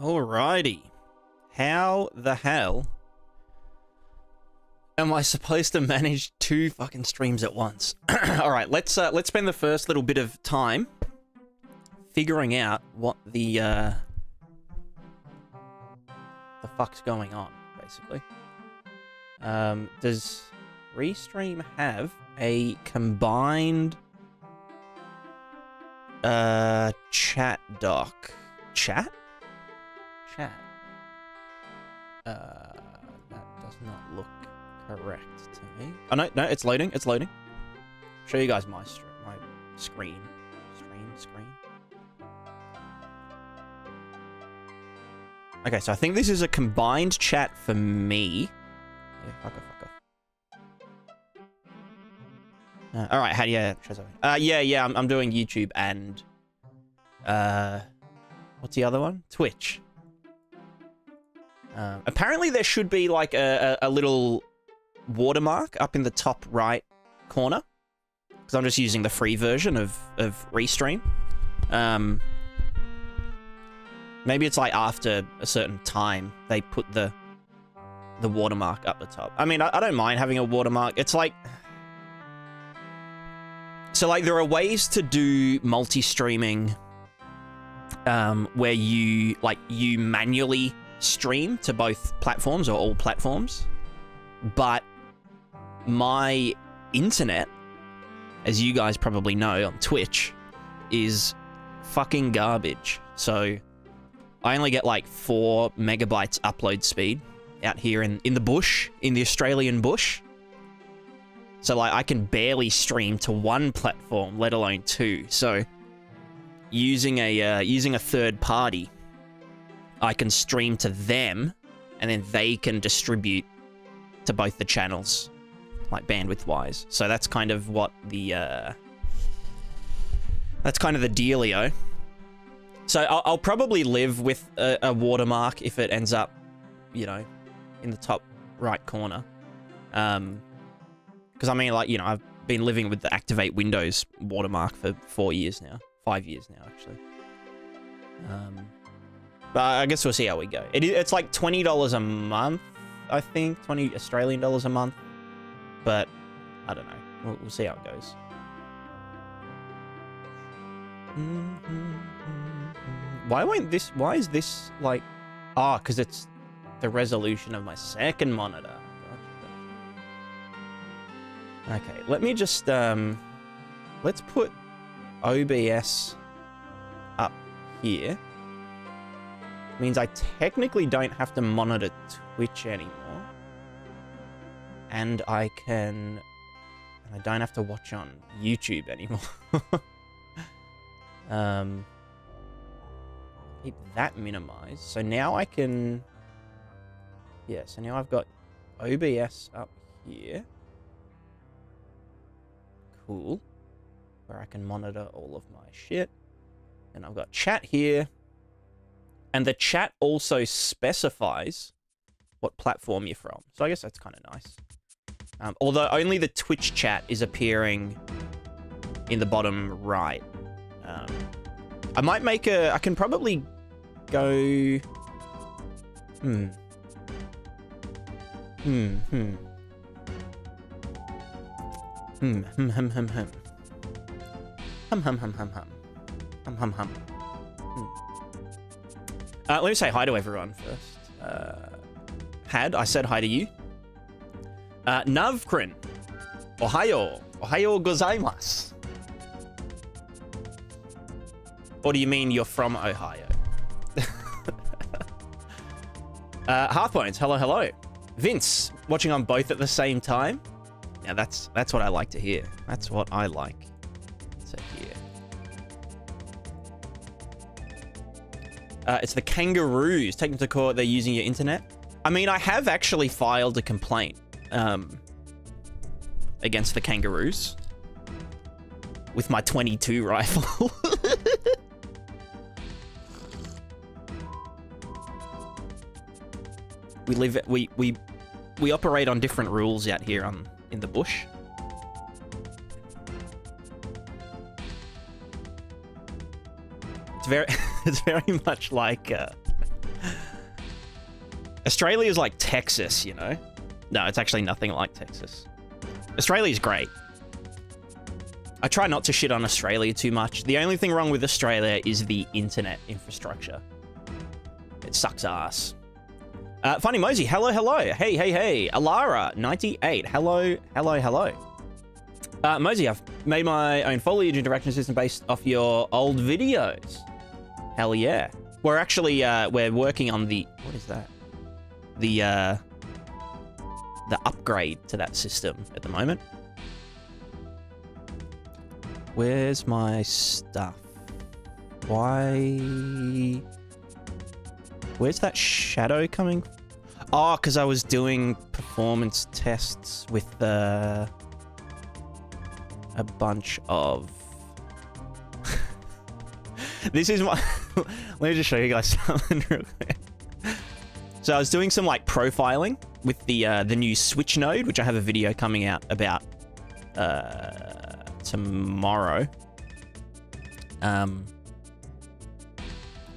Alrighty. How the hell am I supposed to manage 2 fucking streams at once? Alright, let's spend the first little bit of time figuring out what the fuck's going on, basically. Does ReStream have a combined chat doc? Chat? That does not look correct to me. Oh no, it's loading. It's loading. Show you guys my screen. Screen. Okay, so I think this is a combined chat for me. Yeah, fuck off. All right, how do you show something? Yeah, I'm doing YouTube and what's the other one? Twitch. Apparently there should be like a little watermark up in the top right corner, because I'm just using the free version of ReStream. Maybe it's like after a certain time they put the watermark up the top. I mean, I don't mind having a watermark. It's like, so like there are ways to do multi-streaming where you manually stream to both platforms or all platforms, but my internet, as you guys probably know on Twitch, is fucking garbage. So I only get like 4 megabytes upload speed out here in the bush, in the Australian bush. So like I can barely stream to 1 platform, let alone 2. So using a third party, I can stream to them, and then they can distribute to both the channels, like bandwidth-wise. So that's kind of what the that's kind of the dealio. So I'll probably live with a watermark if it ends up, you know, in the top right corner. Because I mean, like, you know, I've been living with the Activate Windows watermark for 4 years now, 5 years now, actually. But I guess we'll see how we go. It's like $20 a month, I think, 20 Australian dollars a month. But I don't know. We'll see how it goes. Why is this like... Ah, because it's the resolution of my second monitor. Gotcha. Okay, let me just... let's put OBS up here. Means I technically don't have to monitor Twitch anymore. And I don't have to watch on YouTube anymore. Keep that minimized. So now I can... Yeah, so now I've got OBS up here. Cool. Where I can monitor all of my shit. And I've got chat here. And the chat also specifies what platform you're from. So I guess that's kind of nice. Although only the Twitch chat is appearing in the bottom right. I might make I can probably go... Let me say hi to everyone first. I said hi to you. Navkrin. Ohayo. Ohayo gozaimasu. Or do you mean you're from Ohio? Hearthbones. Hello. Vince, watching on both at the same time? Yeah, that's what I like to hear. That's what I like to hear. It's the kangaroos. Take them to court. They're using your internet. I mean, I have actually filed a complaint against the kangaroos with my 22 rifle. We operate on different rules out here in the bush. It's very much like Australia is like Texas, you know? No, it's actually nothing like Texas. Australia's great. I try not to shit on Australia too much. The only thing wrong with Australia is the internet infrastructure. It sucks ass. Funny Mosey, hello, hello. Hey, hey, hey. Alara, 98. Hello, hello, hello. Mosey, I've made my own foliage and direction system based off your old videos. Hell yeah. We're actually, we're working on the, what is that? The upgrade to that system at the moment. Where's my stuff? Why? Where's that shadow coming? Oh, because I was doing performance tests with a bunch of... This is my... Let me just show you guys something real quick. So I was doing some like profiling with the new Switch node, which I have a video coming out about tomorrow.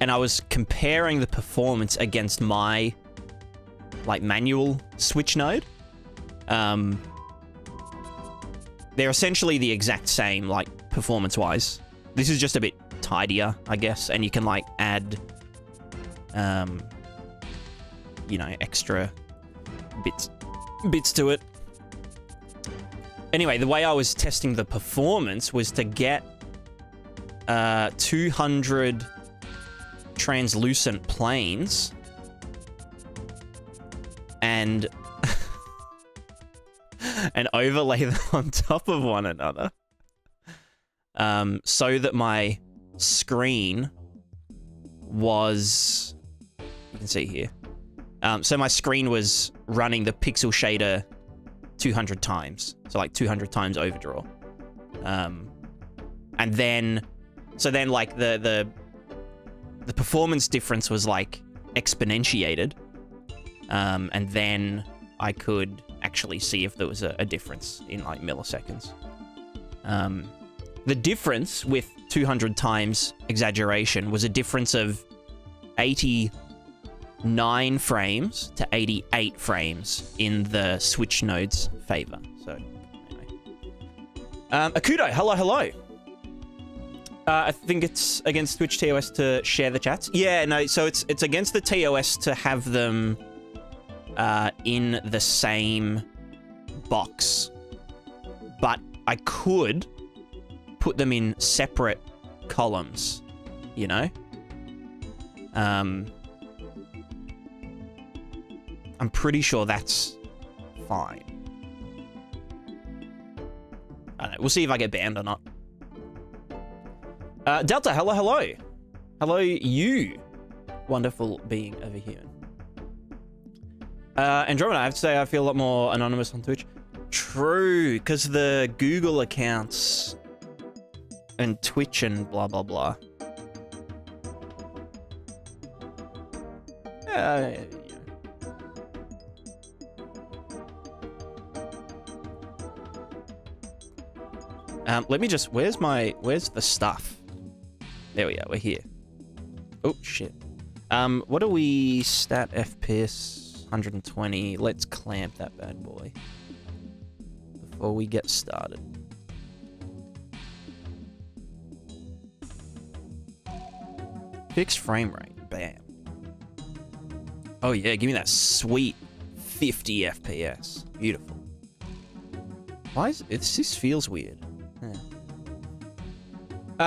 And I was comparing the performance against my like manual Switch node. They're essentially the exact same, like performance-wise. This is just a bit tidier, I guess, and you can like add, you know, extra bits to it. Anyway, the way I was testing the performance was to get 200 translucent planes and and overlay them on top of one another, so that my screen was, you can see here, so my screen was running the pixel shader 200 times, so like 200 times overdraw, and then like the performance difference was like exponentiated, and then I could actually see if there was a difference in like milliseconds. The difference with 200 times exaggeration was a difference of 89 frames to 88 frames in the Switch node's favor. So, anyway. Akudo, hello, hello. I think it's against Twitch TOS to share the chats. Yeah, no, so it's against the TOS to have them in the same box. But I could put them in separate columns, you know? I'm pretty sure that's fine. I don't know. We'll see if I get banned or not. Delta, hello, hello. Hello, you wonderful being over here. Andromeda, I have to say I feel a lot more anonymous on Twitch. True, because the Google accounts and Twitch and blah, blah, blah. Yeah. Let me just, where's the stuff? There we are, we're here. Oh, shit. What are we, stat FPS 120? Let's clamp that bad boy before we get started. Fixed frame rate, bam. Oh yeah, give me that sweet 50 FPS. Beautiful. Why is it, this feels weird. Yeah.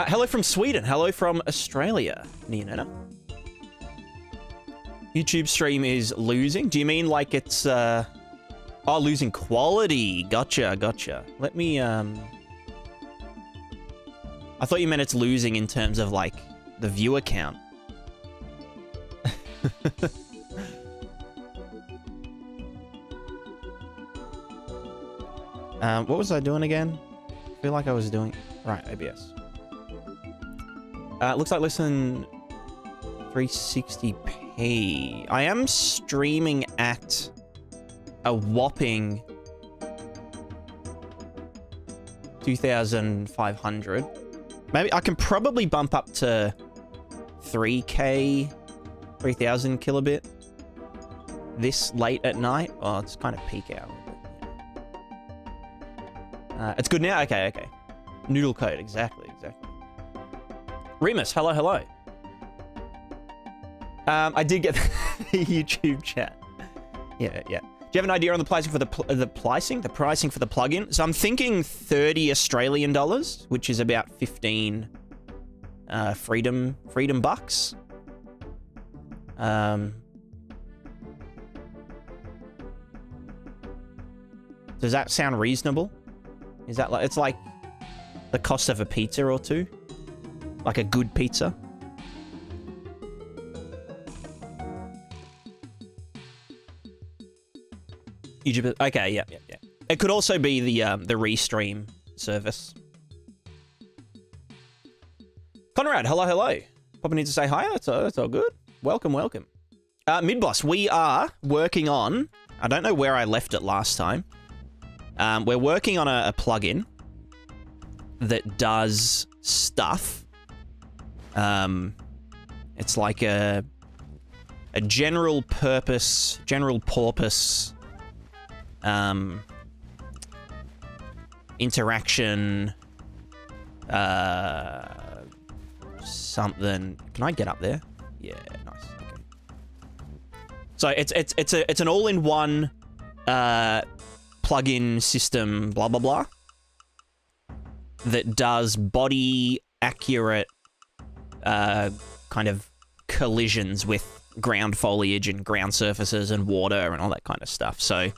Hello from Sweden. Hello from Australia, Neonetta. YouTube stream is losing. Do you mean like it's, oh, losing quality. Gotcha, gotcha. Let me, I thought you meant it's losing in terms of like the viewer count. What was I doing again? I feel like I was doing... Right, ABS. Looks like less than 360p. I am streaming at a whopping 2,500. Maybe I can probably bump up to 3K, 3,000 kilobit this late at night. Oh, it's kind of peak hour. But, it's good now? Okay, okay. Noodle code, exactly. Remus, hello. I did get the YouTube chat. Yeah. Do you have an idea on the pricing for the pricing for the plugin? So I'm thinking 30 Australian dollars, which is about 15 freedom bucks. Does that sound reasonable? Is that like, it's like the cost of a pizza or two? Like a good pizza? YouTube, okay, yeah. It could also be the ReStream service. Conrad, hello. Popping in to say hi, that's all good. Welcome. Midboss, we are working on, I don't know where I left it last time. We're working on a plugin that does stuff. It's like a general purpose interaction something. Can I get up there? Yeah, nice. Okay. So it's an all-in-one plugin system, blah blah blah, that does body accurate kind of collisions with ground foliage and ground surfaces and water and all that kind of stuff. So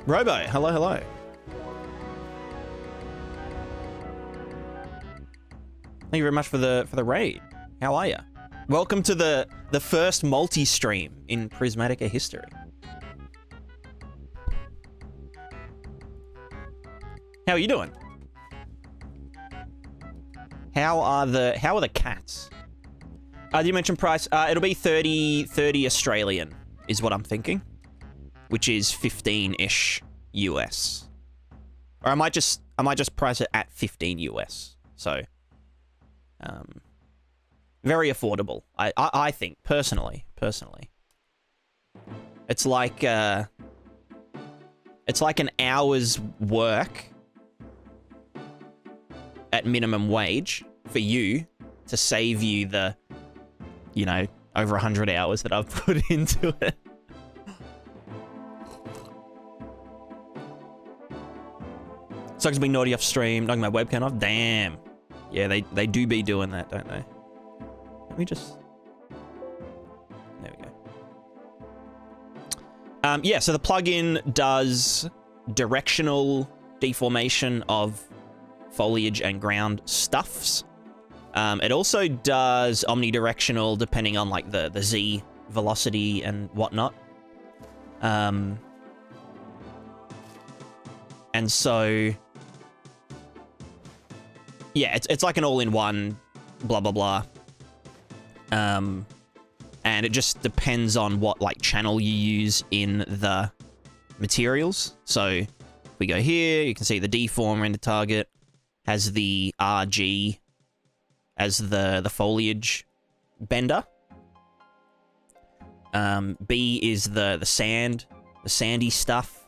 Robo, hello. Thank you very much for the raid. How are you? Welcome to the first multi-stream in Prismatica history. How are you doing? How are the cats? Did you mention price? It'll be 30 Australian is what I'm thinking, which is 15-ish US. Or I might just price it at 15 US. So very affordable. I think personally. It's like an hour's work at minimum wage for you to save you the, over 100 hours that I've put into it. Sucks being naughty off stream, knocking my webcam off. Damn. Yeah, they do be doing that, don't they? Let me just... There we go. Yeah, so the plugin does directional deformation of foliage and ground stuffs. It also does omnidirectional depending on like the Z velocity and whatnot. And so yeah, it's like an all-in-one blah blah blah. And it just depends on what like channel you use in the materials. So if we go here, you can see the deform render target has the RG as the foliage bender. B is the sandy stuff,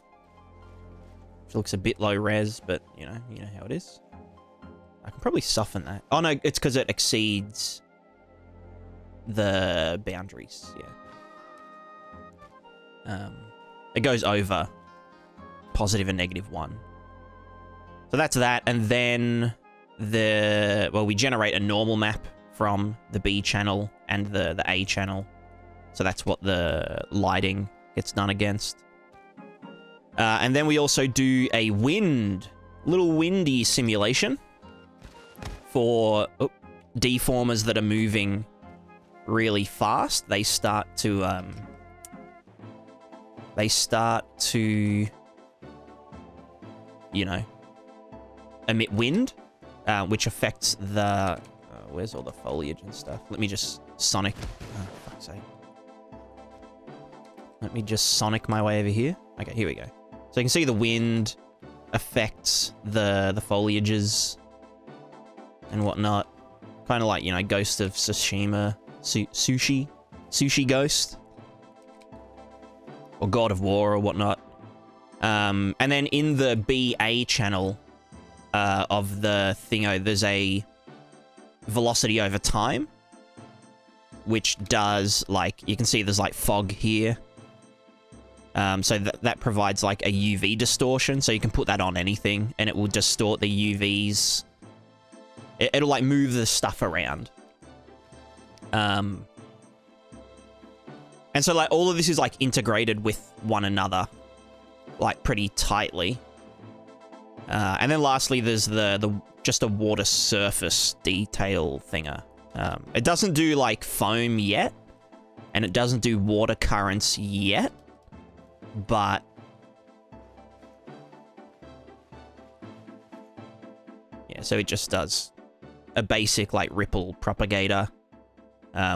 which looks a bit low res, but you know how it is. I can probably soften that. Oh no, it's because it exceeds the boundaries. Yeah. It goes over positive and -1. So that's that, and then we generate a normal map from the B channel and the A channel. So that's what the lighting gets done against. And then we also do a little windy simulation for deformers that are moving really fast. They start to emit wind, which affects the where's all the foliage and stuff. Let me just sonic. Oh, fuck's sake. Let me just sonic my way over here. Okay, here we go. So you can see the wind affects the foliages and whatnot. Kind of like, you know, Ghost of Tsushima, Sushi Ghost, or God of War or whatnot. And then in the BA channel of the thingo, there's a velocity over time, which does, like, you can see there's like fog here. So that provides like a UV distortion, so you can put that on anything and it will distort the UVs. It'll like move the stuff around. And so like all of this is like integrated with one another, like pretty tightly. And then lastly, there's the just a water surface detail thinger. It doesn't do like foam yet, and it doesn't do water currents yet, but yeah, so it just does a basic like ripple propagator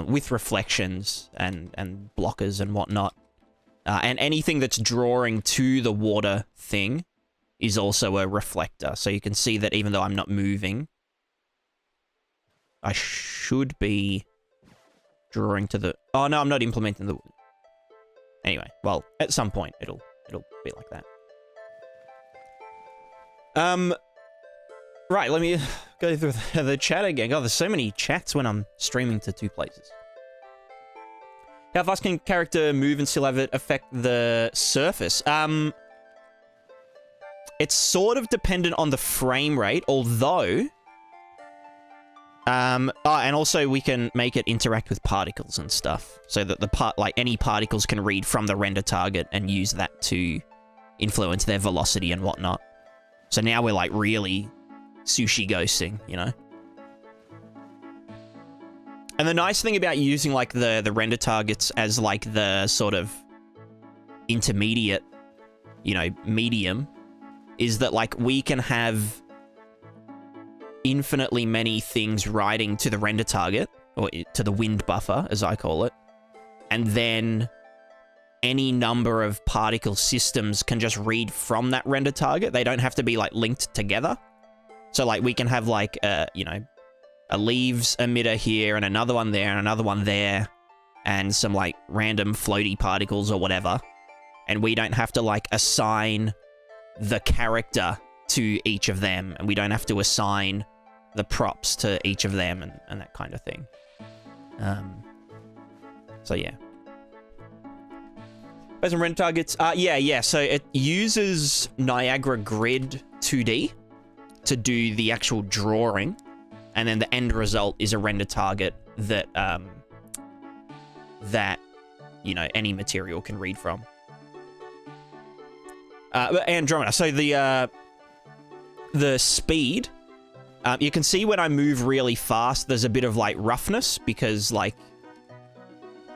with reflections and blockers and whatnot. And anything that's drawing to the water thing is also a reflector. So you can see that even though I'm not moving, I should be drawing to the... Oh, no, I'm not implementing the... Anyway, well, at some point, it'll be like that. Right, let me go through the chat again. God, there's so many chats when I'm streaming to two places. How fast can character move and still have it affect the surface? It's sort of dependent on the frame rate, although... and also we can make it interact with particles and stuff, so that any particles can read from the render target and use that to influence their velocity and whatnot. So now we're like really sushi ghosting, you know? And the nice thing about using like the render targets as like the sort of intermediate, you know, medium, is that like we can have infinitely many things writing to the render target, or to the wind buffer, as I call it, and then any number of particle systems can just read from that render target. They don't have to be like linked together. So like we can have like you know, a leaves emitter here and another one there and another one there and some like random floaty particles or whatever, and we don't have to like assign the character to each of them, and we don't have to assign the props to each of them and that kind of thing. So yeah. Based on render targets, yeah, so it uses Niagara Grid 2D to do the actual drawing, and then the end result is a render target that that, you know, any material can read from. Andromeda, so the speed, you can see when I move really fast, there's a bit of like roughness because like,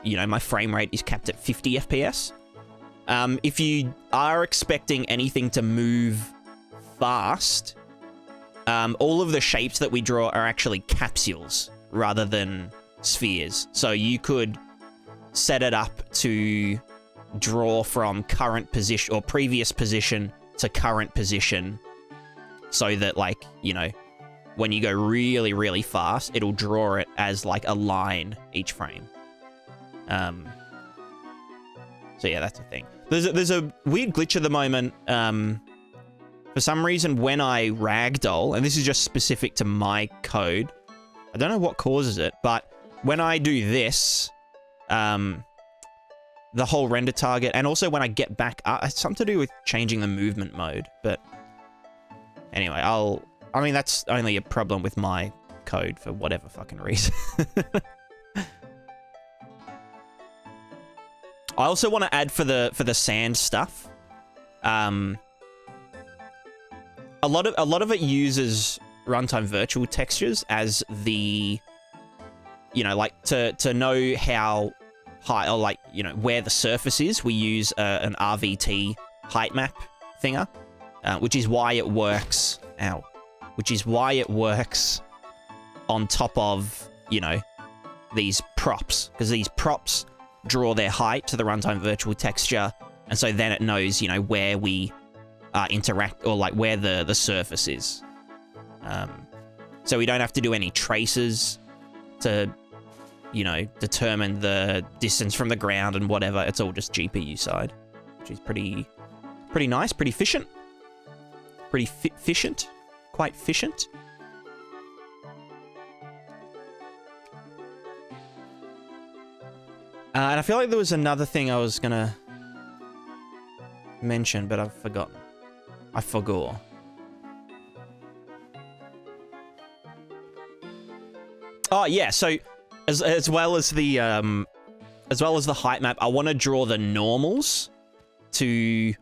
you know, my frame rate is capped at 50 FPS. If you are expecting anything to move fast, all of the shapes that we draw are actually capsules rather than spheres. So you could set it up to draw from current position or previous position to current position, so that like, you know, when you go really, really fast, it'll draw it as like a line each frame. So yeah, that's a thing. There's a weird glitch at the moment. For some reason, when I ragdoll, and this is just specific to my code, I don't know what causes it, but when I do this, the whole render target, and also when I get back up, it's something to do with changing the movement mode, but anyway, I mean, that's only a problem with my code for whatever fucking reason. I also want to add for the sand stuff. A lot of it uses runtime virtual textures as the, you know, like to know how high, or like, you know, where the surface is. We use an RVT height map thinger, which is why it works. Which is why it works on top of, you know, these props, because these props draw their height to the runtime virtual texture, and so then it knows, you know, where we interact, or like where the surface is. So we don't have to do any traces to, you know, determine the distance from the ground and whatever. It's all just GPU side, which is pretty nice, pretty efficient. Pretty efficient. Quite efficient. And I feel like there was another thing I was gonna mention, but I've forgotten. I forgot. Oh yeah, so as well as the height map, I want to draw the normals to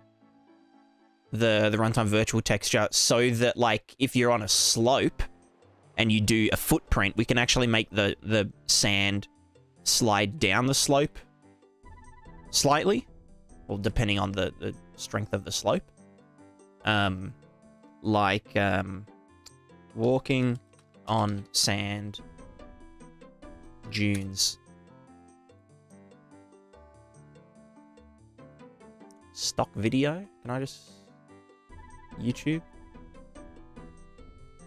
the runtime virtual texture so that, like, if you're on a slope and you do a footprint, we can actually make the sand slide down the slope slightly, or depending on the strength of the slope. Like walking on sand dunes. Stock video? Can I just... YouTube?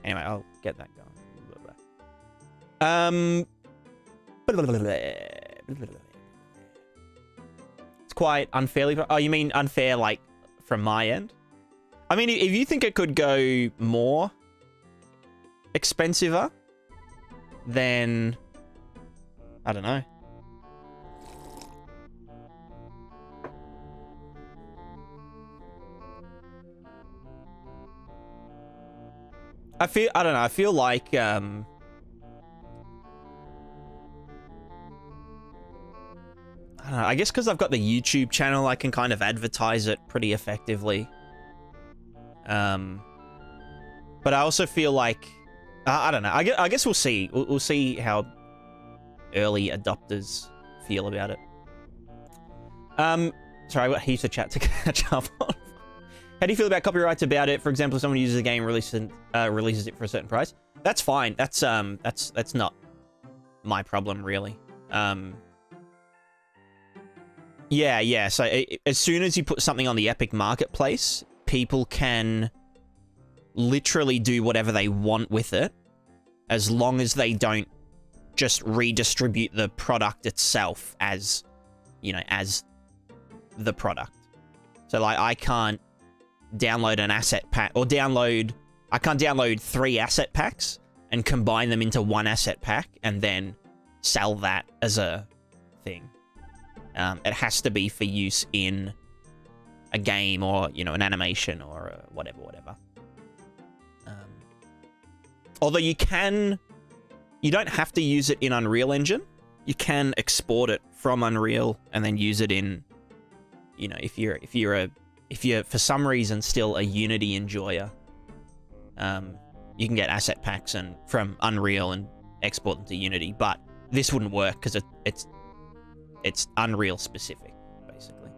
Anyway, I'll get that going. It's quite unfairly... Oh, you mean unfair, like, from my end? I mean, if you think it could go more expensiver, then... I don't know. I don't know, I feel like, I don't know, I guess because I've got the YouTube channel, I can kind of advertise it pretty effectively. But I also feel like, I don't know, I guess we'll see. We'll see how early adopters feel about it. Sorry, I've got heaps of chat to catch up on. How do you feel about copyrights about it? For example, if someone uses a game, releases it for a certain price. That's fine. That's not my problem, really. Yeah. So as soon as you put something on the Epic Marketplace, people can literally do whatever they want with it, as long as they don't just redistribute the product itself as, you know, as the product. So, like, I can't download an asset pack, or I can't download 3 asset packs and combine them into one asset pack and then sell that as a thing. It has to be for use in a game, or, you know, an animation, or whatever. Although you don't have to use it in Unreal Engine. You can export it from Unreal and then use it in, you know, if you're for some reason still a Unity enjoyer, you can get asset packs from Unreal and export them to Unity. But this wouldn't work because it's Unreal specific, basically.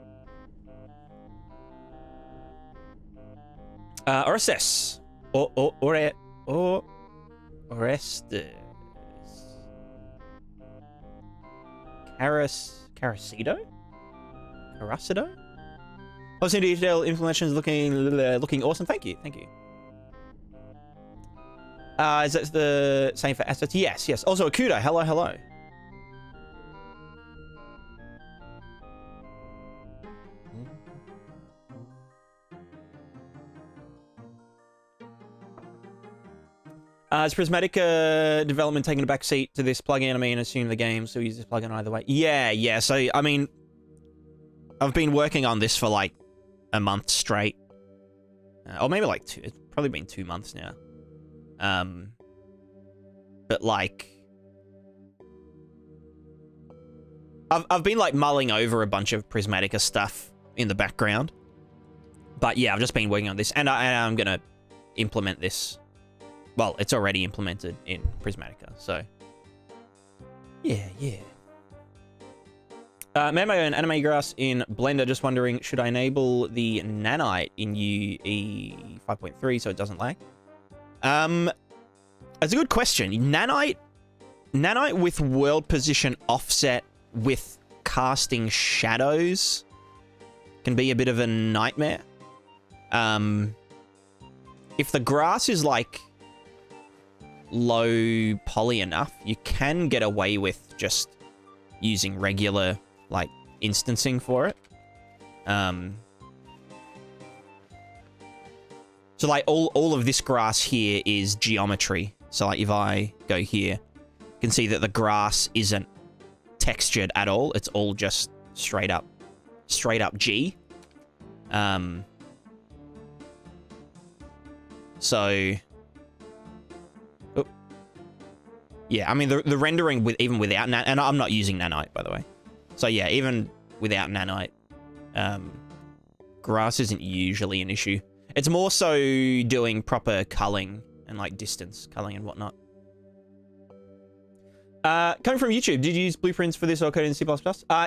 Orestes. Orestes. Carasido? Also, detail information is looking awesome. Thank you. Is that the same for assets? Yes. Also, Akuda, hello. Is Prismatica development taking a backseat to this plugin? I mean, assume the game, so use this plugin either way. Yeah. So, I mean, I've been working on this for like a month straight. Or maybe like 2. It's probably been 2 months now. But like, I've been like mulling over a bunch of Prismatica stuff in the background. But yeah, I've just been working on this, and I'm gonna implement this. Well, it's already implemented in Prismatica, so yeah. Made my own anime grass in Blender. Just wondering, should I enable the nanite in UE 5.3 so it doesn't lag? That's a good question. Nanite with world position offset with casting shadows can be a bit of a nightmare. If the grass is like low poly enough, you can get away with just using regular, like, instancing for it. So, like, all of this grass here is geometry. So, like, if I go here, you can see that the grass isn't textured at all. It's all just straight up G. So, oh, yeah, I mean, the rendering with even without and I'm not using nanite, by the way. So yeah, even without nanite, grass isn't usually an issue. It's more so doing proper culling and like distance culling and whatnot. Coming from YouTube, did you use blueprints for this or code in C++?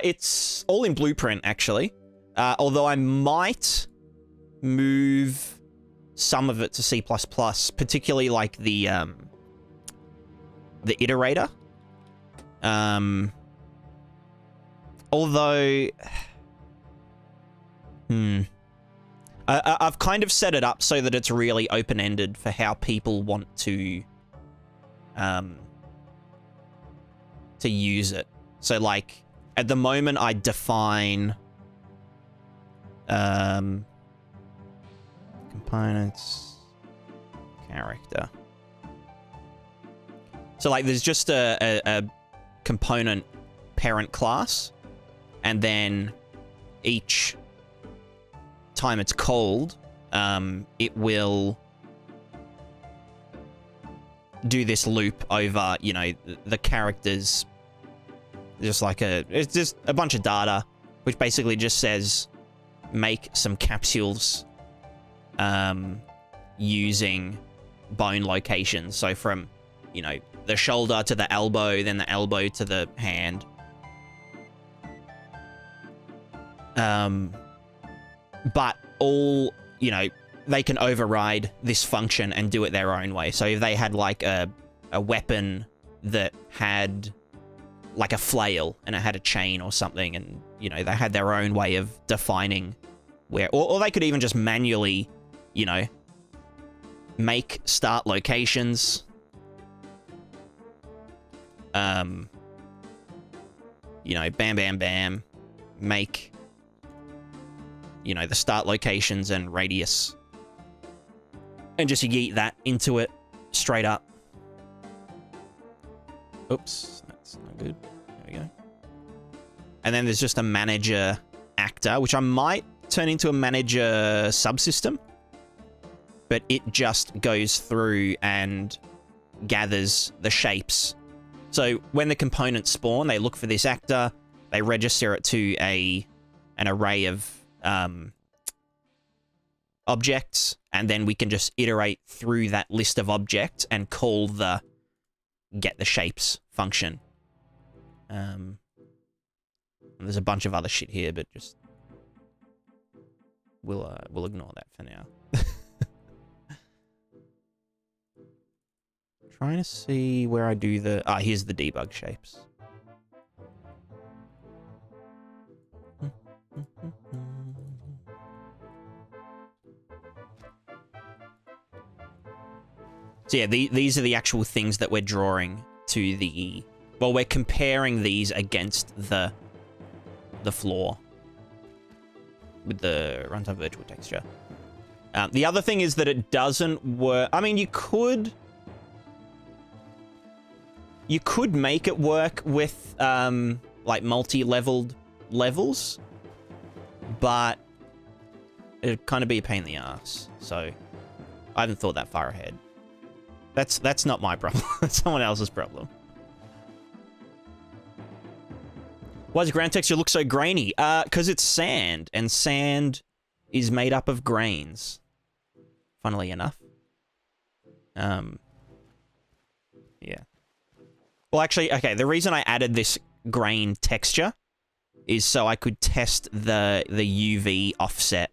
It's all in Blueprint, actually. Although I might move some of it to C++, particularly like the iterator. Although, I've kind of set it up so that it's really open-ended for how people want to use it. So, like, at the moment, I define components, character. So, like, there's just a component parent class, and then each time it's called, it will do this loop over, you know, the characters. Just like it's just a bunch of data, which basically just says make some capsules using bone locations. So from, you know, the shoulder to the elbow, then the elbow to the hand. But all, you know, they can override this function and do it their own way. So if they had like a weapon that had like a flail and it had a chain or something, and, you know, they had their own way of defining where, or they could even just manually, you know, make start locations. You know, bam, bam, bam, make, you know, the start locations and radius, and just yeet that into it straight up. Oops, that's not good. There we go. And then there's just a manager actor, which I might turn into a manager subsystem, but it just goes through and gathers the shapes. So when the components spawn, they look for this actor, they register it to an array of objects, and then we can just iterate through that list of objects and call the get the shapes function. And there's a bunch of other shit here, but just we'll ignore that for now. Trying to see where I do the here's the debug shapes. So yeah, these are the actual things that we're drawing to the... Well, we're comparing these against the floor with the runtime virtual texture. The other thing is that it doesn't work... I mean, you could make it work with, like, multi-leveled levels, but it'd kind of be a pain in the ass. So I haven't thought that far ahead. That's not my problem. That's someone else's problem. Why does ground texture look so grainy? Because it's sand, and sand is made up of grains. Funnily enough. Yeah. Well, actually, okay, the reason I added this grain texture is so I could test the UV offset.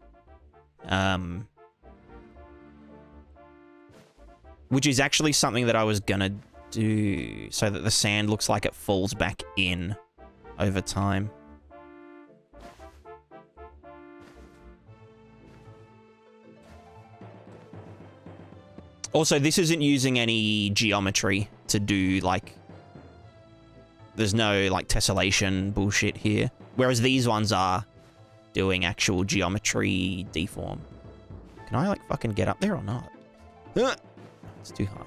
Which is actually something that I was gonna do so that the sand looks like it falls back in over time. Also, this isn't using any geometry to do, like... There's no, like, tessellation bullshit here. Whereas these ones are doing actual geometry deform. Can I, like, fucking get up there or not? It's too high.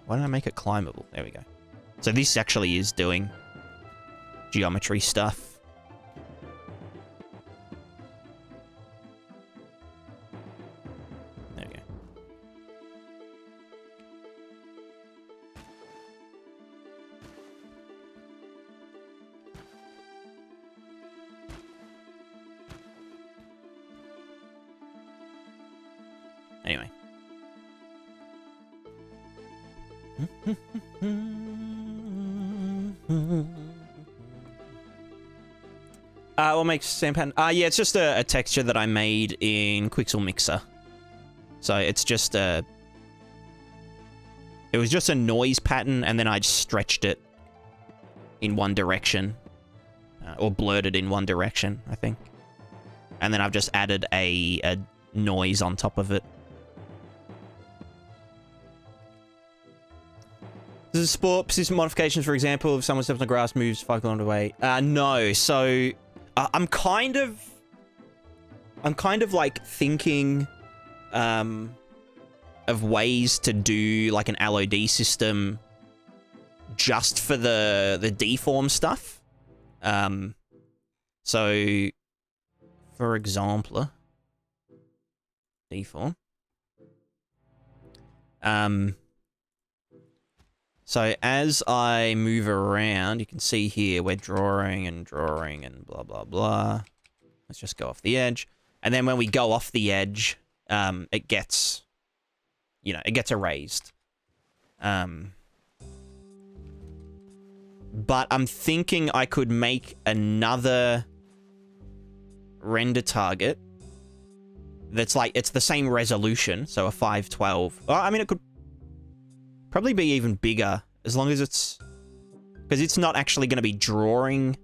Why don't I make it climbable? There we go. So this actually is doing geometry stuff. There we go. Anyway. What makes sandpan? Yeah, it's just a texture that I made in Quixel Mixer. So it's just a... It was just a noise pattern, and then I just stretched it in one direction. Or blurred it in one direction, I think. And then I've just added a noise on top of it. Does it support persistent modifications, for example, if someone steps on the grass, moves 5 kilometers away? No. So I'm kind of like thinking of ways to do like an LOD system just for the deform stuff. So for example, deform. So as I move around, you can see here we're drawing and blah, blah, blah. Let's just go off the edge. And then when we go off the edge, it gets, you know, it gets erased. But I'm thinking I could make another render target that's like, it's the same resolution, so a 512. Well, I mean, it could probably be even bigger, as long as it's... Because it's not actually going to be drawing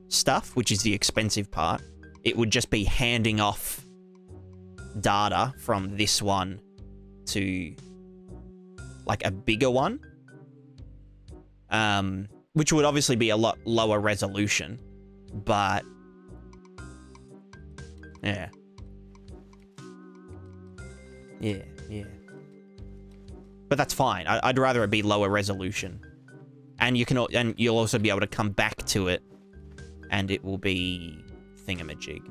stuff, which is the expensive part. It would just be handing off data from this one to, like, a bigger one. Which would obviously be a lot lower resolution, but... Yeah. Yeah. But that's fine. I'd rather it be lower resolution, and you'll also be able to come back to it, and it will be thingamajig.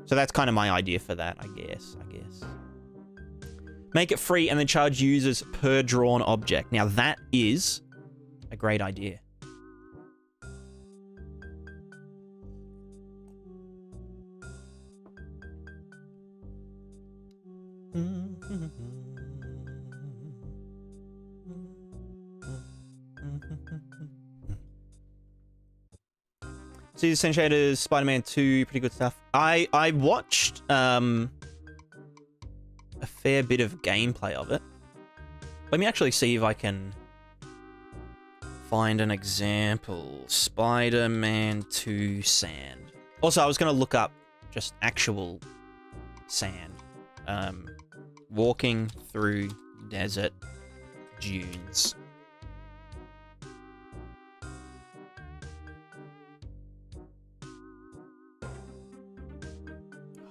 So that's kind of my idea for that, I guess. Make it free and then charge users per drawn object. Now that is a great idea. Citizen Shaders, Spider-Man 2, pretty good stuff. I watched a fair bit of gameplay of it. Let me actually see if I can find an example. Spider-Man 2 sand. Also, I was going to look up just actual sand. Walking through desert dunes.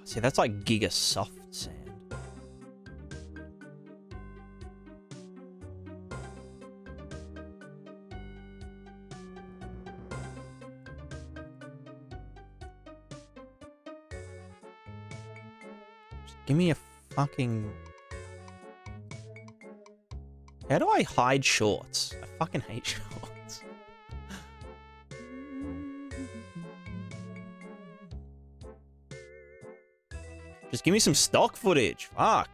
See, that's like giga soft sand. Just give me a fucking... How do I hide shorts? I fucking hate shorts. Just give me some stock footage. Fuck.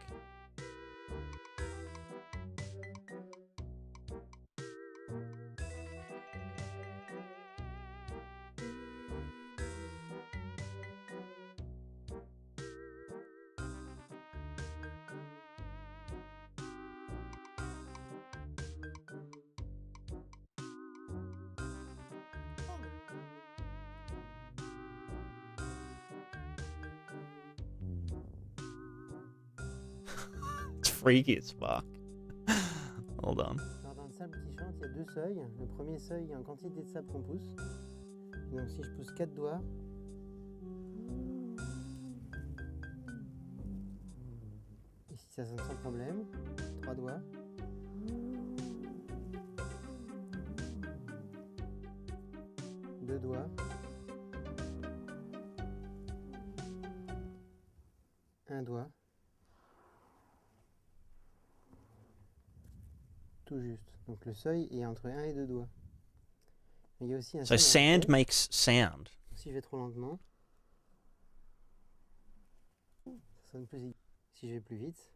freaky as fuck. Hold on. Alors dans le sable qui chante, il y a deux seuils. Le premier seuil, il y a une quantité de sable qu'on pousse. Donc si je pousse 4 doigts, ici ça sonne sans problème. 3 doigts. 2 doigts. 1 doigt. Tout juste. Donc le seuil est entre 1 et 2 doigts. Il y a aussi un So sand makes sound. Si je vais trop lentement, ça sonne plus aigu. Si je vais plus vite,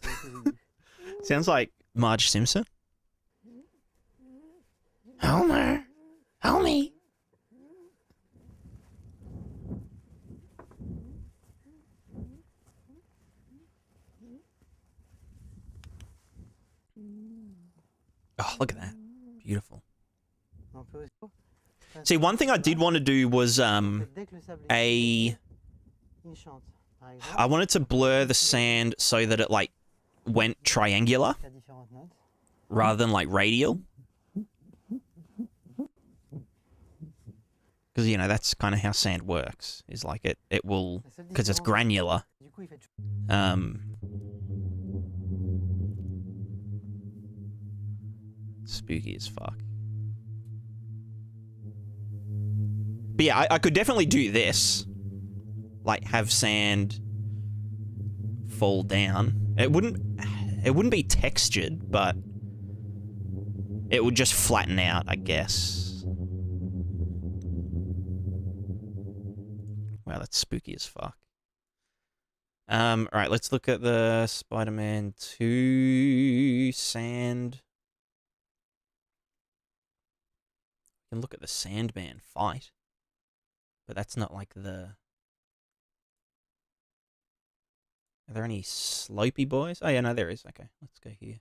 ça sonne plus aigu. Sounds like Marge Simpson. Homer, homie. Oh, look at that. Beautiful. See, one thing I did want to do was I wanted to blur the sand so that it like went triangular rather than like radial. Because, you know, that's kind of how sand works. Is like it will, because it's granular. Spooky as fuck. But yeah, I could definitely do this. Like, have sand fall down. It wouldn't be textured, but it would just flatten out, I guess. Wow, that's spooky as fuck. Alright, let's look at the Spider-Man 2 sand. You can look at the Sandman fight. But that's not like the... Are there any slopey boys? Oh yeah, no, there is. Okay, let's go here.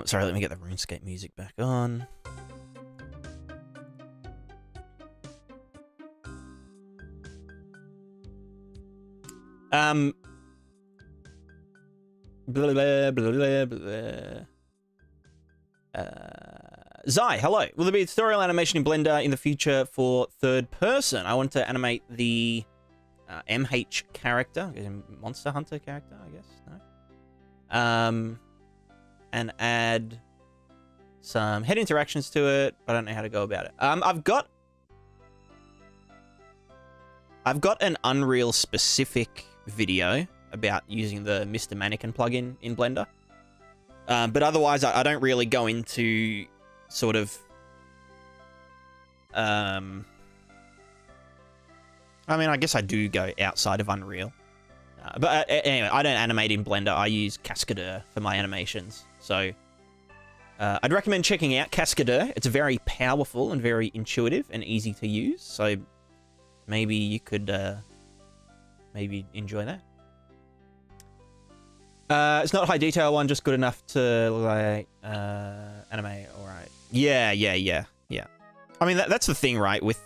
Sorry, let me get the RuneScape music back on. Blah, blah, blah, blah, blah. Zai, hello. Will there be a tutorial animation in Blender in the future for third person? I want to animate the MH character, Monster Hunter character, I guess. No. And add some head interactions to it. I don't know how to go about it. I've got an Unreal specific video about using the Mr. Mannequin plugin in Blender. But otherwise, I don't really go into sort of... I mean, I guess I do go outside of Unreal. But anyway, I don't animate in Blender. I use Cascadeur for my animations. So, I'd recommend checking out Cascadeur. It's very powerful and very intuitive and easy to use. So, maybe you could maybe enjoy that. It's not high detail one, just good enough to like anime. All right. Yeah. I mean, that's the thing, right? With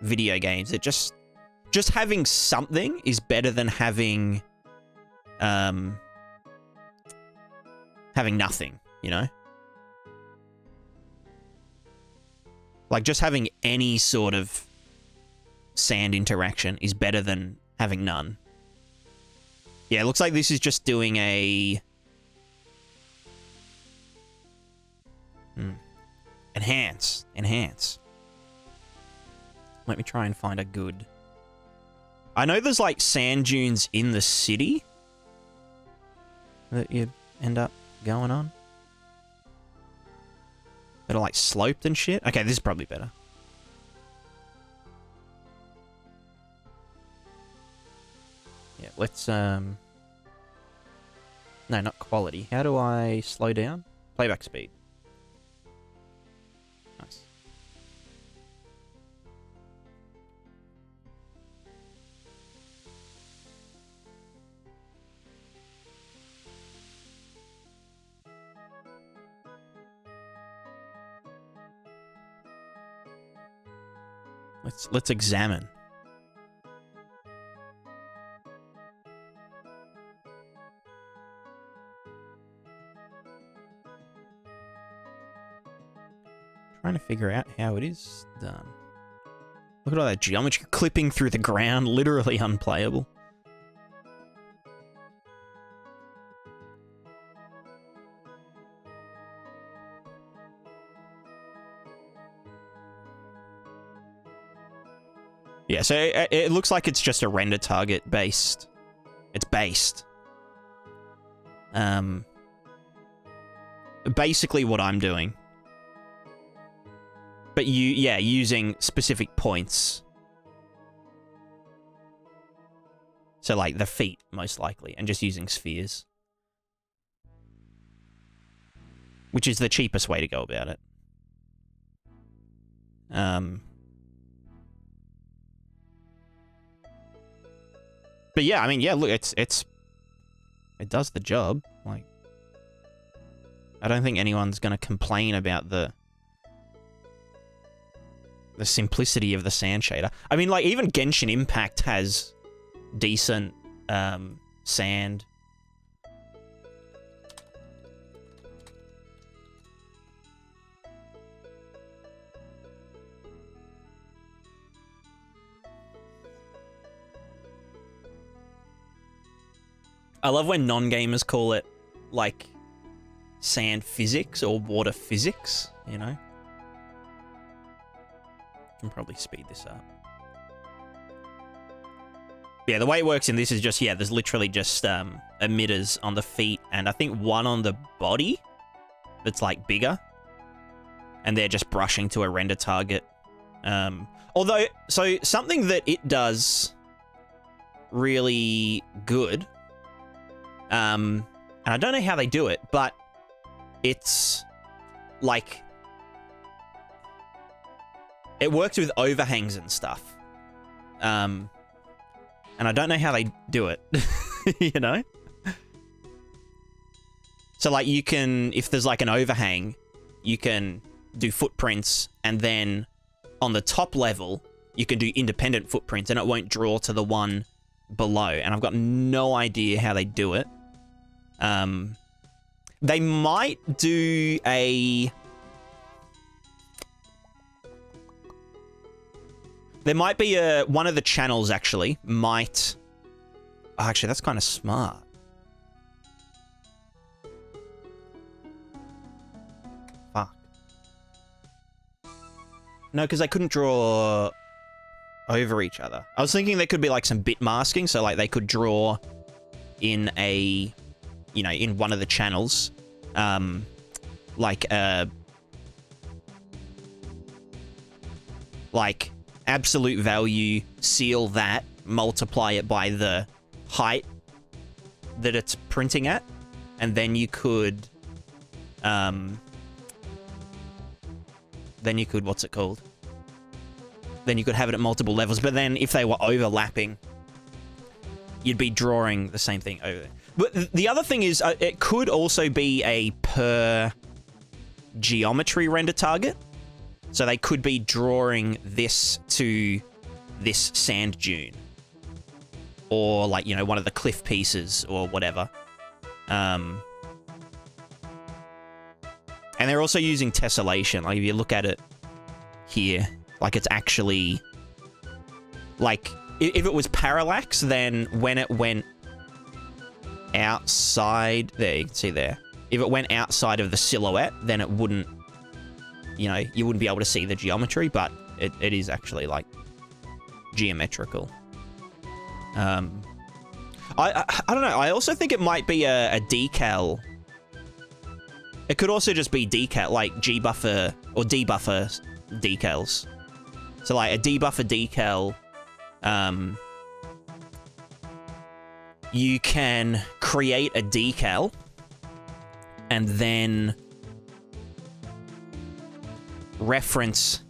video games, it just having something is better than having nothing. You know, like just having any sort of sand interaction is better than having none. Yeah, it looks like this is just doing a... Enhance. Let me try and find a good... I know there's like sand dunes in the city that you end up going on. That are like sloped and shit. Okay, this is probably better. Yeah, let's, no, not quality. How do I slow down? Playback speed. Nice. Let's examine. trying to figure out how it is done. Look at all that geometry clipping through the ground, literally unplayable. Yeah, so it looks like it's just a render target based. It's based. Basically what I'm doing. But using specific points. So like the feet, most likely, and just using spheres. Which is the cheapest way to go about it. But yeah, I mean, yeah, look, it does the job. Like, I don't think anyone's gonna complain about the simplicity of the sand shader. I mean, like, even Genshin Impact has decent sand. I love when non-gamers call it, like, sand physics or water physics, you know? Can probably speed this up. Yeah, the way it works in this is just, yeah, there's literally just emitters on the feet, and I think one on the body that's, like, bigger. And they're just brushing to a render target. Although, so something that it does really good, and I don't know how they do it, but it's, like, it works with overhangs and stuff. And I don't know how they do it, you know? So, like, you can, if there's, like, an overhang, you can do footprints, and then on the top level, you can do independent footprints, and it won't draw to the one below. And I've got no idea how they do it. They might do a... There might be a... One of the channels, actually, might... Oh, actually, that's kind of smart. Fuck. No, because they couldn't draw over each other. I was thinking there could be, like, some bit masking, so, like, they could draw in a... You know, in one of the channels, like absolute value, seal that, multiply it by the height that it's printing at, and then you could, what's it called? Then you could have it at multiple levels, but then if they were overlapping, you'd be drawing the same thing over there. But the other thing is, it could also be a per geometry render target. So they could be drawing this to this sand dune. Or, like, you know, one of the cliff pieces or whatever. And they're also using tessellation. Like, if you look at it here, like, it's actually... Like, if it was parallax, then when it went outside... There, you can see there. If it went outside of the silhouette, then it wouldn't... You know, you wouldn't be able to see the geometry, but it is actually, like, geometrical. I don't know. I also think it might be a decal. It could also just be decal, like G-buffer or debuffer decals. So, like, a debuffer decal... you can create a decal and then reference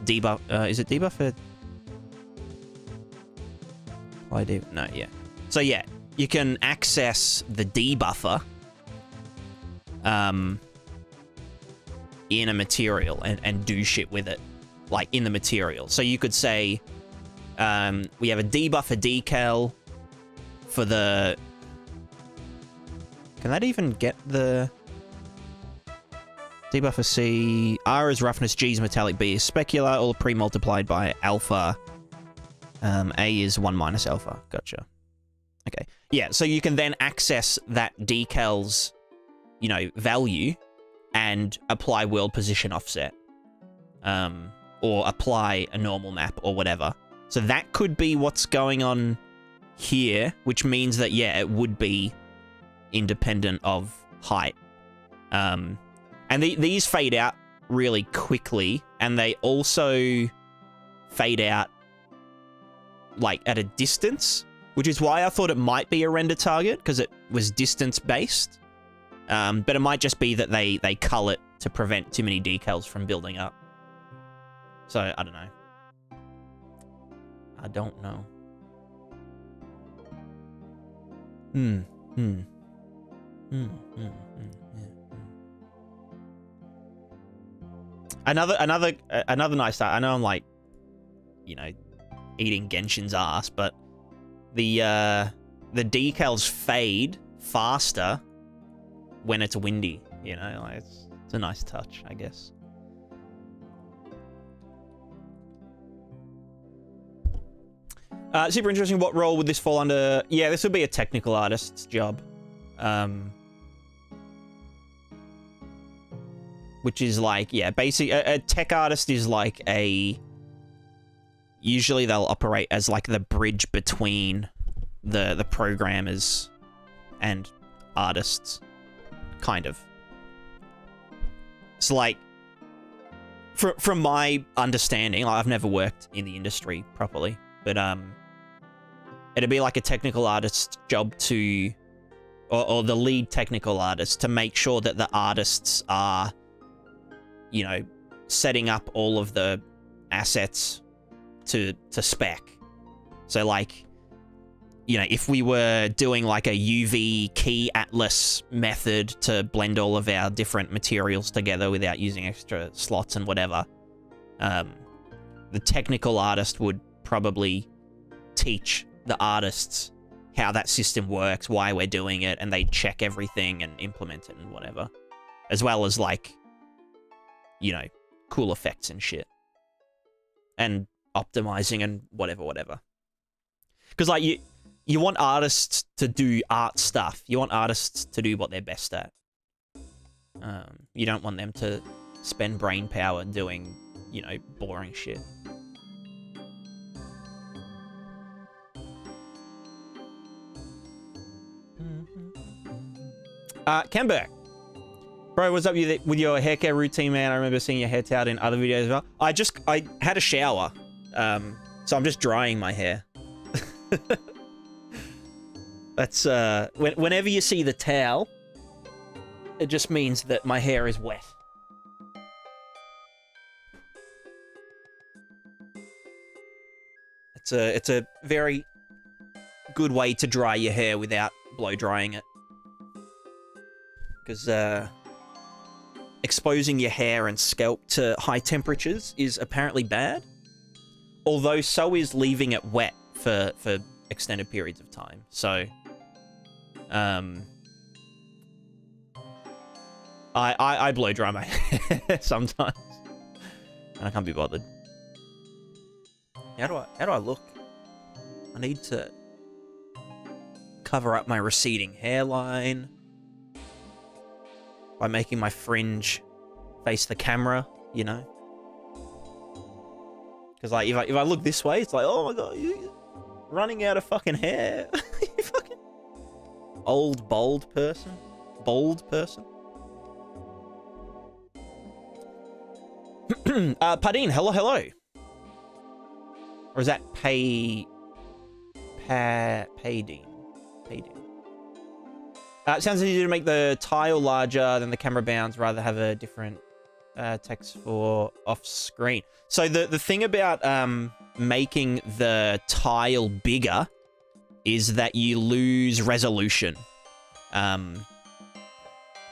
debuff. Is it debuffer? Why do? No, yeah. So yeah, you can access the debuffer in a material and do shit with it, like in the material. So you could say we have a debuffer decal for the... Can that even get the... Debuff for C. R is roughness, G is metallic, B is specular, all pre-multiplied by alpha. A is 1 minus alpha. Gotcha. Okay. Yeah, so you can then access that decal's, you know, value and apply world position offset. Or apply a normal map or whatever. So that could be what's going on here, which means that, yeah, it would be independent of height. And these fade out really quickly, and they also fade out, like, at a distance, which is why I thought it might be a render target, because it was distance-based. But it might just be that they cull it to prevent too many decals from building up. So, I don't know. I don't know. Another nice start. I know I'm like, you know, eating Genshin's ass, but the decals fade faster when it's windy. You know, like it's a nice touch, I guess. Super interesting. What role would this fall under? Yeah, this would be a technical artist's job. Which is like, yeah, a tech artist is like usually they'll operate as like the bridge between the programmers and artists, kind of. So like, from my understanding, I've never worked in the industry properly, but it'd be like a technical artist's job to, or the lead technical artist, to make sure that the artists are, you know, setting up all of the assets to spec. So like, you know, if we were doing like a UV key atlas method to blend all of our different materials together without using extra slots and whatever, the technical artist would probably teach the artists how that system works, why we're doing it, and they check everything and implement it and whatever. As well as like, you know, cool effects and shit. And optimizing and whatever. Because like you want artists to do art stuff. You want artists to do what they're best at. You don't want them to spend brain power doing, you know, boring shit. Kemberg. Bro, what's up with your hair care routine, man? I remember seeing your hair towel in other videos as well. I had a shower, so I'm just drying my hair. That's, whenever you see the towel, it just means that my hair is wet. It's a very good way to dry your hair without blow drying it. Because, exposing your hair and scalp to high temperatures is apparently bad. Although so is leaving it wet for extended periods of time. So, I blow dry my hair sometimes. And I can't be bothered. How do I look? I need to cover up my receding hairline by making my fringe face the camera, you know? Because like, if I look this way, it's like, oh my god, you're running out of fucking hair. You fucking old bald person. Padine, hello. Or is that Paydine? It sounds easy to make the tile larger than the camera bounds, rather have a different text for off-screen. So the thing about making the tile bigger is that you lose resolution.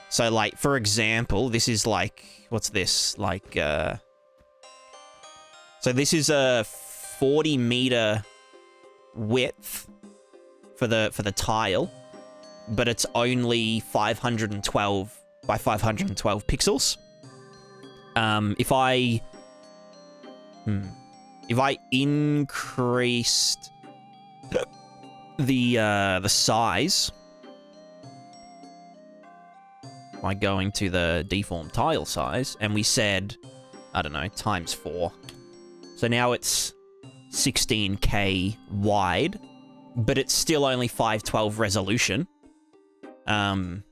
So like, for example, this is like, what's this? Like, so this is a 40-meter width for the tile, but it's only 512 by 512 pixels. If I increased the size by going to the deform tile size, and we said, I don't know, times 4. So now it's 16K wide, but it's still only 512 resolution. Then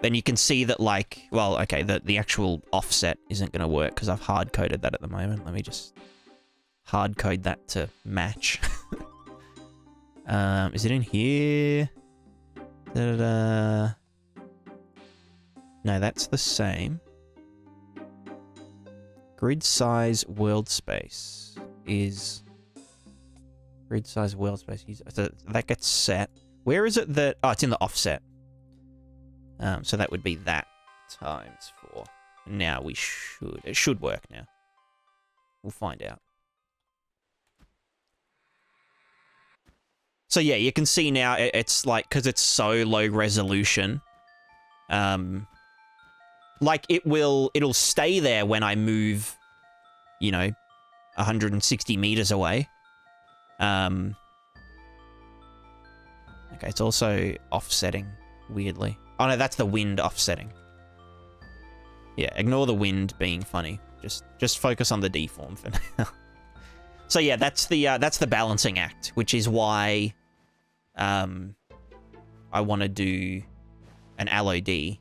you can see that, like, well, okay, the actual offset isn't going to work because I've hard-coded that at the moment. Let me just hard-code that to match. Is it in here? No, that's the same. Grid size world space is... Grid size world space. So that gets set. Where is it that... Oh, it's in the offset. So that would be that times 4. Now we should... It should work now. We'll find out. So yeah, you can see now it's like... Because it's so low resolution. Like it'll stay there when I move, you know, 160 meters away. Okay, it's also offsetting weirdly. Oh no, that's the wind offsetting. Yeah, ignore the wind being funny. Just focus on the deform for now. So yeah, that's the balancing act, which is why I want to do an LOD.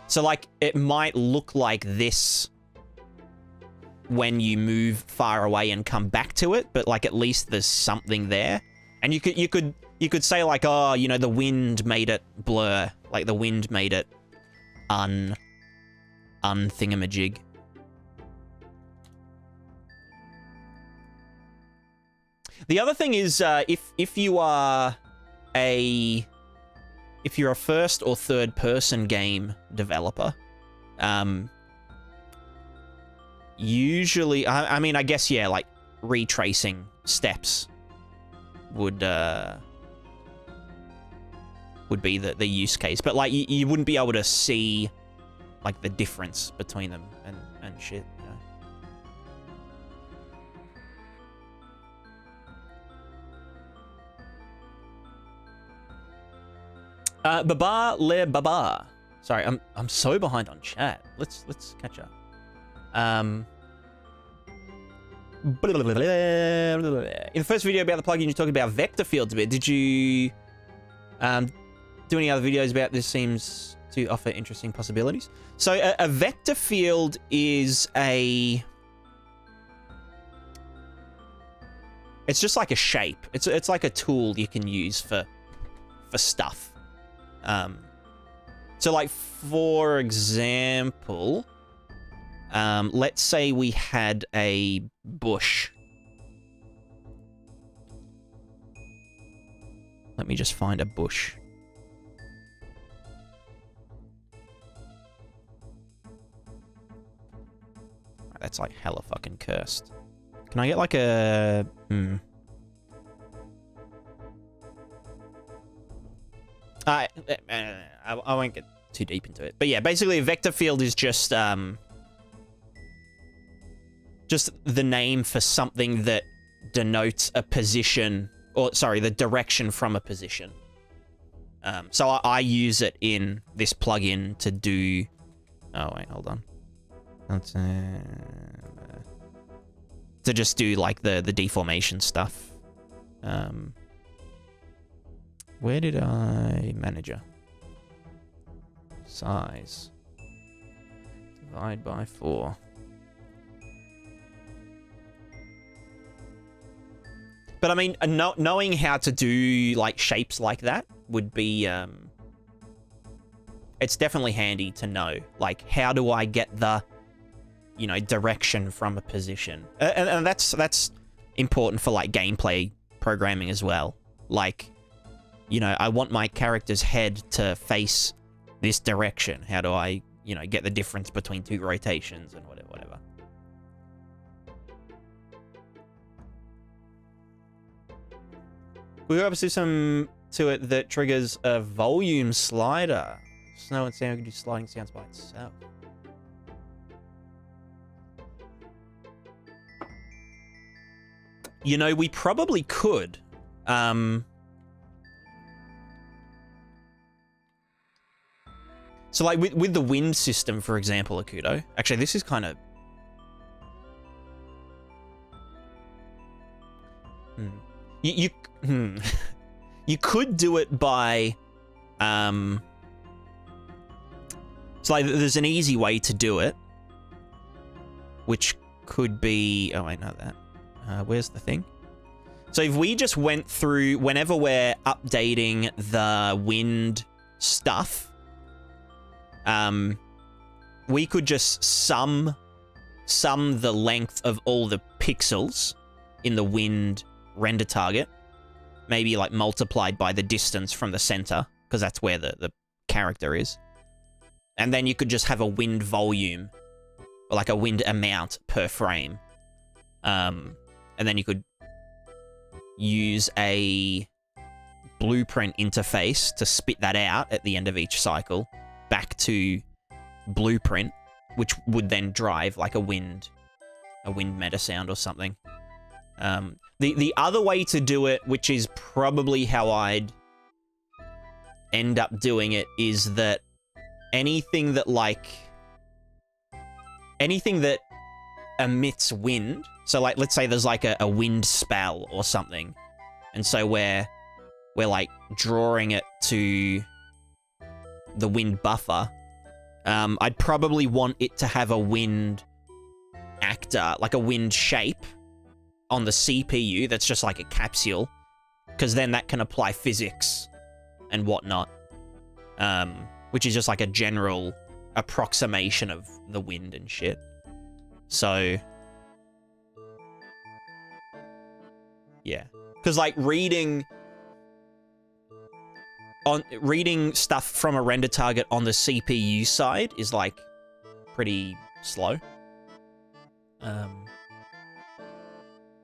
So like it might look like this when you move far away and come back to it, but like at least there's something there. And you could say like, oh, you know, the wind made it blur, like the wind made it thingamajig. The other thing is, if you're a first or third person game developer, usually, I mean, I guess, yeah, like retracing steps would be the use case, but like you wouldn't be able to see like the difference between them and shit, you know. Baba le Baba. Sorry, I'm so behind on chat. Let's catch up. In the first video about the plugin, you talked about vector fields a bit. Did you do any other videos about this? Seems to offer interesting possibilities. So a vector field is it's just like a shape. It's like a tool you can use for stuff. So like for example, let's say we had a bush. Let me just find a bush. That's like hella fucking cursed. Can I get like a... I won't get too deep into it. But yeah, basically a vector field is just the name for something that denotes a position, or sorry, the direction from a position. So I use it in this plugin to do... Oh, wait, hold on. To just do like the deformation stuff. Where did I... Manager. Size. Divide by 4. But I mean, knowing how to do like shapes like that would be... it's definitely handy to know. Like, how do I get the, you know, direction from a position? And that's important for like gameplay programming as well. Like, you know, I want my character's head to face this direction. How do I, you know, get the difference between 2 rotations and whatever. We were able to do some to it that triggers a volume slider. Snow and sand can do sliding sounds by itself. You know, we probably could. So, like, with the wind system, for example, Akudo. Actually, this is kind of... You could do it by... So, like, there's an easy way to do it. Which could be... Oh, wait, not that. Where's the thing? So if we just went through, whenever we're updating the wind stuff, we could just sum the length of all the pixels in the wind render target, maybe like multiplied by the distance from the center, because that's where the character is. And then you could just have a wind volume, or like a wind amount per frame. And then you could use a blueprint interface to spit that out at the end of each cycle back to blueprint, which would then drive like a wind meta sound or something. The other way to do it, which is probably how I'd end up doing it, is that anything that emits wind. So, like, let's say there's like a wind spell or something, and so we're like drawing it to the wind buffer. I'd probably want it to have a wind actor, like a wind shape, on the CPU that's just like a capsule, because then that can apply physics and whatnot, which is just like a general approximation of the wind and shit. So, yeah, because like reading stuff from a render target on the CPU side is like pretty slow.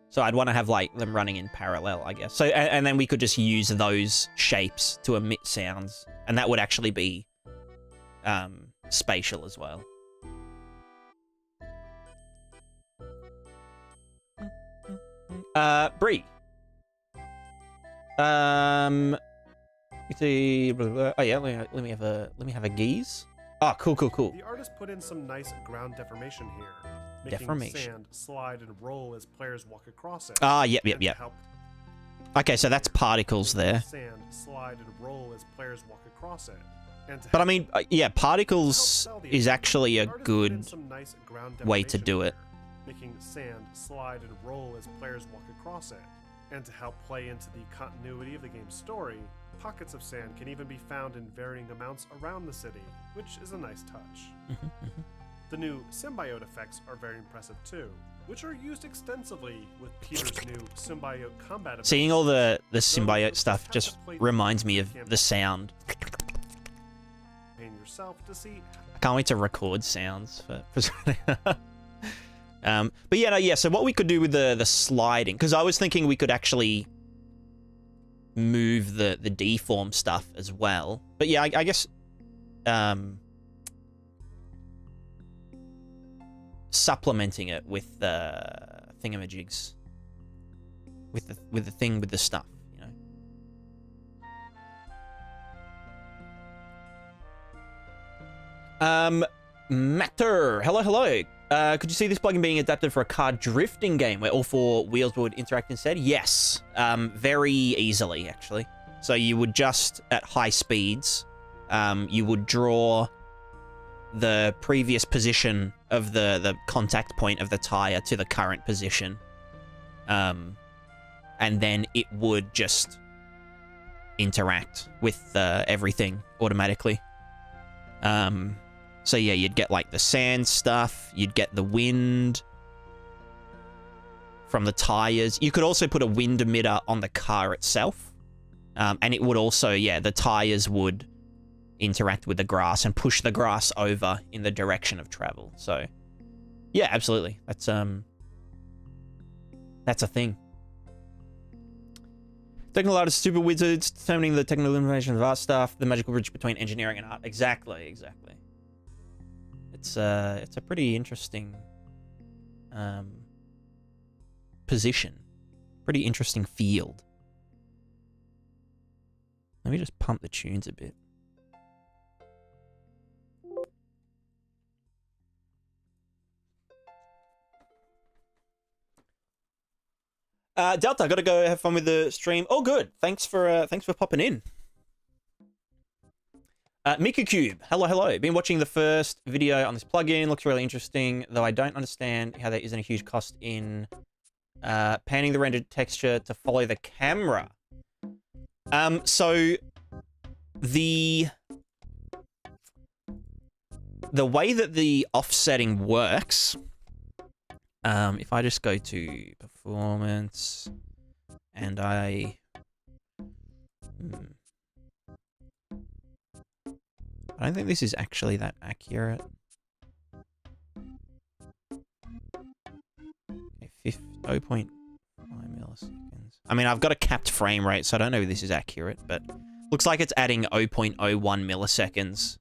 So I'd want to have like them running in parallel, I guess. So and then we could just use those shapes to emit sounds, and that would actually be spatial as well. Bree. Let's see. Oh yeah, let me have a geese. Oh, cool. The artist put in some nice ground deformation here, making sand slide and roll as players walk across it. Ah, yep. Okay, so that's particles there. Sand slide and roll as players walk across it. But I mean, yeah, particles is actually a good way to do it. Making sand slide and roll as players walk across it. And to help play into the continuity of the game's story, pockets of sand can even be found in varying amounts around the city, which is a nice touch. The new symbiote effects are very impressive too, which are used extensively with Peter's new symbiote combat effects. Seeing all the symbiote stuff just reminds me of the sound. Yourself to see. I can't wait to record sounds for but yeah, so what we could do with the sliding, because I was thinking we could actually move the deform stuff as well. But yeah, I guess supplementing it with the thingamajigs, with the thing with the stuff, you know. Matter, hello. Could you see this plugin being adapted for a car drifting game where all four wheels would interact instead? Yes, very easily, actually. So you would just, at high speeds, you would draw the previous position of the contact point of the tire to the current position. And then it would just interact with everything automatically. So yeah, you'd get like the sand stuff, you'd get the wind from the tires. You could also put a wind emitter on the car itself. And it would also, yeah, the tires would interact with the grass and push the grass over in the direction of travel. So yeah, absolutely. That's a thing. Technical art is super wizards, determining the technical information of art stuff, the magical bridge between engineering and art. Exactly, exactly. It's a pretty interesting position. Pretty interesting field. Let me just pump the tunes a bit. Delta, gotta go have fun with the stream. Oh, good. Thanks for popping in. Mika Cube, hello, hello. Been watching the first video on this plugin. Looks really interesting, though I don't understand how there isn't a huge cost in panning the rendered texture to follow the camera. So the way that the offsetting works, if I just go to performance and I don't think this is actually that accurate. Okay, 0.5 milliseconds. I mean, I've got a capped frame rate, so I don't know if this is accurate, but looks like it's adding 0.01 milliseconds.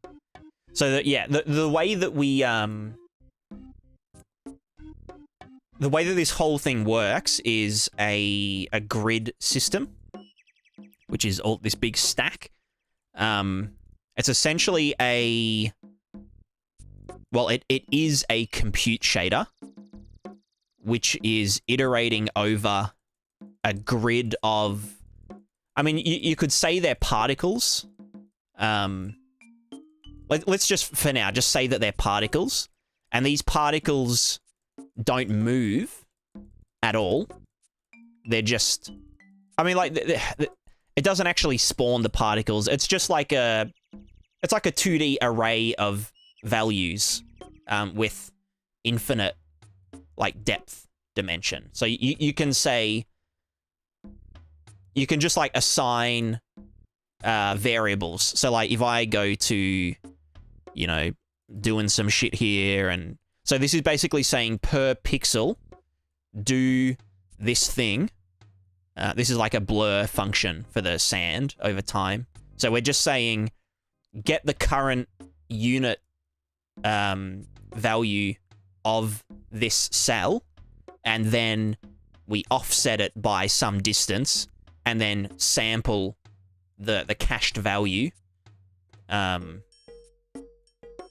So that, yeah, the way that we the way that this whole thing works is a grid system, which is all this big stack. It's essentially it is a compute shader, which is iterating over a grid of, I mean, you could say they're particles. Let's just, for now, just say that they're particles. And these particles don't move at all. They're just, I mean, like, it doesn't actually spawn the particles. It's just like it's like a 2D array of values with infinite, like, depth dimension. So you can say, you can just, like, assign variables. So, like, if I go to, you know, doing some shit here, and so this is basically saying per pixel, do this thing. This is like a blur function for the sand over time. So we're just saying, get the current unit value of this cell, and then we offset it by some distance, and then sample the cached value,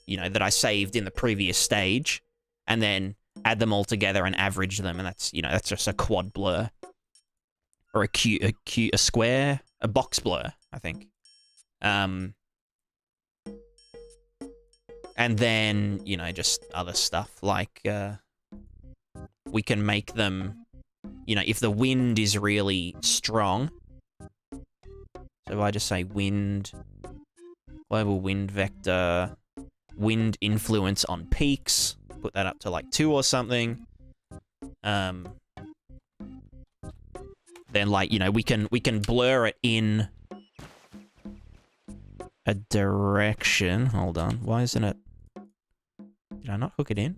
you know, that I saved in the previous stage, and then add them all together and average them, and that's, you know, that's just a quad blur. Or a square, a box blur, I think. And then, you know, just other stuff, like, we can make them, you know, if the wind is really strong. So if I just say wind, global wind vector, wind influence on peaks, put that up to like 2 or something. Then, like, you know, we can blur it in a direction. Hold on, why isn't it? Did I not hook it in?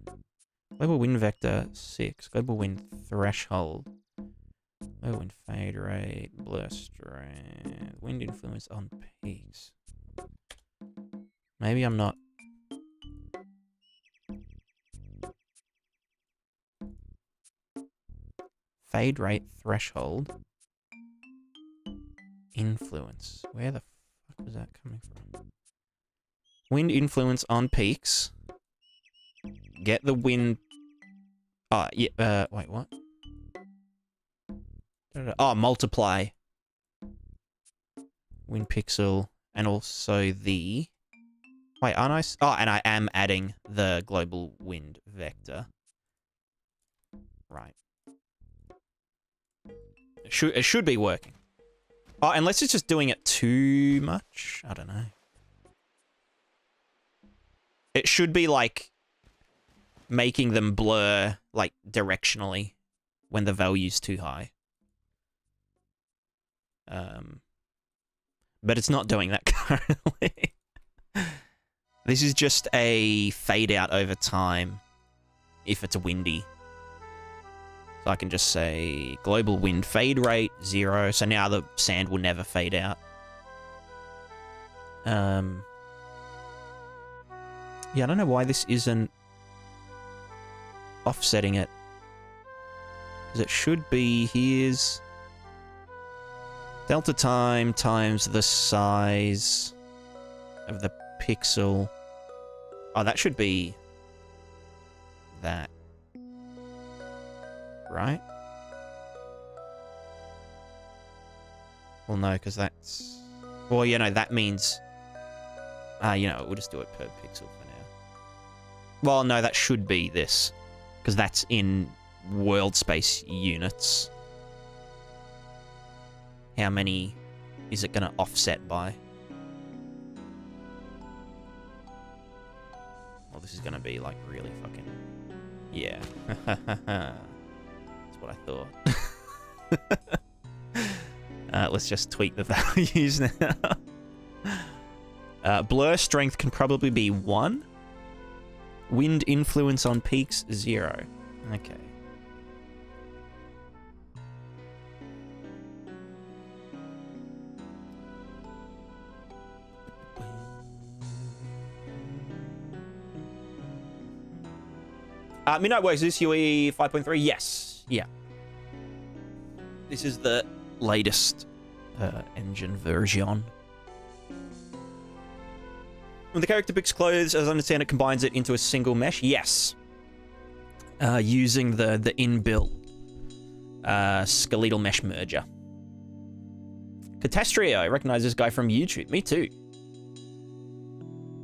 Global wind vector 6, global wind threshold, global wind fade rate, blur strength, wind influence on peaks. Maybe I'm not. Fade rate threshold. Influence. Where the fuck was that coming from? Wind influence on peaks. Get the wind. Oh, yeah. Wait, what? Oh, multiply. Wind pixel. And also the. Wait, aren't I? Oh, and I am adding the global wind vector. Right. It should be working. Oh, unless it's just doing it too much. I don't know. It should be, like, making them blur, like, directionally when the value's too high. But it's not doing that currently. This is just a fade out over time if it's windy. So I can just say global wind fade rate 0. So now the sand will never fade out. Yeah, I don't know why this isn't offsetting it. Because it should be here's delta time times the size of the pixel. Oh, that should be that. Right? Well, no, because that's... Well, you know, that means... you know, we'll just do it per pixel for now. Well, no, that should be this. Because that's in world space units. How many is it going to offset by? Well, this is going to be, like, really fucking... Yeah. That's what I thought. Let's just tweak the values now. Blur strength can probably be 1. Wind influence on peaks, 0. Okay. Midnight Works, is this UE 5.3? Yes. Yeah. This is the latest engine version. When the character picks clothes, as I understand it, combines it into a single mesh? Yes. Using the inbuilt skeletal mesh merger. Catastria, I recognize this guy from YouTube. Me too.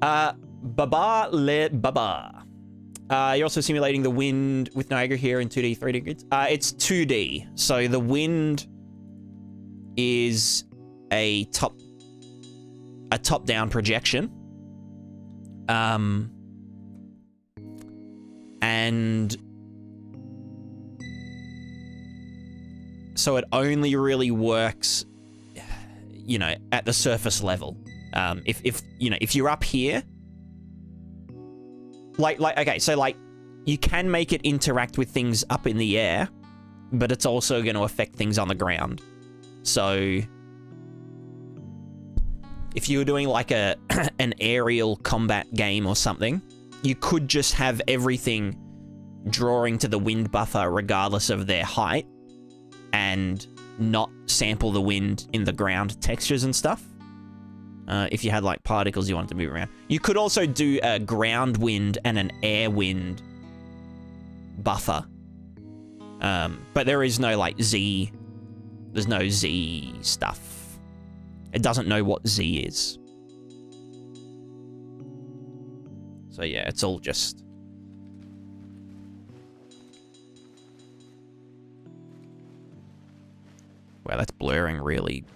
Baba le Baba. You're also simulating the wind with Niagara here in 2D, 3D grids. It's 2D, so the wind is a top-down projection. And so it only really works, you know, at the surface level. If you know, if you're up here, like okay, so like you can make it interact with things up in the air, but it's also going to affect things on the ground. So if you were doing like an aerial combat game or something, you could just have everything drawing to the wind buffer regardless of their height and not sample the wind in the ground textures and stuff. If you had like particles you wanted to move around. You could also do a ground wind and an air wind buffer. But there is no like Z. There's no Z stuff. It doesn't know what Z is. So yeah, it's all just... Wow, that's blurring really...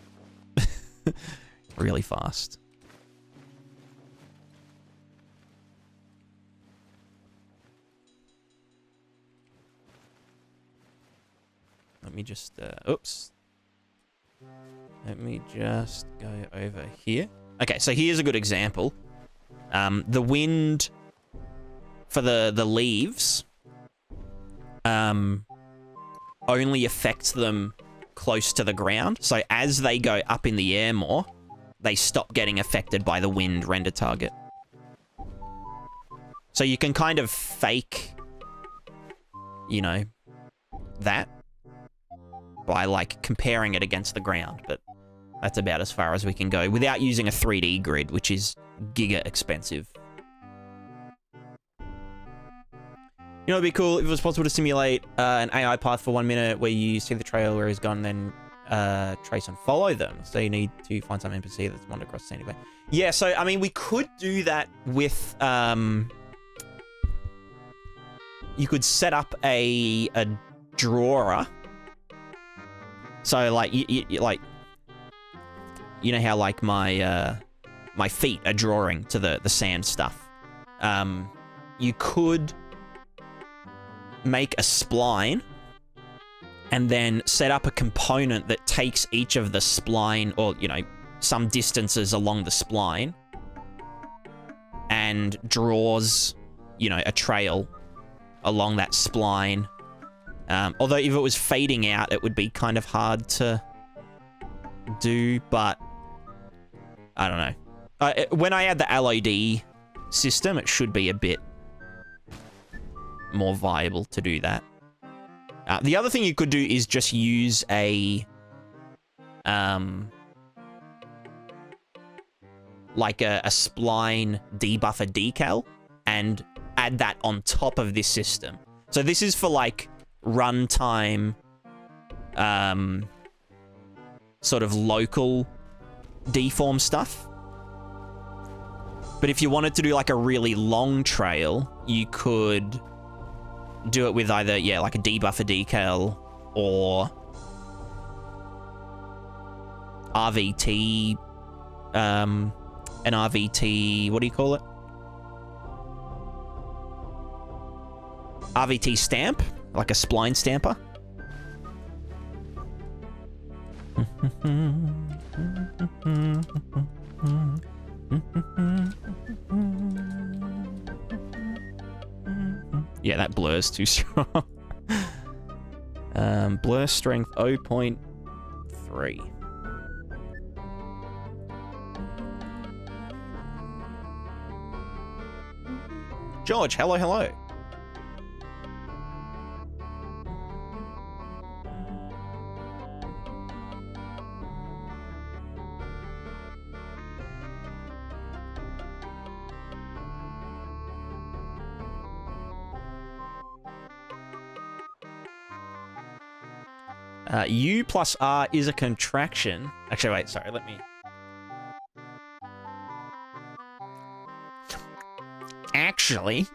really fast. Let me just... oops. Let me just go over here. Okay, so here's a good example. The wind for the leaves only affects them close to the ground. So as they go up in the air more, they stop getting affected by the wind render target. So you can kind of fake, you know, that by like comparing it against the ground, but that's about as far as we can go without using a 3D grid, which is giga expensive. You know, it'd be cool if it was possible to simulate an AI path for 1 minute where you see the trail where he's gone, then trace and follow them. So you need to find some NPC that's wandered across the scene anyway. Yeah, so I mean, we could do that with you could set up a drawer. So like you know how like my my feet are drawing to the sand stuff. You could make a spline and then set up a component that takes each of the spline, or you know, some distances along the spline, and draws, you know, a trail along that spline Although if it was fading out, it would be kind of hard to do, but I don't know. When I add the LOD system, it should be a bit more viable to do that. The other thing you could do is just use a like a spline debuffer decal and add that on top of this system. So this is for like runtime, sort of local deform stuff. But if you wanted to do like a really long trail, you could do it with either, yeah, like a debuffer decal or RVT, an RVT, what do you call it? RVT stamp, like a spline stamper. Yeah, that blur's too strong. Blur strength 0.3. George, hello, hello. U plus R is a contraction. Actually, wait, sorry, let me... Actually...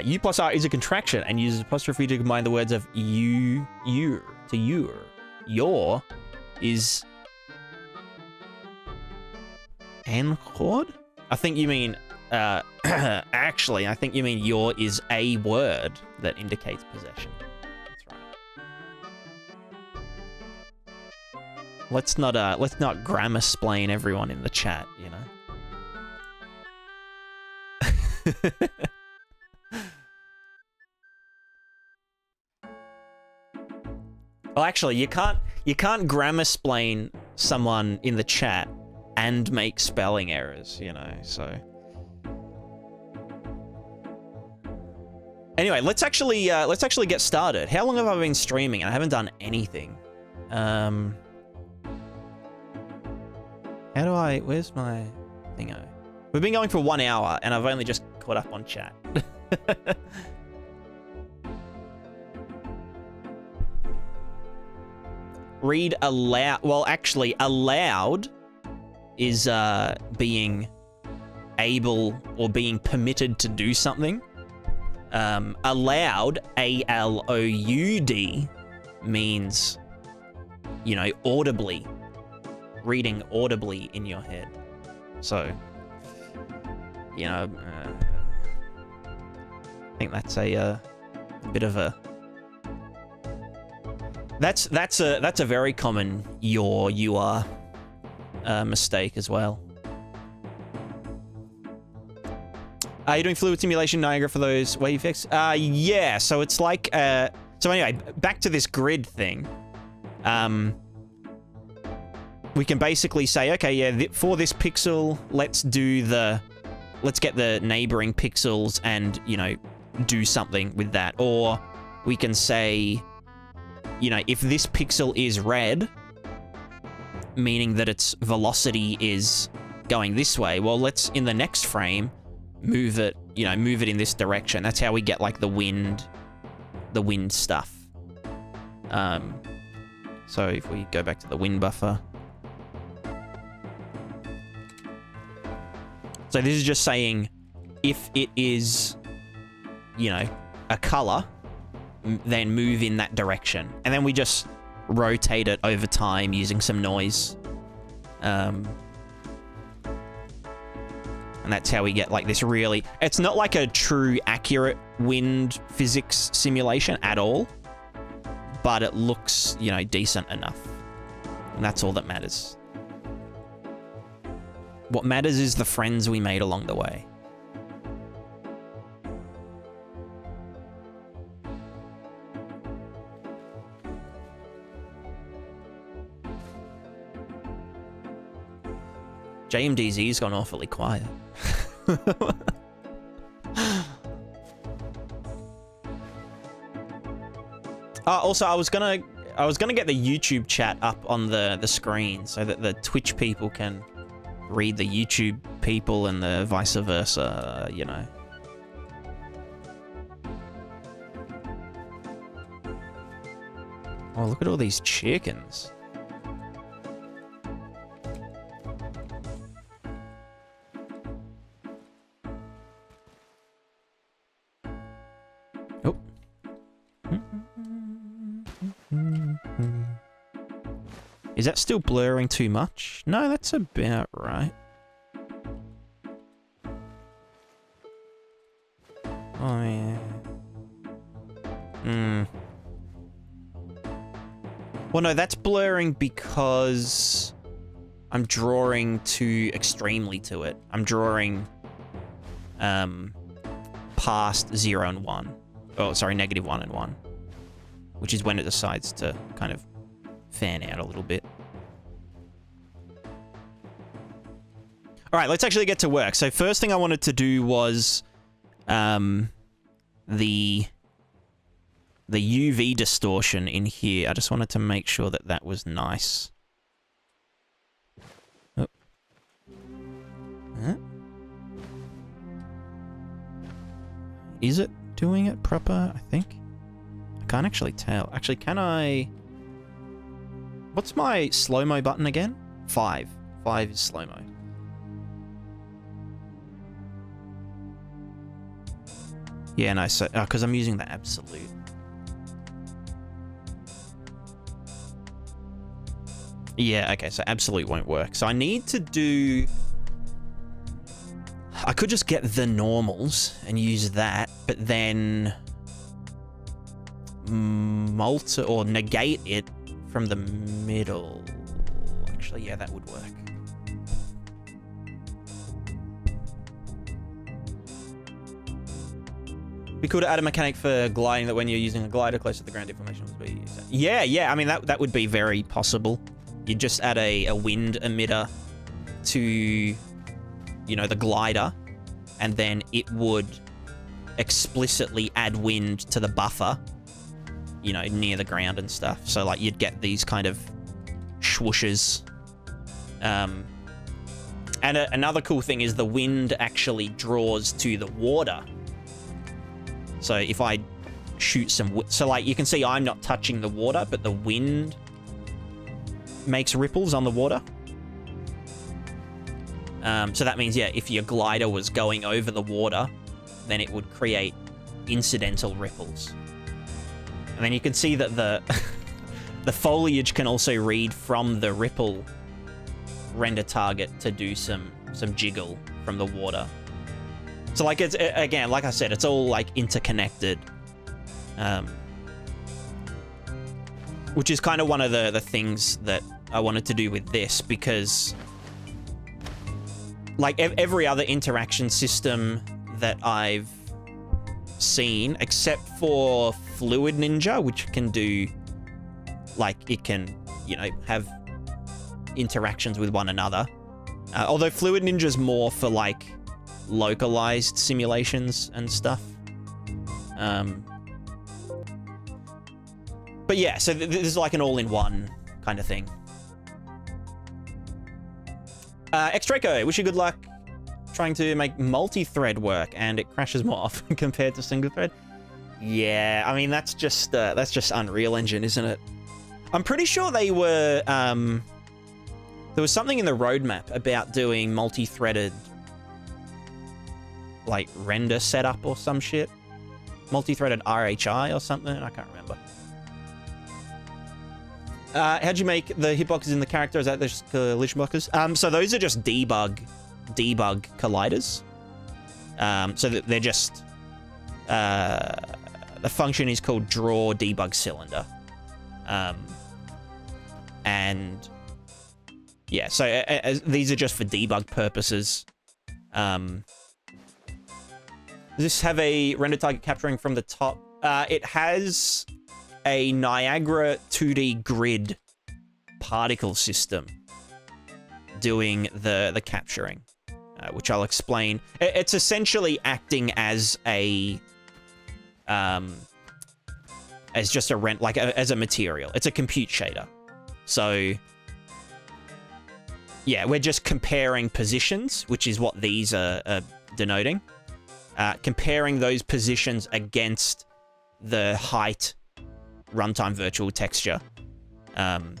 U plus R is a contraction and uses apostrophe to combine the words of you to your. Your is... Anchord? I think you mean... actually, I think you mean your is a word that indicates possession. That's right. Let's not grammar splain everyone in the chat, you know. Well, actually, you can't grammar splain someone in the chat and make spelling errors, you know, so. Anyway, let's actually get started. How long have I been streaming? I haven't done anything. How do I... Where's my thingo? We've been going for 1 hour, and I've only just caught up on chat. Read aloud... Well, actually, aloud is being able or being permitted to do something. Aloud, A-L-O-U-D, means, you know, audibly. Reading audibly in your head. So, you know, I think that's a bit of a... That's a very common you are mistake as well. Are you doing fluid simulation Niagara for those wave effects? Yeah, so it's like, so anyway, back to this grid thing. We can basically say, okay, yeah, for this pixel, let's get the neighboring pixels and, you know, do something with that. Or we can say, you know, if this pixel is red, meaning that its velocity is going this way, well, let's, in the next frame, move it in this direction. That's how we get like the wind stuff. So if we go back to the wind buffer. So this is just saying if it is, you know, a color, then move in that direction. And then we just rotate it over time using some noise. And that's how we get like this really... It's not like a true accurate wind physics simulation at all. But it looks, you know, decent enough. And that's all that matters. What matters is the friends we made along the way. JMDZ's gone awfully quiet. Also, I was gonna get the YouTube chat up on the screen so that the Twitch people can read the YouTube people and the vice versa, you know. Oh, look at all these chickens. Oh. Is that still blurring too much? No, that's about right. Oh, yeah. Well, no, that's blurring because I'm drawing too extremely to it. I'm drawing past 0 and 1. Oh, sorry, -1 and 1. Which is when it decides to kind of fan out a little bit. All right, let's actually get to work. So first thing I wanted to do was the UV distortion in here. I just wanted to make sure that that was nice. Oh. Huh? Is it doing it proper, I think? I can't actually tell. Actually, can I... What's my slow-mo button again? 5. 5 is slow-mo. Yeah, no, so... because I'm using the absolute. Yeah, okay, so absolute won't work. So I need to do... I could just get the normals and use that, but then... or negate it from the middle. Actually, yeah, that would work. We could add a mechanic for gliding that when you're using a glider close to the ground, deformation would be... Yeah, I mean, that would be very possible. You just add a wind emitter to, you know, the glider, and then it would explicitly add wind to the buffer, you know, near the ground and stuff. So, like, you'd get these kind of swooshes. And another cool thing is the wind actually draws to the water. So if I shoot some... So, like, you can see I'm not touching the water, but the wind makes ripples on the water. So that means, yeah, if your glider was going over the water, then it would create incidental ripples. And then you can see that the the foliage can also read from the ripple render target to do some jiggle from the water. So, like, it's, again, like I said, it's all, like, interconnected. Which is kind of one of the things that I wanted to do with this, because, like, every other interaction system that I've seen, except for Fluid Ninja, which can do, like, it can, you know, have interactions with one another. Although Fluid Ninja's more for, like, localized simulations and stuff. But yeah, so this is like an all-in-one kind of thing. Xtraco, wish you good luck trying to make multi-thread work, and it crashes more often compared to single-thread. Yeah, I mean, that's just Unreal Engine, isn't it? I'm pretty sure they were... there was something in the roadmap about doing multi-threaded, like, render setup or some shit. Multi-threaded RHI or something, I can't remember. How'd you make the hitboxes in the character? Is that just collision blockers? So those are just debug colliders. So that they're just... the function is called draw debug cylinder. And... yeah, so these are just for debug purposes. Does this have a render target capturing from the top? It has a Niagara 2D grid particle system doing the capturing, which I'll explain. It's essentially acting as a as just a rent, like as a material. It's a compute shader. So yeah, we're just comparing positions, which is what these are denoting. Comparing those positions against the height runtime virtual texture. And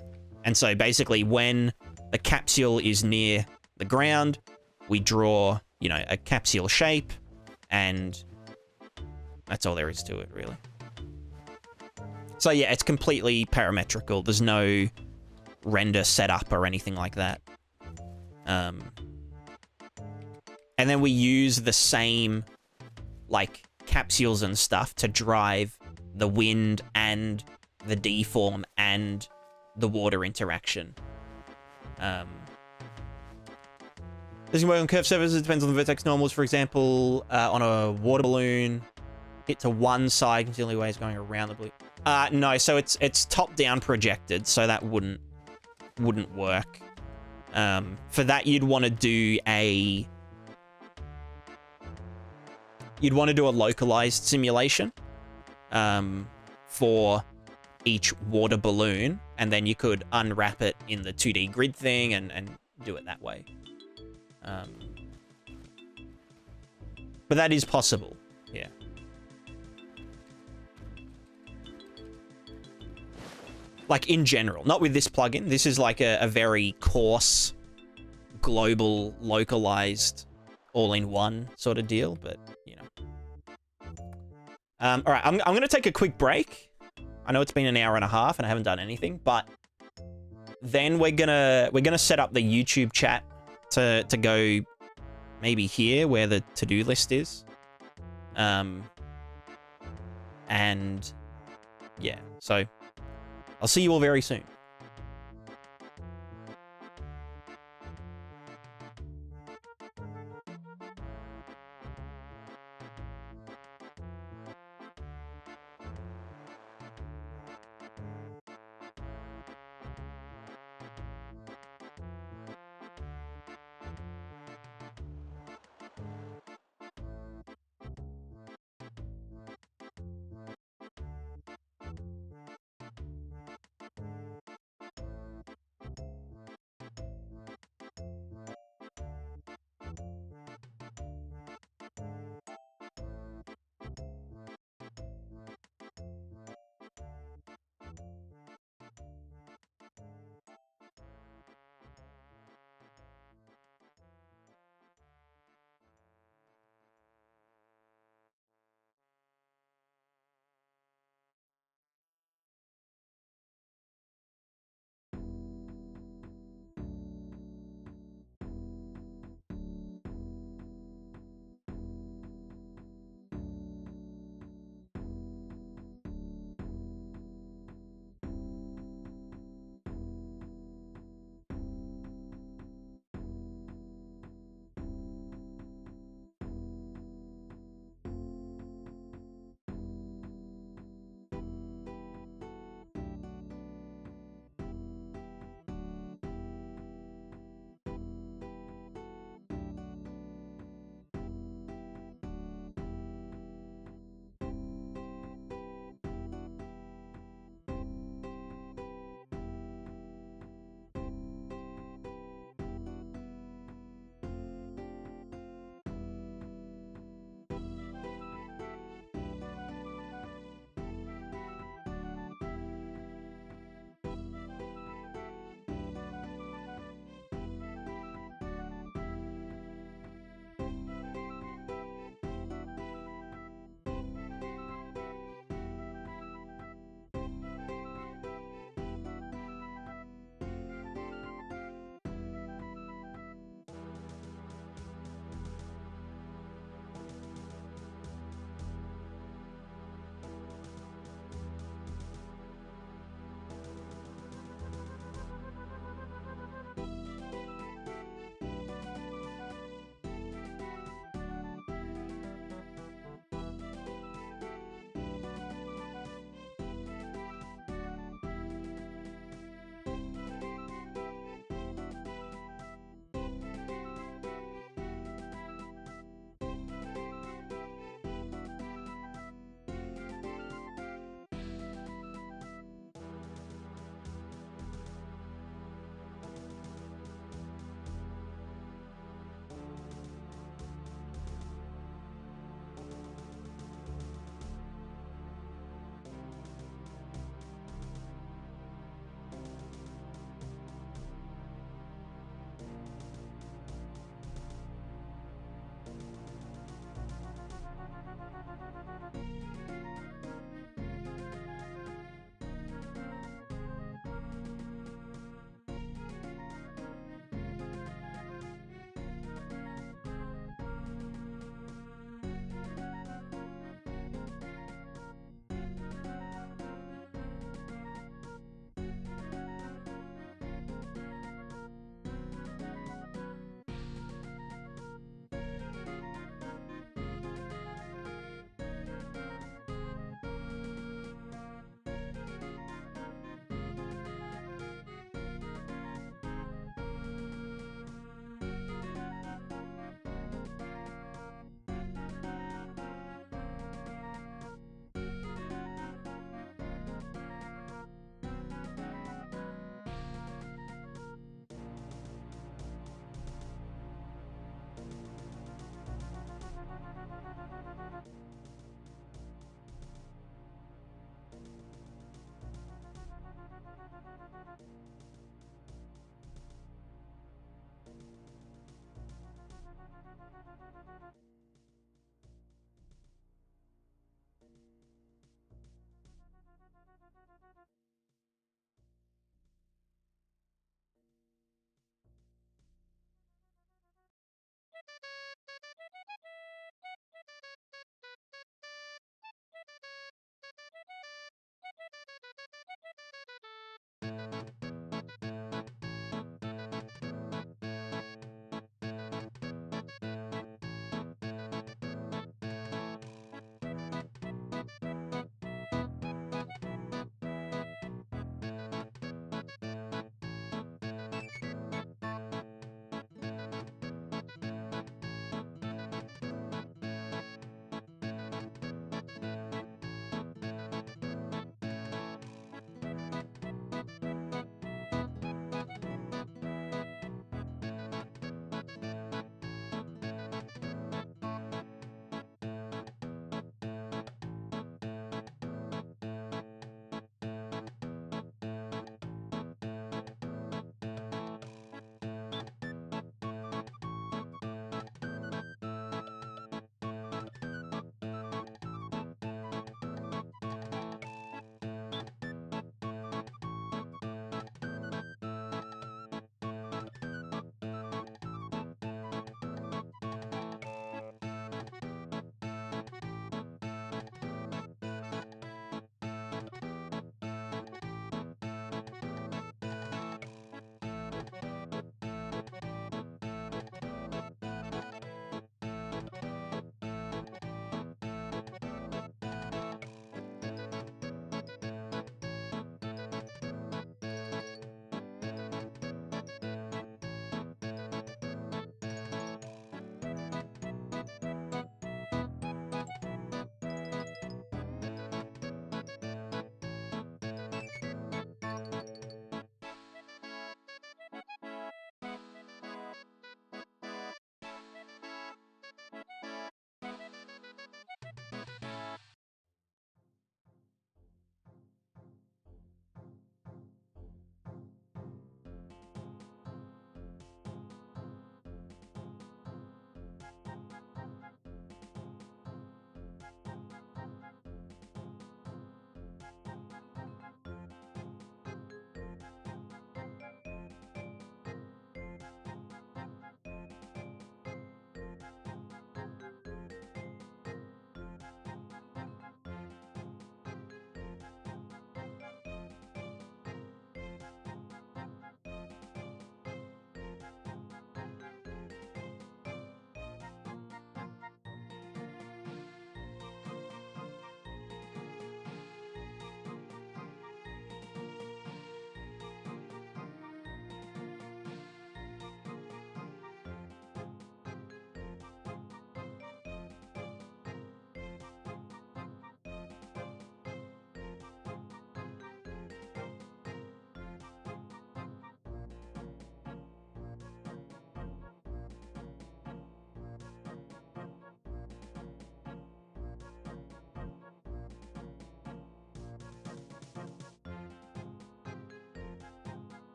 so basically when the capsule is near the ground, we draw, you know, a capsule shape, and that's all there is to it, really. So yeah, it's completely parametrical. There's no render setup or anything like that. And then we use the same, like, capsules and stuff to drive the wind and the deform and the water interaction. This can work on curved surfaces. It depends on the vertex normals. For example, on a water balloon, hit to one side, can see the only way it's going around the blue. No, so it's top-down projected, so that wouldn't work. For that, you'd want to do a localized simulation for each water balloon, and then you could unwrap it in the 2D grid thing and do it that way. But that is possible, yeah. Like, in general, not with this plugin. This is like a very coarse, global, localized, all-in-one sort of deal, but, you know. All right, I'm going to take a quick break. I know it's been an hour and a half and I haven't done anything, but then we're gonna set up the YouTube chat to go maybe here where the to-do list is. And yeah, so I'll see you all very soon.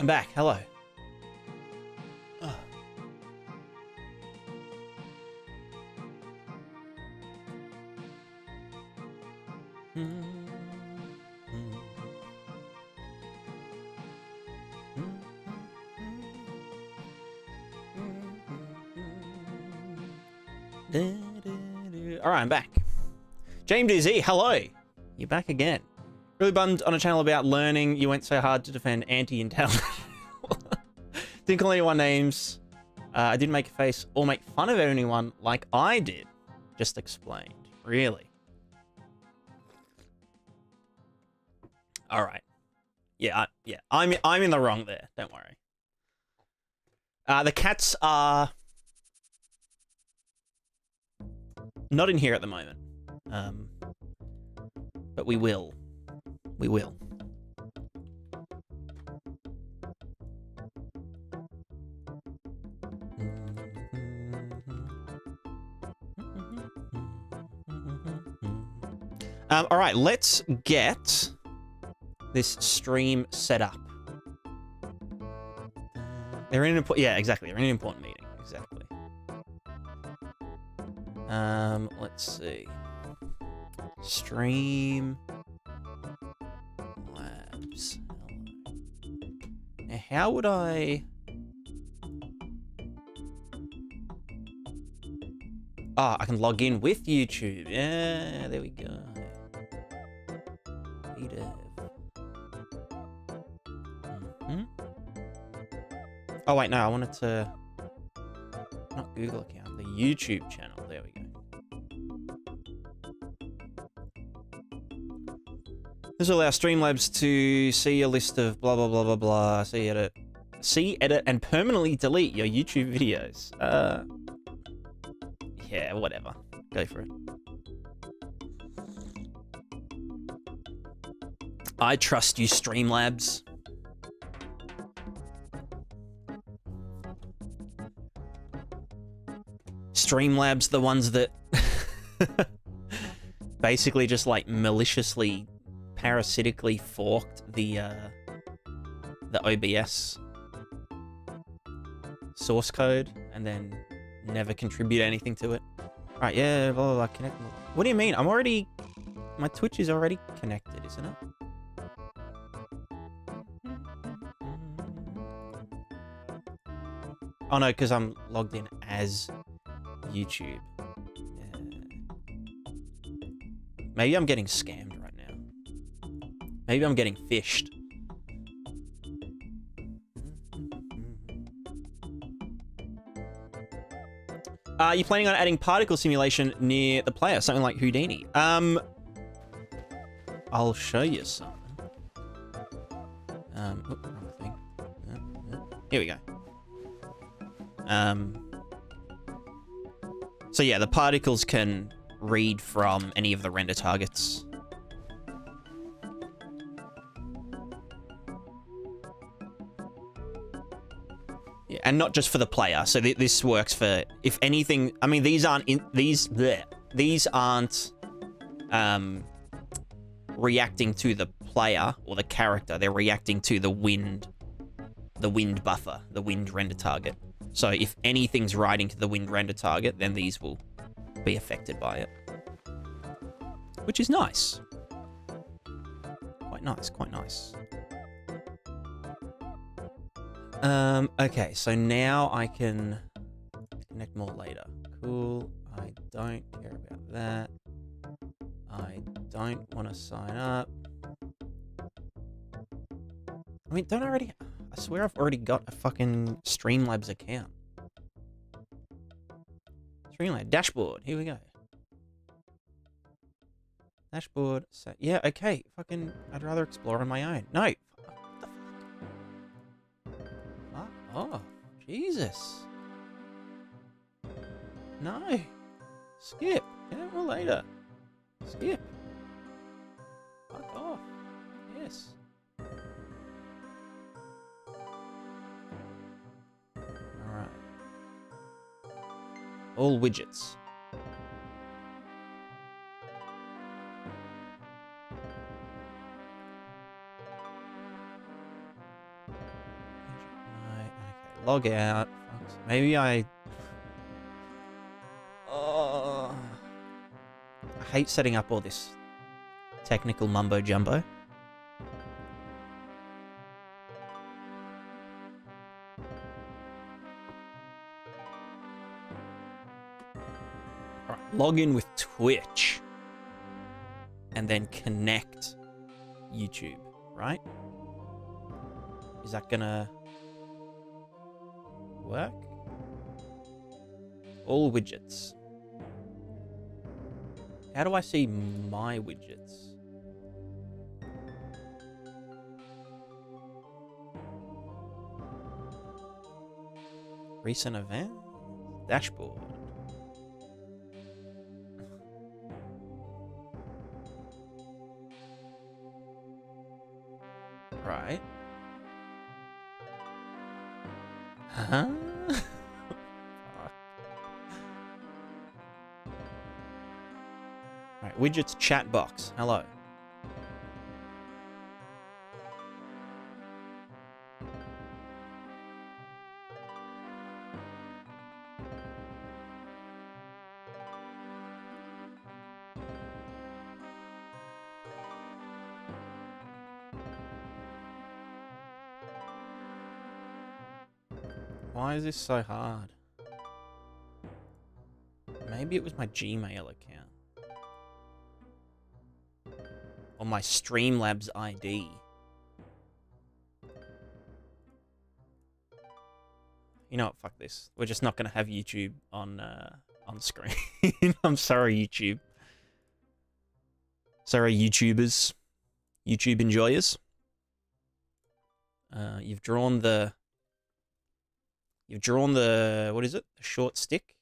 I'm back. Hello. All right, I'm back. GameDev, hello. You're back again. Really bummed on a channel about learning. You went so hard to defend anti-intel. Didn't call anyone names. I didn't make a face or make fun of anyone like I did. Just explained. Really? All right. Yeah, I'm in the wrong there. Don't worry. The cats are not in here at the moment. But we will. We will. All right, let's get this stream set up. They're in an important, yeah, exactly. They're in an important meeting, exactly. Let's see. Stream Labs. Now, how would I? Oh, I can log in with YouTube. Yeah, there we go. Oh wait, no, I wanted to not Google account, the YouTube channel. There we go. This will allow Streamlabs to see a list of blah blah blah blah blah. See, edit, and permanently delete your YouTube videos. Yeah, whatever. Go for it. I trust you, Streamlabs. Streamlabs, the ones that basically just like maliciously, parasitically forked the OBS source code and then never contribute anything to it. Right, yeah, blah, blah, blah, connect. What do you mean? I'm already, my Twitch is already connected, isn't it? Oh no, because I'm logged in as YouTube. Yeah. Maybe I'm getting scammed right now. Maybe I'm getting fished. Are you planning on adding particle simulation near the player? Something like Houdini? I'll show you some. Wrong thing. Here we go. So yeah, the particles can read from any of the render targets. Yeah, and not just for the player. So this works for, if anything. I mean, these aren't reacting to the player or the character. They're reacting to the wind buffer, the wind render target. So if anything's writing to the wind render target, then these will be affected by it. Which is nice. Quite nice, quite nice. Okay, so now I can connect more later. Cool. I don't care about that. I don't want to sign up. I mean, don't I already... I swear I've already got a fucking Streamlabs account. Streamlabs dashboard. Here we go. Dashboard. So, yeah, okay. Fucking, I'd rather explore on my own. No. What the fuck? Oh, Jesus. No. Skip. Get more later. Skip. Fuck off. Yes. All widgets. Log out. Maybe I hate setting up all this technical mumbo jumbo. All right, log in with Twitch and then connect YouTube, right? Is that gonna work? All widgets. How do I see my widgets? Recent event? Dashboard. Right. Huh? Right, widgets chat box. Hello. Why is this so hard? Maybe it was my Gmail account. Or my Streamlabs ID. You know what? Fuck this. We're just not going to have YouTube on screen. I'm sorry, YouTube. Sorry, YouTubers. YouTube enjoyers. You've drawn the... what is it? The short stick?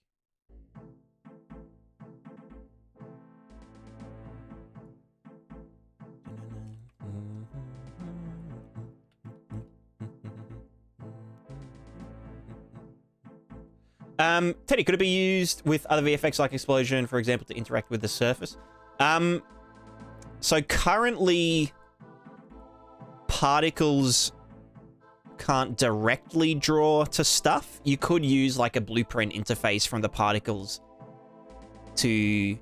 Teddy, could it be used with other VFX like explosion, for example, to interact with the surface? So currently, particles can't directly draw to stuff. You could use like a blueprint interface from the particles to, you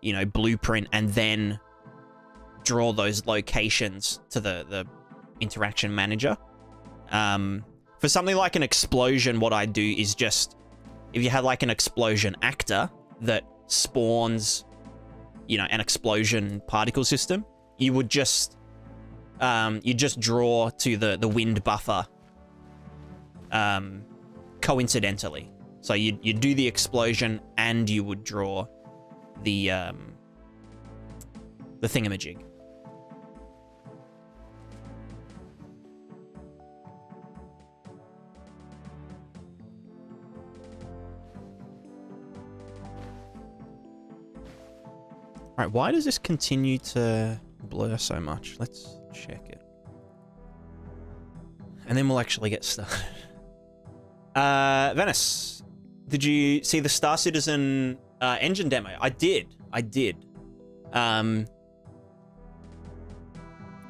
know, blueprint and then draw those locations to the interaction manager. For something like an explosion, what I do is just, if you had like an explosion actor that spawns, you know, an explosion particle system, you would just, you just draw to the wind buffer, coincidentally. So you'd do the and you would draw the thingamajig. Alright, why does this continue to blur so much? Let's check it. And then we'll actually get started. Venice, did you see the Star Citizen engine demo? I did. It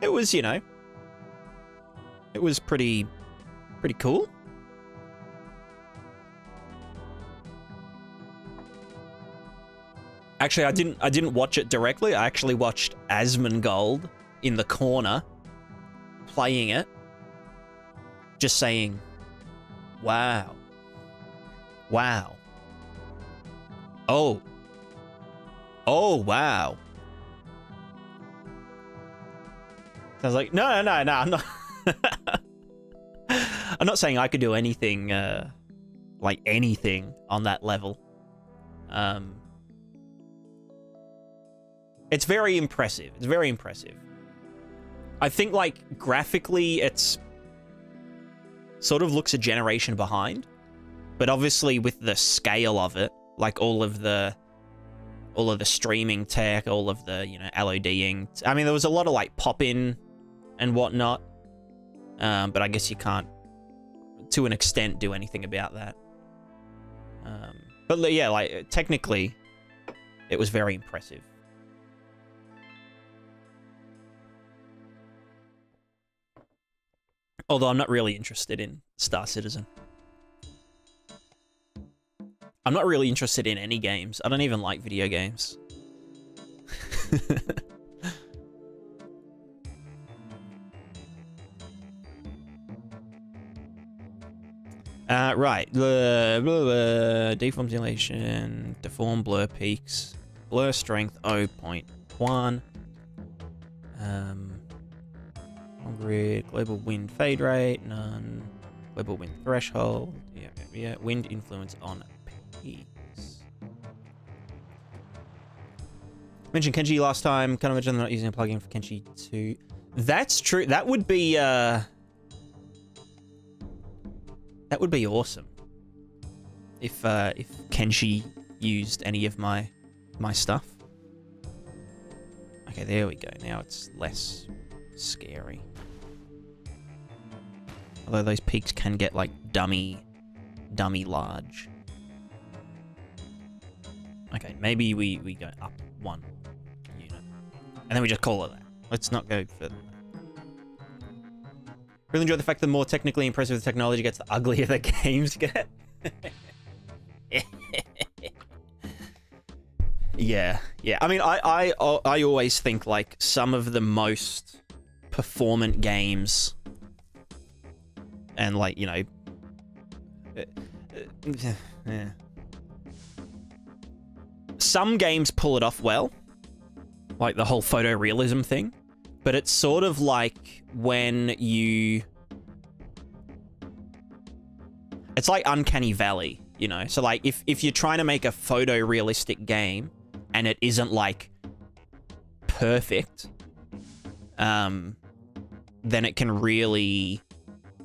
was, you know, it was pretty cool. Actually, I didn't watch it directly. I actually watched Asmongold in the corner playing it, just saying, "Wow, wow, oh, wow." I was like, no, I'm not. I'm not saying I could do anything, like anything on that level. It's very impressive. It's very impressive. I think, like, graphically, it's sort of looks a generation behind, but obviously with the scale of it, like all of the streaming tech, all of the, you know, LODing. I mean, there was a lot of like pop-in and whatnot, but I guess you can't, to an extent, do anything about that. But yeah, like technically, it was very impressive. Although I'm not really interested in Star Citizen. I'm not really interested in any games. I don't even like video games. Right. Deform simulation, deform blur peaks, blur strength 0.1. On grid, global wind fade rate, none. Global wind threshold, yeah. Wind influence on peaks. Mentioned Kenshi last time. Can't imagine they're not using a plugin for Kenshi 2. That's true. That would be awesome. If Kenshi used any of my stuff. Okay, there we go. Now it's less scary. Although those peaks can get like dummy large. Okay, maybe we go up 1 unit. And then we just call it that. Let's not go further than that. Really enjoy the fact that the more technically impressive the technology gets, the uglier the games get. Yeah. I mean, I always think like some of the most performant games, and like, you know, yeah. Some games pull it off well, like the whole photorealism thing, but it's sort of like when you... It's like Uncanny Valley, you know? So like if you're trying to make a photorealistic game and it isn't like perfect, then it can really...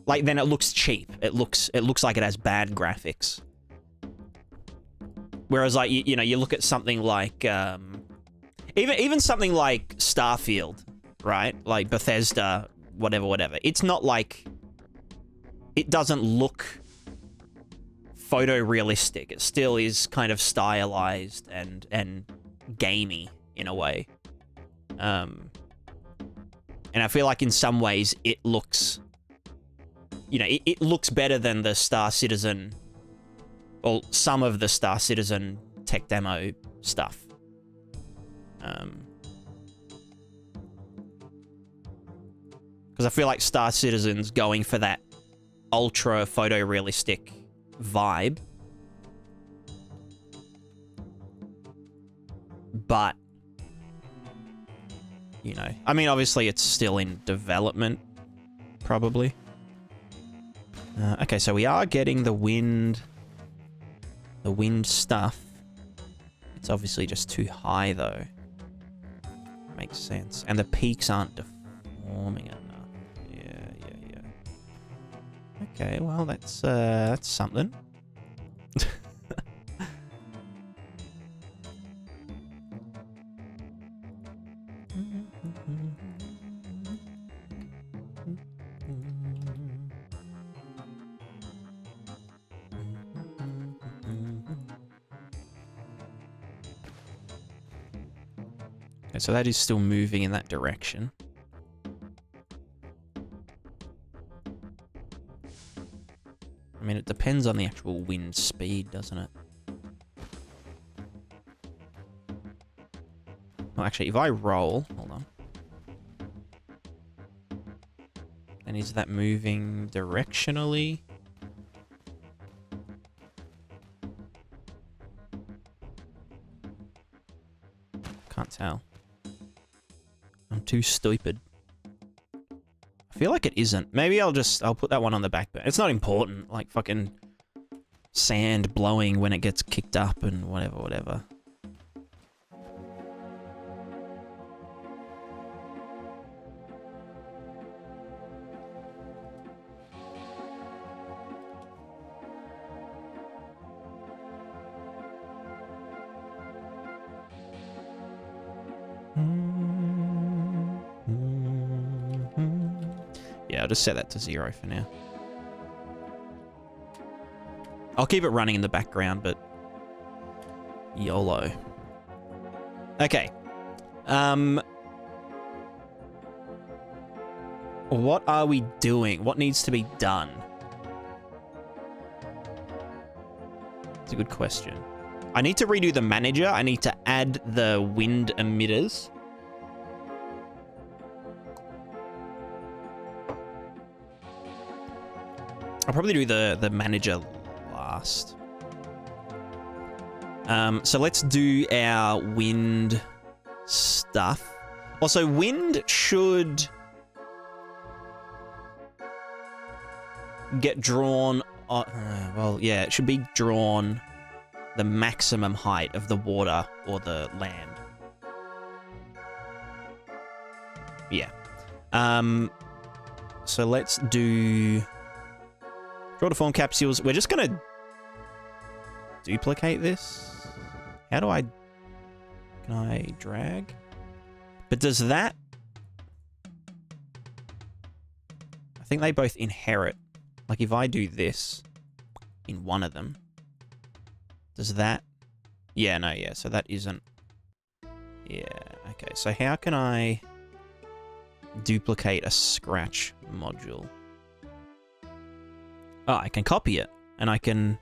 Like, then it looks cheap. It looks like it has bad graphics. Whereas, like, you know, you look at something like, even something like Starfield, right? Like Bethesda, whatever. It's not like, it doesn't look photorealistic. It still is kind of stylized and gamey in a way. And I feel like in some ways it looks... You know, it looks better than the Star Citizen, or some of the Star Citizen tech demo stuff. Because I feel like Star Citizen's going for that ultra photorealistic vibe. But, you know, I mean, obviously it's still in development, probably. Okay, so we are getting the wind stuff. It's obviously just too high, though. Makes sense. And the peaks aren't deforming enough. Yeah. Okay, well, that's something. So that is still moving in that direction. I mean, it depends on the actual wind speed, doesn't it? Well, actually, if I roll... Hold on. And is that moving directionally? Can't tell. I'm too stupid. I feel like it isn't. Maybe I'll put that one on the back burner. It's not important, like fucking sand blowing when it gets kicked up and whatever. Yeah, I'll just set that to 0 for now. I'll keep it running in the background, but YOLO. Okay. What are we doing? What needs to be done? It's a good question. I need to redo the manager. I need to add the wind emitters. I'll probably do the manager last. So let's do our wind stuff. Also, wind should get drawn... well, yeah, it should be drawn the maximum height of the water or the land. Yeah. So let's do... Draw to form capsules. We're just going to duplicate this. How do I... Can I drag? But does that... I think they both inherit. Like if I do this in one of them, does that... Yeah, no, yeah. So that isn't... Yeah, okay. So how can I duplicate a scratch module? Oh, I can copy it and I can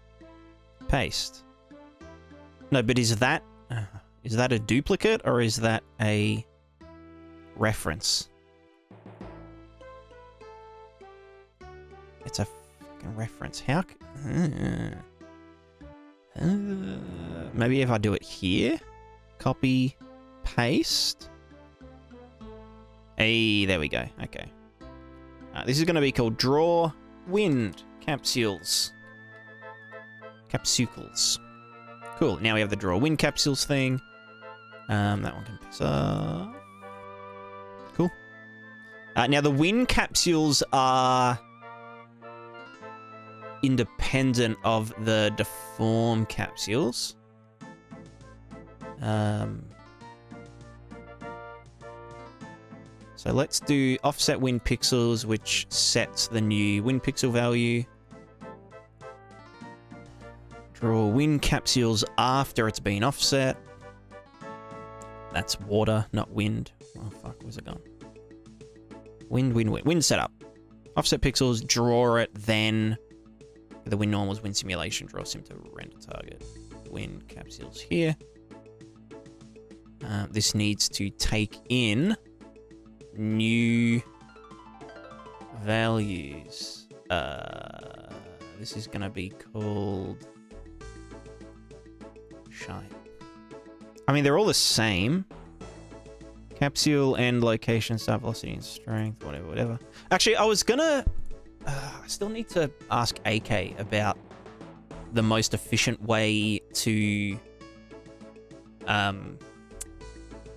paste. No, but is that a duplicate or is that a reference? It's a fucking reference. How? Maybe if I do it here, copy, paste. Hey, there we go. Okay. This is going to be called Draw Wind Capsules. Capsules. Cool. Now we have the Draw Wind Capsules thing. That one can piss off. Cool. Now the wind capsules are independent of the deform capsules. So let's do offset wind pixels, which sets the new wind pixel value. Draw wind capsules after it's been offset. That's water, not wind. Oh fuck, where's it gone? Wind, wind, wind. Wind setup. Offset pixels, draw it, then for the wind normals, wind simulation, draw sim to render target. Wind capsules here. This needs to take in new values. This is gonna be called shine. I mean, they're all the same. Capsule and location, start velocity and strength, whatever. Actually, I was gonna... I still need to ask AK about the most efficient way to...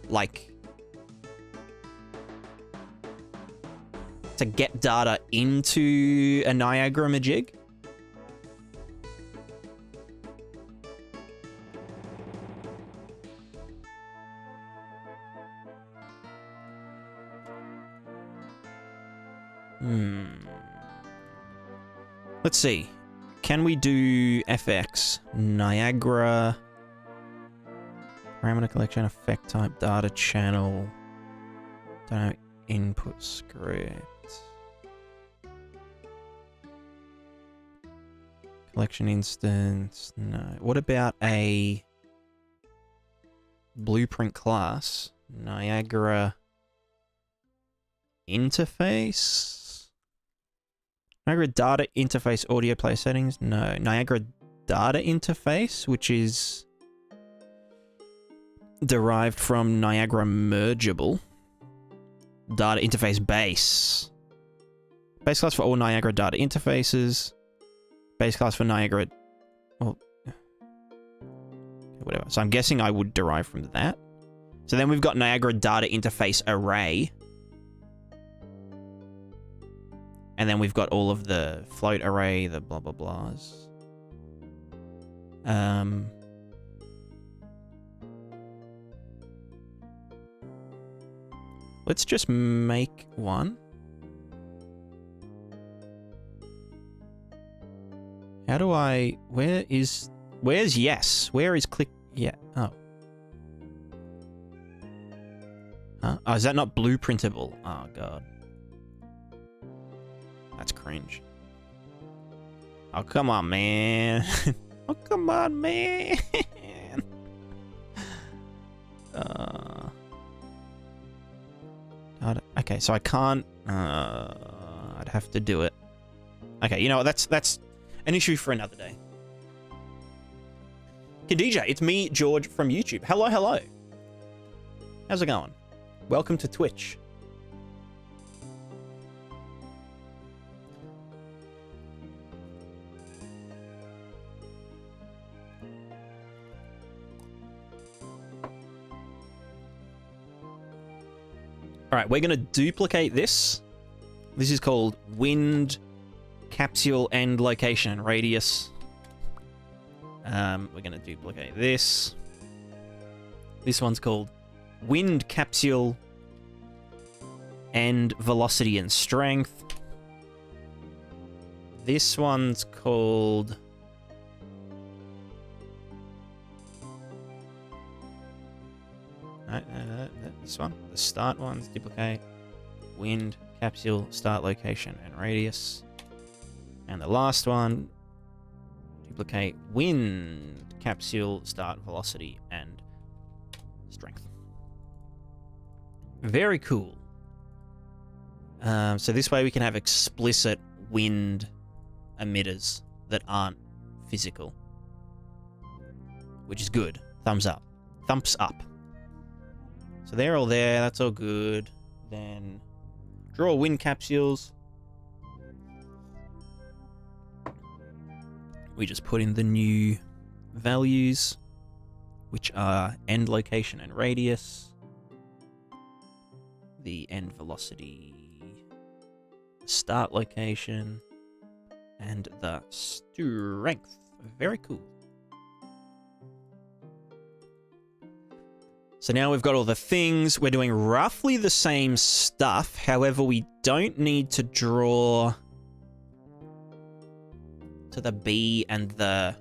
like... to get data into a Niagara majig. Let's see. Can we do FX? Niagara. Parameter collection, effect type, data channel. Dynamic input script. Collection instance. No. What about a blueprint class? Niagara interface? Niagara data interface audio play settings? No. Niagara data interface, which is derived from Niagara mergeable. Data interface base. Base class for all Niagara data interfaces. Base class for Niagara... Well, whatever. So I'm guessing I would derive from that. So then we've got Niagara data interface array. And then we've got all of the float array, the blah blah blahs. Let's just make one. How do I... Where's yes? Where is click... Yeah. Oh. Huh? Oh, is that not blueprintable? Oh, God. That's cringe. Oh, come on, man. Oh, come on, man. Okay, so I can't... I'd have to do it. Okay, you know what? That's an issue for another day. Okay, DJ, it's me, George, from YouTube. Hello, hello. How's it going? Welcome to Twitch. All right, we're going to duplicate this. This is called wind capsule end location and radius. We're going to duplicate this. This one's called wind capsule end velocity and strength. This one's called... this one, the start ones, duplicate, wind, capsule, start location, and radius. And the last one, duplicate, wind, capsule, start velocity, and strength. Very cool. So this way we can have explicit wind emitters that aren't physical, which is good. Thumbs up. Thumbs up. So they're all there, that's all good. Then draw wind capsules. We just put in the new values, which are end location and radius, the end velocity, start location, and the strength. Very cool. So now we've got all the things. We're doing roughly the same stuff. However, we don't need to draw to the B and the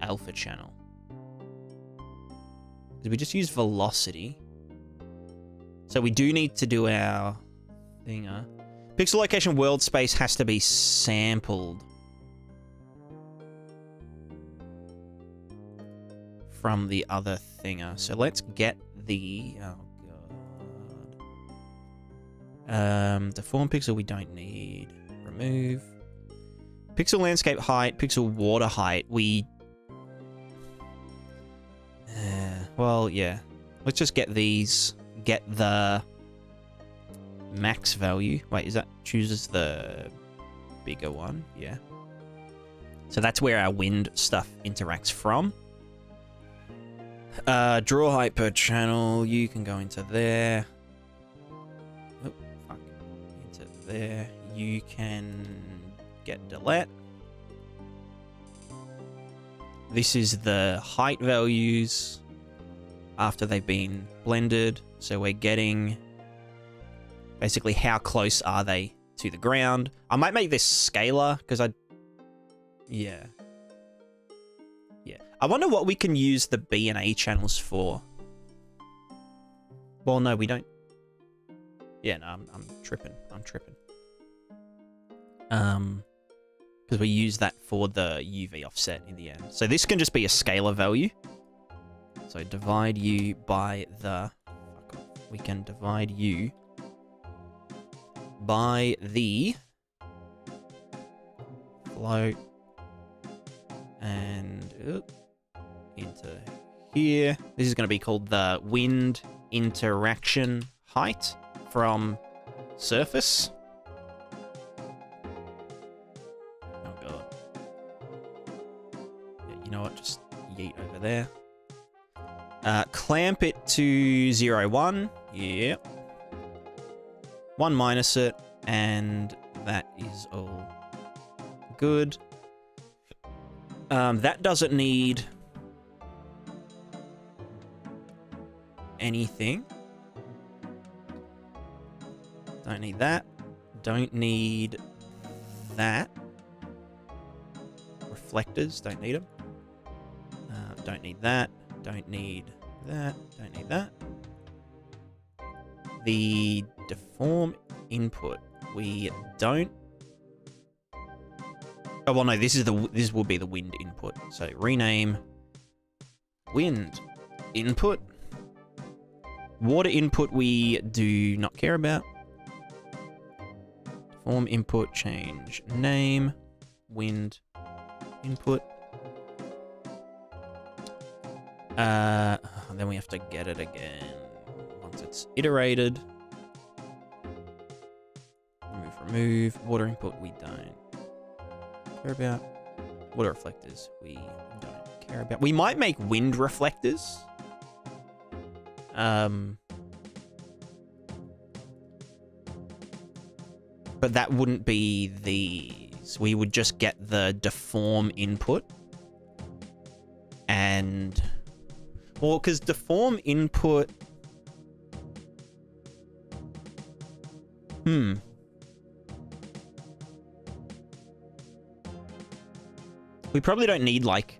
alpha channel. Did we just use velocity? So we do need to do our thinger. Pixel location world space has to be sampled from the other thinger. So let's get the... oh, God. Deform pixel we don't need. Remove. Pixel landscape height, pixel water height. We... well, yeah. Let's just get these. Get the max value. Wait, is that chooses the bigger one? Yeah. So that's where our wind stuff interacts from. Draw height per channel. You can go into there. Oh, fuck. Into there. You can get delete. This is the height values after they've been blended. So we're getting basically how close are they to the ground. I might make this scalar because yeah. I wonder what we can use the B and A channels for. Well, no, we don't. Yeah, no, I'm tripping. Because we use that for the UV offset in the end. So this can just be a scalar value. So divide U by the... we can divide U by the float and into here. This is going to be called the wind interaction height from surface. Oh god. Yeah, you know what? Just yeet over there. Clamp it to 0, 1. Yeah. 1 minus it, and that is all good. That doesn't need anything. Don't need that. Don't need that. Reflectors, don't need them. Don't need that. Don't need that. Don't need that. The deform input, we don't... Oh well, no. This will be the wind input. So rename wind input. Water input we do not care about. Form input, change name, wind input. Then we have to get it again once it's iterated. Remove. Water input we don't care about. Water reflectors we don't care about. We might make wind reflectors. But that wouldn't be these. We would just get the deform input. And... well, because deform input... We probably don't need, like,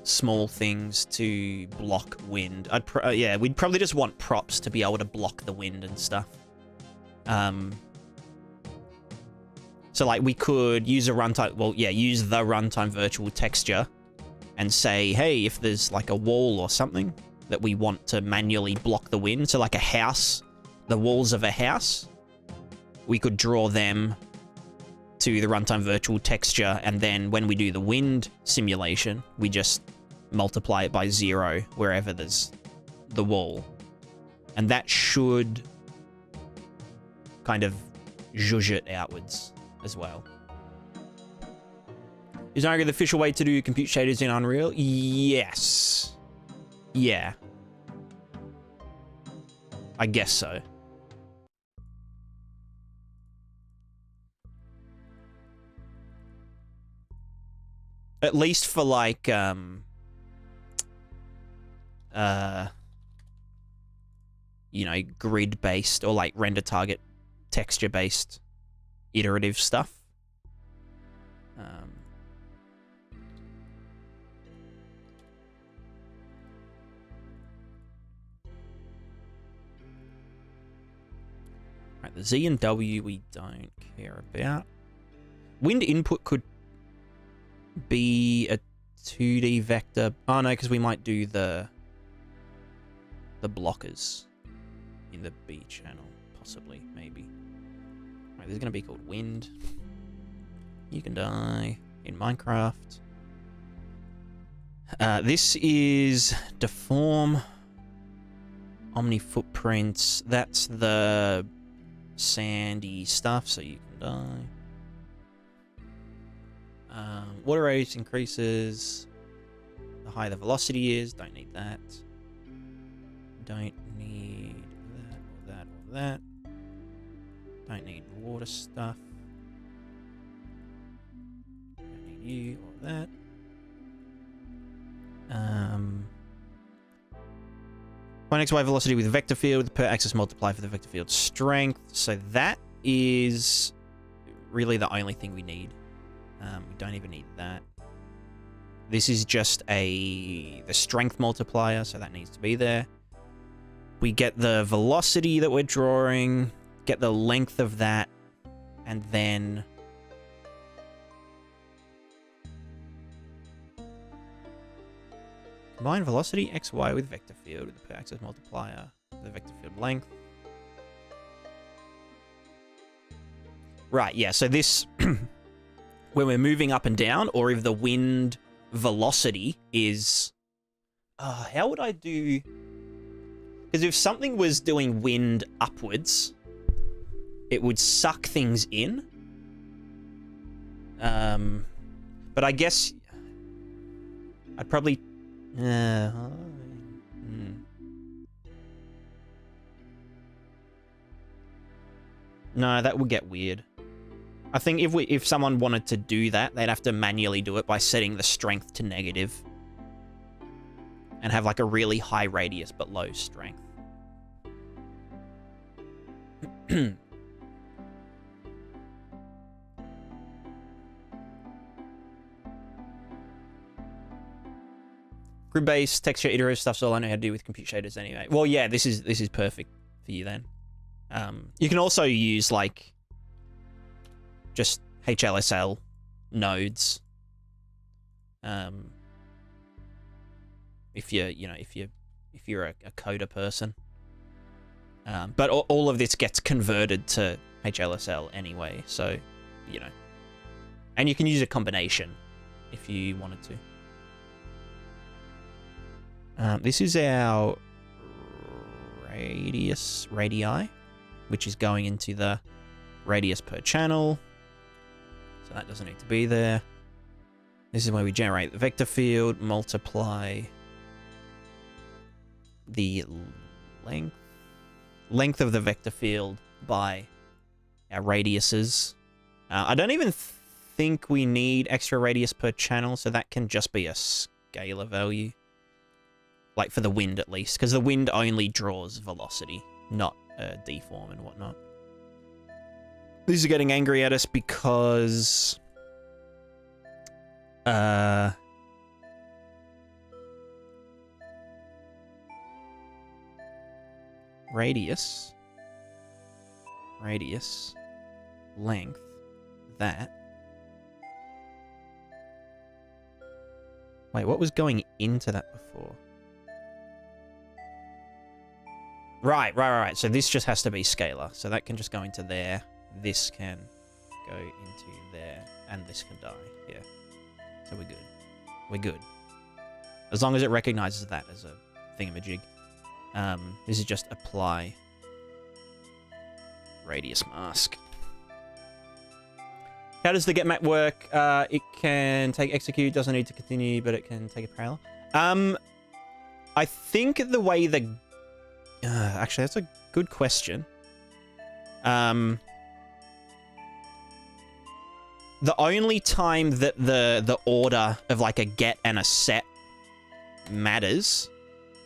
small things to block wind. Yeah, we'd probably just want props to be able to block the wind and stuff. So, like, we could use a runtime... well, yeah, use the runtime virtual texture and say, hey, if there's, like, a wall or something that we want to manually block the wind, so, like, a house, the walls of a house, we could draw them to the runtime virtual texture, and then when we do the wind simulation, we just multiply it by 0 wherever there's the wall. And that should kind of zhuzh it outwards as well. Is Unreal the official way to do compute shaders in Unreal? Yes. Yeah. I guess so. At least for, like, you know, grid-based or, like, render target texture-based iterative stuff. Right, the Z and W we don't care about. Wind input could be a 2D vector. Oh no, because we might do the blockers in the B channel, possibly, maybe. Right, this is gonna be called wind. You can die in Minecraft. This is deform omni footprints. That's the sandy stuff, so you can die. Water rate increases the higher the velocity is. Don't need that. Don't need that or that or that. Don't need water stuff. Don't need you or that. Find XY velocity with vector field per axis multiply for the vector field strength. So that is really the only thing we need. We don't even need that. This is just the strength multiplier, so that needs to be there. We get the velocity that we're drawing, get the length of that, and then combine velocity XY with vector field with the per axis multiplier for the vector field length. Right, yeah, so this when we're moving up and down, or if the wind velocity is... how would I do... because if something was doing wind upwards, it would suck things in. But I guess... I'd probably... No, that would get weird. I think if someone wanted to do that, they'd have to manually do it by setting the strength to negative. And have like a really high radius but low strength. Grid-based texture iterative stuff's all I know how to do with compute shaders anyway. Well, yeah, this is perfect for you then. You can also use like just HLSL nodes. If you're a coder person. But all of this gets converted to HLSL anyway, so, you know. And you can use a combination if you wanted to. This is our radii, which is going into the radius per channel. So that doesn't need to be there. This is where we generate the vector field, multiply the length of the vector field by our radiuses. I don't even think we need extra radius per channel, so that can just be a scalar value. Like for the wind at least, because the wind only draws velocity, not deform and whatnot. This is getting angry at us because radius, length, that. Wait, what was going into that before? Right. So this just has to be scalar. So that can just go into there. This can go into there. And this can die. Yeah. So we're good. We're good. As long as it recognizes that as a thingamajig. This is just apply radius mask. How does the get map work? It can take execute, doesn't need to continue, but it can take a parallel. I think the way the... actually, that's a good question. The only time that the order of like a get and a set matters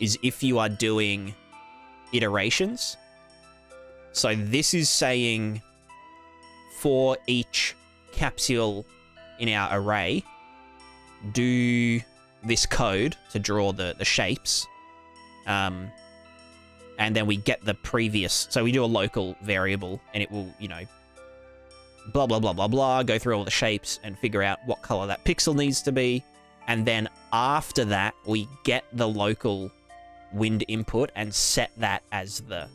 is if you are doing iterations. So this is saying for each capsule in our array, do this code to draw the shapes. And then we get the previous... So we do a local variable, and it will, you know, blah, blah, blah, blah, blah, go through all the shapes and figure out what color that pixel needs to be. And then after that, we get the local wind input and set that as the,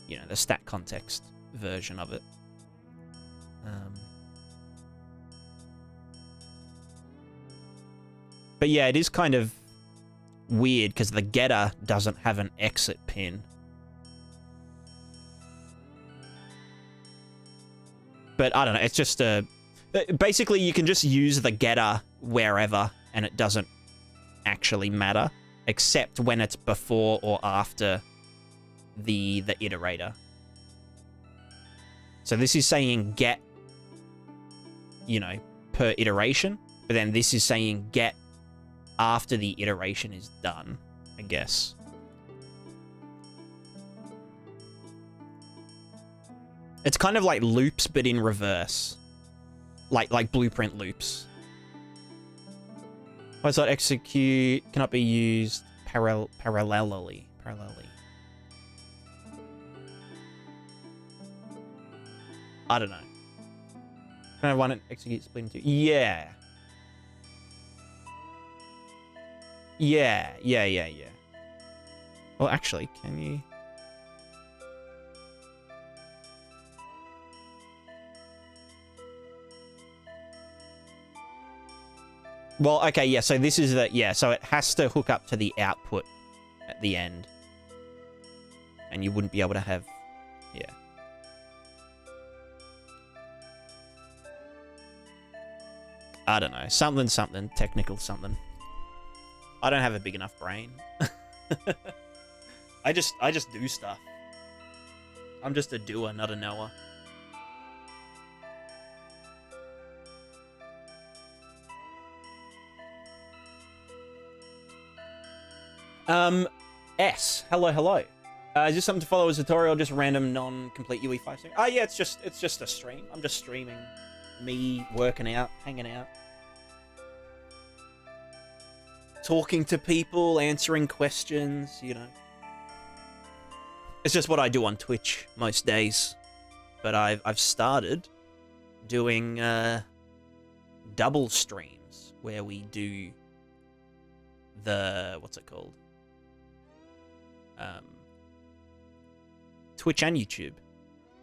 you know, the stat context version of it. But yeah, it is kind of weird because the getter doesn't have an exit pin. But I don't know, it's just a... Basically, you can just use the getter wherever and it doesn't actually matter, except when it's before or after the iterator. So this is saying get, you know, per iteration, but then this is saying get after the iteration is done, I guess. It's kind of like loops, but in reverse. Like blueprint loops. What's that execute cannot be used parallelly. I don't know. Can I want it execute split into? Yeah. Well, actually, can you? Well, okay, yeah, so this is the... Yeah, so it has to hook up to the output at the end. And you wouldn't be able to have... Yeah. I don't know. Something, technical something. I don't have a big enough brain. I just do stuff. I'm just a doer, not a knower. Hello. Is this something to follow as a tutorial, just random non-complete UE5 stream? Oh yeah, it's just a stream. I'm just streaming me working out, hanging out. Talking to people, answering questions, you know. It's just what I do on Twitch most days. But I've started doing double streams where we do the, what's it called? Twitch and YouTube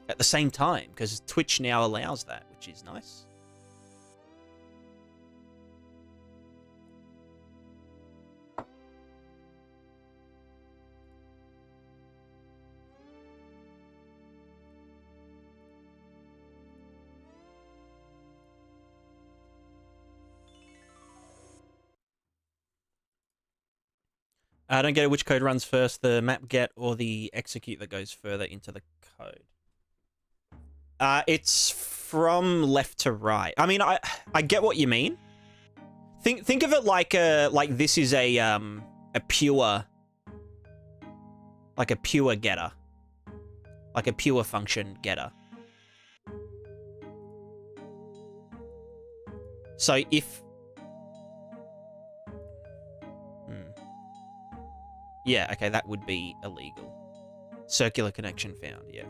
at the same time, because Twitch now allows that, which is nice. I don't get it. Which code runs first, the map get or the execute that goes further into the code? It's from left to right. I mean, I get what you mean. Think of it like this is a pure, like a pure getter, like a pure function getter. So if yeah, okay, that would be illegal. Circular connection found, yeah.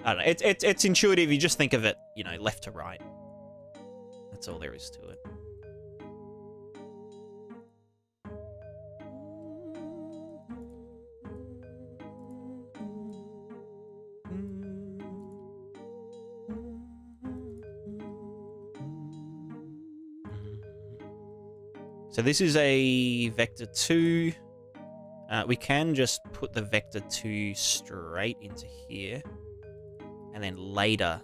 I don't know, it's intuitive, you just think of it, you know, left to right. That's all there is to it. So this is a vector 2. We can just put the vector 2 straight into here and then later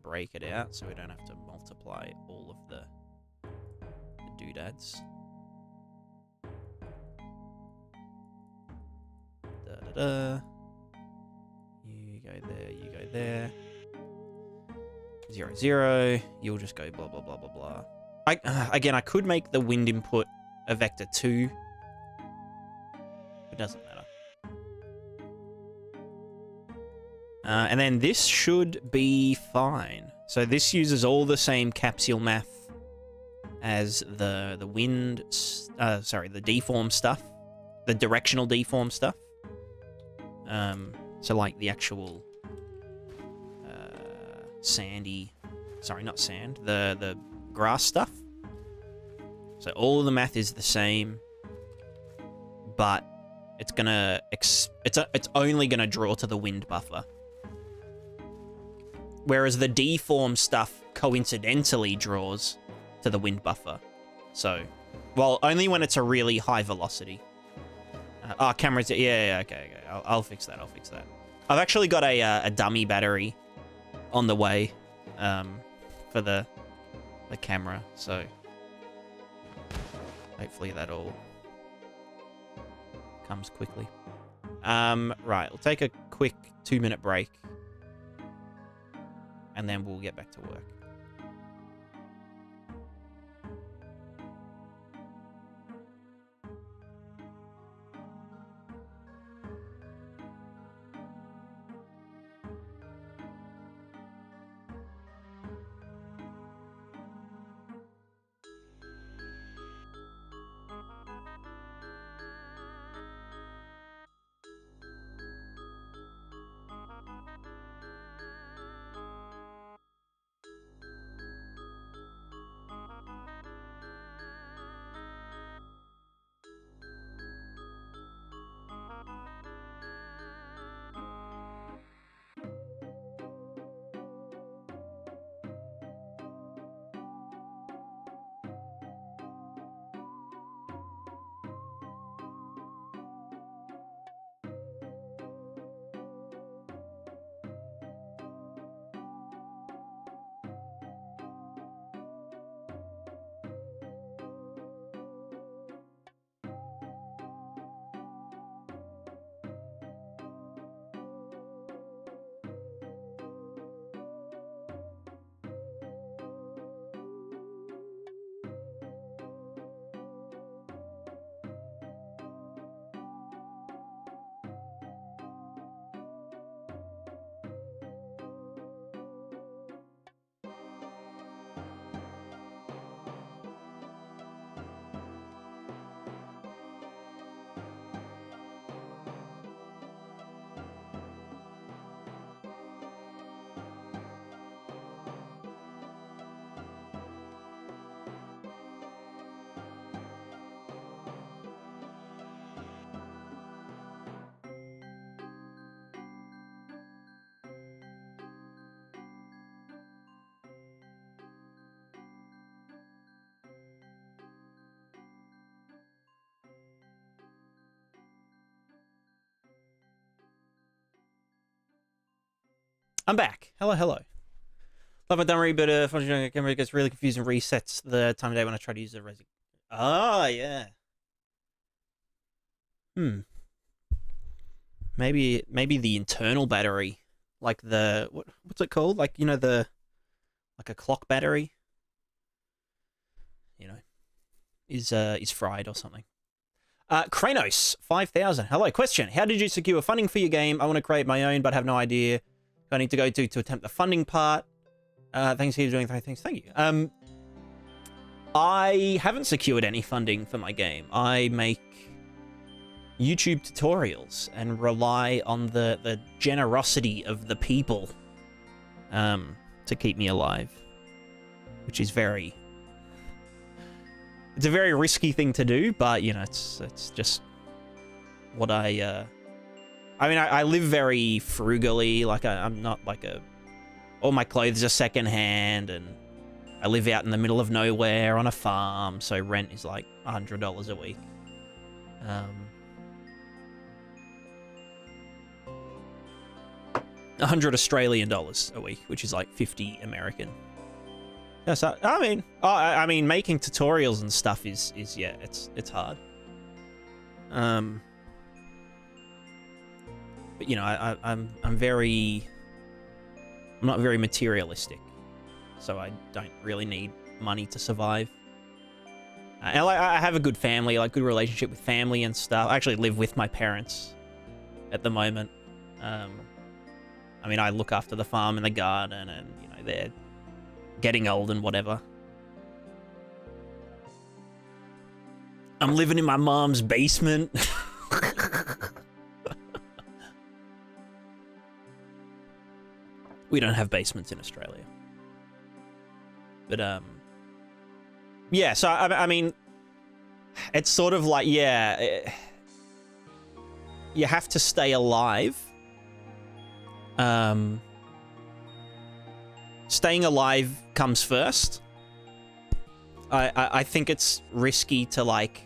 break it out so we don't have to multiply all of the doodads. Da-da-da. You go there, you go there. 0, 0. You'll just go blah, blah, blah, blah, blah. Again, I could make the wind input a vector 2. It doesn't matter. And then this should be fine. So this uses all the same capsule math as the wind, sorry, the deform stuff, the directional deform stuff. So like the actual sandy, sorry, not sand, the grass stuff. So all of the math is the same, but it's gonna it's only gonna draw to the wind buffer. Whereas the deform stuff coincidentally draws to the wind buffer. So, well, only when it's a really high velocity. Cameras, yeah, okay. I'll fix that, I've actually got a dummy battery on the way for the camera, so hopefully that all comes quickly. Right, we'll take a quick 2-minute break and then we'll get back to work. I'm back. Hello, hello. Love my dumbery, but unfortunately, camera gets really confused and resets the time of day when I try to use the resi. Ah, yeah. Maybe the internal battery, like the what's it called? Like, you know, like a clock battery, you know, is fried or something. Kranos 5000. Hello, question. How did you secure funding for your game? I want to create my own, but have no idea who I need to go to attempt the funding part. Thanks for doing things. Thank you. I haven't secured any funding for my game. I make YouTube tutorials and rely on the generosity of the people to keep me alive, which is it's a very risky thing to do, but you know, it's just what I mean, I live very frugally. Like I'm not like all my clothes are secondhand, and I live out in the middle of nowhere on a farm, so rent is like $100 a week. 100 Australian dollars a week, which is like 50 American. Yeah, so I mean, making tutorials and stuff is yeah, it's hard. But you know, I'm not very materialistic, so I don't really need money to survive. And I have a good family, like good relationship with family and stuff. I actually live with my parents at the moment. I mean, I look after the farm and the garden, and you know, they're getting old and whatever. I'm living in my mom's basement. We don't have basements in Australia. But, yeah, so, I mean, it's sort of like, yeah, you have to stay alive. Staying alive comes first. I think it's risky to, like,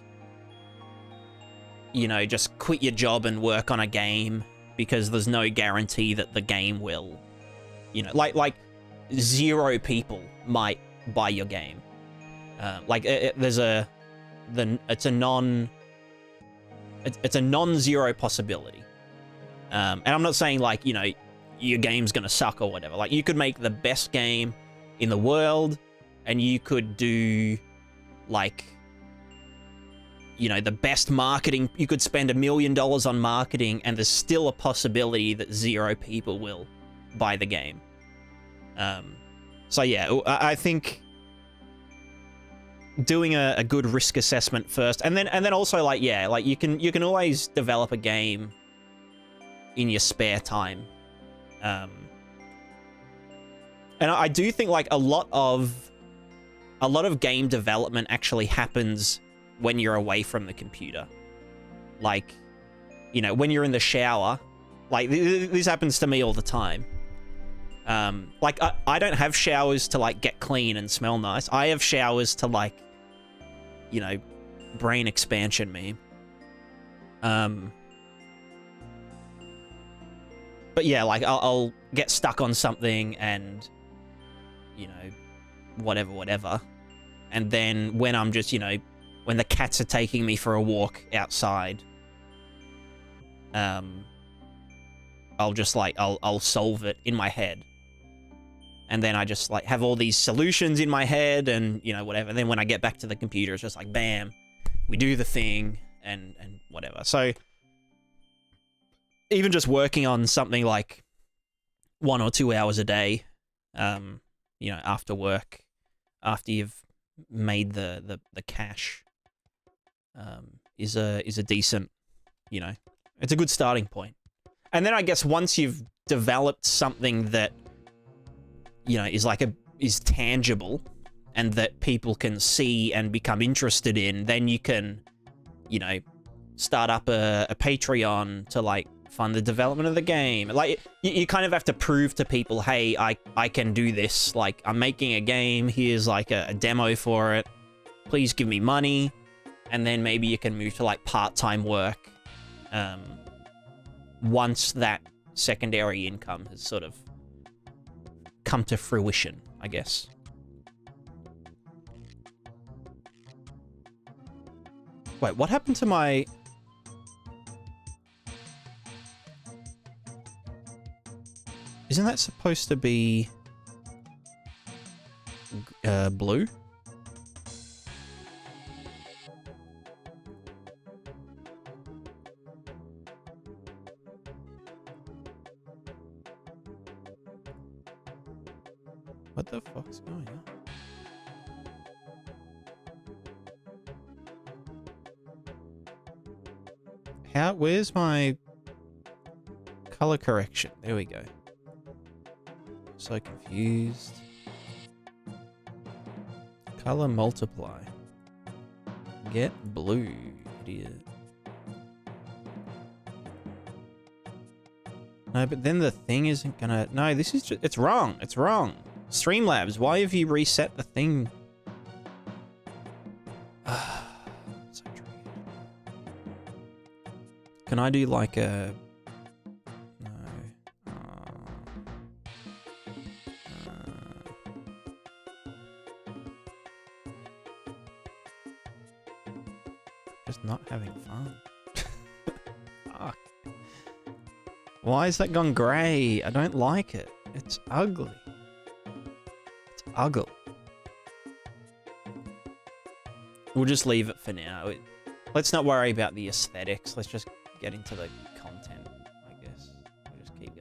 you know, just quit your job and work on a game because there's no guarantee that the game will, you know, like 0 people might buy your game. Like it's a non-zero possibility. And I'm not saying like, you know, your game's gonna suck or whatever. Like, you could make the best game in the world, and you could do, like, you know, the best marketing. You could spend $1 million on marketing, and there's still a possibility that 0 people will buy the game. So yeah, I think doing a good risk assessment first, and then also, like, yeah, like you can always develop a game in your spare time. And I do think, like, a lot of game development actually happens when you're away from the computer. Like, you know, when you're in the shower. Like, this happens to me all the time. Like, I don't have showers to, like, get clean and smell nice. I have showers to, like, you know, brain expansion meme. But yeah, like, I'll get stuck on something and, you know, whatever. And then when I'm just, you know, when the cats are taking me for a walk outside, I'll just, like, I'll solve it in my head. And then I just, like, have all these solutions in my head and, you know, whatever. And then when I get back to the computer, it's just like, bam, we do the thing and whatever. So even just working on something like 1 or 2 hours a day, you know, after work, after you've made the cash, is a decent, you know, it's a good starting point. And then I guess once you've developed something that, you know, is tangible and that people can see and become interested in, then you can, you know, start up a Patreon to, like, fund the development of the game. Like, you kind of have to prove to people, hey, I can do this. Like, I'm making a game. Here's, like, a demo for it. Please give me money. And then maybe you can move to, like, part-time work once that secondary income has sort of come to fruition, I guess. Wait, what happened to my... Isn't that supposed to be blue? What the fuck's going on? Where's my color correction? There we go. So confused. Color multiply. Get blue, idiot. No, but then the thing isn't gonna... No, this is just... It's wrong. It's wrong. Streamlabs, why have you reset the thing? So tricky. Can I do like a... No. Just not having fun. Fuck. Why is that gone grey? I don't like it. It's ugly. It's ugly. We'll just leave it for now. Let's not worry about the aesthetics. Let's just get into the content, I guess. We'll just keep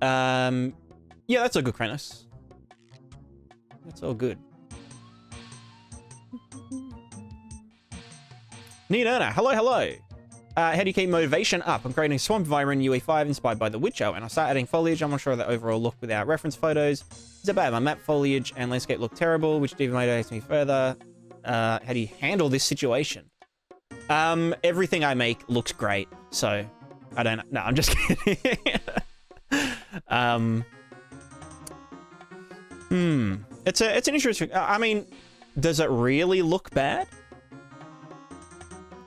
going. Yeah, that's all good, Kranos. That's all good. Neat Erna, hello, hello. How do you keep motivation up? I'm creating Swamp Viren UE5 inspired by The Witcher, and I start adding foliage. I'm not sure of the overall look without reference photos. Is it bad? My map foliage and landscape look terrible, which demotivates me further. How do you handle this situation? Everything I make looks great, so I don't... No, I'm just kidding. It's an interesting... I mean, does it really look bad?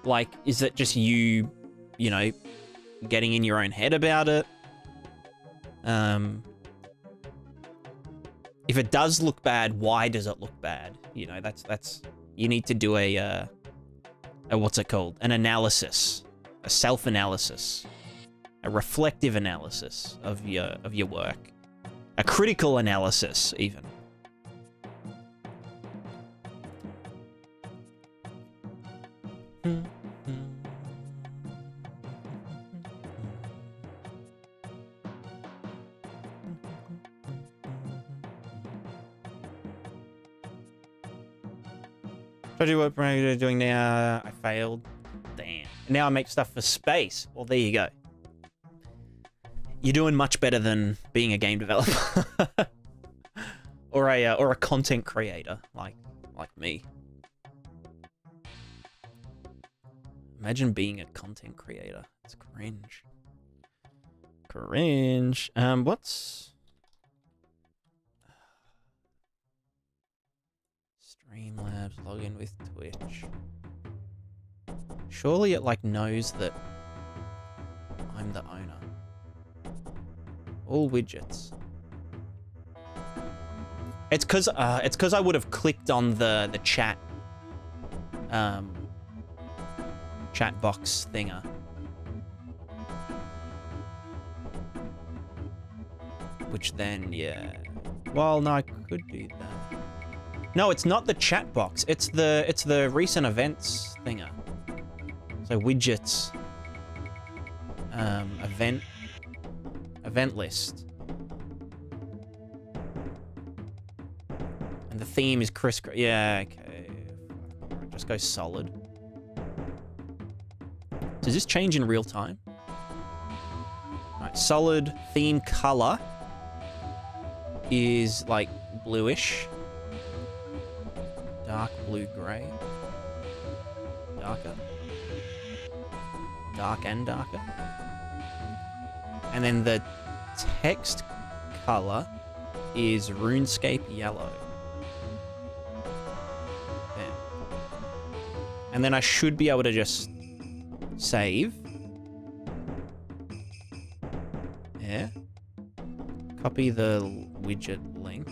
Like, is it just you know, getting in your own head about it? If it does look bad, why does it look bad? You know, that's you need to do a what's it called? An analysis, a self-analysis, a reflective analysis of your work, a critical analysis even. Try to do what I'm doing now. I failed. Damn. Now I make stuff for space. Well, there you go. You're doing much better than being a game developer. or a content creator like me. Imagine being a content creator. It's cringe. Cringe. What's... Streamlabs, login with Twitch. Surely it, like, knows that I'm the owner. All widgets. It's cause I would have clicked on the chat, chat box thinger. Which then, yeah. Well, no, I could do that. No, it's not the chat box. It's the recent events thinger. So widgets, event list, and the theme is Chris. Yeah, okay. Just go solid. Does this change in real time? All right, solid theme color is like bluish. Dark blue gray. Darker. Dark and darker. And then the text color is RuneScape yellow. There. And then I should be able to just save. copy the widget link.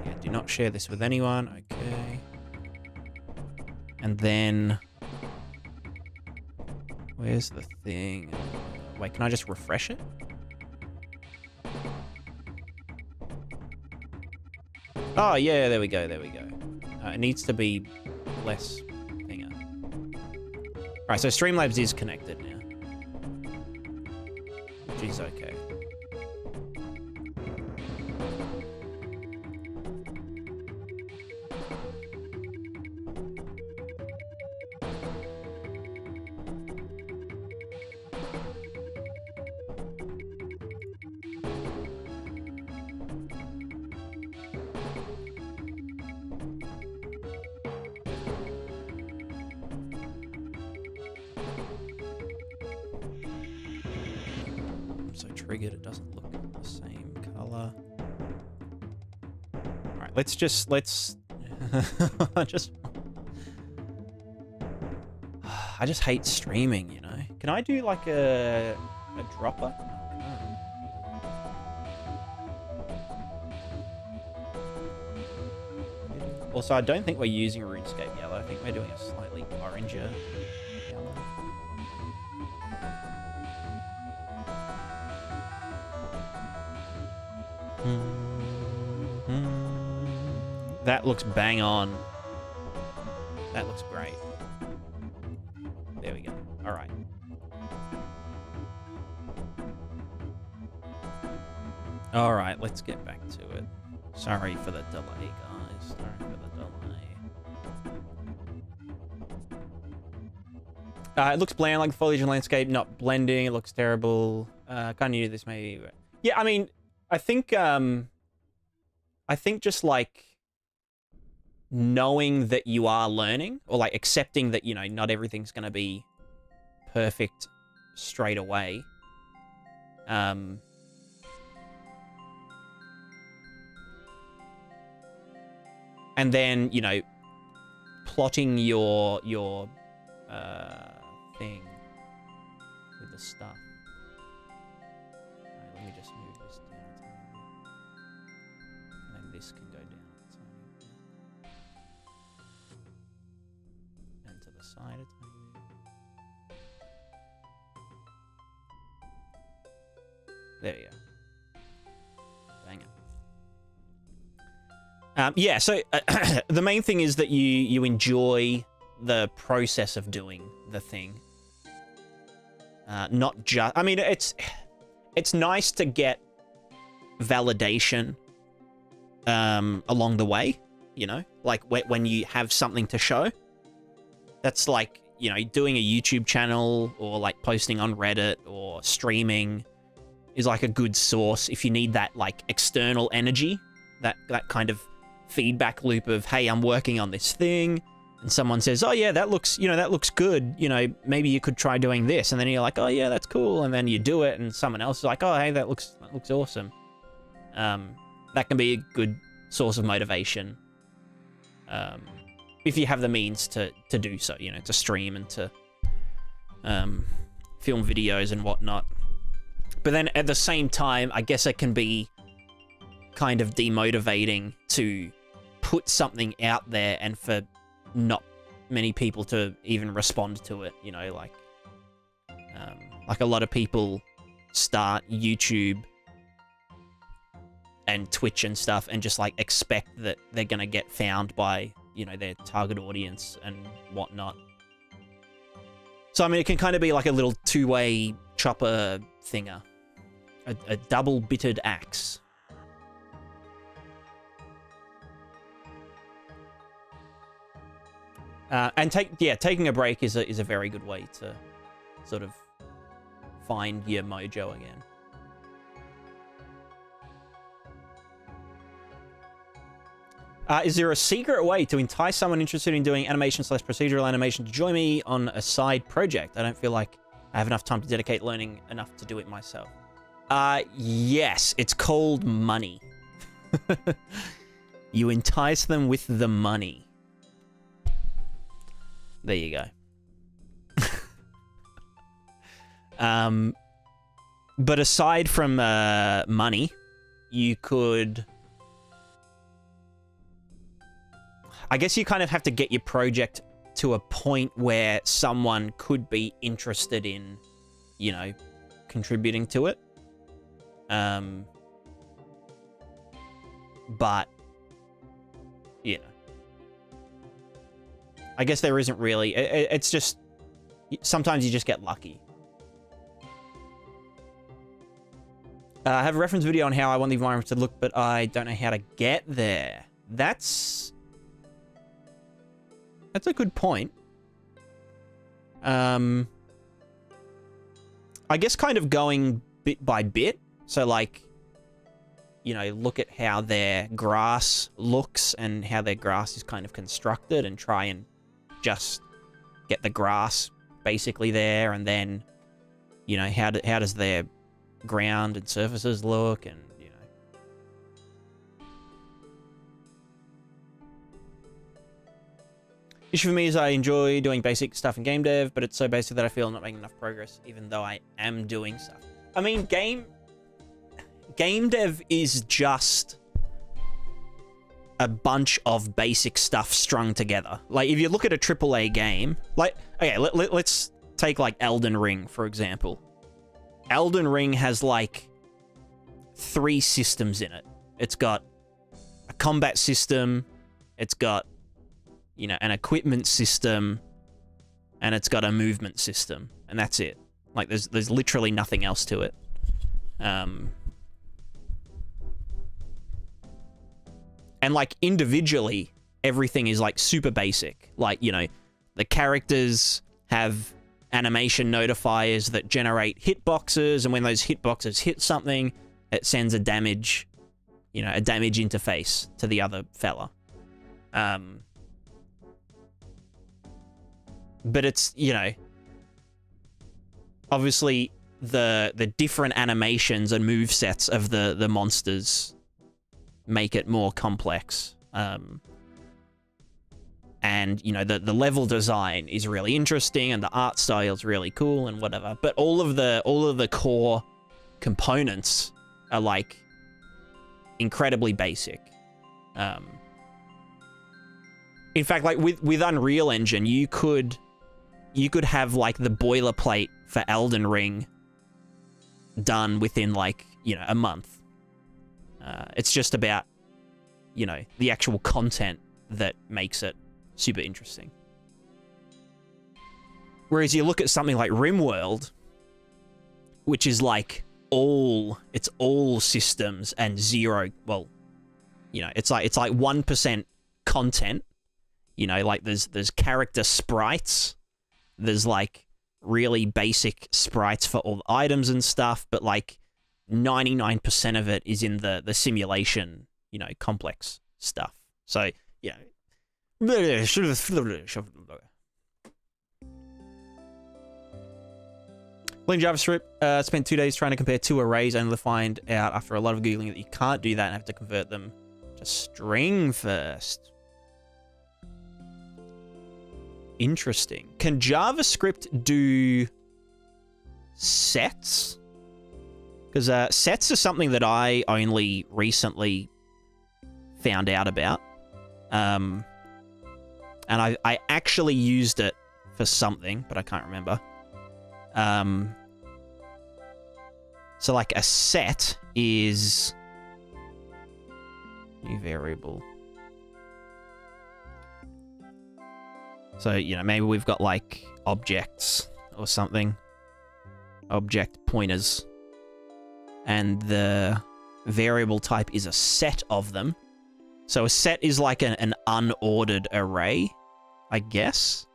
Yeah, do not share this with anyone. Okay. And then... Where's the thing? Wait, can I just refresh it? Oh, yeah, there we go, there we go. It needs to be less thinger. Alright, so Streamlabs is connected now. Which is okay. Triggered, it doesn't look the same color. All right, let's I just hate streaming, you know. Can I do like a dropper? Also, I don't think we're using RuneScape yellow. I think we're doing a slightly oranger yellow. That looks bang on. That looks great. There we go. All right. All right, let's get back to it. Sorry for the delay, guys. Sorry for the delay. It looks bland, like the foliage and landscape, not blending. It looks terrible. Kind of knew this may... Yeah, I mean, I think just like knowing that you are learning, or like accepting that, you know, not everything's going to be perfect straight away. And then, you know, plotting your thing with the stuff. Right, let me just move this down a tiny bit. And then this can go down a tiny bit. And to the side a tiny bit. There you go. Bang it. Yeah, so the main thing is that you enjoy the process of doing the thing. Not just... I mean, it's nice to get validation along the way, you know? Like, when you have something to show. That's like, you know, doing a YouTube channel or, like, posting on Reddit or streaming is, like, a good source if you need that, like, external energy. That kind of feedback loop of, hey, I'm working on this thing, and someone says, oh yeah, that looks, you know, that looks good, you know, maybe you could try doing this, and then you're like, oh yeah, that's cool, and then you do it, and someone else is like, oh hey, that looks awesome. That can be a good source of motivation, if you have the means to do so, you know, to stream and to film videos and whatnot. But then at the same time, I guess it can be kind of demotivating to put something out there and for not many people to even respond to it, you know, like a lot of people start YouTube and Twitch and stuff and just like expect that they're gonna get found by, you know, their target audience and whatnot. So I mean, it can kind of be like a little two-way chopper thinger, a double-bitted axe. And taking a break is a very good way to sort of find your mojo again. Is there a secret way to entice someone interested in doing animation/procedural animation to join me on a side project? I don't feel like I have enough time to dedicate learning enough to do it myself. Yes, it's called money. You entice them with the money. There you go. But aside from money, you could... I guess you kind of have to get your project to a point where someone could be interested in, you know, contributing to it. But, you know. I guess there isn't really... It's just... Sometimes you just get lucky. I have a reference video on how I want the environment to look, but I don't know how to get there. That's a good point. I guess kind of going bit by bit. So, like, you know, look at how their grass looks and how their grass is kind of constructed and try and just get the grass basically there, and then, you know, how does their ground and surfaces look, and, you know. Issue for me is I enjoy doing basic stuff in game dev, but it's so basic that I feel I'm not making enough progress, even though I am doing stuff. I mean, game dev is just a bunch of basic stuff strung together. Like, if you look at a AAA game, like, okay, let's take, like, Elden Ring, for example. Elden Ring has, like, 3 systems in it. It's got a combat system, it's got, you know, an equipment system, and it's got a movement system, and that's it. Like, there's literally nothing else to it. And, like, individually, everything is, like, super basic. Like, you know, the characters have animation notifiers that generate hitboxes, and when those hitboxes hit something, it sends a damage, you know, a damage interface to the other fella. But it's, you know, obviously the different animations and movesets of the monsters make it more complex. And, you know, the level design is really interesting, and the art style is really cool and whatever. But all of the core components are, like, incredibly basic. In fact, like, with Unreal Engine, you could have, like, the boilerplate for Elden Ring done within, like, you know, a month. It's just about, you know, the actual content that makes it super interesting. Whereas you look at something like RimWorld, which is, like, it's all systems and zero, well, you know, it's like 1% content. You know, like, there's character sprites. There's, like, really basic sprites for all the items and stuff, but, like, 99% of it is in the simulation, you know, complex stuff. So, yeah. Playing JavaScript, spent 2 days trying to compare 2 arrays, only to find out after a lot of Googling that you can't do that and have to convert them to string first. Interesting. Can JavaScript do sets? Because sets are something that I only recently found out about. And I actually used it for something, but I can't remember. So, like, a set is new variable. So, you know, maybe we've got, like, objects or something. Object pointers. And the variable type is a set of them. So a set is like an unordered array, I guess.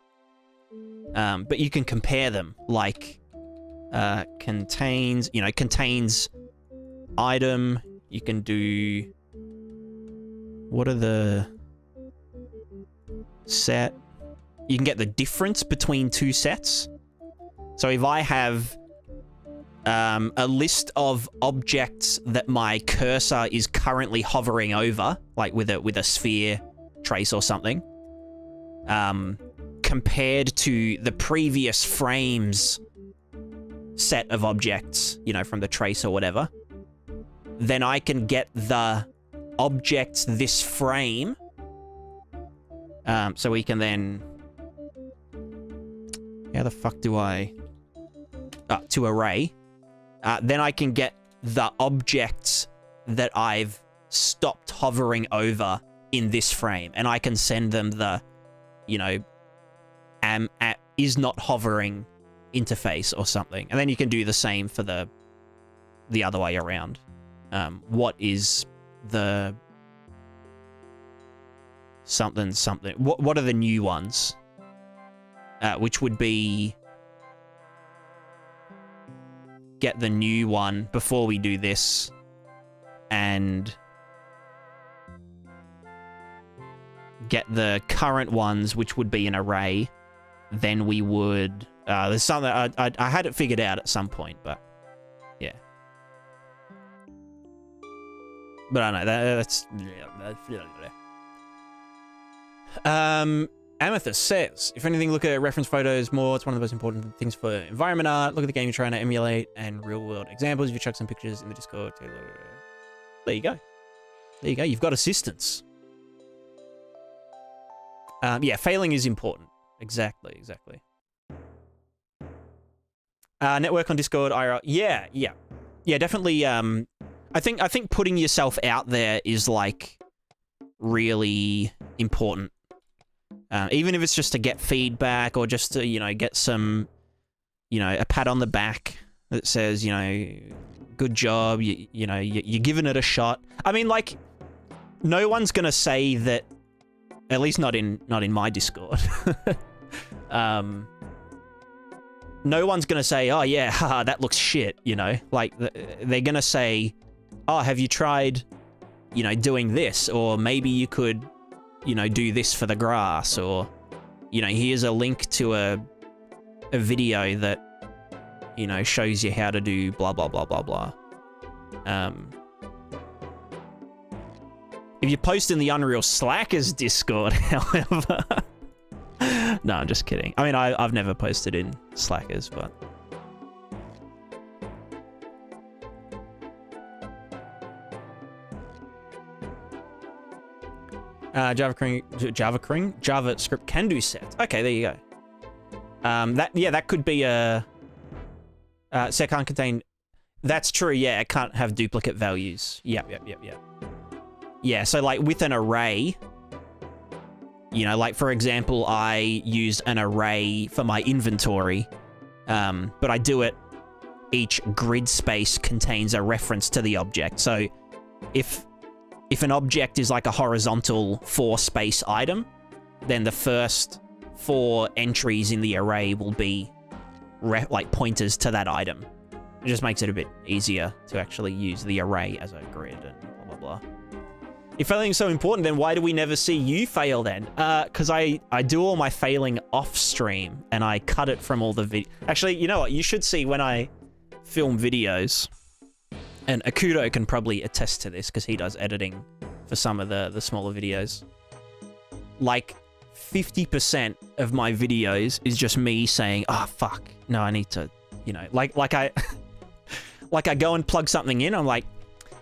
But you can compare them, like, contains item. You can do, what are the set? You can get the difference between 2 sets. So if I have a list of objects that my cursor is currently hovering over, like with a sphere trace or something, compared to the previous frames set of objects, you know, from the trace or whatever, then I can get the objects this frame. So we can then... How the fuck do I... to array. Then I can get the objects that I've stopped hovering over in this frame. And I can send them the, you know, is not hovering interface or something. And then you can do the same for the other way around. What is the something? What are the new ones? Which would be get the new one before we do this, and get the current ones, which would be an array. Then we would... there's something... I had it figured out at some point, but... Yeah. But I don't know, that's... Amethyst says, if anything, look at reference photos more. It's one of the most important things for environment art. Look at the game you're trying to emulate and real-world examples. You chuck some pictures in the Discord. There you go. There you go. You've got assistance. Yeah, failing is important. Exactly. Network on Discord, IRL. Yeah, definitely. I think putting yourself out there is like really important. Even if it's just to get feedback or just to, you know, get some, you know, a pat on the back that says, you know, good job, you know, you're giving it a shot. I mean, like, no one's gonna say that, at least not in my Discord. No one's gonna say, oh yeah, haha, that looks shit, you know? Like, they're gonna say, oh, have you tried, you know, doing this? Or maybe you could, you know, do this for the grass, or, you know, here's a link to a video that, you know, shows you how to do blah, blah, blah, blah, blah. If you post in the Unreal Slackers Discord, however... No, I'm just kidding. I mean, I've never posted in Slackers, but... JavaScript can do sets. Okay, there you go. That could be a... set can't contain... That's true, yeah, it can't have duplicate values. Yep. Yeah, so like with an array, you know, like for example, I use an array for my inventory, but I do it, each grid space contains a reference to the object. So if an object is like a horizontal 4-space item, then the first 4 entries in the array will be like pointers to that item. It just makes it a bit easier to actually use the array as a grid and blah, blah, blah. If failing's so important, then why do we never see you fail then? Because I do all my failing off stream and I cut it from all the video. Actually, you know what? You should see when I film videos, and Akudo can probably attest to this because he does editing for some of the smaller videos. Like 50% of my videos is just me saying, "Ah, fuck, no, I need to," you know, like I go and plug something in. I'm like,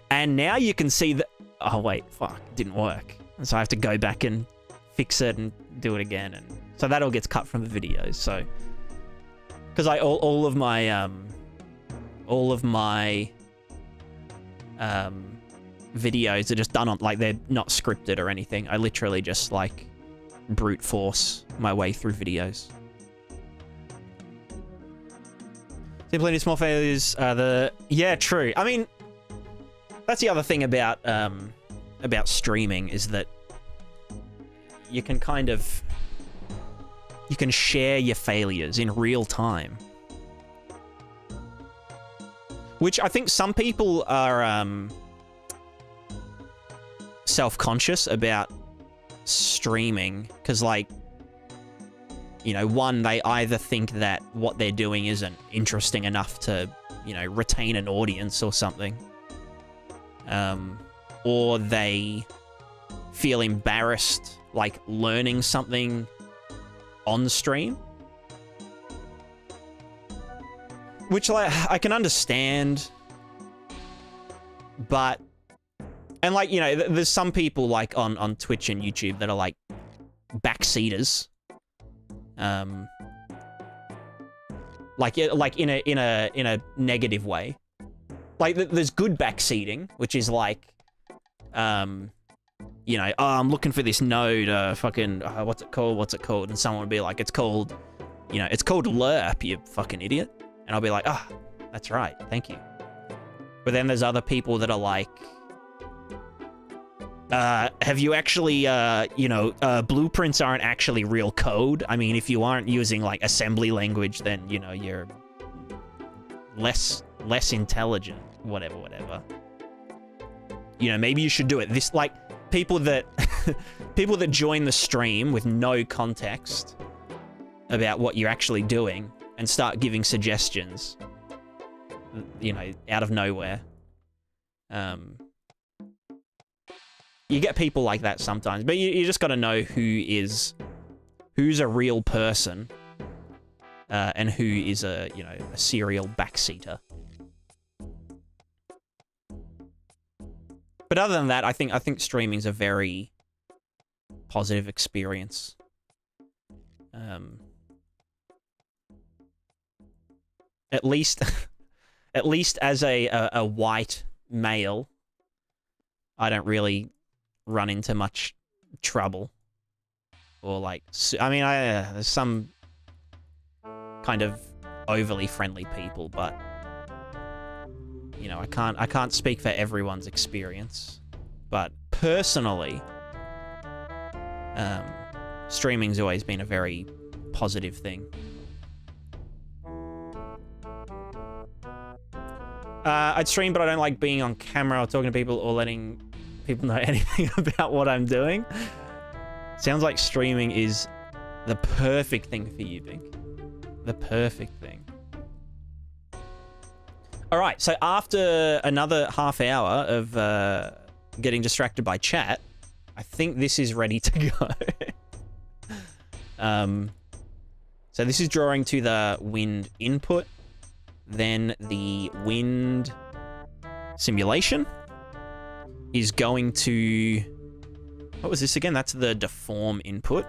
and now you can see that. Oh wait, fuck, it didn't work. And so I have to go back and fix it and do it again, and so that all gets cut from the videos. So, because all of my videos are just done on, like, they're not scripted or anything. I literally just like brute force my way through videos. Simply small failures. Yeah, true. I mean, that's the other thing about streaming is that you can you can share your failures in real time, which I think some people are self-conscious about streaming because, like, you know, one, they either think that what they're doing isn't interesting enough to, you know, retain an audience or something. Or they feel embarrassed, like, learning something on stream. which like I can understand, but and like, you know, there's some people like on Twitch and YouTube that are like backseaters, like in a negative way. Like there's good backseating, which is like, you know, oh, I'm looking for this node, fucking, what's it called? And someone would be like, it's called, you know, it's called lerp, you fucking idiot. And I'll be like, ah, oh, that's right, thank you. But then there's other people that are like, have you actually, you know, blueprints aren't actually real code. I mean, if you aren't using like assembly language, then, you know, you're less intelligent, whatever. You know, maybe you should do it. This, like, people that join the stream with no context about what you're actually doing and start giving suggestions, you know, out of nowhere. You get people like that sometimes, but you just got to know who's a real person, and who is a, you know, a serial backseater. But other than that, I think streaming's a very positive experience. At least as a white male, I don't really run into much trouble, or like, I mean, there's some kind of overly friendly people, but you know, I can't speak for everyone's experience. But personally, streaming's always been a very positive thing. I'd stream, but I don't like being on camera or talking to people or letting people know anything about what I'm doing. Sounds like streaming is the perfect thing for you, Bink. The perfect thing. All right, so after another half hour of getting distracted by chat, I think this is ready to go. So this is drawing to the wind input, then the wind simulation is going to, what was this again? That's the deform input.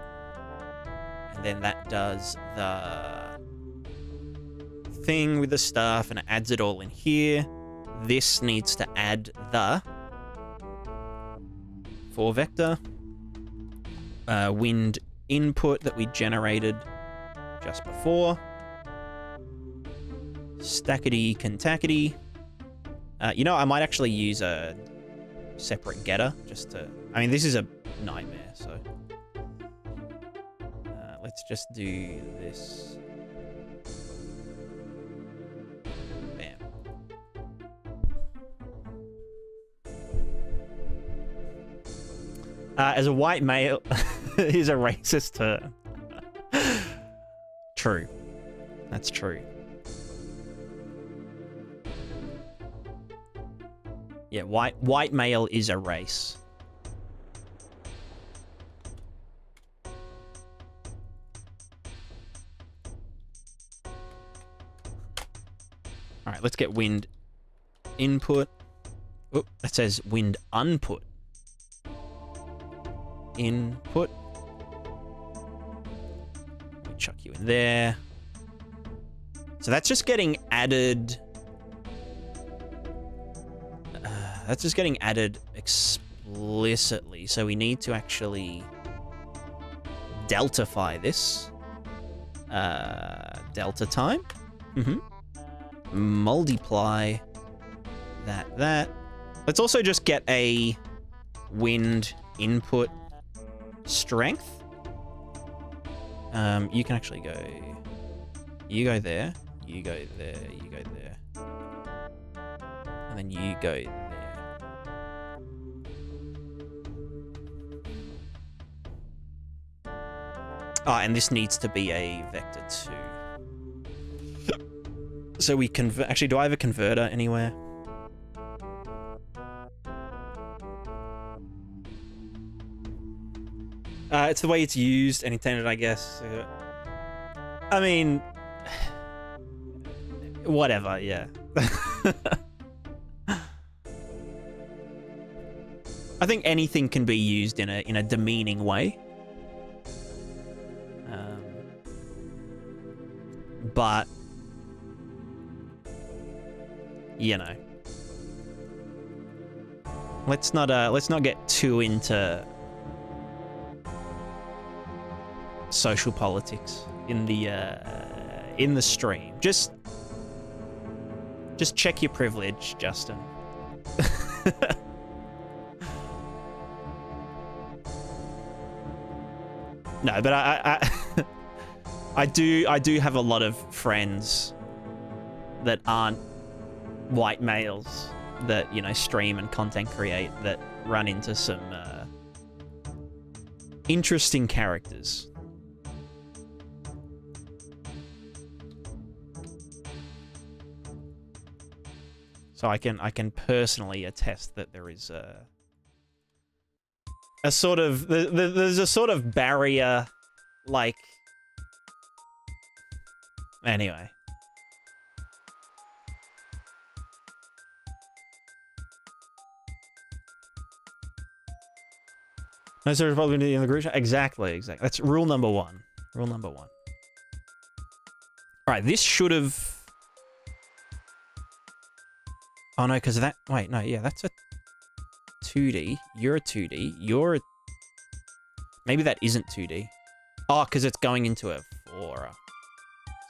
And then that does the thing with the stuff and it adds it all in here. This needs to add the 4 vector wind input that we generated just before. Stackety contackety. You know, I might actually use a separate getter just to, I mean, this is a nightmare, so let's just do this. Bam. As a white male is a racist term. True. That's true. Yeah, white male is a race. All right, let's get wind input. Oh, that says wind unput. Input. Let me chuck you in there. So that's just getting added. That's just getting added explicitly. So we need to actually deltafy this. Delta time. Multiply that. Let's also just get a wind input strength. You can actually go. You go there. You go there. You go there. And then you go there. Oh, and this needs to be a vector 2. So we convert. Actually, do I have a converter anywhere? It's the way it's used and intended, I guess. I mean, whatever, yeah. I think anything can be used in a demeaning way. But you know, let's not get too into social politics in the stream. Just check your privilege, Justin. No, but I do have a lot of friends that aren't white males that, you know, stream and content create that run into some interesting characters. So I can personally attest that there is a sort of there's a sort of barrier, like, anyway. No social problem in the group chat. Exactly. That's rule number one. Rule number one. All right, this should have. Oh no, because that. Wait, no, yeah, that's a 2D. You're a 2D. You're a. Maybe that isn't 2D. Oh, because it's going into a 4.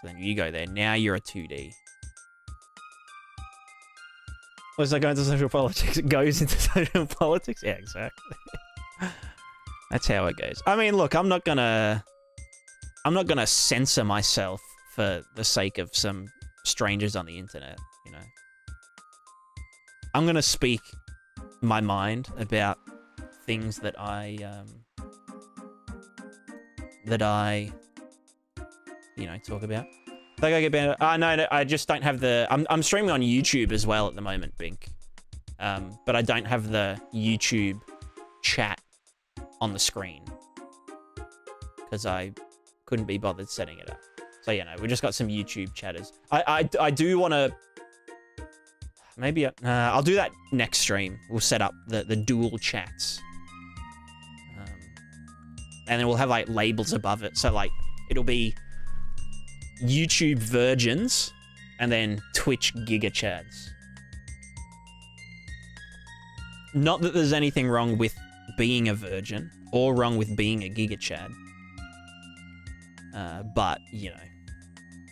So then you go there. Now you're a 2D. Was that going to social politics? It goes into social politics? Yeah, exactly. That's how it goes. I mean, look, I'm not gonna censor myself for the sake of some strangers on the internet, you know. I'm gonna speak my mind about things that I you know, talk about. Like I get banned. No, I just don't have the. I'm streaming on YouTube as well at the moment, Bink. But I don't have the YouTube chat on the screen because I couldn't be bothered setting it up. So you know, we just got some YouTube chatters. I do want to. Maybe I'll do that next stream. We'll set up the dual chats, and then we'll have like labels above it. So like it'll be YouTube virgins and then Twitch Giga Chads. Not that there's anything wrong with being a virgin or wrong with being a Giga Chad, but you know,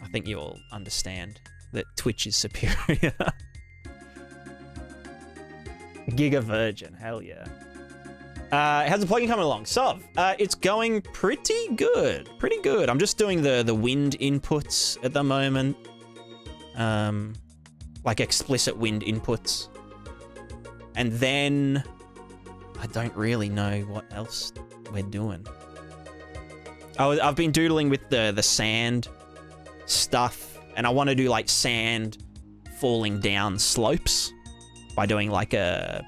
I think you'll understand that Twitch is superior. Giga Virgin, hell yeah. How's the plugin coming along? Sov, it's going pretty good. Pretty good. I'm just doing the wind inputs at the moment. Like explicit wind inputs. And then I don't really know what else we're doing. I've been doodling with the sand stuff, and I want to do like sand falling down slopes by doing like a...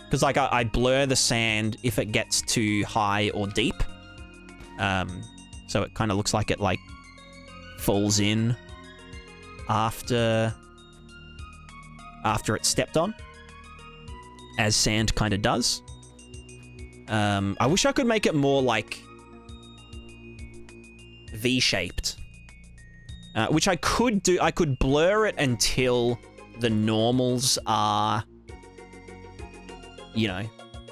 Because like I blur the sand if it gets too high or deep. So it kind of looks like it like falls in after it's stepped on, as sand kind of does. I wish I could make it more like V-shaped, which I could do. I could blur it until the normals are, you know,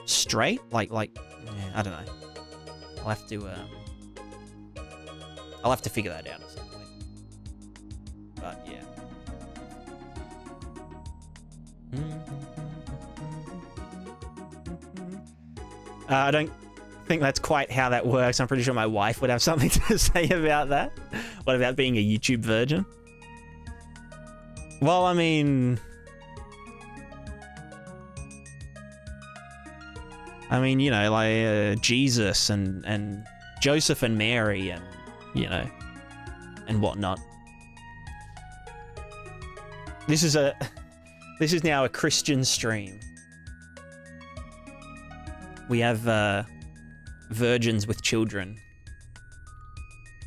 straight. Like yeah, I don't know. I'll have to figure that out at some point. But yeah. I don't think that's quite how that works. I'm pretty sure my wife would have something to say about that. What about being a YouTube virgin? Well, I mean, you know, like Jesus and Joseph and Mary and, you know, and whatnot. This is now a Christian stream. We have virgins with children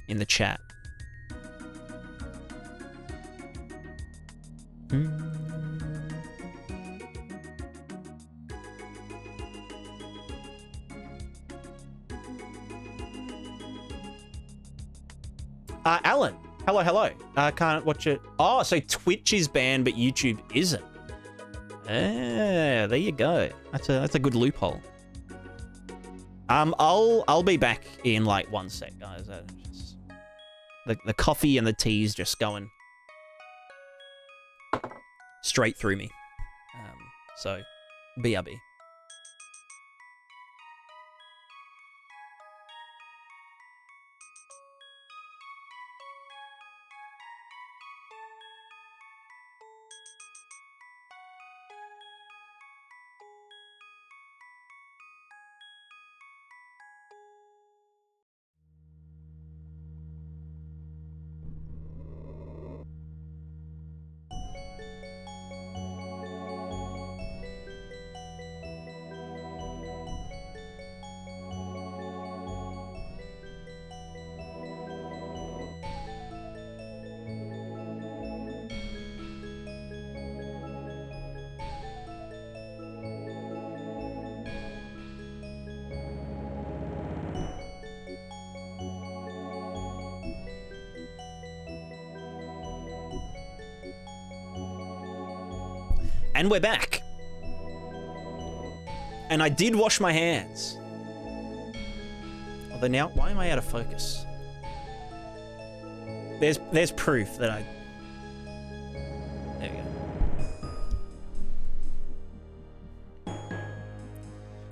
in the chat. Alan, hello. Can't watch it. Oh, so Twitch is banned, but YouTube isn't. There you go. That's a good loophole. I'll be back in like 1 sec, guys. The coffee and the tea's just going straight through me. So BRB. And we're back. And I did wash my hands. Although now, why am I out of focus? There's proof that I... There we go.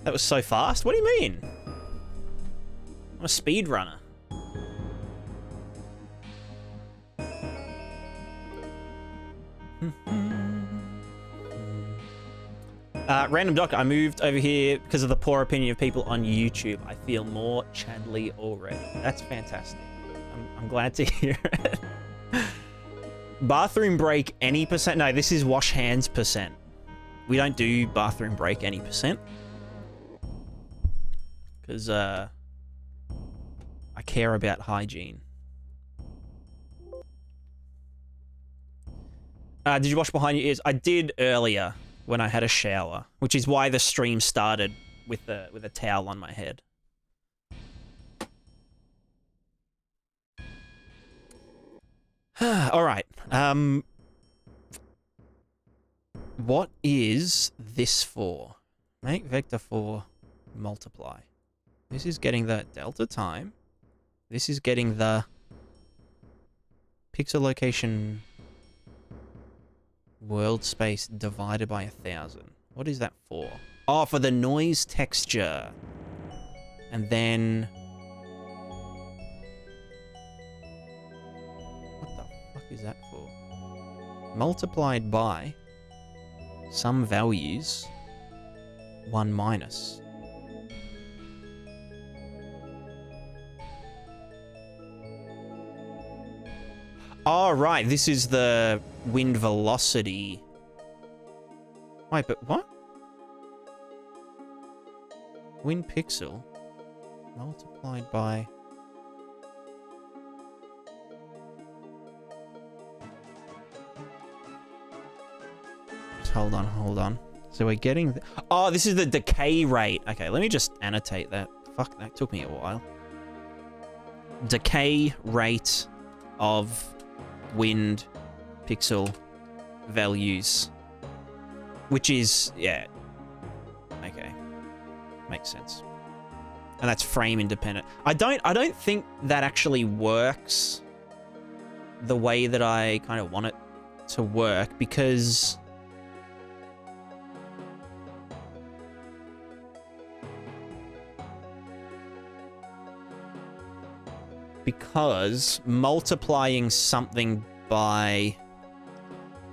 That was so fast? What do you mean? I'm a speedrunner. Random Doc, I moved over here because of the poor opinion of people on YouTube. I feel more Chadley already. That's fantastic. I'm glad to hear it. Bathroom break any percent? No, this is wash hands percent. We don't do bathroom break any percent. Because, I care about hygiene. Did you wash behind your ears? I did earlier. When I had a shower, which is why the stream started with a towel on my head. All right. What is this for? Make vector 4 multiply. This is getting the delta time. This is getting the pixel location world space divided by 1,000. What is that for? Oh, for the noise texture. And then... What the fuck is that for? Multiplied by some values 1 minus. Oh, right. This is the wind velocity. Wait, but what? Wind pixel multiplied by... Just hold on. So we're getting... Oh, this is the decay rate. Okay, let me just annotate that. Fuck, that took me a while. Decay rate of wind pixel values, which is, yeah, okay, makes sense. And that's frame independent. I don't think that actually works the way that I kind of want it to work, because multiplying something by,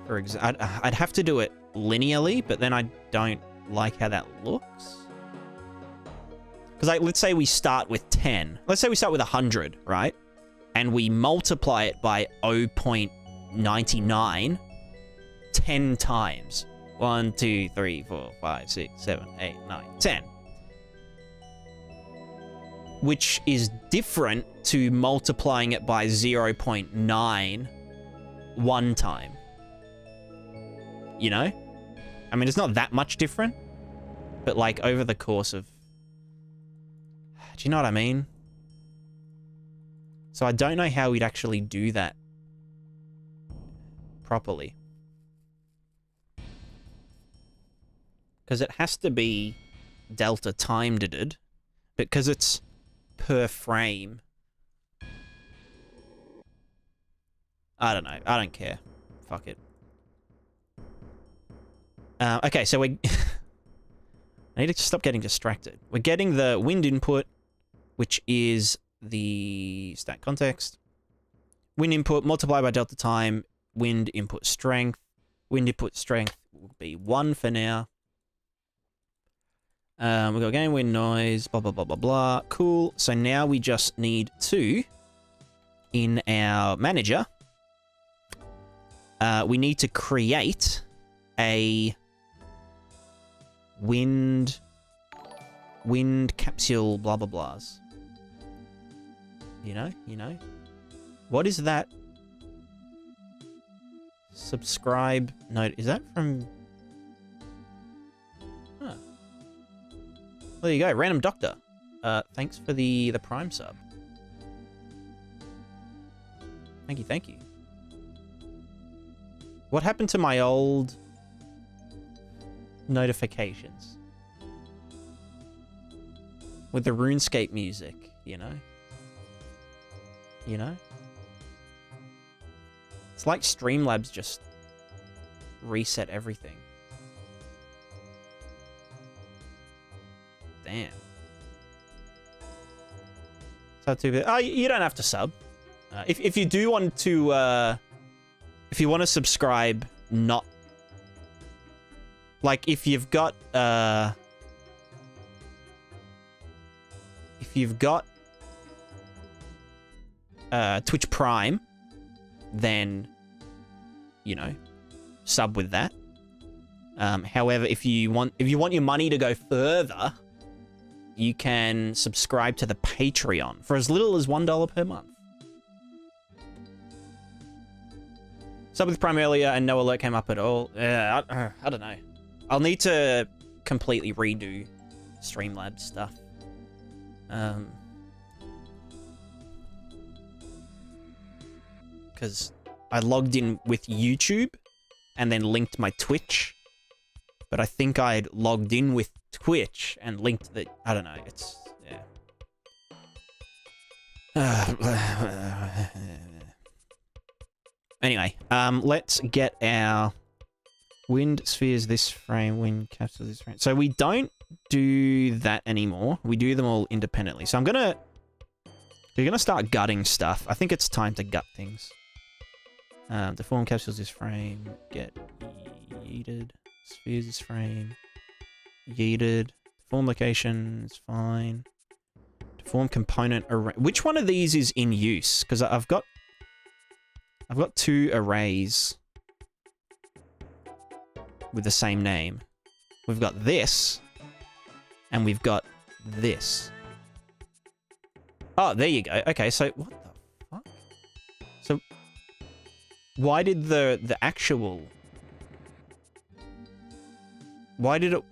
for example, I'd have to do it linearly, but then I don't like how that looks. Because, like, let's say we start with 10. Let's say we start with 100, right? And we multiply it by 0.99 10 times. 1, 2, 3, 4, 5, 6, 7, 8, 9, 10. Which is different to multiplying it by 0.9 one time. you know? I mean, it's not that much different, but like over the course of... Do you know what I mean? So I don't know how we'd actually do that properly. Because it has to be delta timed, but because it's per frame. I don't know. I don't care. Fuck it. Okay, so we... I need to stop getting distracted. We're getting the wind input, which is the stat context. Wind input multiplied by delta time. Wind input strength. Wind input strength will be 1 for now. We've got gain wind noise, blah, blah, blah, blah, blah. Cool. So now we just need to, in our manager, we need to create a wind capsule, blah, blah, blahs. You know? What is that? Subscribe note. Is that from... Huh. There you go. Random Doctor. Thanks for the Prime sub. Thank you. What happened to my old notifications? With the RuneScape music, you know? It's like Streamlabs just reset everything. Damn. Sub to... Oh, you don't have to sub. If you do want to... if you want to subscribe, not... Like, if you've got... If you've got... Twitch Prime, then, you know, sub with that. However, if you want your money to go further, you can subscribe to the Patreon for as little as $1 per month. Sub with Prime earlier and no alert came up at all. I don't know. I'll need to completely redo Streamlabs stuff. Because I logged in with YouTube and then linked my Twitch. But I think I'd logged in with Twitch and linked the... I don't know. It's... Yeah. Anyway, let's get our wind spheres this frame, wind capsules this frame. So we don't do that anymore. We do them all independently. So we're gonna start gutting stuff. I think it's time to gut things. Deform capsules this frame, get yeeted. Spheres this frame, yeeted. Deform location is fine. Deform component array. Which one of these is in use? Because I've got 2 arrays with the same name. We've got this, and we've got this. Oh, there you go. Okay, so what the fuck? So why did the actual... Why did it...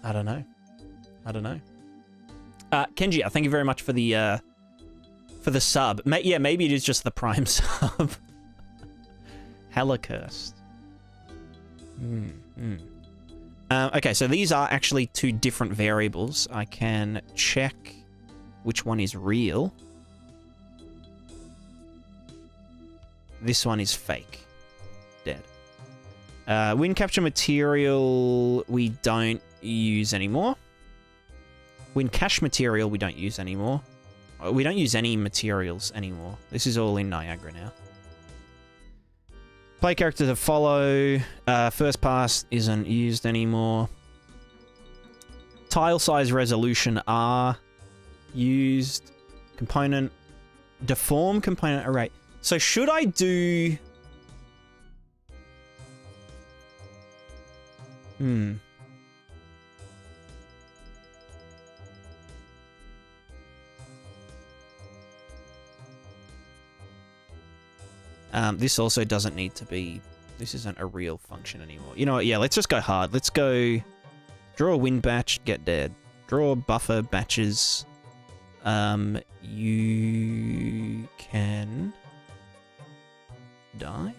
I don't know. Kenji, thank you very much for the sub. Yeah, maybe it is just the Prime sub. Hella cursed. Okay, so these are actually 2 different variables. I can check which one is real. This one is fake. Dead. Wind capture material we don't use anymore. Wind cache material we don't use anymore. We don't use any materials anymore. This is all in Niagara now. Play character to follow. First pass isn't used anymore. Tile size resolution are used. Component. Deform component array. So should I do... This also doesn't need to be... This isn't a real function anymore. You know what? Yeah, let's just go hard. Let's go... Draw a win batch, get dead. Draw buffer batches. You can... die.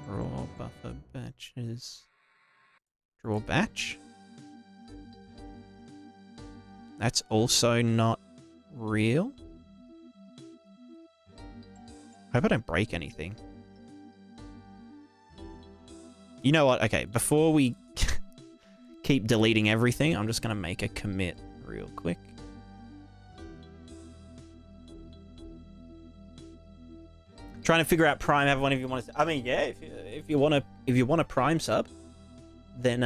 Draw buffer batches. Draw batch. That's also not real. Hope I don't break anything. You know what? Okay, before we keep deleting everything, I'm just going to make a commit real quick. Trying to figure out Prime. Have one if you want to. I mean, yeah, if you want a Prime sub, then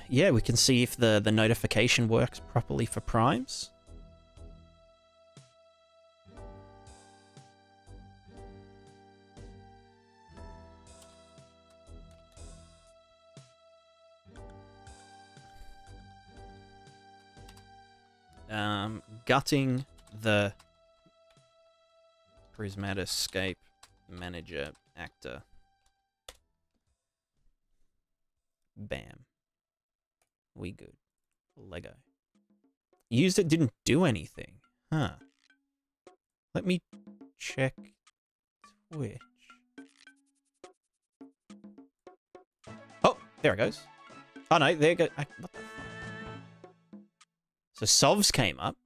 yeah, we can see if the notification works properly for Primes. Gutting the Prismatascape Manager actor. Bam. We good. Lego. Used it, didn't do anything. Huh. Let me check Twitch. Oh, there it goes. Oh no, there it goes. What the fuck? So Sovs came up.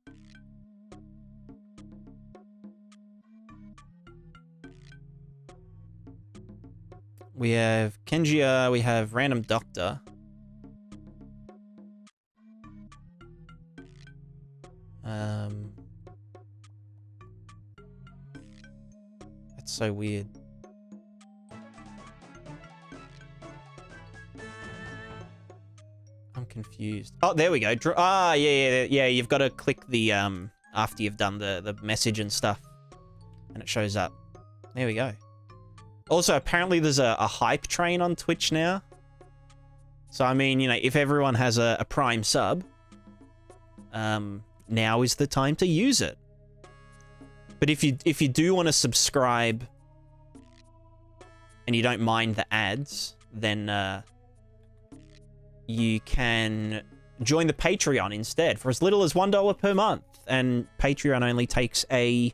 We have Kenjia, we have Random Doctor. That's so weird. I'm confused. Oh, there we go. Yeah, you've got to click the, after you've done the message and stuff. And it shows up. There we go. Also, apparently there's a hype train on Twitch now. So, I mean, you know, if everyone has a Prime sub, now is the time to use it. But if you do want to subscribe and you don't mind the ads, then you can join the Patreon instead for as little as $1 per month. And Patreon only takes a,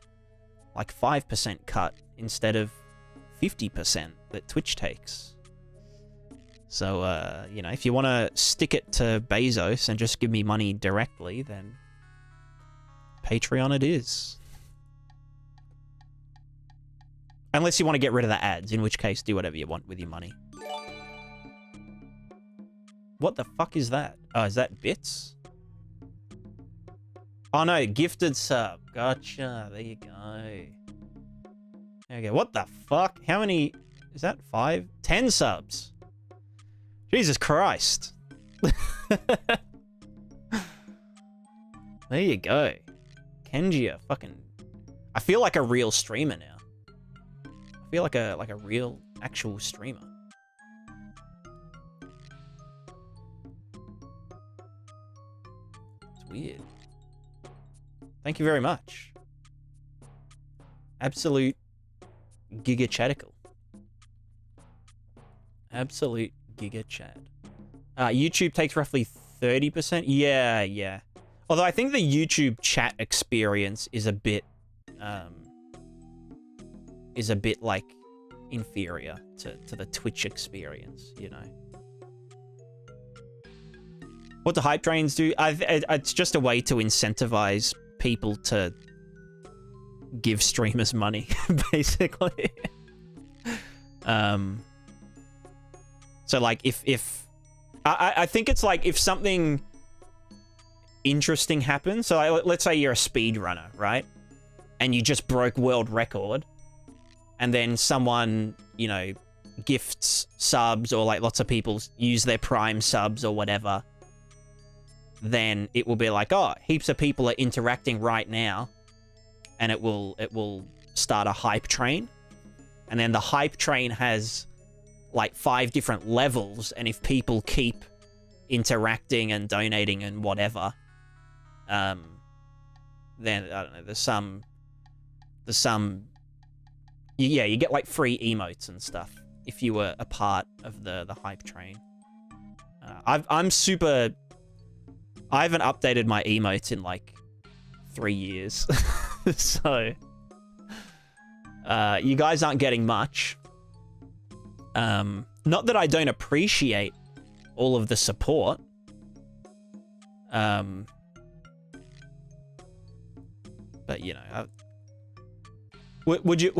like, 5% cut instead of 50% that Twitch takes. So, you know, if you want to stick it to Bezos and just give me money directly, then Patreon it is. Unless you want to get rid of the ads, in which case do whatever you want with your money. What the fuck is that? Oh, is that bits? Oh no, gifted sub. Gotcha. There you go. There you go. What the fuck? How many? Is that 5? 10 subs. Jesus Christ. There you go. Kenjia, fucking... I feel like a real streamer now. I feel like a real, actual streamer. It's weird. Thank you very much. Absolute Giga Chatical. Absolute Giga Chad. YouTube takes roughly 30%. Yeah. Although I think the YouTube chat experience is a bit like inferior to the Twitch experience, you know. What do hype trains do? It's just a way to incentivize people to give streamers money, basically. So like if I think it's like if something interesting happens, so let's say you're a speedrunner, right? And you just broke world record, and then someone, you know, gifts subs, or like lots of people use their Prime subs or whatever, then it will be like, oh, heaps of people are interacting right now, and it will start a hype train. And then the hype train has like 5 different levels, and if people keep interacting and donating and whatever, then I don't know. There's some. Yeah, you get like free emotes and stuff if you were a part of the hype train. I'm super. I haven't updated my emotes in like 3 years, so you guys aren't getting much. Not that I don't appreciate all of the support. But you know, would you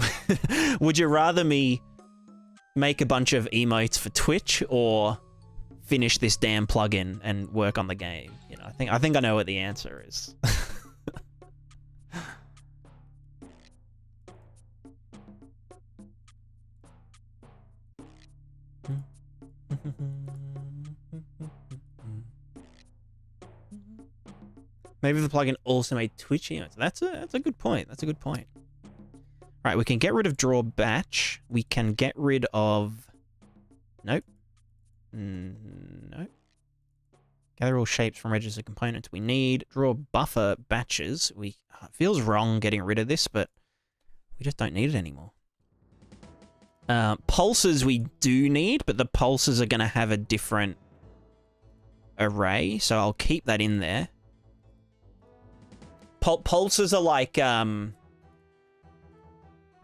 would you rather me make a bunch of emotes for Twitch or finish this damn plugin and work on the game? You know, I think I know what the answer is. Maybe the plugin also made Twitch emotes. That's a good point. That's a good point. All right, we can get rid of draw batch. We can get rid of. Nope. Nope. Gather all shapes from edges of components we need. Draw buffer batches. It feels wrong getting rid of this, but we just don't need it anymore. Pulses we do need, but the pulses are going to have a different array, so I'll keep that in there. Pulses are like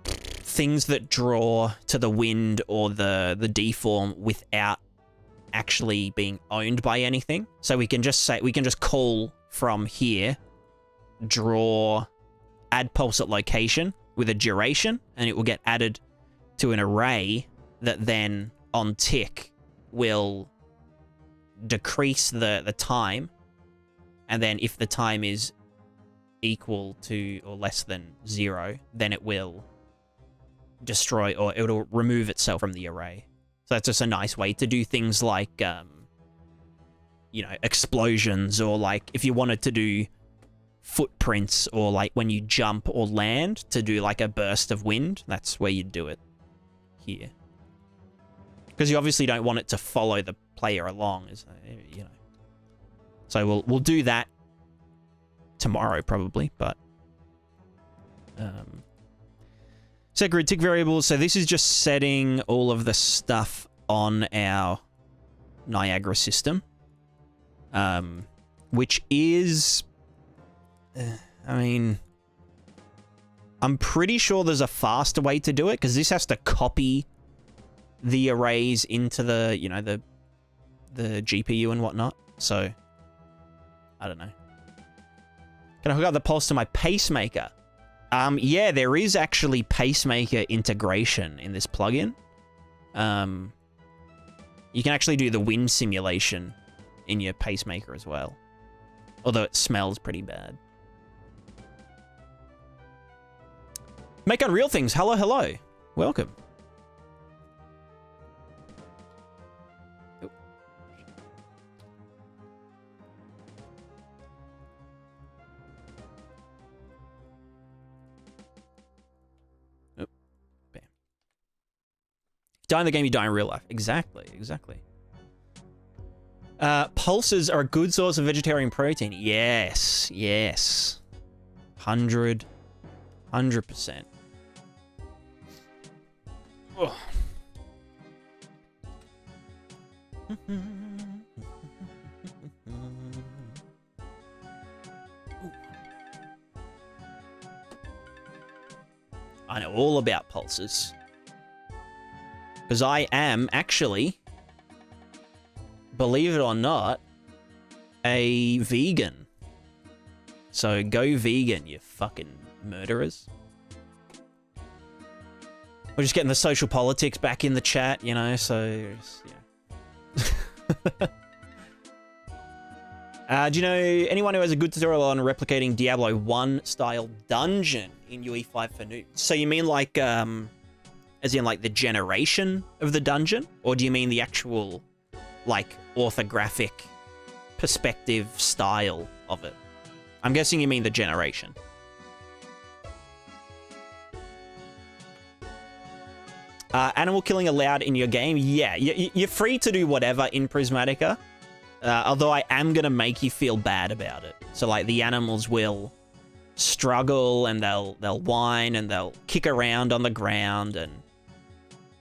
things that draw to the wind or the deform without actually being owned by anything. So we can just call from here, draw, add pulse at location with a duration, and it will get added to an array that then on tick will decrease the time, and then if the time is equal to or less than 0, then it will destroy or it'll remove itself from the array. So that's just a nice way to do things like, you know, explosions, or like if you wanted to do footprints, or like when you jump or land to do like a burst of wind, that's where you'd do it here. Because you obviously don't want it to follow the player along, you know. So we'll do that tomorrow probably, but set grid tick variables. So this is just setting all of the stuff on our Niagara system, which is, I mean, I'm pretty sure there's a faster way to do it, because this has to copy the arrays into the, you know, the GPU and whatnot. So I don't know. Can I hook up the pulse to my pacemaker? Yeah, there is actually pacemaker integration in this plugin. You can actually do the wind simulation in your pacemaker as well, although it smells pretty bad. Make Unreal Things. Hello, hello. Welcome. Die in the game, you die in real life. Exactly, exactly. Pulses are a good source of vegetarian protein. Yes, yes. 100%. Oh. I know all about pulses. Because I am actually, believe it or not, a vegan. So go vegan, you fucking murderers. We're just getting the social politics back in the chat, you know, so, yeah. Do you know anyone who has a good tutorial on replicating Diablo 1 style dungeon in UE5 for noobs? So you mean like, as in like the generation of the dungeon? Or do you mean the actual, like, orthographic perspective style of it? I'm guessing you mean the generation. Animal killing allowed in your game? Yeah, you're free to do whatever in Prismatica. Although I am going to make you feel bad about it. So, like, the animals will struggle and they'll whine and they'll kick around on the ground, and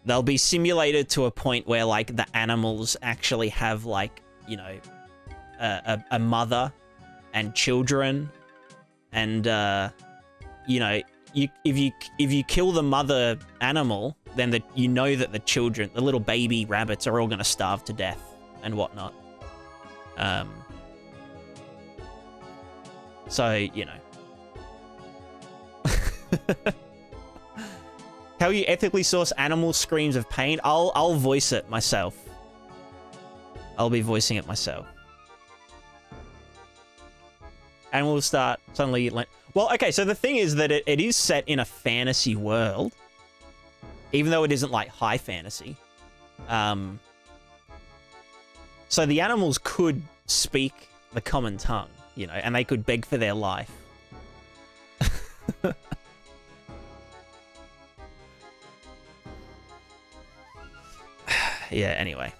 they'll be simulated to a point where like the animals actually have like, you know, a mother and children, and you know, if you kill the mother animal, then you know that the children, the little baby rabbits, are all going to starve to death and whatnot. So, you know. How you ethically source animal screams of pain? I'll voice it myself. I'll be voicing it myself. And we'll start suddenly... Well, okay, so the thing is that it is set in a fantasy world, even though it isn't, like, high fantasy. So the animals could speak the common tongue, you know, and they could beg for their life. Yeah, anyway.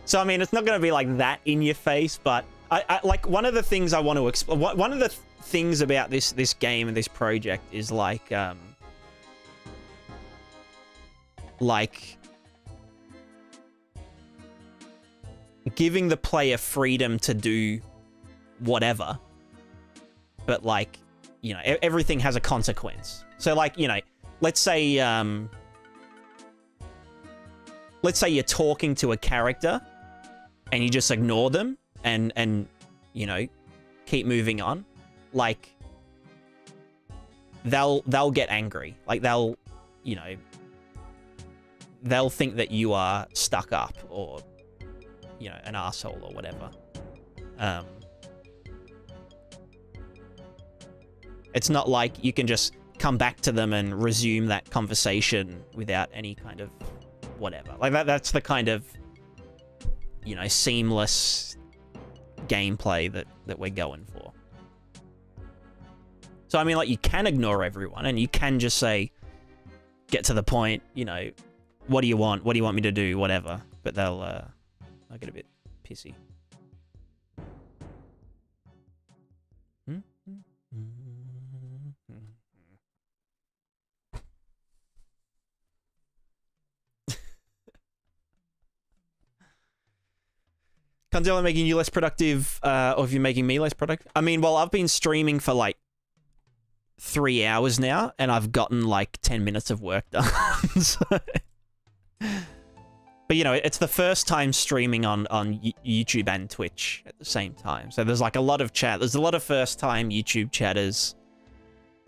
So, I mean, it's not going to be, like, that in your face, but... I like, one of the things I want to explain, one of the things about this game and this project is like giving the player freedom to do whatever, but like, you know, everything has a consequence. So like, you know, let's say you're talking to a character and you just ignore them and you know, keep moving on. Like, they'll get angry. Like, they'll, you know, they'll think that you are stuck up or, you know, an asshole or whatever. It's not like you can just come back to them and resume that conversation without any kind of whatever. Like, that's the kind of, you know, seamless gameplay that we're going for. So, I mean, like, you can ignore everyone and you can just say, get to the point, you know, what do you want? What do you want me to do? Whatever. But they'll get a bit pissy. Conzilla making you less productive, or if you're making me less productive. I mean, well, I've been streaming for like 3 hours now, and I've gotten like 10 minutes of work done. So... But, you know, it's the first time streaming on YouTube and Twitch at the same time. So there's like a lot of chat. There's a lot of first-time YouTube chatters.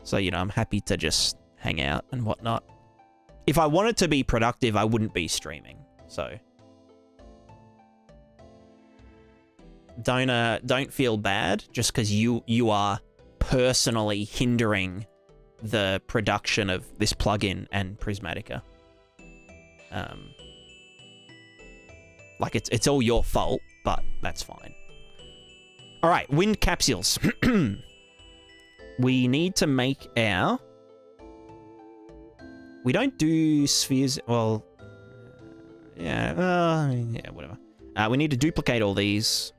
So, you know, I'm happy to just hang out and whatnot. If I wanted to be productive, I wouldn't be streaming. So... Don't feel bad just because you are personally hindering the production of this plugin and Prismatica. Like, it's all your fault, but that's fine. All right, wind capsules. We need to make our... We don't do spheres... Well... Yeah, yeah, whatever. We need to duplicate all these...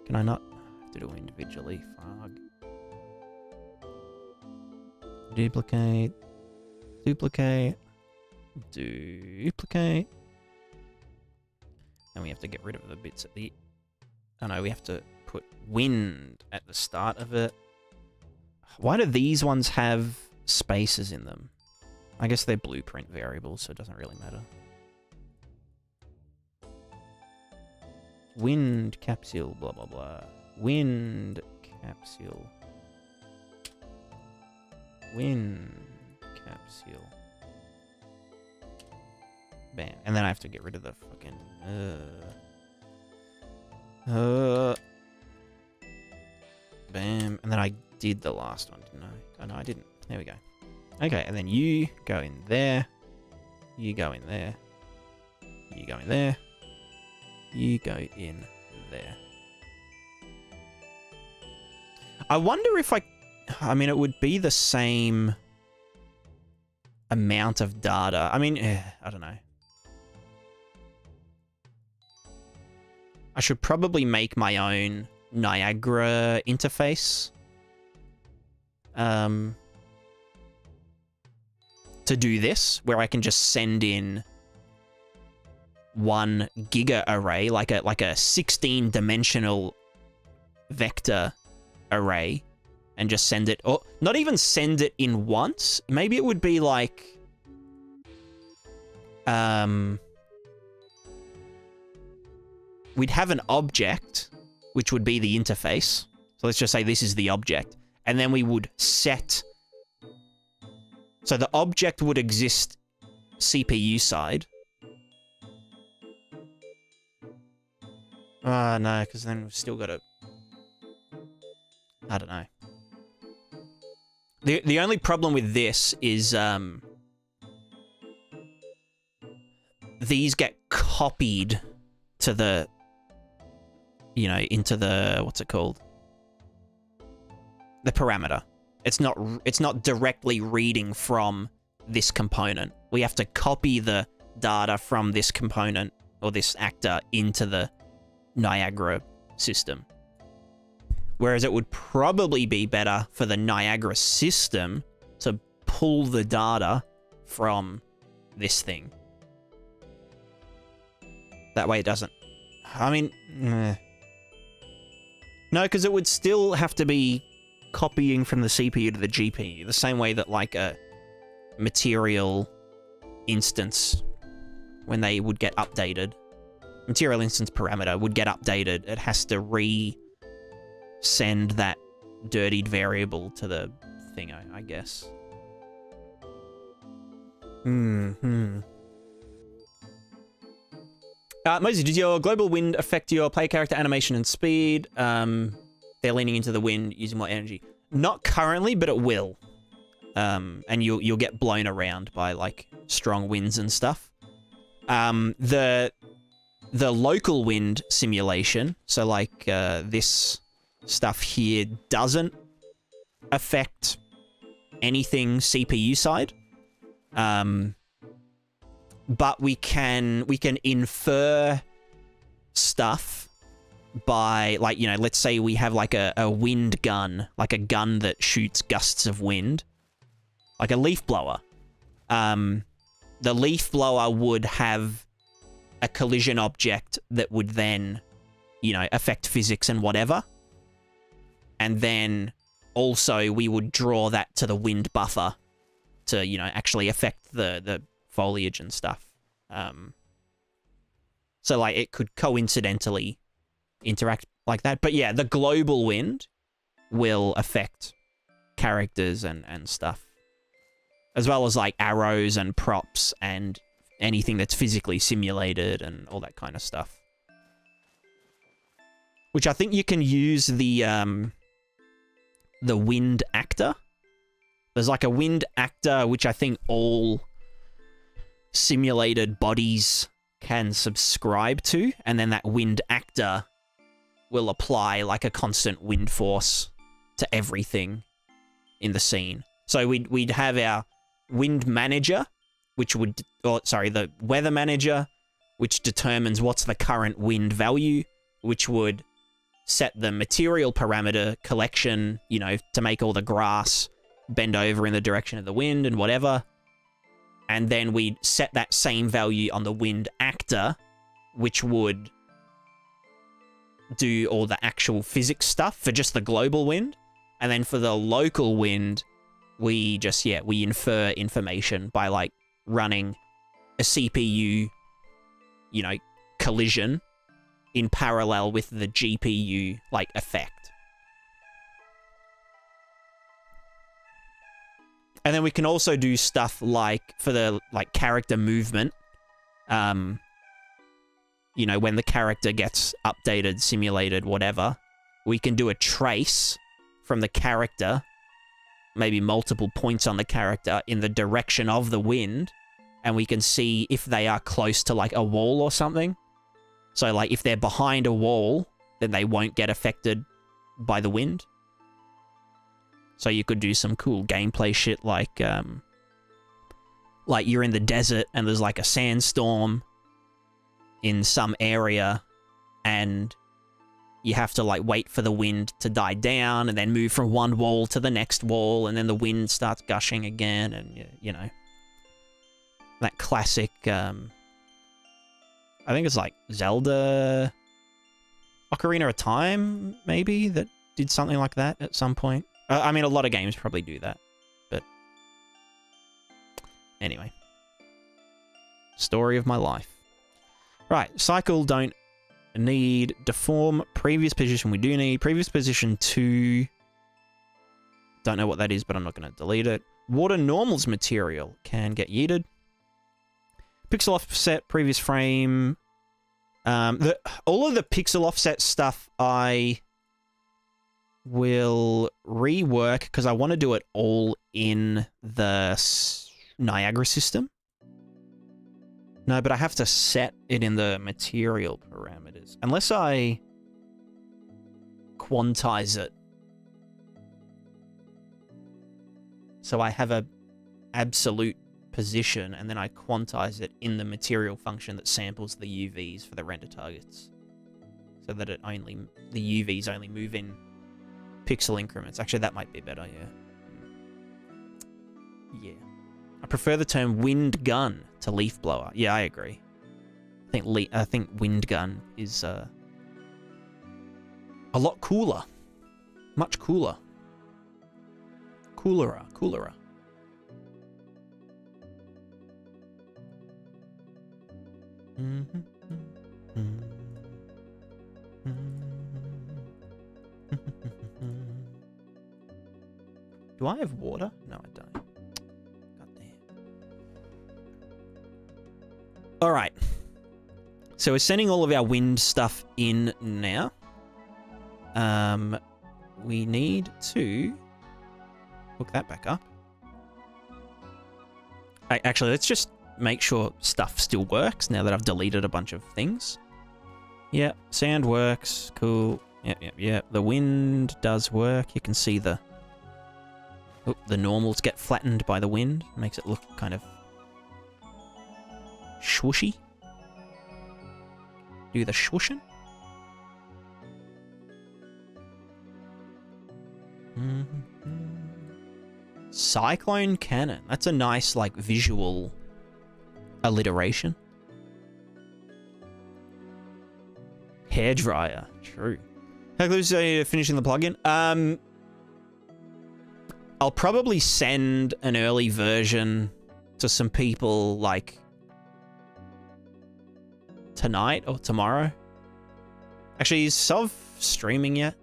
Can I not do it individually? Fuck. Duplicate. Duplicate. Duplicate. And we have to get rid of the bits at the... Oh no, we have to put wind at the start of it. Why do these ones have spaces in them? I guess they're blueprint variables, so it doesn't really matter. Wind capsule, blah, blah, blah. Wind capsule. Wind capsule. Bam. And then I have to get rid of the fucking... Bam. And then I did the last one, didn't I? Oh, no, I didn't. There we go. Okay, and then you go in there. You go in there. You go in there. You go in there. I wonder if I mean, it would be the same amount of data. I mean, I don't know. I should probably make my own Niagara interface. To do this, where I can just send in 1 giga array, like a 16-dimensional vector array, and just send it, or not even send it in once. Maybe it would be like, we'd have an object, which would be the interface. So let's just say this is the object, and then we would set. So the object would exist CPU side. No, because then we've still got to... I don't know. The only problem with this is these get copied to the, you know, into the, what's it called? The parameter. It's not directly reading from this component. We have to copy the data from this component or this actor into the Niagara system. Whereas it would probably be better for the Niagara system to pull the data from this thing. That way it doesn't... I mean... No, because it would still have to be copying from the CPU to the GPU, the same way that, like, a material instance, when they would get updated, material instance parameter would get updated, it has to send that dirtied variable to the thing, I guess. Mosey, did your global wind affect your player character animation and speed? They're leaning into the wind, using more energy. Not currently, but it will. And you'll get blown around by, like, strong winds and stuff. The local wind simulation, so like this stuff here doesn't affect anything CPU side. But we can infer stuff by, like, you know, let's say we have like a wind gun, like a gun that shoots gusts of wind, like a leaf blower. The leaf blower would have a collision object that would then, you know, affect physics and whatever. And then also we would draw that to the wind buffer to, you know, actually affect the foliage and stuff. So, like, it could coincidentally interact like that. But yeah, the global wind will affect characters and stuff. As well as, like, arrows and props and anything that's physically simulated and all that kind of stuff. Which I think you can use the wind actor. There's, like, a wind actor, which I think all simulated bodies can subscribe to, and then that wind actor will apply, like, a constant wind force to everything in the scene. So we'd have our wind manager, which would, or sorry, the weather manager, which determines what's the current wind value, which would set the material parameter collection, you know, to make all the grass bend over in the direction of the wind and whatever. And then we'd set that same value on the wind actor, which would do all the actual physics stuff for just the global wind. And then for the local wind, we just, yeah, we infer information by, like, running a CPU, you know, collision in parallel with the GPU, like, effect. And then we can also do stuff like, for the, like, character movement, you know, when the character gets updated, simulated, whatever, we can do a trace from the character, maybe multiple points on the character in the direction of the wind, and we can see if they are close to, like, a wall or something. So, like, if they're behind a wall, then they won't get affected by the wind. So you could do some cool gameplay shit like you're in the desert and there's, like, a sandstorm in some area, and you have to like wait for the wind to die down and then move from one wall to the next wall, and then the wind starts gushing again, and you know, that classic I think it's like Zelda Ocarina of Time, maybe, that did something like that at some point. I mean, a lot of games probably do that, but anyway. Story of my life. Right, cycle don't need. Deform previous position we do need. Previous position 2. Don't know what that is, but I'm not going to delete it. Water normals material can get yeeted. Pixel offset previous frame. All of the pixel offset stuff I will rework because I want to do it all in the Niagara system. No, but I have to set it in the material parameters. Unless I quantize it. So I have a absolute position, and then I quantize it in the material function that samples the UVs for the render targets. So that the UVs only move in pixel increments. Actually, that might be better, yeah. Yeah. I prefer the term wind gun to leaf blower. Yeah, I agree. I think wind gun is a lot cooler. Much cooler. Coolerer. Do I have water? No, I don't. All right. So we're sending all of our wind stuff in now. We need to hook that back up. Actually, let's just make sure stuff still works now that I've deleted a bunch of things. Yeah, sand works. Cool. Yeah. The wind does work. You can see the normals get flattened by the wind. Makes it look kind of swooshy. Do the swooshing. Cyclone cannon. That's a nice, like, visual alliteration. Hairdryer. True. Who's finishing the plugin? I'll probably send an early version to some people, like, tonight or tomorrow. Actually, is Sov streaming yet?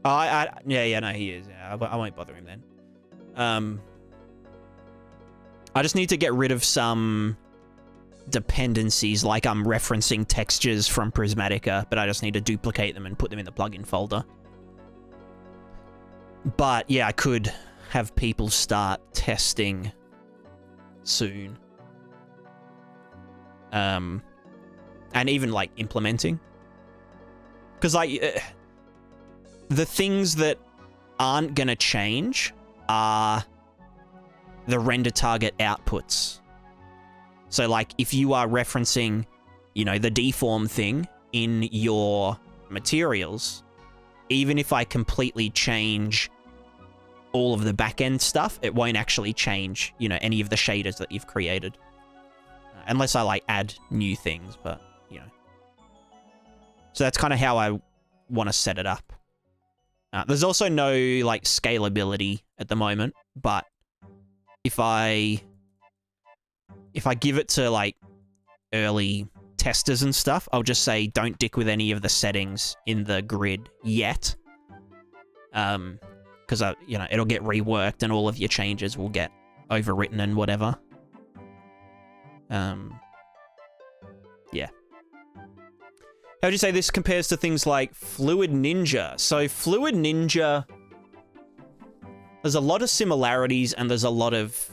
Oh, yeah, no, he is. Yeah, I won't bother him then. I just need to get rid of some dependencies, like I'm referencing textures from Prismatica, but I just need to duplicate them and put them in the plugin folder. But yeah, I could have people start testing soon. And even like implementing. Because like the things that aren't going to change are the render target outputs. So like if you are referencing, you know, the deform thing in your materials, even if I completely change all of the back-end stuff, it won't actually change, you know, any of the shaders that you've created. Unless I like add new things, but, you know. So that's kind of how I want to set it up. There's also no, like, scalability at the moment, but if I give it to, like, early testers and stuff, I'll just say don't dick with any of the settings in the grid yet. Because, you know, it'll get reworked and all of your changes will get overwritten and whatever. Yeah. How would you say this compares to things like Fluid Ninja? So Fluid Ninja, there's a lot of similarities and there's a lot of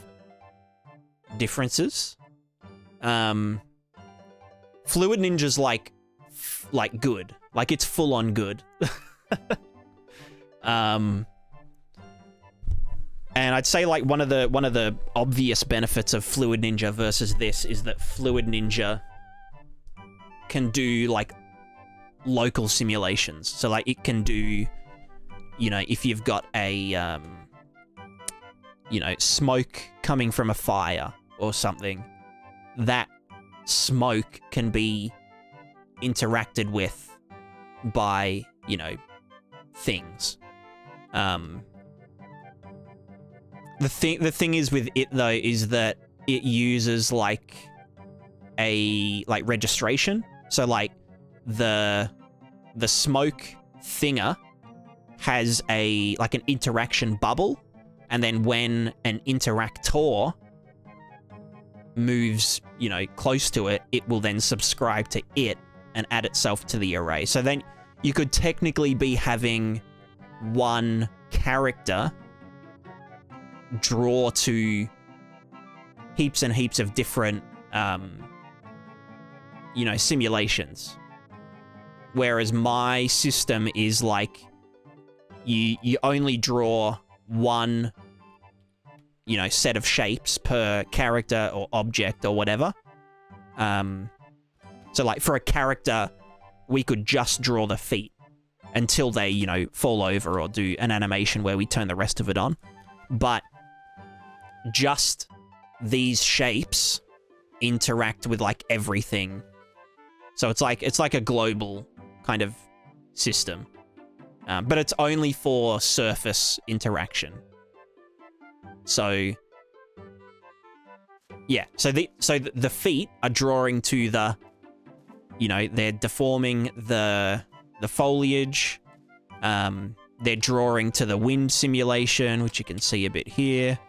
differences. Fluid Ninja's like good. Like it's full on good. And I'd say like one of the obvious benefits of Fluid Ninja versus this is that Fluid Ninja can do like local simulations. So like it can do, you know, if you've got a, you know, smoke coming from a fire or something, that smoke can be interacted with by, you know, things. The thing is with it though is that it uses like a registration. So like the smoke thinger has a like an interaction bubble, and then when an interactor moves, you know, close to it, it will then subscribe to it and add itself to the array. So then you could technically be having one character draw to heaps and heaps of different, you know, simulations. Whereas my system is like, you only draw one, you know, set of shapes per character or object or whatever. So like for a character, we could just draw the feet until they, you know, fall over or do an animation where we turn the rest of it on. But just these shapes interact with like everything. So it's like a global kind of system. But it's only for surface interaction. So yeah, so the feet are drawing to the, you know, they're deforming the foliage. They're drawing to the wind simulation, which you can see a bit here.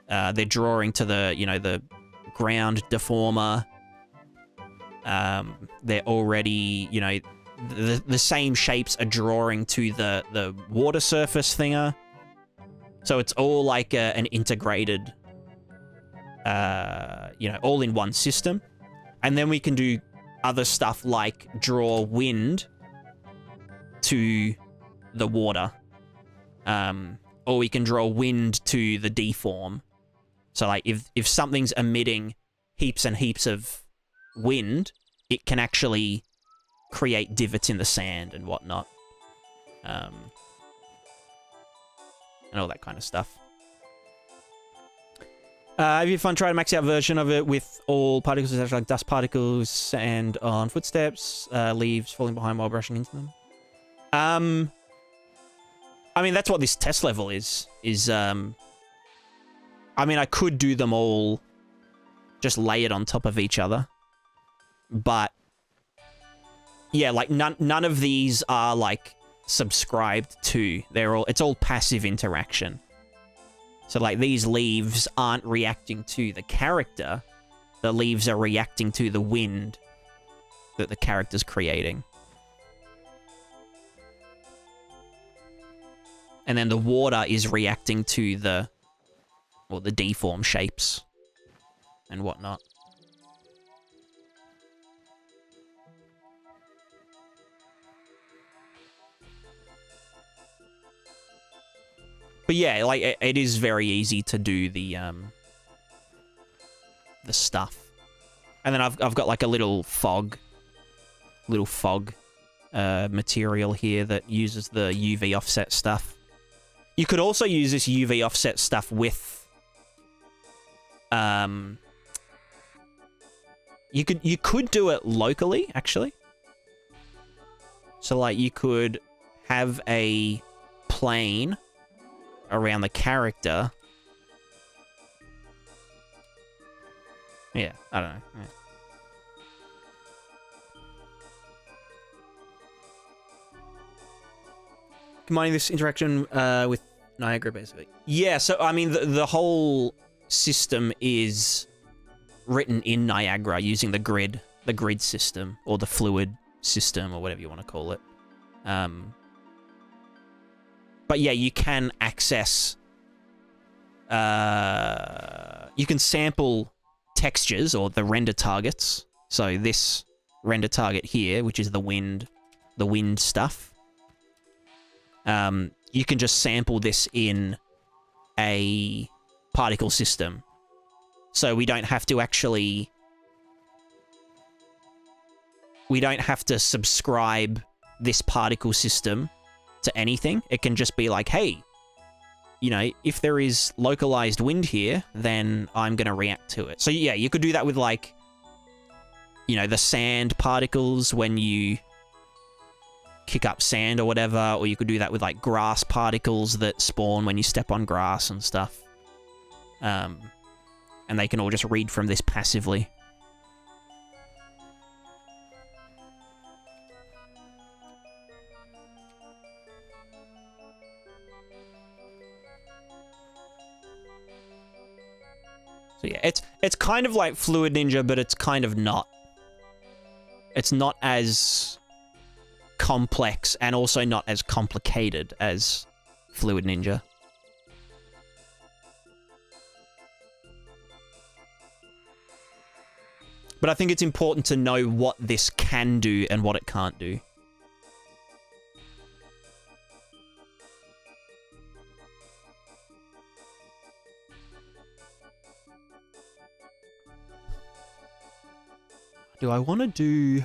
They're drawing to the, you know, the ground deformer. They're already, you know, the same shapes are drawing to the water surface thinger. So it's all like an integrated, you know, all in one system. And then we can do other stuff like draw wind to the water. Or we can draw wind to the deform. So like if something's emitting heaps and heaps of wind, it can actually create divots in the sand and whatnot. And all that kind of stuff. Have you fun trying to max out version of it with all particles, like dust particles, sand on footsteps, leaves falling behind while brushing into them? I mean, that's what this test level is I mean, I could do them all, just lay it on top of each other. But yeah, like none of these are like subscribed to. It's all passive interaction. So like these leaves aren't reacting to the character. The leaves are reacting to the wind that the character's creating. And then the water is reacting to the deform shapes and whatnot. But yeah, like it is very easy to do the stuff. And then I've got like a little fog material here that uses the UV offset stuff. You could also use this UV offset stuff with you could do it locally, actually. So like you could have a plane around the character. Yeah, I don't know. Yeah. Combining this interaction with Niagara, basically. Yeah, so I mean, the whole system is written in Niagara using the grid system, or the fluid system, or whatever you want to call it. But yeah, you can access... you can sample textures, or the render targets. So this render target here, which is the wind stuff. You can just sample this in a particle system. So we don't have to actually... we don't have to subscribe this particle system to anything. It can just be like, hey, you know, if there is localized wind here, then I'm going to react to it. So yeah, you could do that with like, you know, the sand particles when you kick up sand or whatever, or you could do that with like grass particles that spawn when you step on grass and stuff. And they can all just read from this passively. So yeah, it's kind of like Fluid Ninja, but it's kind of not. It's not as complex and also not as complicated as Fluid Ninja. But I think it's important to know what this can do and what it can't do. Do I want to do...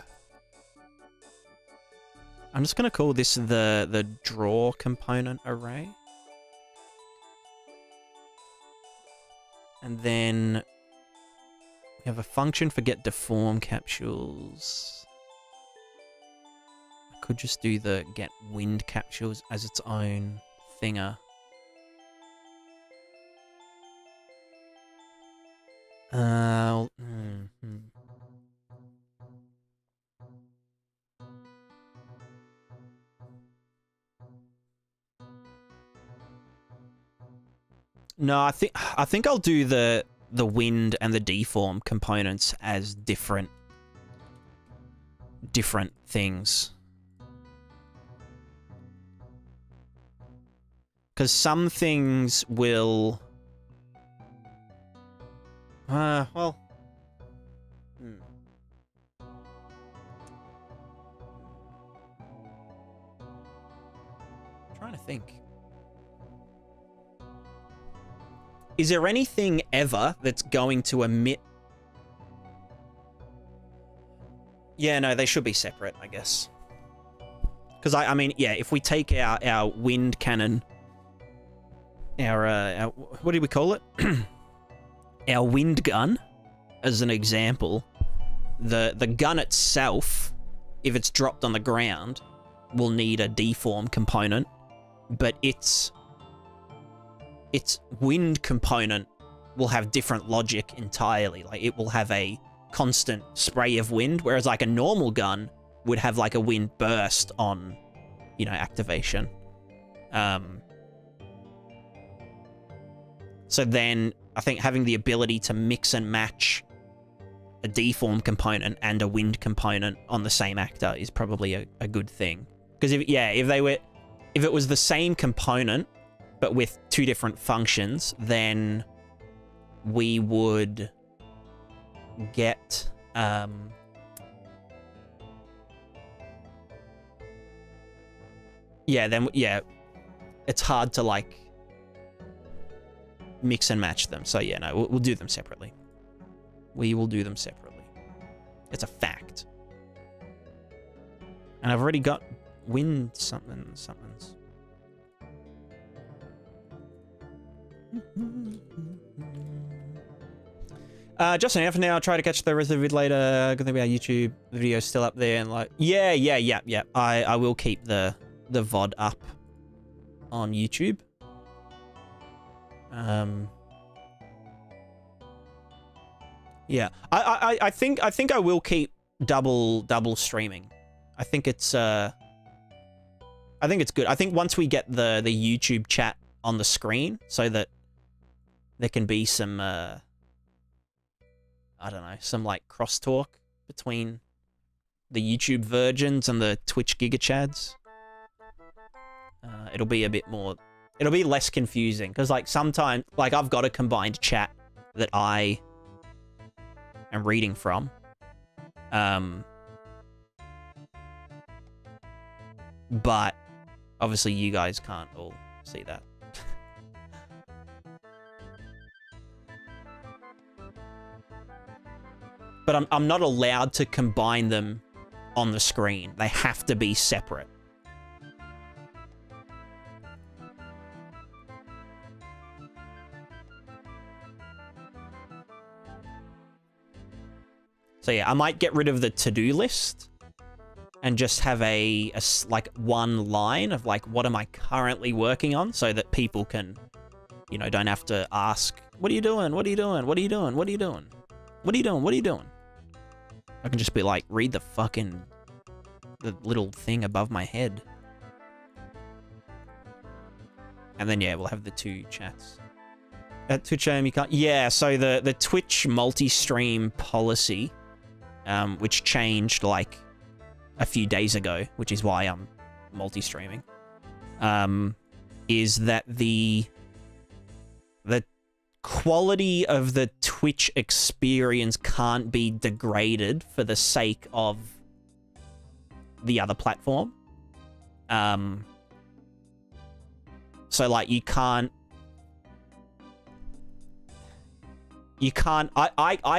I'm just going to call this the draw component array. And then we have a function for get deform capsules. I could just do the get wind capsules as its own thinger. No, I think I'll do the wind and the deform components as different things. Because some things will... well... I'm trying to think. Is there anything ever that's going to emit... Yeah, no, they should be separate, I guess. Because, I mean, yeah, if we take our wind cannon... Our what do we call it? Our wind gun, as an example. The gun itself, if it's dropped on the ground, will need a deform component. But its wind component will have different logic entirely. Like, it will have a constant spray of wind, whereas like a normal gun would have like a wind burst on, you know, activation. So then I think having the ability to mix and match a deform component and a wind component on the same actor is probably a good thing. Because if it was the same component but with two different functions, then we would get it's hard to like mix and match them. So yeah, no, we'll do them separately. We will do them separately. It's a fact. And I've already got wind somethings. Justin, half an hour. Try to catch the rest of the vid later. Gonna be our YouTube video still up there, and like, yeah. I will keep the VOD up on YouTube. Yeah, I think I will keep double streaming. I think it's good. I think once we get the YouTube chat on the screen, so that there can be some I don't know, some like crosstalk between the YouTube virgins and the Twitch gigachads. It'll be a bit more. It'll be less confusing, because like sometimes, like I've got a combined chat that I am reading from. But obviously you guys can't all see that. But I'm not allowed to combine them on the screen. They have to be separate. So yeah, I might get rid of the to-do list and just have like one line of like, what am I currently working on, so that people can, you know, don't have to ask, what are you doing? What are you doing? What are you doing? What are you doing? What are you doing? What are you doing? I can just be like, read the little thing above my head. And then yeah, we'll have the two chats. At Twitch you can't, yeah, so the Twitch multi-stream policy, which changed like a few days ago, which is why I'm multi-streaming, is that the quality of the Twitch experience can't be degraded for the sake of the other platform. So like I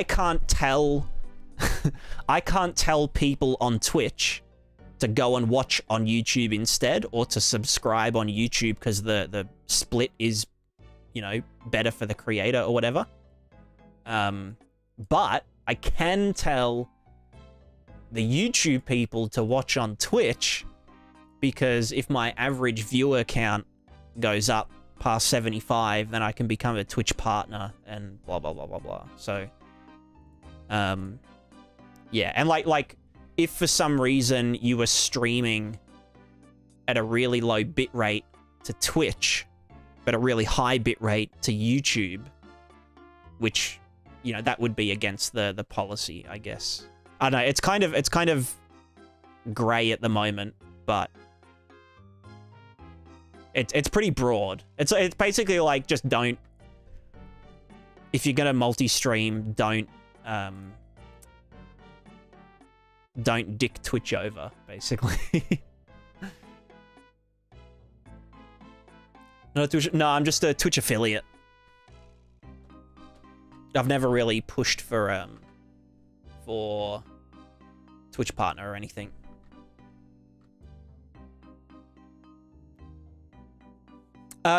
can't tell I can't tell people on Twitch to go and watch on YouTube instead, or to subscribe on YouTube because the split is, you know, better for the creator or whatever. But I can tell the YouTube people to watch on Twitch, because if my average viewer count goes up past 75, then I can become a Twitch partner and blah, blah, blah, blah, blah. So, yeah. And like, if for some reason you were streaming at a really low bitrate to Twitch, but a really high bitrate to YouTube, which, you know, that would be against the policy, I guess. I don't know, it's kind of gray at the moment, but it's pretty broad. It's basically like, just don't, if you're gonna multi-stream, don't dick Twitch over, basically. No, I'm just a Twitch affiliate. I've never really pushed for Twitch partner or anything.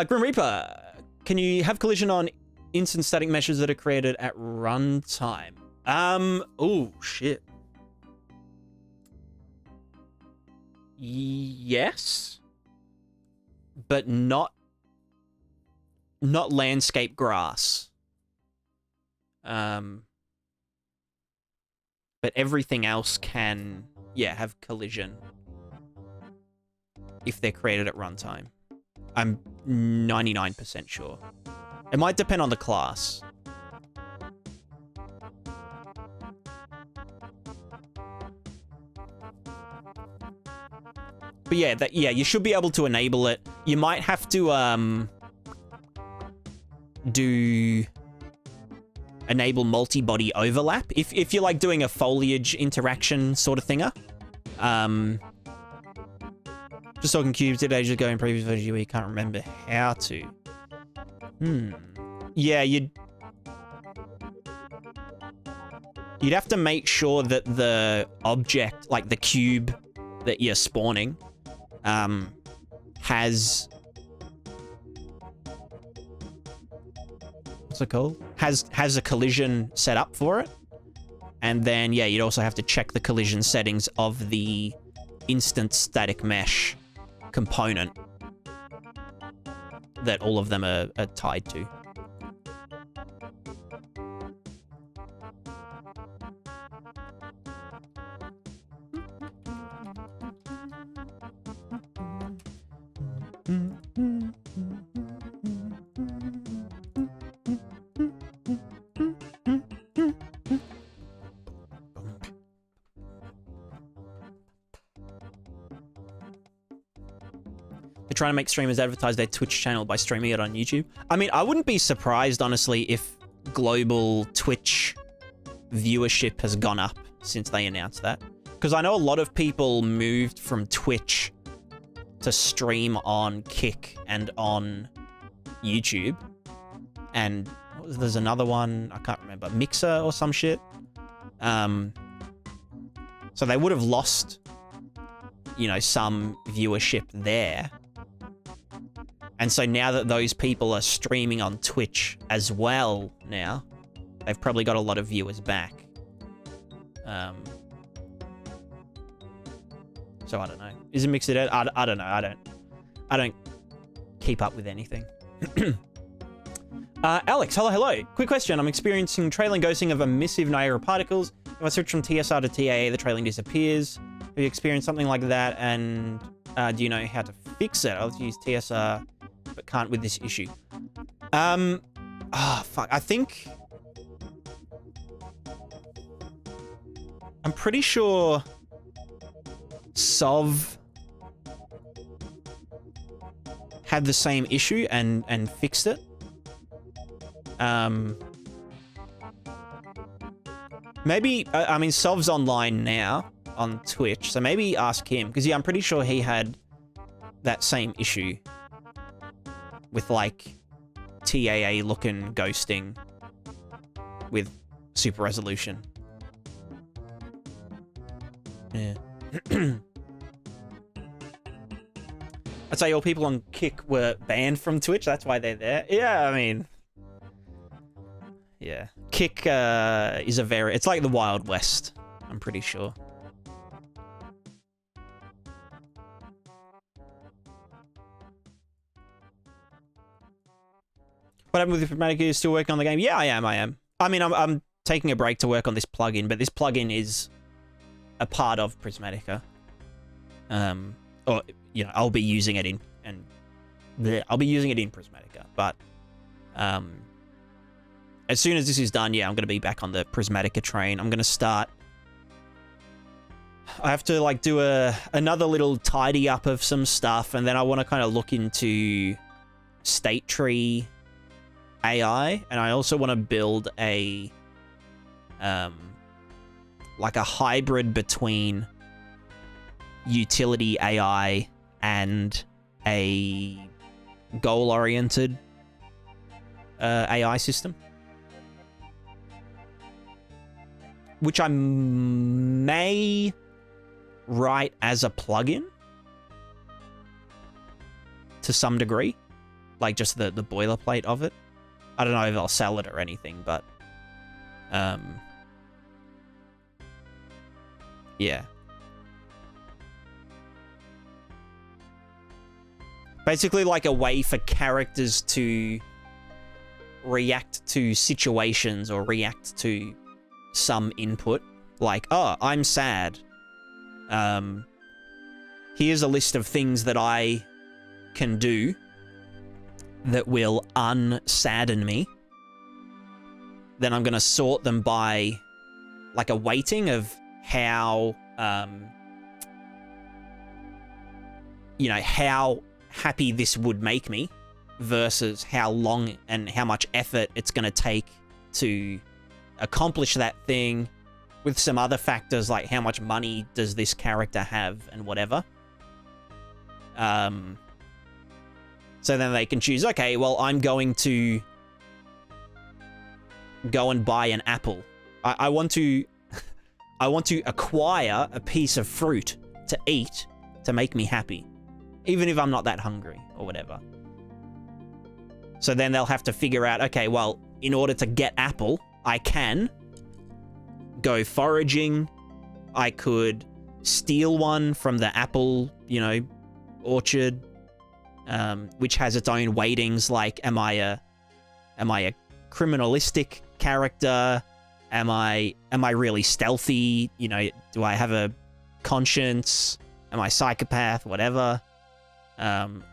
Grim Reaper, can you have collision on instant static meshes that are created at runtime? Oh shit. Yes, but not landscape grass. But everything else can, yeah, have collision if they're created at runtime. I'm 99% sure. It might depend on the class. But yeah, yeah, you should be able to enable it. You might have to enable multi-body overlap if you're like doing a foliage interaction sort of thinger. Just talking cubes, did ages ago in previous version where you can't remember how to. Yeah, you'd have to make sure that the object, like the cube that you're spawning, has, what's it called? Has a collision set up for it. And then, yeah, you'd also have to check the collision settings of the instant static mesh component that all of them are tied to. Trying to make streamers advertise their Twitch channel by streaming it on YouTube. I mean, I wouldn't be surprised, honestly, if global Twitch viewership has gone up since they announced that. Because I know a lot of people moved from Twitch to stream on Kick and on YouTube. And there's another one, I can't remember, Mixer or some shit. So they would have lost, you know, some viewership there. And so now that those people are streaming on Twitch as well now, they've probably got a lot of viewers back. So I don't know. Is it mixed it out? I don't know. I don't keep up with anything. Alex, hello. Quick question. I'm experiencing trailing ghosting of emissive Niagara particles. If I switch from TSR to TAA, the trailing disappears. Have you experienced something like that? And do you know how to fix it? I'll use TSR, but can't with this issue. Fuck. I think... I'm pretty sure... Sov had the same issue and fixed it. Maybe, I mean, Sov's online now on Twitch, so maybe ask him, because yeah, I'm pretty sure he had that same issue with like TAA looking ghosting with super resolution. Yeah. I'd say all people on Kick were banned from Twitch. That's why they're there. Yeah, I mean... Yeah. Kick is a very... It's like the Wild West, I'm pretty sure. What happened with the Prismatica? You're still working on the game? Yeah, I am. I mean, I'm taking a break to work on this plugin, but this plugin is a part of Prismatica. Or, you know, I'll be using it in... I'll be using it in Prismatica, but... as soon as this is done, yeah, I'm going to be back on the Prismatica train. I'm going to start... I have to, like, do another little tidy up of some stuff, and then I want to kind of look into state tree AI, and I also want to build a... like a hybrid between utility AI and a goal-oriented AI system. Which I may write as a plugin to some degree. Like just the boilerplate of it. I don't know if I'll sell it or anything, but yeah. Basically like a way for characters to react to situations or react to some input. Like, oh, I'm sad. Here's a list of things that I can do that will unsadden me. Then I'm going to sort them by like a weighting of how, you know, how happy this would make me versus how long and how much effort it's going to take to accomplish that thing, with some other factors like how much money does this character have and whatever. So then they can choose, okay, well, I'm going to go and buy an apple. I want to I want to acquire a piece of fruit to eat to make me happy, even if I'm not that hungry or whatever. So then they'll have to figure out, okay, well, in order to get apple, I can go foraging. I could steal one from the apple, you know, orchard, which has its own weightings. Like, am I a criminalistic character? Am I really stealthy? You know, do I have a conscience? Am I a psychopath? Whatever.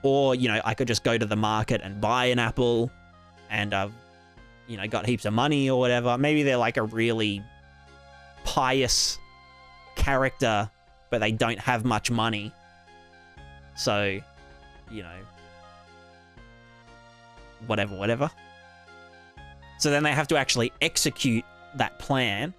Or, you know, I could just go to the market and buy an apple and I've, you know, got heaps of money or whatever. Maybe they're like a really pious character, but they don't have much money. So, you know, whatever. So then they have to actually execute that plan,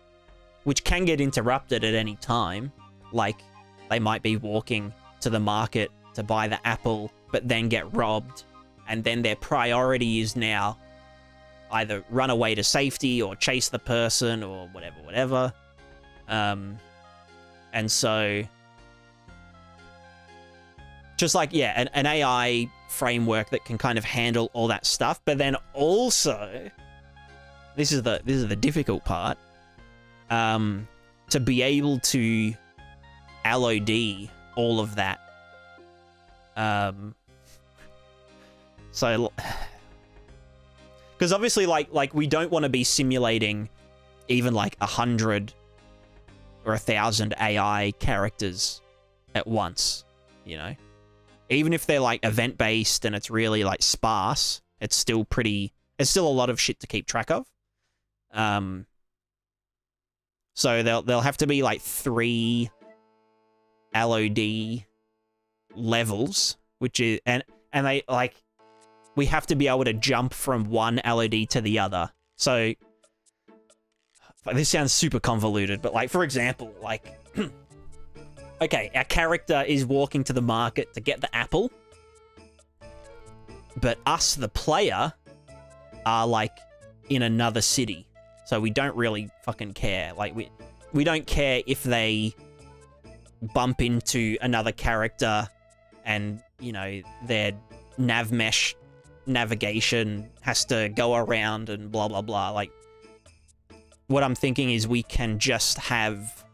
which can get interrupted at any time. Like, they might be walking to the market to buy the apple, but then get robbed. And then their priority is now either run away to safety or chase the person or whatever. And so, just like, yeah, an AI framework that can kind of handle all that stuff, but then also, this is the difficult part, to be able to LOD all of that. So, because obviously, like we don't want to be simulating even like 100 or 1,000 AI characters at once, you know? Even if they're like event-based and it's really like sparse, it's still a lot of shit to keep track of. So they'll have to be like 3 LOD levels, which is, and they like, we have to be able to jump from one LOD to the other. So this sounds super convoluted, but like, for example, like, okay, our character is walking to the market to get the apple, but us, the player, are like in another city. So we don't really fucking care. Like, we don't care if they bump into another character and, you know, their nav mesh navigation has to go around and blah, blah, blah. Like, what I'm thinking is we can just have,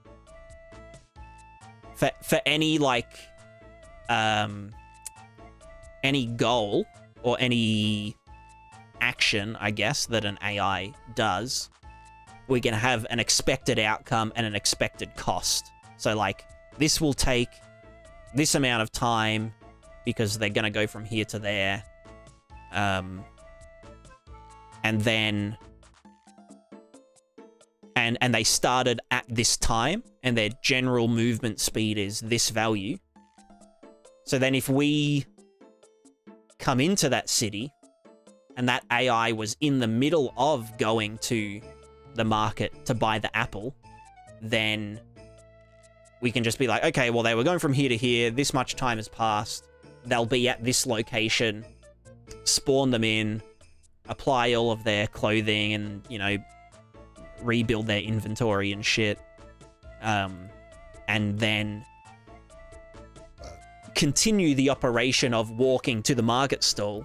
for any, like, any goal or any action, I guess, that an AI does, we can have an expected outcome and an expected cost. So, like, this will take this amount of time because they're going to go from here to there. And then... And they started at this time, and their general movement speed is this value. So then if we come into that city, and that AI was in the middle of going to the market to buy the apple, then we can just be like, okay, well, they were going from here to here, this much time has passed, they'll be at this location, spawn them in, apply all of their clothing and, you know, rebuild their inventory and shit, and then continue the operation of walking to the market stall,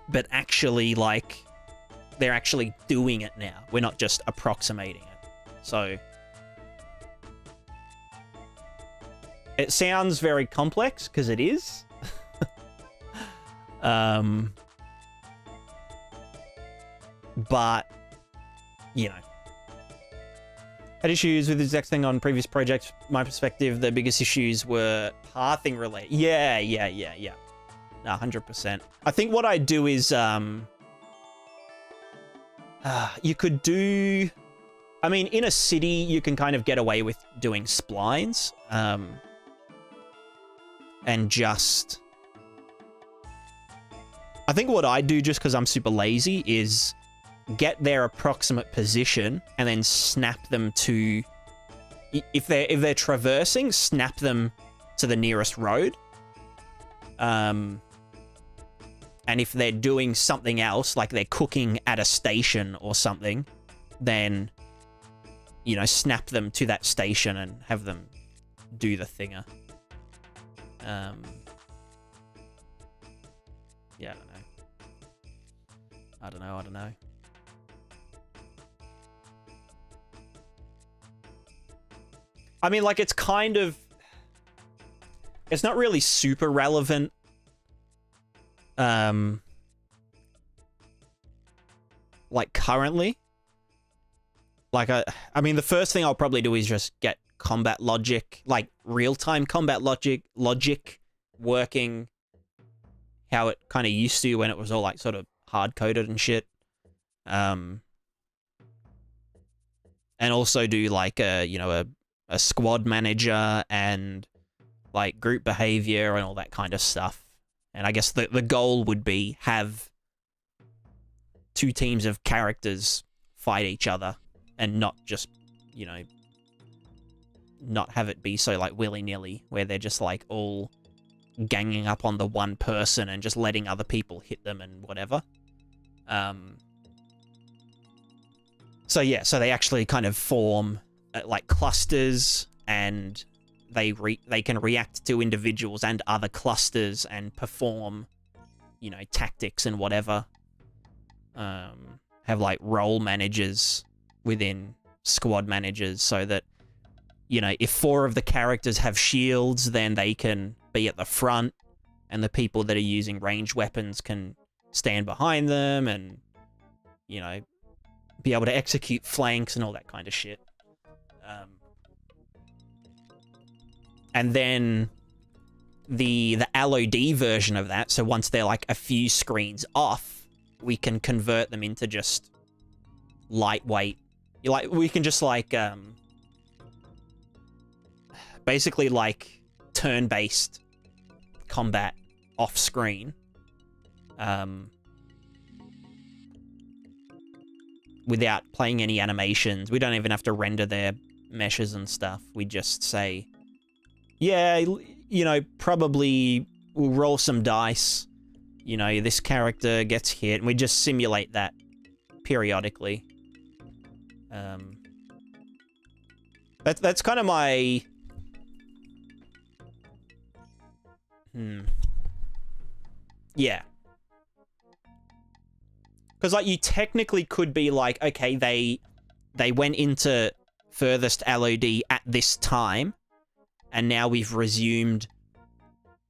but actually, like, they're actually doing it now. We're not just approximating it. So it sounds very complex, because it is. But, you know. Had issues with the exact thing on previous projects. My perspective, the biggest issues were pathing related. Yeah. No, 100%. I think what I do is, you could do... I mean, in a city, you can kind of get away with doing splines. And just... I think what I do, just because I'm super lazy, is get their approximate position and then snap them to... If they're traversing, snap them to the nearest road. And if they're doing something else, like they're cooking at a station or something, then, you know, snap them to that station and have them do the thinger. Yeah, I don't know. I mean, like, it's kind of... It's not really super relevant. Like, currently. Like, I mean, the first thing I'll probably do is just get combat logic, like, real-time combat logic working how it kind of used to when it was all, like, sort of hard-coded and shit. And also do, like, a squad manager and, like, group behavior and all that kind of stuff. And I guess the goal would be have 2 teams of characters fight each other and not just, you know, not have it be so, like, willy-nilly, where they're just, like, all ganging up on the one person and just letting other people hit them and whatever. So, yeah, so they actually kind of form, like, clusters and they can react to individuals and other clusters and perform, you know, tactics and whatever. Have like role managers within squad managers so that, you know, if 4 of the characters have shields, then they can be at the front, and the people that are using ranged weapons can stand behind them and, you know, be able to execute flanks and all that kind of shit. And then the LOD version of that, so once they're like a few screens off, we can convert them into just lightweight. We can just like basically like turn-based combat off screen. Without playing any animations. We don't even have to render their meshes and stuff. We just say, yeah, you know, probably we'll roll some dice. You know, this character gets hit, and we just simulate that periodically. That's kind of my... Yeah. Because, like, you technically could be like, okay, they went into furthest LOD at this time, and now we've resumed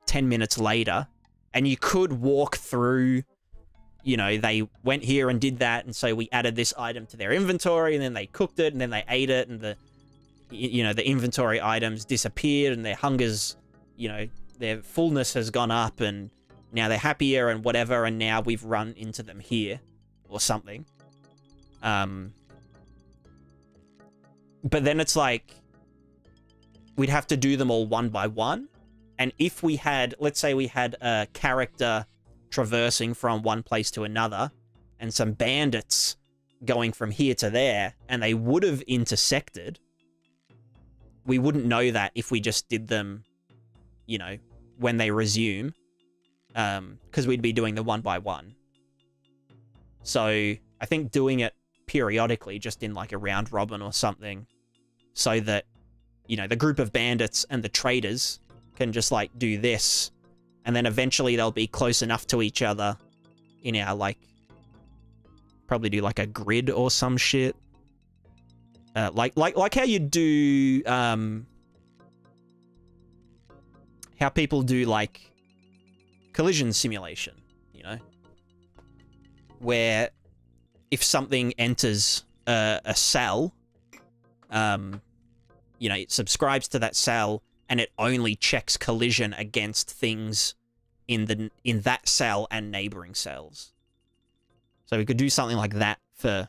10 minutes later, and you could walk through, you know, they went here and did that, and so we added this item to their inventory, and then they cooked it, and then they ate it, and the inventory items disappeared, and their hunger's, you know, their fullness has gone up, and now they're happier and whatever, and now we've run into them here. Or something. But then it's like, we'd have to do them all one by one. And if we had, let's say we had a character traversing from one place to another, and some bandits going from here to there, and they would have intersected, we wouldn't know that if we just did them, you know, when they resume, because we'd be doing the one by one. So I think doing it periodically, just in like a round robin or something, so that, you know, the group of bandits and the traders can just like do this, and then eventually they'll be close enough to each other in our like, probably do like a grid or some shit. Like how you do, how people do like collision simulation, you know? Where if something enters a cell, you know, it subscribes to that cell, and it only checks collision against things in that cell and neighboring cells. So we could do something like that for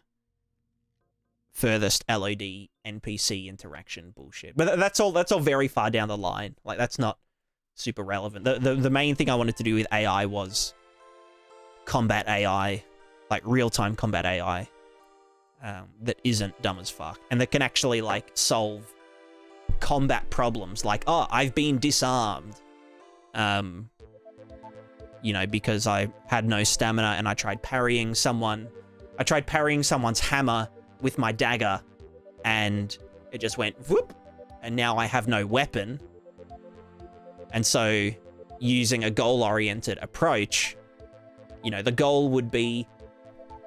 furthest LOD NPC interaction bullshit. But that's all very far down the line. Like, that's not super relevant. The main thing I wanted to do with AI was combat AI. Like, real-time combat AI that isn't dumb as fuck. And that can actually, like, solve combat problems. Like, oh, I've been disarmed. You know, because I had no stamina and I tried parrying someone. I tried parrying someone's hammer with my dagger, and it just went whoop, and now I have no weapon. And so, using a goal-oriented approach, you know, the goal would be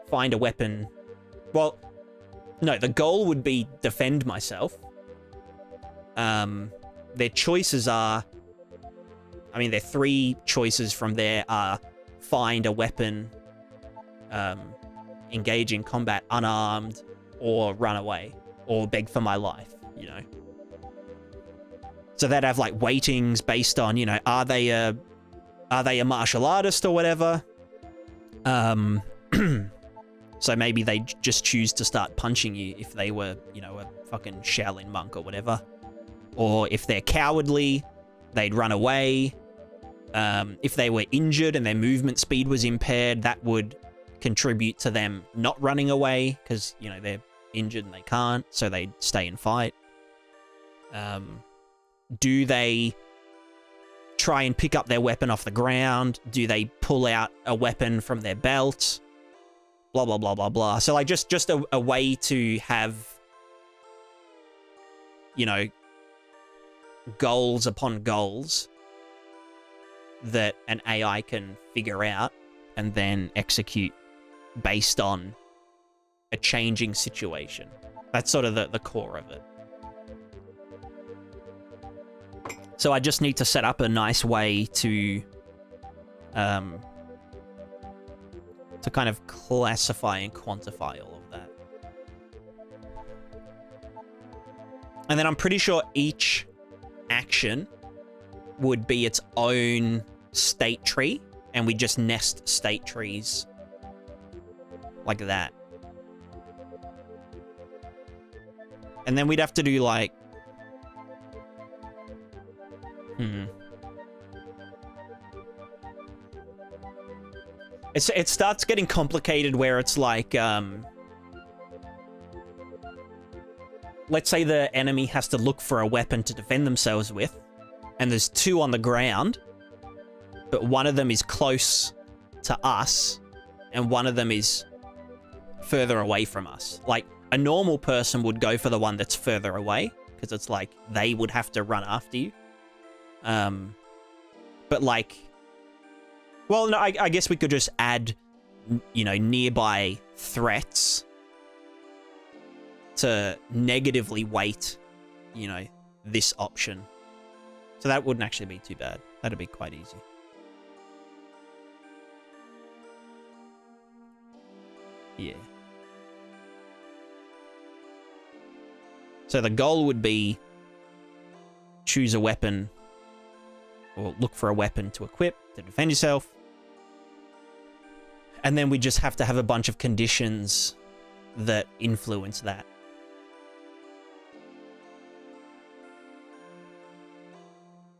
find a weapon. Well, no, the goal would be defend myself. Their choices are, I mean, their 3 choices from there are find a weapon, engage in combat unarmed, or run away, or beg for my life, you know. So they'd have like weightings based on, you know, are they a martial artist or whatever? So maybe they just choose to start punching you if they were, you know, a fucking Shaolin monk or whatever. Or if they're cowardly, they'd run away. If they were injured and their movement speed was impaired, that would contribute to them not running away because, you know, they're injured and they can't, so they'd stay and fight. Do they try and pick up their weapon off the ground? Do they pull out a weapon from their belt? Blah, blah, blah, blah, blah. So, like, just a way to have, you know, goals upon goals that an AI can figure out and then execute based on a changing situation. That's sort of the core of it. So I just need to set up a nice way to kind of classify and quantify all of that. And then I'm pretty sure each action would be its own state tree, and we just nest state trees like that. And then we'd have to do like... It starts getting complicated where it's like, let's say the enemy has to look for a weapon to defend themselves with, and there's two on the ground, but one of them is close to us, and one of them is further away from us. Like, a normal person would go for the one that's further away, because it's like, they would have to run after you. But like... Well, no, I guess we could just add, you know, nearby threats to negatively weight, you know, this option. So that wouldn't actually be too bad. That'd be quite easy. Yeah. So the goal would be choose a weapon or look for a weapon to equip to defend yourself. And then we just have to have a bunch of conditions that influence that.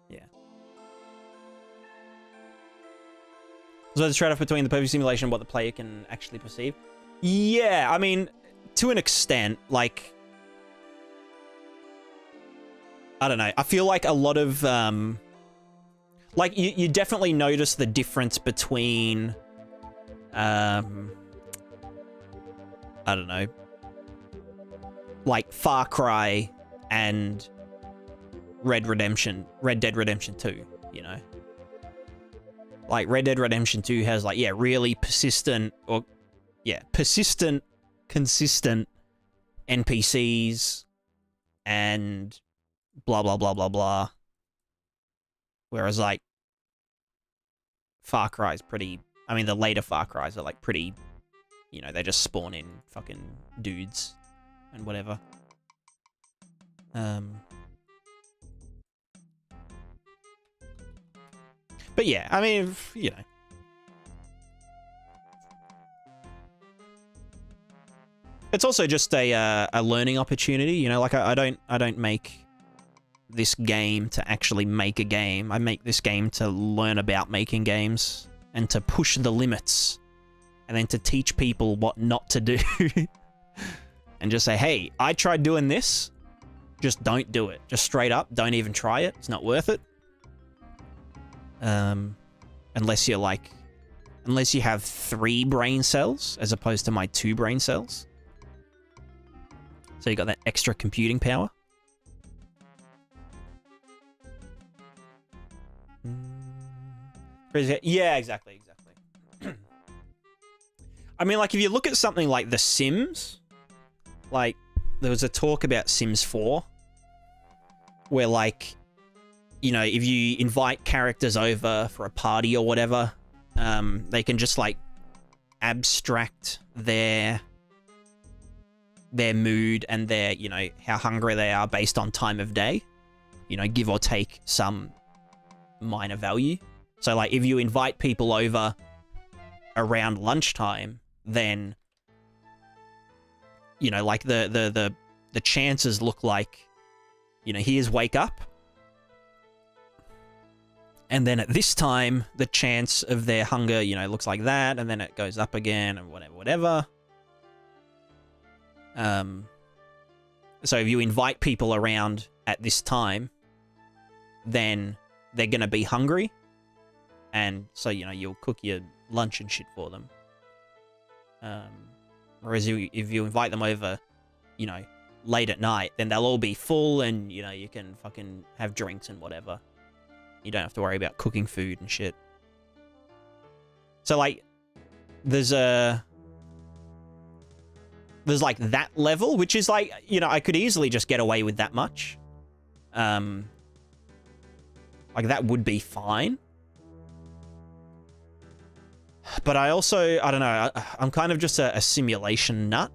Yeah. So the trade-off between the perfect simulation and what the player can actually perceive. Yeah, I mean, to an extent, like... I don't know. I feel like a lot of... like, you definitely notice the difference between... I don't know, like Far Cry and Red Dead Redemption 2, you know? Like, Red Dead Redemption 2 has, like, yeah, really persistent, consistent NPCs and blah, blah, blah, blah, blah. Whereas, like, Far Cry is pretty... I mean, the later Far Cries are, like, pretty... You know, they just spawn in fucking dudes and whatever. But yeah, I mean, you know. It's also just a learning opportunity, you know? Like, I don't make this game to actually make a game. I make this game to learn about making games and to push the limits and then to teach people what not to do. And just say, hey, I tried doing this. Just don't do it. Just straight up, don't even try it. It's not worth it. Unless you're like... Unless you have 3 brain cells as opposed to my 2 brain cells. So you got that extra computing power. Yeah, exactly. I mean, like, if you look at something like The Sims, like, there was a talk about Sims 4, where, like, you know, if you invite characters over for a party or whatever, they can just, like, abstract their mood and their, you know, how hungry they are based on time of day, you know, give or take some minor value. So, like, if you invite people over around lunchtime, then, you know, like, the chances look like, you know, here's wake up. And then at this time, the chance of their hunger, you know, looks like that, and then it goes up again, and whatever. So if you invite people around at this time, then they're going to be hungry. And so, you know, you'll cook your lunch and shit for them. Whereas if you invite them over, you know, late at night, then they'll all be full and, you know, you can fucking have drinks and whatever. You don't have to worry about cooking food and shit. So, like, there's like that level, which is like, you know, I could easily just get away with that much. Like, that would be fine. But I also, I don't know, I'm kind of just a simulation nut.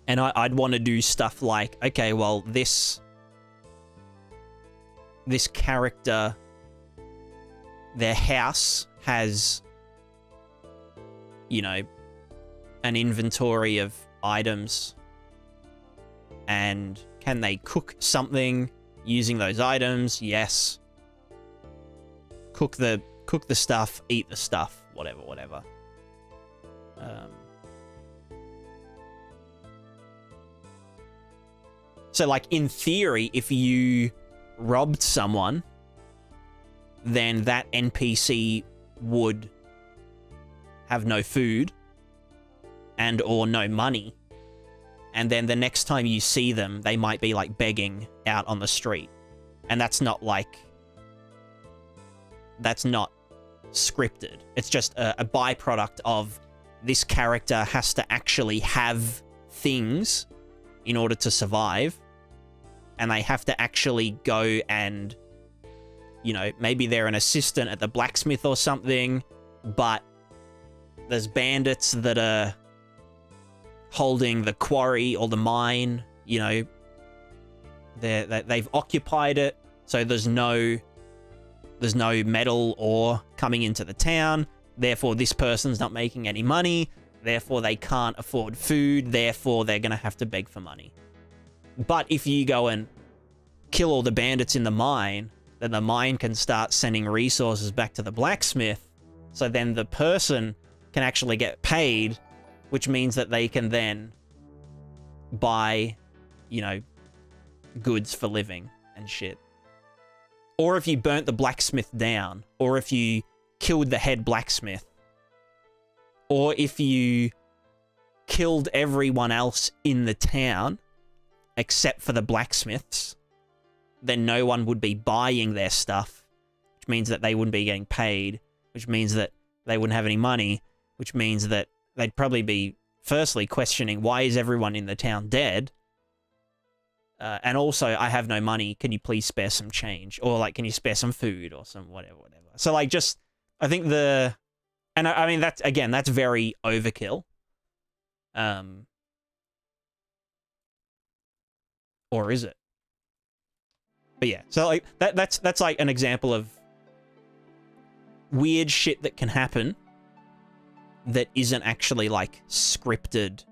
And I'd want to do stuff like, okay, well, this character, their house has, you know, an inventory of items. And can they cook something using those items? Yes. Cook the stuff, eat the stuff, whatever. So, like, in theory, if you robbed someone, then that NPC would have no food and or no money. And then the next time you see them, they might be, like, begging out on the street. And that's not, like... That's not scripted. It's just a byproduct of this character has to actually have things in order to survive. And they have to actually go and, you know, maybe they're an assistant at the blacksmith or something, but there's bandits that are holding the quarry or the mine, you know, they've occupied it, so there's no metal ore coming into the town, therefore this person's not making any money, therefore they can't afford food, therefore they're gonna have to beg for money. But if you go and kill all the bandits in the mine, then the mine can start sending resources back to the blacksmith, so then the person can actually get paid, which means that they can then buy, you know, goods for living and shit. Or if you burnt the blacksmith down, or if you killed the head blacksmith, or if you killed everyone else in the town, except for the blacksmiths, then no one would be buying their stuff, which means that they wouldn't be getting paid, which means that they wouldn't have any money, which means that they'd probably be, firstly, questioning, why is everyone in the town dead? And also, I have no money, can you please spare some change? Or, like, can you spare some food or some whatever. So, like, just, I think and I mean, that's, again, that's very overkill. Or is it? But yeah, so, like, that's like an example of weird shit that can happen that isn't actually, like, scripted.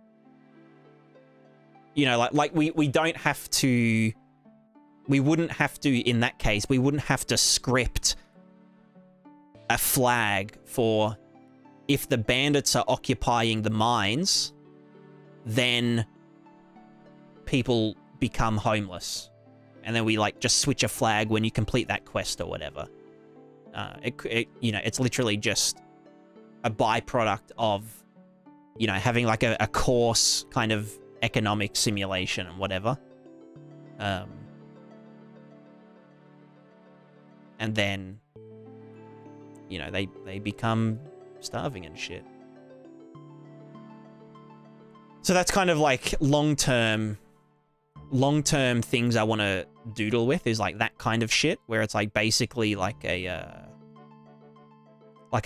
You know, like we don't have to... We wouldn't have to, in that case, we wouldn't have to script a flag for if the bandits are occupying the mines, then people become homeless. And then we, like, just switch a flag when you complete that quest or whatever. You know, it's literally just a byproduct of, you know, having, like, a course kind of economic simulation and whatever. And then, you know, they become starving and shit. So that's kind of, like, long-term things I want to doodle with, is, like, that kind of shit, where it's, like, basically like a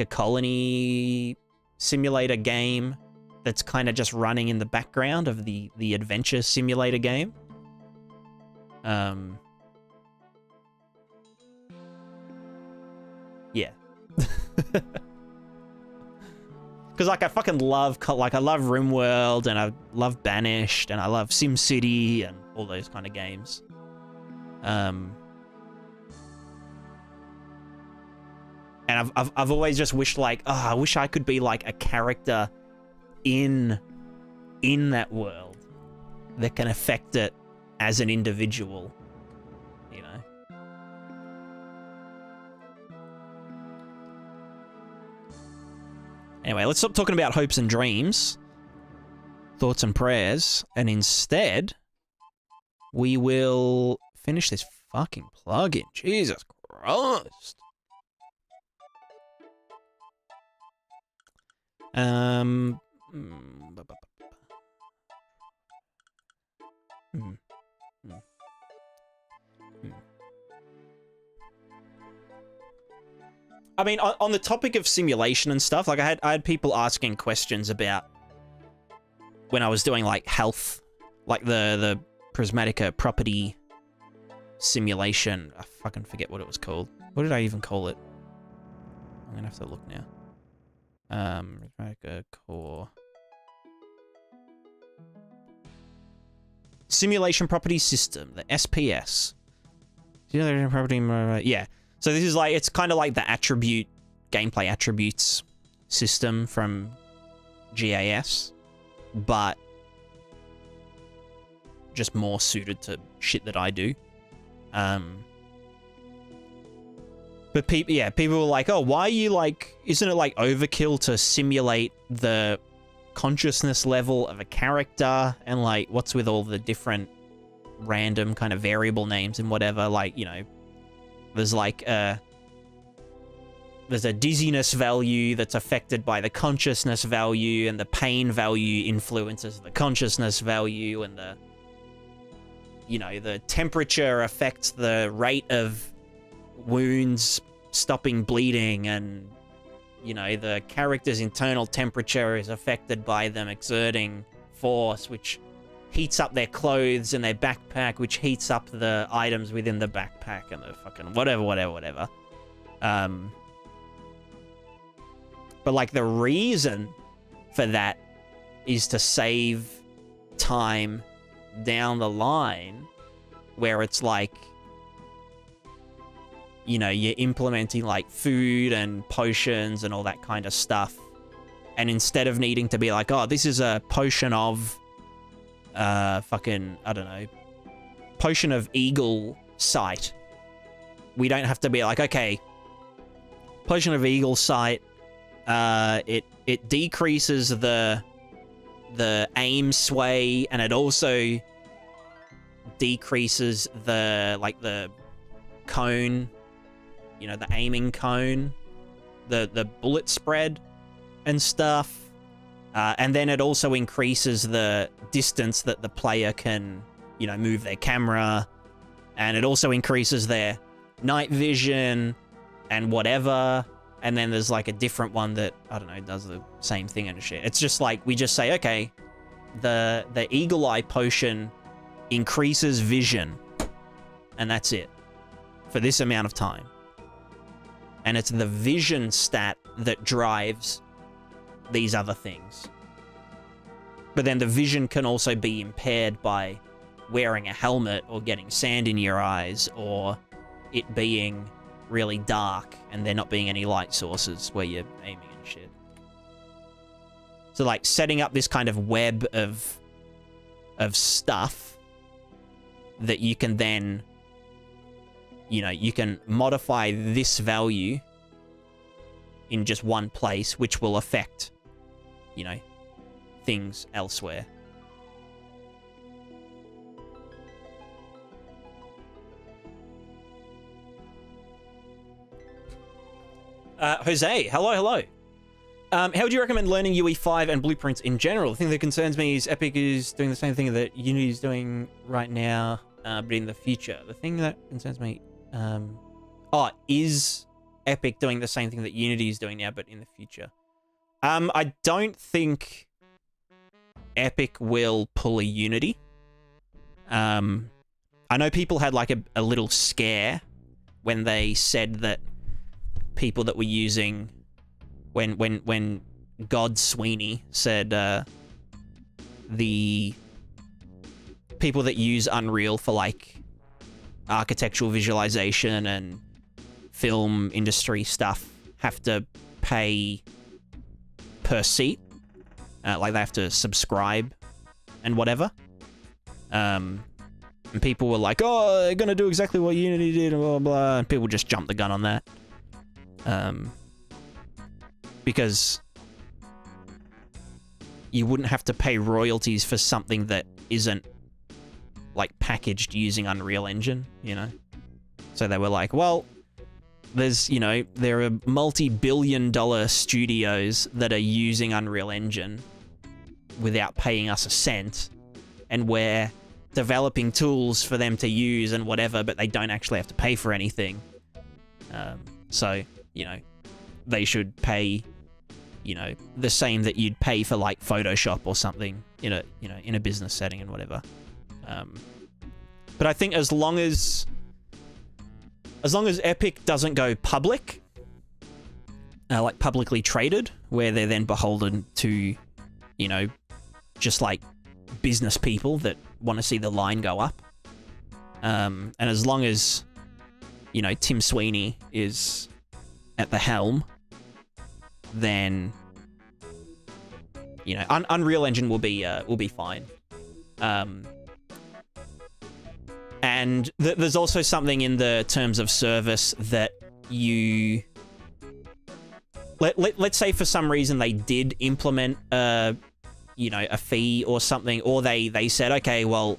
colony simulator game that's kind of just running in the background of the adventure simulator game. Yeah. Because, like, I fucking love, like, I love RimWorld, and I love Banished, and I love SimCity, and all those kind of games. And I've always just wished, like, oh, I wish I could be, like, a character in that world that can affect it as an individual, you know? Anyway, let's stop talking about hopes and dreams. thoughts and prayers, and instead, we will finish this fucking plugin. Jesus Christ. I mean, on the topic of simulation and stuff, like I had people asking questions about when I was doing like health, like the Prismatica property simulation. I fucking forget what it was called. What did I even call it? I'm gonna have to look now. Prismatica core simulation property system, the SPS. Simulation property, yeah. So this is like, it's kind of like the attribute, gameplay attributes system from GAS, but just more suited to shit that I do. But people were like, oh, why are you like, isn't it like overkill to simulate the consciousness level of a character? And like, what's with all the different random kind of variable names and whatever? Like, you know, there's like there's a dizziness value that's affected by the consciousness value, and the pain value influences the consciousness value, and the, you know, the temperature affects the rate of wounds stopping bleeding, and, you know, the character's internal temperature is affected by them exerting force, which heats up their clothes and their backpack, which heats up the items within the backpack, and the fucking whatever. But like, the reason for that is to save time down the line, where it's like, you know, you're implementing like food and potions and all that kind of stuff, and instead of needing to be like, oh, this is a potion of fucking, I don't know, potion of eagle sight, we don't have to be like, okay, potion of eagle sight, it decreases the aim sway, and it also decreases the, like, the cone, you know, the aiming cone, the bullet spread and stuff. And then it also increases the distance that the player can, you know, move their camera. And it also increases their night vision and whatever. And then there's like a different one that, I don't know, does the same thing and shit. It's just like, we just say, okay, the Eagle Eye potion increases vision. And that's it. For this amount of time. And it's the vision stat that drives these other things. But then the vision can also be impaired by wearing a helmet, or getting sand in your eyes, or it being really dark and there not being any light sources where you're aiming and shit. So like, setting up this kind of web of stuff that you can then, you know, you can modify this value in just one place, which will affect, you know, things elsewhere. Jose, hello. How would you recommend learning UE5 and blueprints in general? The thing that concerns me is Epic is doing the same thing that Unity is doing right now, but in the future. The thing that concerns me, is Epic doing the same thing that Unity is doing now, but in the future? I don't think Epic will pull a Unity. I know people had like a little scare when they said that people that were using, when God Sweeney said the people that use Unreal for like architectural visualization and film industry stuff have to pay per seat, like they have to subscribe and whatever. And people were like, oh, they're gonna do exactly what Unity did, and blah, blah, blah. And people just jumped the gun on that. Because you wouldn't have to pay royalties for something that isn't like packaged using Unreal Engine, you know? So they were like, well, there's, you know, there are multi-billion-dollar studios that are using Unreal Engine without paying us a cent, and we're developing tools for them to use and whatever, but they don't actually have to pay for anything. So, you know, they should pay, you know, the same that you'd pay for like Photoshop or something in a, you know, in a business setting and whatever. But I think as long as Epic doesn't go public, like publicly traded, where they're then beholden to, you know, just like business people that want to see the line go up. And as long as, you know, Tim Sweeney is at the helm, then, you know, Unreal Engine will be fine. And there's also something in the terms of service that you... Let's say for some reason they did implement, you know, a fee or something, or they said, okay, well,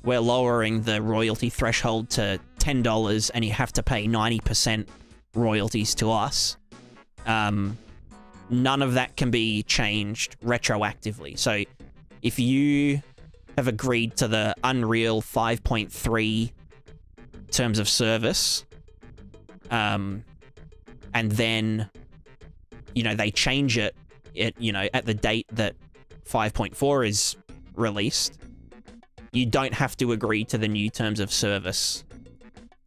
we're lowering the royalty threshold to $10 and you have to pay 90% royalties to us. None of that can be changed retroactively. So if you have agreed to the Unreal 5.3 terms of service, and then, you know, they change it, you know, at the date that 5.4 is released, you don't have to agree to the new terms of service.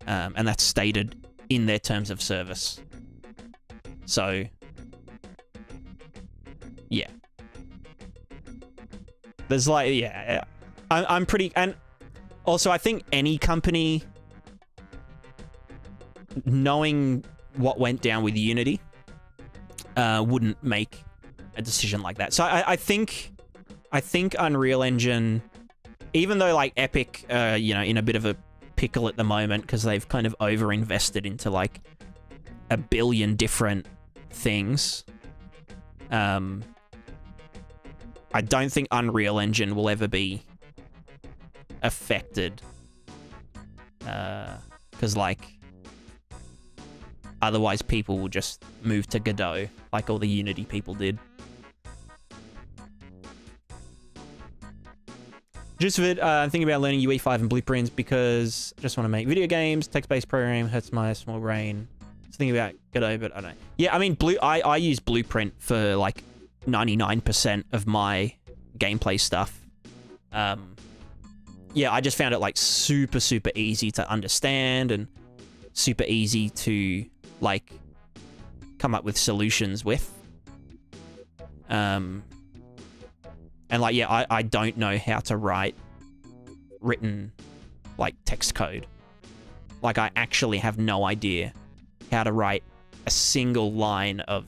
And that's stated in their terms of service. So, yeah. There's like, yeah, I'm pretty, and also I think any company knowing what went down with Unity wouldn't make a decision like that. So I think Unreal Engine, even though like Epic, you know, in a bit of a pickle at the moment because they've kind of over-invested into like a billion different things, I don't think Unreal Engine will ever be affected, because like otherwise people will just move to Godot like all the Unity people did. Just of it, I'm thinking about learning UE5 and blueprints because I just want to make video games. Text-based programming hurts my small brain. Just thinking about Godot, but I don't know. Yeah, I mean, I use Blueprint for like 99% of my gameplay stuff. Yeah, I just found it like super easy to understand and super easy to like come up with solutions with. And like, yeah, I don't know how to write written like text code. Like, I actually have no idea how to write a single line of,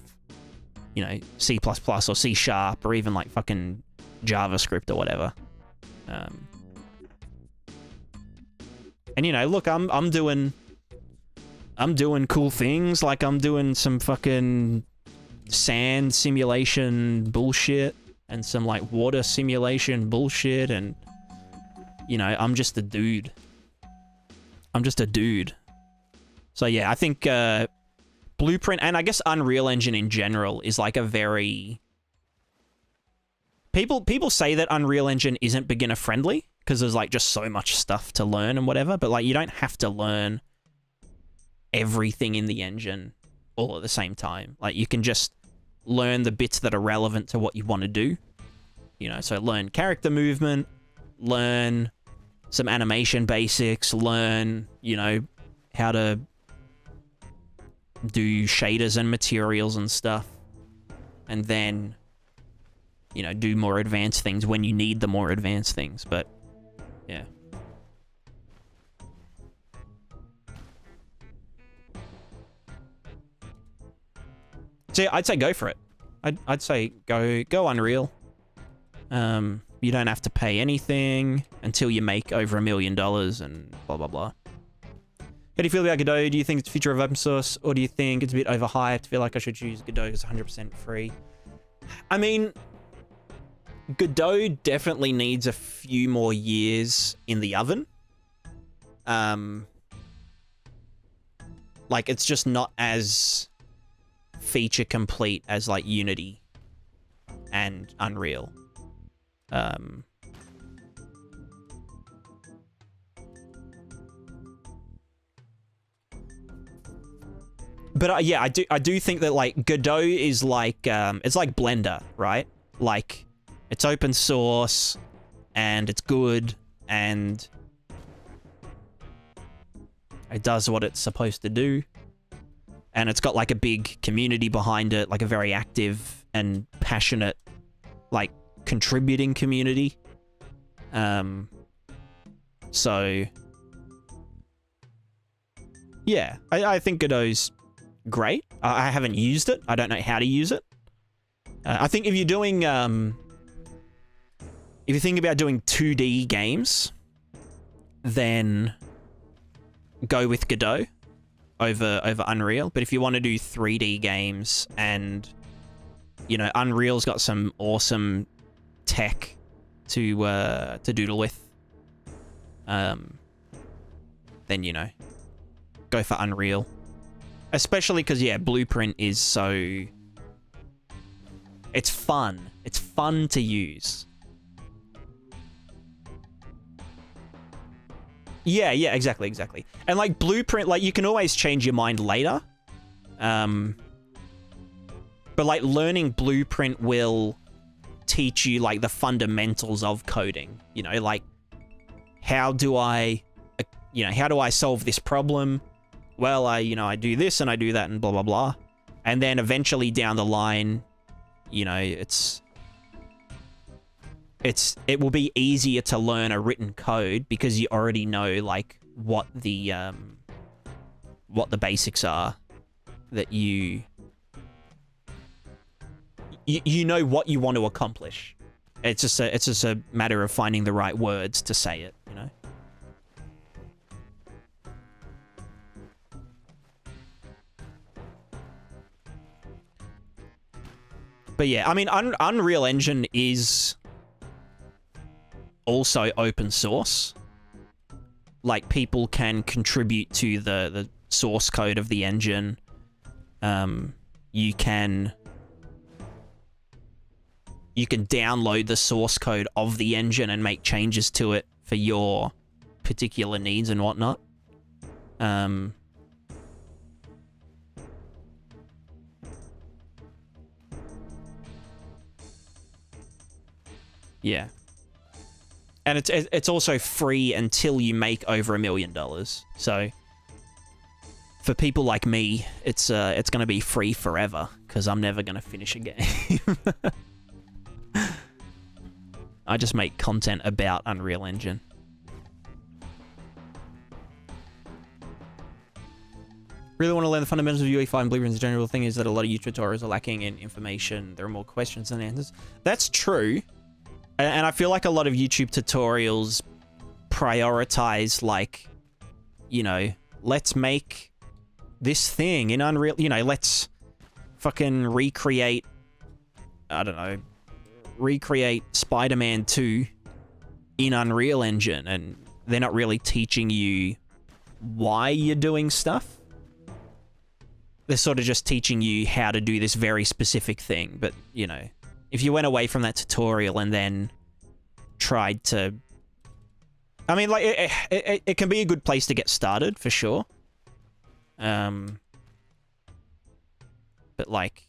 you know, C++ or C# or even like fucking JavaScript or whatever. And you know, look, I'm doing cool things. Like, I'm doing some fucking sand simulation bullshit and some like water simulation bullshit, and you know, I'm just a dude. So yeah, I think Blueprint, and I guess Unreal Engine in general, is like a very... People say that Unreal Engine isn't beginner friendly because there's like just so much stuff to learn and whatever, but like you don't have to learn everything in the engine all at the same time. Like, you can just learn the bits that are relevant to what you want to do. You know, so learn character movement, learn some animation basics, learn, you know, how to do shaders and materials and stuff. And then, you know, do more advanced things when you need the more advanced things. But, yeah. So yeah, I'd say go for it. I'd say go Unreal. You don't have to pay anything until you make over $1 million and blah, blah, blah. How do you feel about Godot? Do you think it's the future of open source, or do you think it's a bit overhyped? Feel like I should use Godot as 100% free? I mean, Godot definitely needs a few more years in the oven. Like, it's just not as feature complete as, like, Unity and Unreal. But yeah, I do think that, like, Godot is like it's like Blender, right? Like, it's open source and it's good and it does what it's supposed to do, and it's got like a big community behind it, like a very active and passionate, like, contributing community. So yeah, I think Godot's great. I haven't used it. I don't know how to use it. I think if you're doing, if you think about doing 2D games, then go with Godot over Unreal. But if you want to do 3D games, and, you know, Unreal's got some awesome tech to doodle with, then, you know, go for Unreal. Especially because, yeah, Blueprint is so... It's fun. It's fun to use. Yeah, exactly. And, like, Blueprint, like, you can always change your mind later. But, like, learning Blueprint will teach you, like, the fundamentals of coding. You know, like, how do I solve this problem? Well, I do this and I do that and blah, blah, blah. And then eventually down the line, you know, it will be easier to learn a written code because you already know, like, what the basics are that you know what you want to accomplish. It's just a matter of finding the right words to say it, you know? But yeah, I mean, Unreal Engine is also open source. Like, people can contribute to the source code of the engine. You can download the source code of the engine and make changes to it for your particular needs and whatnot. Yeah. And it's also free until you make over $1 million. So for people like me, it's going to be free forever because I'm never going to finish a game. I just make content about Unreal Engine. Really want to learn the fundamentals of UE5 and Blueprints. The general thing is that a lot of YouTube tutorials are lacking in information. There are more questions than answers. That's true. And I feel like a lot of YouTube tutorials prioritize, like, you know, let's make this thing in Unreal, you know, let's fucking recreate, I don't know, recreate Spider-Man 2 in Unreal Engine, and they're not really teaching you why you're doing stuff. They're sort of just teaching you how to do this very specific thing, but, you know, if you went away from that tutorial and then tried to... I mean, like, it can be a good place to get started, for sure. But, like...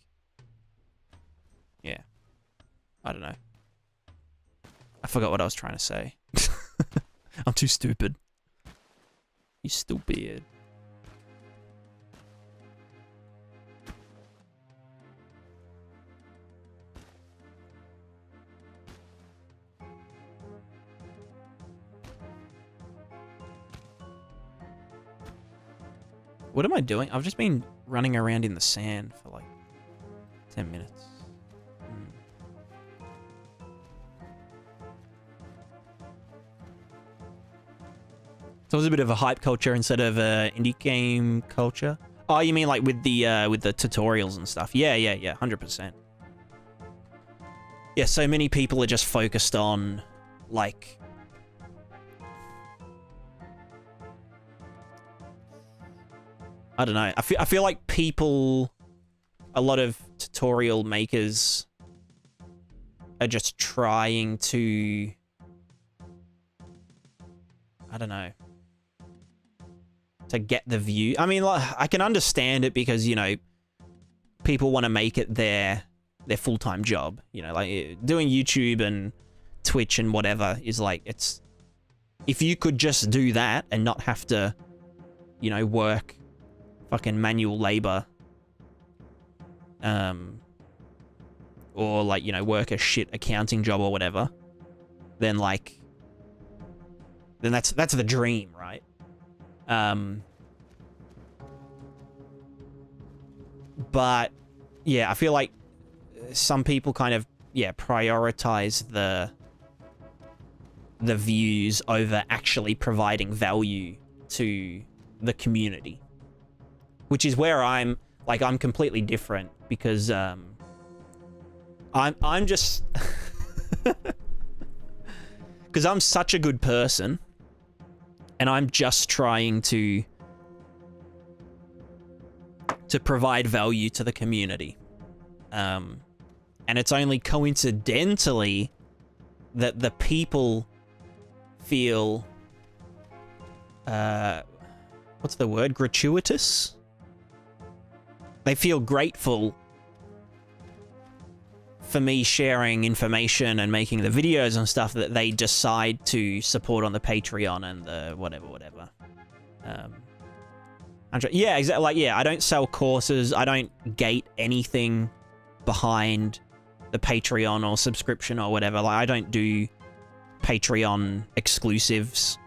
Yeah. I don't know. I forgot what I was trying to say. I'm too stupid. You stupid. What am I doing? I've just been running around in the sand for like 10 minutes. So it was a bit of a hype culture instead of indie game culture. Oh, you mean like with the tutorials and stuff? Yeah, 100%. yeah, so many people are just focused on, like, I don't know. I feel like people, a lot of tutorial makers are just trying to, I don't know, to get the view. I mean, like, I can understand it because, you know, people want to make it their full-time job. You know, like doing YouTube and Twitch and whatever is like, it's, if you could just do that and not have to, you know, work fucking manual labor, or like, you know, work a shit accounting job or whatever, then like, then that's the dream, right? But yeah, I feel like some people kind of, yeah, prioritize the views over actually providing value to the community, which is where I'm completely different, because I'm just because I'm such a good person and I'm just trying to provide value to the community. And it's only coincidentally that the people feel, what's the word? Gratuitous? They feel grateful for me sharing information and making the videos and stuff that they decide to support on the Patreon and the whatever. Yeah, exactly. Like, yeah, I don't sell courses. I don't gate anything behind the Patreon or subscription or whatever. Like, I don't do Patreon exclusives.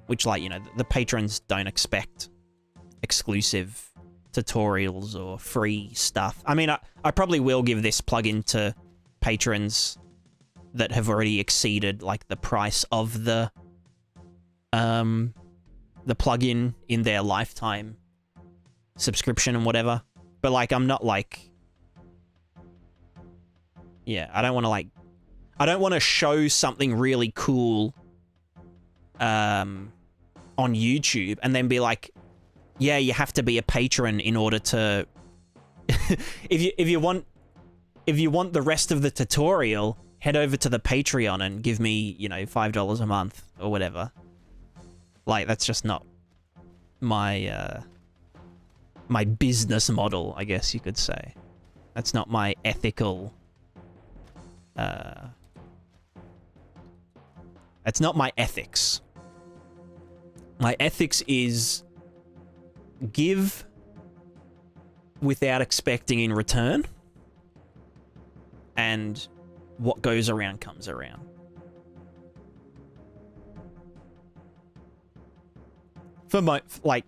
Which, like, you know, the patrons don't expect exclusive tutorials or free stuff. I mean, I probably will give this plugin to patrons that have already exceeded, like, the price of the plugin in their lifetime subscription and whatever. But, like, I'm not, like... Yeah, I don't want to, like... I don't want to show something really cool on YouTube and then be like, yeah, you have to be a patron in order to... if you want the rest of the tutorial, head over to the Patreon and give me, you know, $5 a month or whatever. Like, that's just not my my business model, I guess you could say. That's not my ethical... That's not my ethics. My ethics is give without expecting in return, and what goes around comes around. For my, like,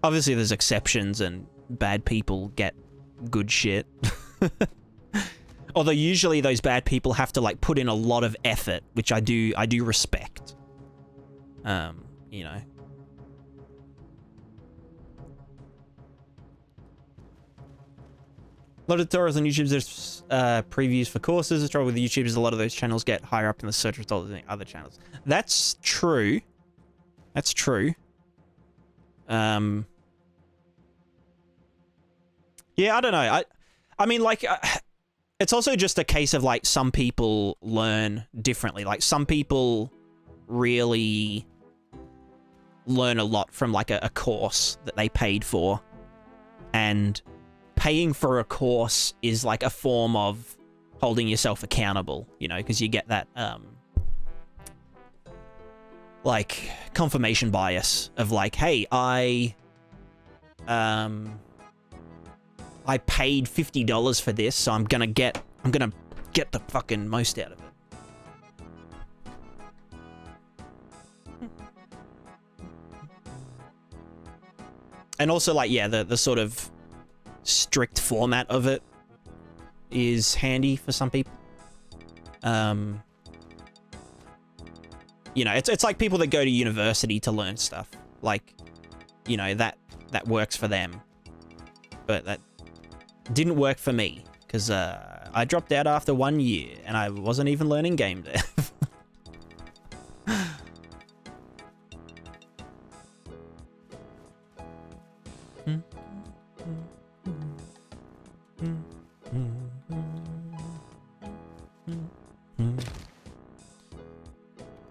obviously there's exceptions and bad people get good shit. Although usually those bad people have to, like, put in a lot of effort, which I do respect. You know. A lot of tutorials on YouTube, there's previews for courses. The trouble with YouTube is a lot of those channels get higher up in the search results than the other channels. That's true. That's true. Yeah, I don't know. I mean, like, it's also just a case of, like, some people learn differently. Like, some people really learn a lot from, like, a course that they paid for. And paying for a course is, like, a form of holding yourself accountable, you know, because you get that, like, confirmation bias of, like, hey, I paid $50 for this, so I'm gonna get the fucking most out of it. And also, like, yeah, the sort of strict format of it is handy for some people. You know, it's like people that go to university to learn stuff. Like, you know, that works for them. But that didn't work for me because I dropped out after 1 year and I wasn't even learning game dev.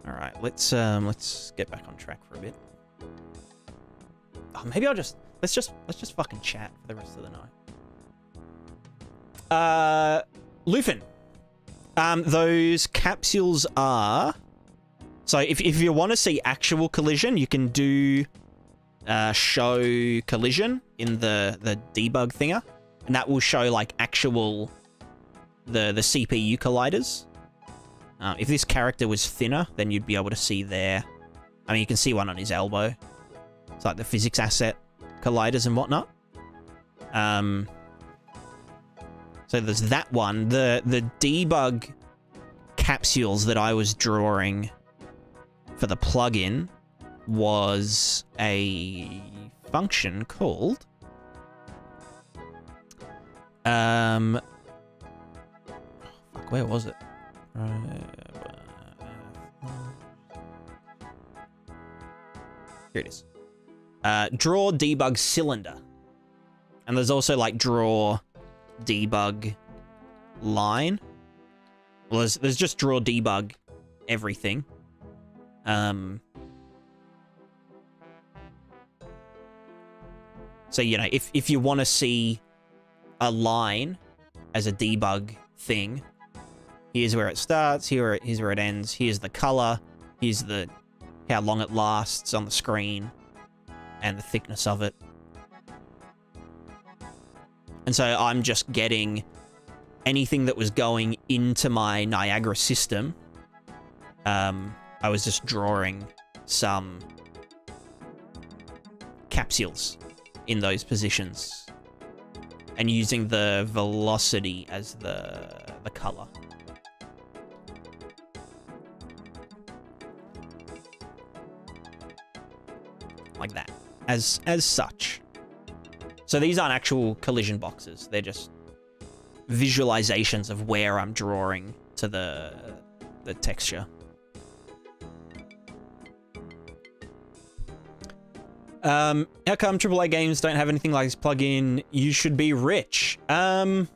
All right, let's get back on track for a bit. Oh, maybe let's just fucking chat for the rest of the night. Lufin. Those capsules are... So if you want to see actual collision, you can do show collision in the debug thinger, and that will show like actual the CPU colliders. If this character was thinner, then you'd be able to see there. I mean, you can see one on his elbow. It's like the physics asset colliders and whatnot. So there's that one. The debug capsules that I was drawing for the plugin was a function called fuck, where was it? Here it is. Draw debug cylinder. And there's also like draw debug line. Well, there's just draw debug everything. So, you know, if you want to see a line as a debug thing, here's where it starts, here's where it ends, here's the color, here's the how long it lasts on the screen, and the thickness of it. And so I'm just getting anything that was going into my Niagara system. I was just drawing some capsules in those positions and using the velocity as the color. Like that, as such. So these aren't actual collision boxes. They're just visualizations of where I'm drawing to the texture. How come AAA games don't have anything like this plugin? You should be rich. I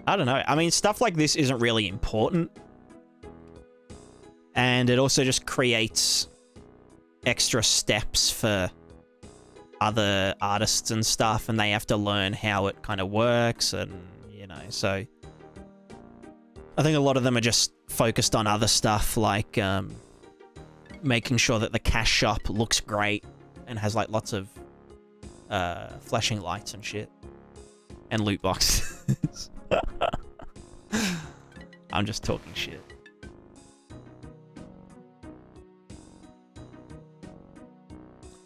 don't know. I mean, stuff like this isn't really important. And it also just creates extra steps for other artists and stuff, and they have to learn how it kind of works, and, you know, so I think a lot of them are just focused on other stuff, like making sure that the cash shop looks great and has like lots of flashing lights and shit and loot boxes. I'm just talking shit.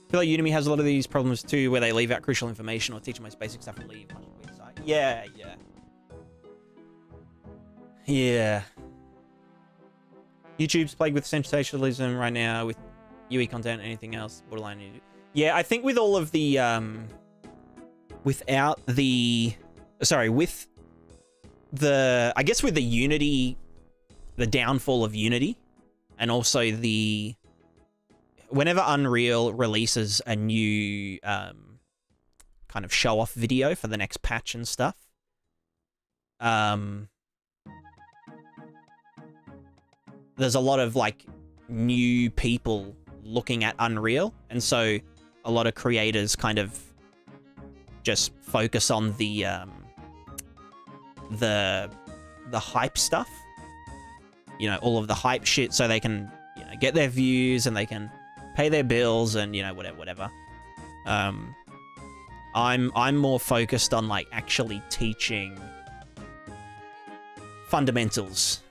I feel like Udemy has a lot of these problems too, where they leave out crucial information or teach the most basic stuff and leave much weird side. Yeah. YouTube's plagued with sensationalism right now with UE content. Anything else? Borderline. Yeah, I think with all of the with the Unity, the downfall of Unity, and also whenever Unreal releases a new kind of show-off video for the next patch and stuff, there's a lot of like new people looking at Unreal, and so a lot of creators kind of just focus on the hype stuff, you know, all of the hype shit, so they can, you know, get their views and they can pay their bills and, you know, whatever. I'm more focused on like actually teaching fundamentals,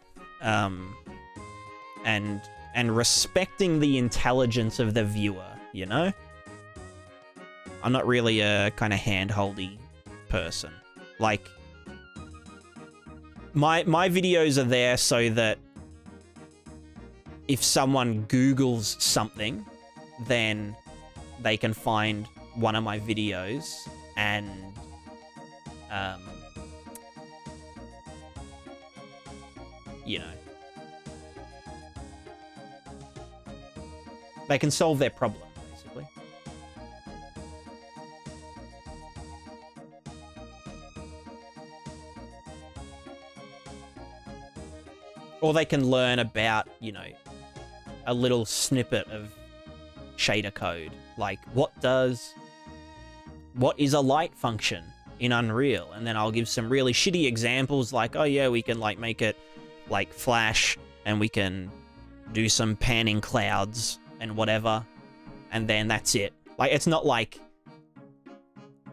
and respecting the intelligence of the viewer, you know? I'm not really a kind of hand-holdy person. Like, my videos are there so that if someone Googles something, then they can find one of my videos and you know, they can solve their problem, basically. Or they can learn about, you know, a little snippet of shader code. Like, what is a light function in Unreal? And then I'll give some really shitty examples like, oh yeah, we can like make it like flash and we can do some panning clouds and whatever. And then that's it. Like, it's not like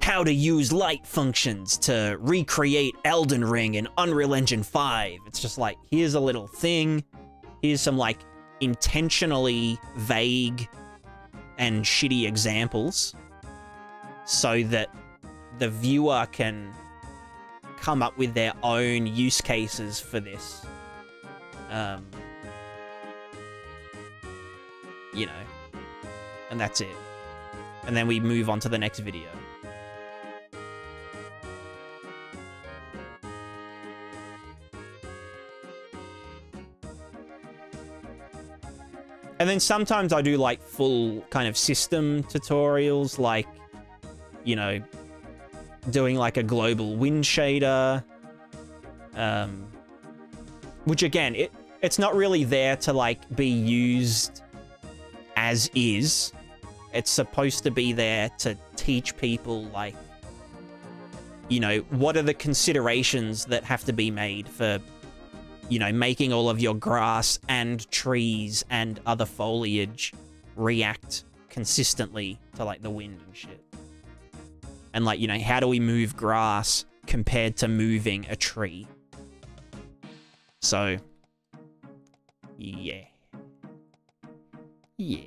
how to use light functions to recreate Elden Ring in Unreal Engine 5. It's just like, here's a little thing. Here's some like intentionally vague and shitty examples so that the viewer can come up with their own use cases for this. You know, and that's it. And then we move on to the next video. And then sometimes I do like full kind of system tutorials, like, you know, doing like a global wind shader, which again, it's not really there to like be used as is. It's supposed to be there to teach people, like, you know, what are the considerations that have to be made for, you know, making all of your grass and trees and other foliage react consistently to like the wind and shit. And like, you know, how do we move grass compared to moving a tree? So, yeah. Yeah.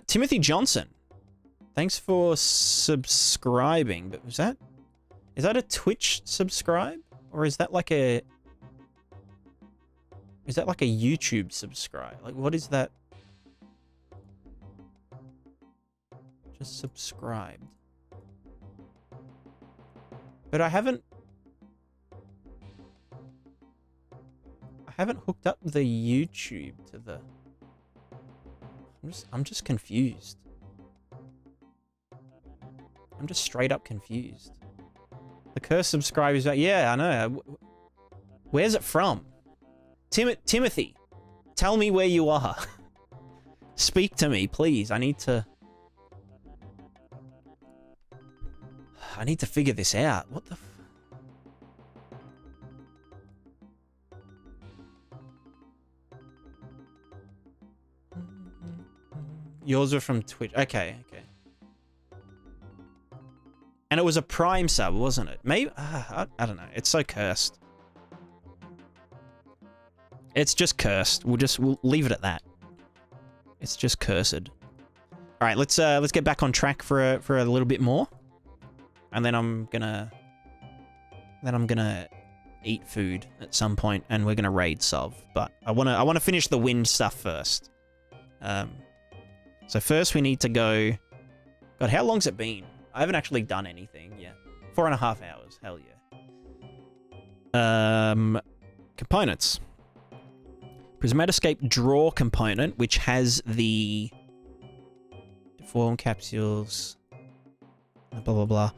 Timothy Johnson, thanks for subscribing. But is that a Twitch subscribe, or is that like a YouTube subscribe? Like, what is that? Just subscribed. But I haven't hooked up the YouTube to the. I'm just confused. I'm just straight up confused. The cursed subscribers, yeah, I know. Where's it from? Timothy, tell me where you are. Speak to me, please. I need to figure this out. What the Yours are from Twitch. Okay. And it was a Prime sub, wasn't it? Maybe, I don't know. It's so cursed. It's just cursed. We'll leave it at that. It's just cursed. All right, let's get back on track for a little bit more, and then I'm gonna eat food at some point, and we're gonna raid Sov. But I wanna finish the wind stuff first. So first we need to go. God, how long's it been? I haven't actually done anything yet. 4.5 hours. Hell yeah. Components. Prismatiscape draw component, which has the deform capsules. Blah blah blah.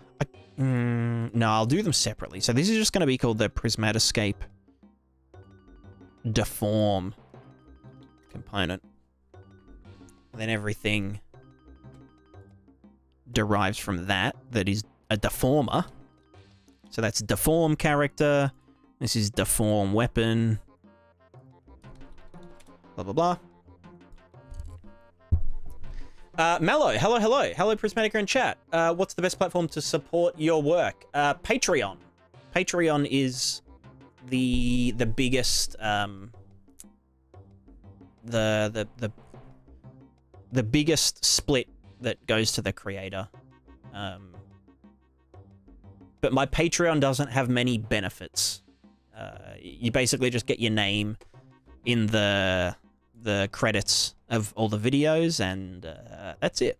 No, I'll do them separately. So this is just going to be called the Prismatiscape deform component. And then everything derives from that is a deformer. So that's deform character. This is deform weapon. Blah, blah, blah. Mello, hello, Prismatica in chat. What's the best platform to support your work? Patreon. Patreon is the biggest, the biggest split that goes to the creator. but my Patreon doesn't have many benefits. You basically just get your name in the credits of all the videos, and that's it.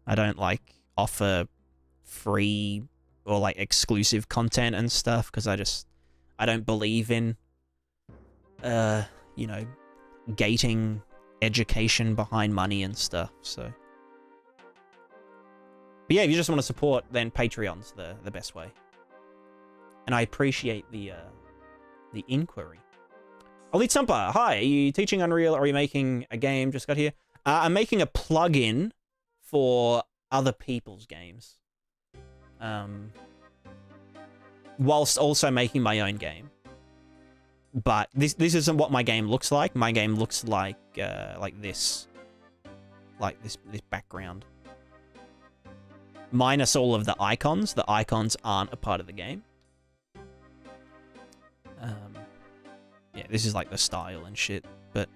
I don't like offer free or like exclusive content and stuff because I don't believe in you know, gating education behind money and stuff. So, but yeah, if you just want to support, then Patreon's the best way. And I appreciate the inquiry. Elite Sumper, hi. Are you teaching Unreal or are you making a game? Just got here. I'm making a plugin for other people's games. Whilst also making my own game. But this isn't what my game looks like. My game looks like this. Like this background. Minus all of the icons. The icons aren't a part of the game. Yeah, this is like the style and shit, but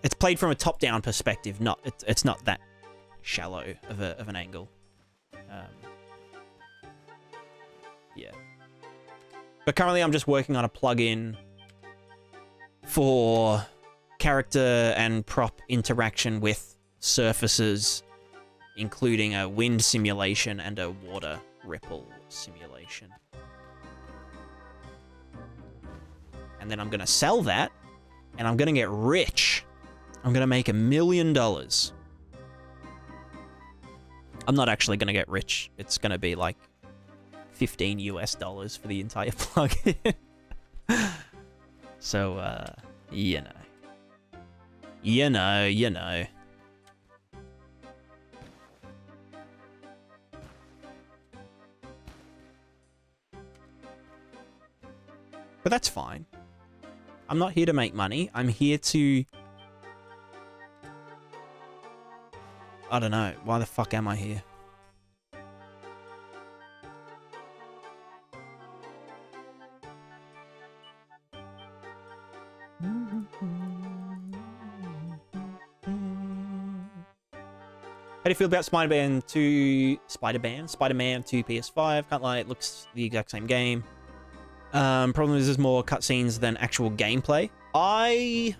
it's played from a top-down perspective. It's not that shallow of an angle. Yeah, but currently I'm just working on a plugin for character and prop interaction with surfaces, including a wind simulation and a water ripple simulation. And then I'm going to sell that, and I'm going to get rich. I'm going to make $1 million. I'm not actually going to get rich. It's going to be like $15 US for the entire plugin. So, you know. But that's fine. I'm not here to make money. I'm here to... I don't know. Why the fuck am I here? How do you feel about Spider-Man 2 PS5? Can't lie, it looks the exact same game. Problem is there's more cutscenes than actual gameplay. I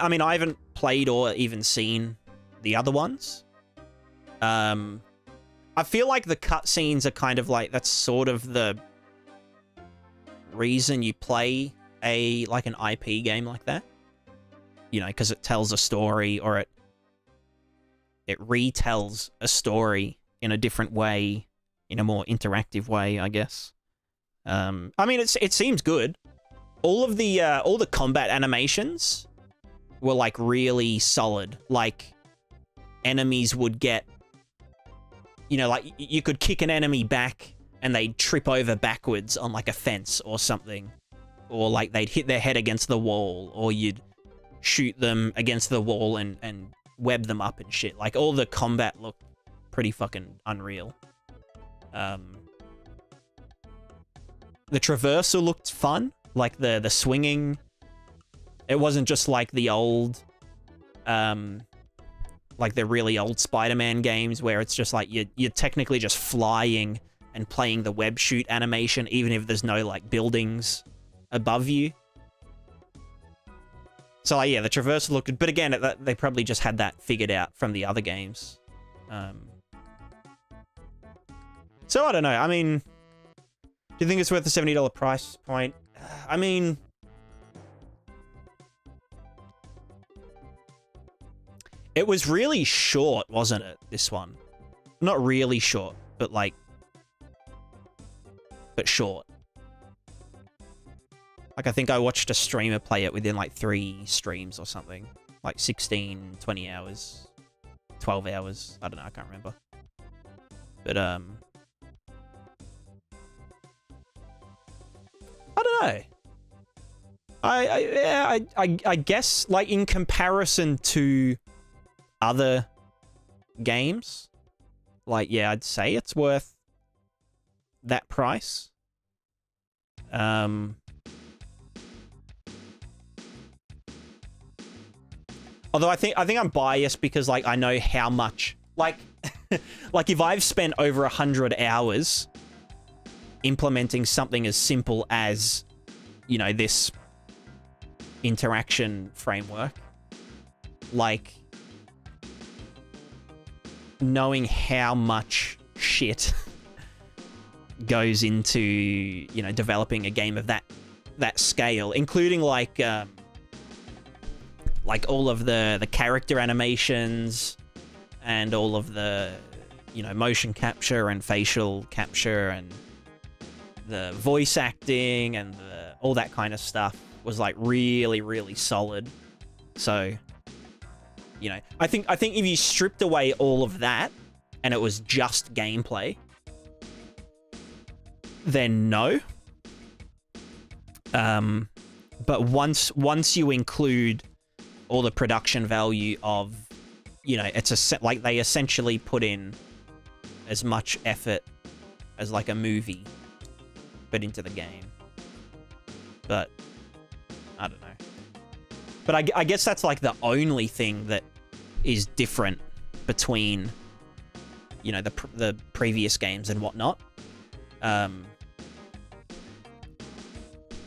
mean, I haven't played or even seen the other ones. I feel like the cutscenes are kind of like, that's sort of the reason you play like an IP game like that. You know, because it tells a story, or it retells a story in a different way, in a more interactive way, I guess. I mean, it seems good. All the combat animations were like really solid. Like enemies would get, you know, like you could kick an enemy back and they'd trip over backwards on like a fence or something, or like they'd hit their head against the wall, or you'd shoot them against the wall and web them up and shit. Like, all the combat looked pretty fucking unreal. The traversal looked fun. Like, the swinging. It wasn't just like the old, like the really old Spider-Man games where it's just like you're technically just flying and playing the web shoot animation, even if there's no, like, buildings above you. So, yeah, the traversal looked good. But again, they probably just had that figured out from the other games. So, I don't know. I mean, do you think it's worth the $70 price point? I mean, it was really short, wasn't it, this one? Not really short, but like, but short. Like, I think I watched a streamer play it within, like, 3 streams or something. Like, 16, 20 hours, 12 hours. I don't know, I can't remember. But, I don't know. I guess, like, in comparison to other games, like, yeah, I'd say it's worth that price. Although I think I'm biased because like I know how much like like if I've spent over 100 hours implementing something as simple as, you know, this interaction framework, like knowing how much shit goes into, you know, developing a game of that scale, including like all of the character animations and all of the, you know, motion capture and facial capture and the voice acting and all that kind of stuff was like really, really solid. So, you know, I think if you stripped away all of that and it was just gameplay, then no. But once you include all the production value of, you know, it's like they essentially put in as much effort as like a movie, but into the game. But I don't know. But I guess that's like the only thing that is different between, you know, the previous games and whatnot.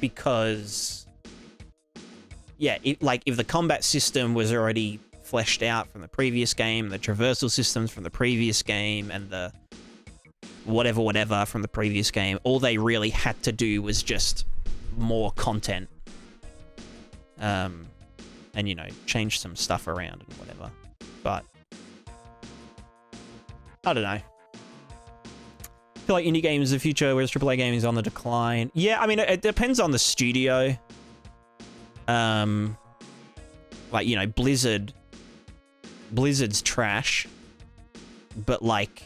Because, yeah, if the combat system was already fleshed out from the previous game, the traversal systems from the previous game, and the whatever from the previous game, all they really had to do was just more content. And, you know, change some stuff around and whatever. But I don't know. I feel like indie games is the future, whereas AAA gaming is on the decline. Yeah, I mean, it depends on the studio. Like, you know, Blizzard's trash, but like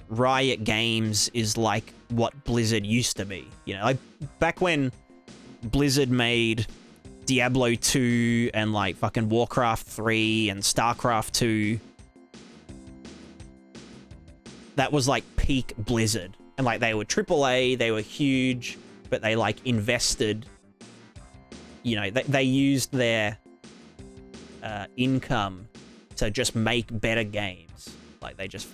Riot Games is like what Blizzard used to be. You know, like back when Blizzard made Diablo 2 and like fucking Warcraft 3 and Starcraft 2, that was like peak Blizzard. And like they were AAA, they were huge, but they like invested, you know, they used their income to just make better games. Like they just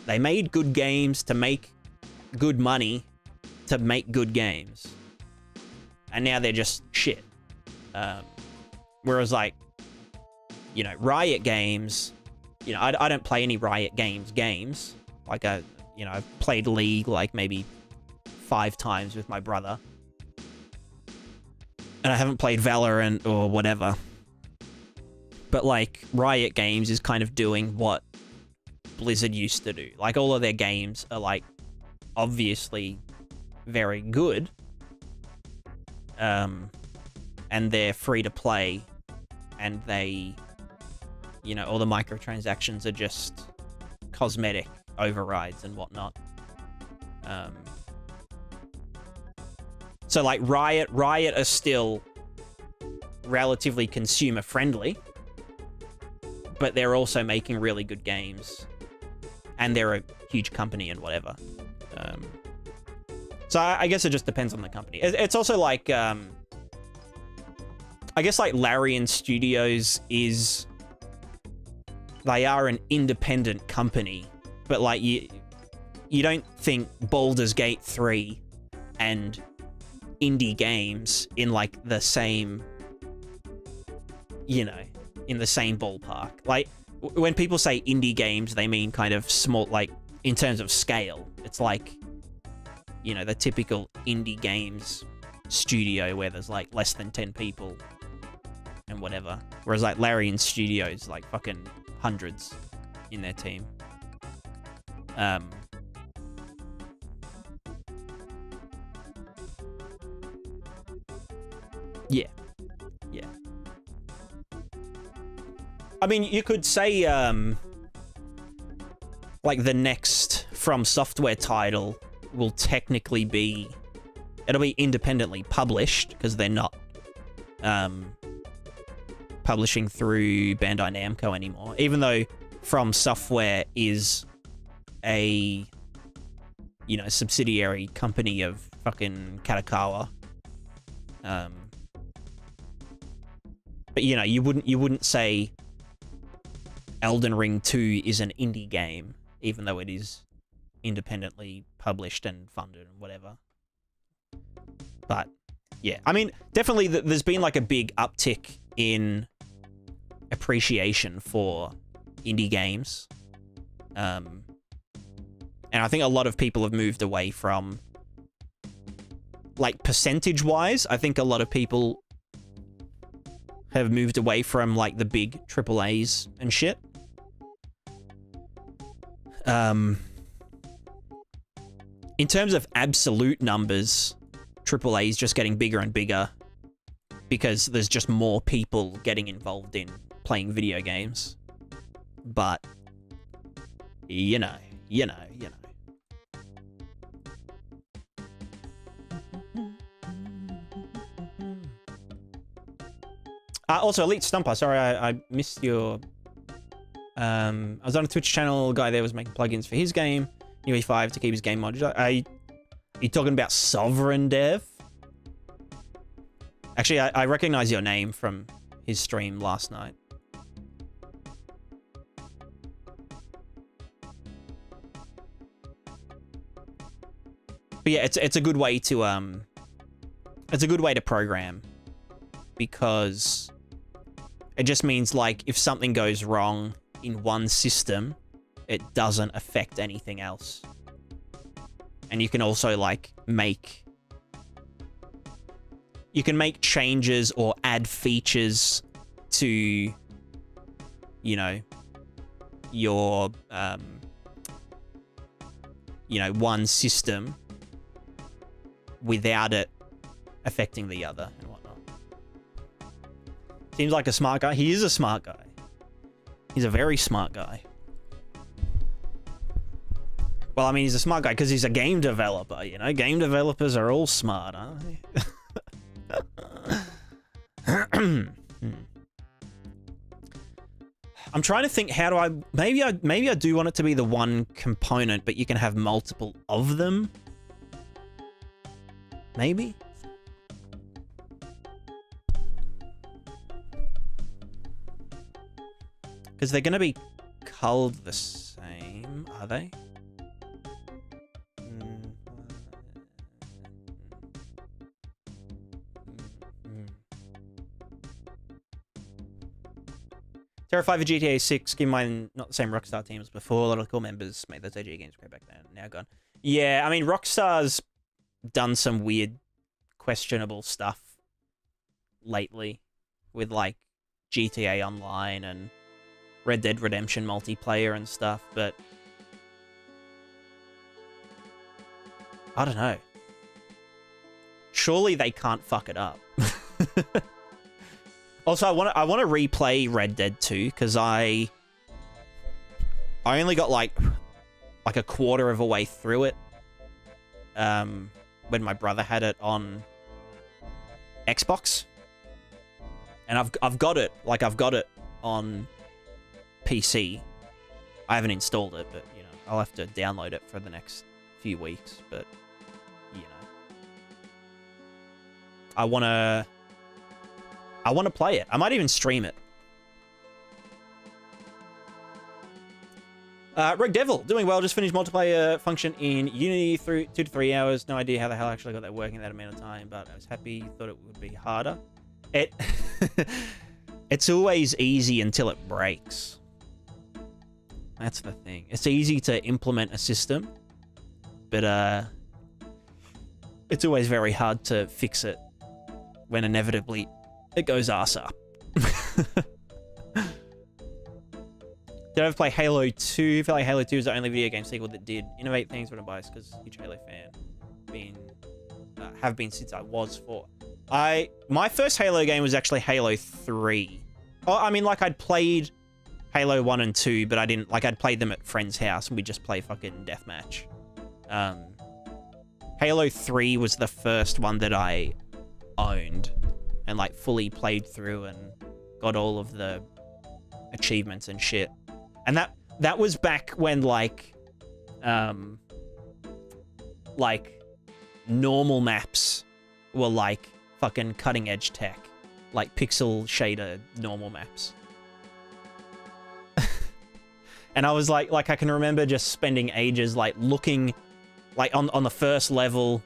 they made good games to make good money to make good games. And now they're just shit. Whereas like, you know, Riot Games, you know, I don't play any Riot games. Like you know, I've played League like maybe 5 times with my brother. And I haven't played Valorant or whatever. But like Riot Games is kind of doing what Blizzard used to do. Like all of their games are like obviously very good. And they're free to play, and they, you know, all the microtransactions are just cosmetic overrides and whatnot. So like Riot are still relatively consumer friendly, but they're also making really good games, and they're a huge company and whatever. So I guess it just depends on the company. It's also like, I guess like Larian Studios they are an independent company, but like you don't think Baldur's Gate 3 and indie games in like the same, you know, in the same ballpark. Like when people say indie games, they mean kind of small, like in terms of scale. It's like, you know, the typical indie games studio where there's like less than 10 people and whatever. Whereas like Larian Studios, like fucking hundreds in their team. Yeah. I mean, you could say, like the next From Software title will technically be, it'll be independently published because they're not publishing through Bandai Namco anymore, even though From Software is a, you know, subsidiary company of fucking Katakawa. But you know, you wouldn't say Elden Ring 2 is an indie game, even though it is independently published and funded and whatever. But yeah, I mean, definitely there's been like a big uptick in appreciation for indie games. And I think a lot of people have moved away from, like, percentage-wise, I think a lot of people have moved away from, like, the big AAAs and shit. In terms of absolute numbers, AAA is just getting bigger and bigger because there's just more people getting involved in playing video games. But, you know. Also, Elite Stumper, sorry, I missed your... I was on a Twitch channel, a guy there was making plugins for his game, UE5, to keep his game modular. Are you talking about Sovereign Dev? Actually, I recognize your name from his stream last night. But yeah, it's a good way to program, because it just means, like, if something goes wrong in one system, it doesn't affect anything else. And you can also, like, make changes or add features to, you know, your, one system without it affecting the other and whatnot. Seems like a smart guy. He is a smart guy. He's a very smart guy. Well, I mean, he's a smart guy because he's a game developer, you know? Game developers are all smart, aren't they? I'm trying to think, how do I... Maybe I do want it to be the one component, but you can have multiple of them. Maybe? Because they're going to be culled the same, are they? Terrified for GTA 6, given mine not the same Rockstar team as before. A lot of core members made those AG games way back then. Now gone. Yeah, I mean, Rockstar's done some weird, questionable stuff lately with, like, GTA Online and Red Dead Redemption multiplayer and stuff, but I don't know. Surely they can't fuck it up. Also, I want to replay Red Dead 2 because I only got like a quarter of a way through it when my brother had it on Xbox, and I've got it on PC. I haven't installed it, but you know, I'll have to download it for the next few weeks. But you know, I want to play it. I might even stream it. Rogue Devil, doing well. Just finished multiplayer function in Unity through 2 to 3 hours. No idea how the hell I actually got that working that amount of time, but I was happy. Thought it would be harder. It's always easy until it breaks. That's the thing. It's easy to implement a system, but it's always very hard to fix it when inevitably it goes arse up. Did I ever play Halo 2? I feel like Halo 2 is the only video game sequel that did innovate things, but I'm biased because huge Halo fan. Have been since I was 4. My first Halo game was actually Halo 3. Oh, I mean, like, I'd played Halo 1 and 2, but I didn't, like, I'd played them at friend's house and we'd just play fucking deathmatch. Halo 3 was the first one that I owned and, like, fully played through and got all of the achievements and shit. And that was back when, like normal maps were, like, fucking cutting edge tech. like pixel shader normal maps. And I was like I can remember just spending ages like looking like on the first level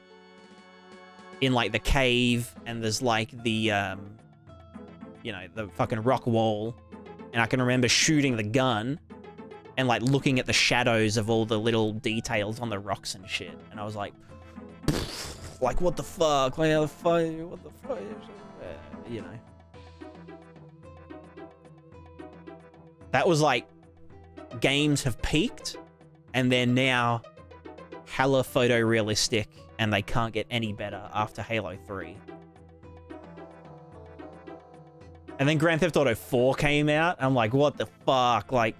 in like the cave, and there's like the you know, the fucking rock wall, and I can remember shooting the gun and like looking at the shadows of all the little details on the rocks and shit, and I was like what the fuck, like how the fuck, what the fuck, you know. That was like, games have peaked, and they're now hella photorealistic, and they can't get any better after Halo 3. And then Grand Theft Auto 4 came out. I'm like, what the fuck? Like,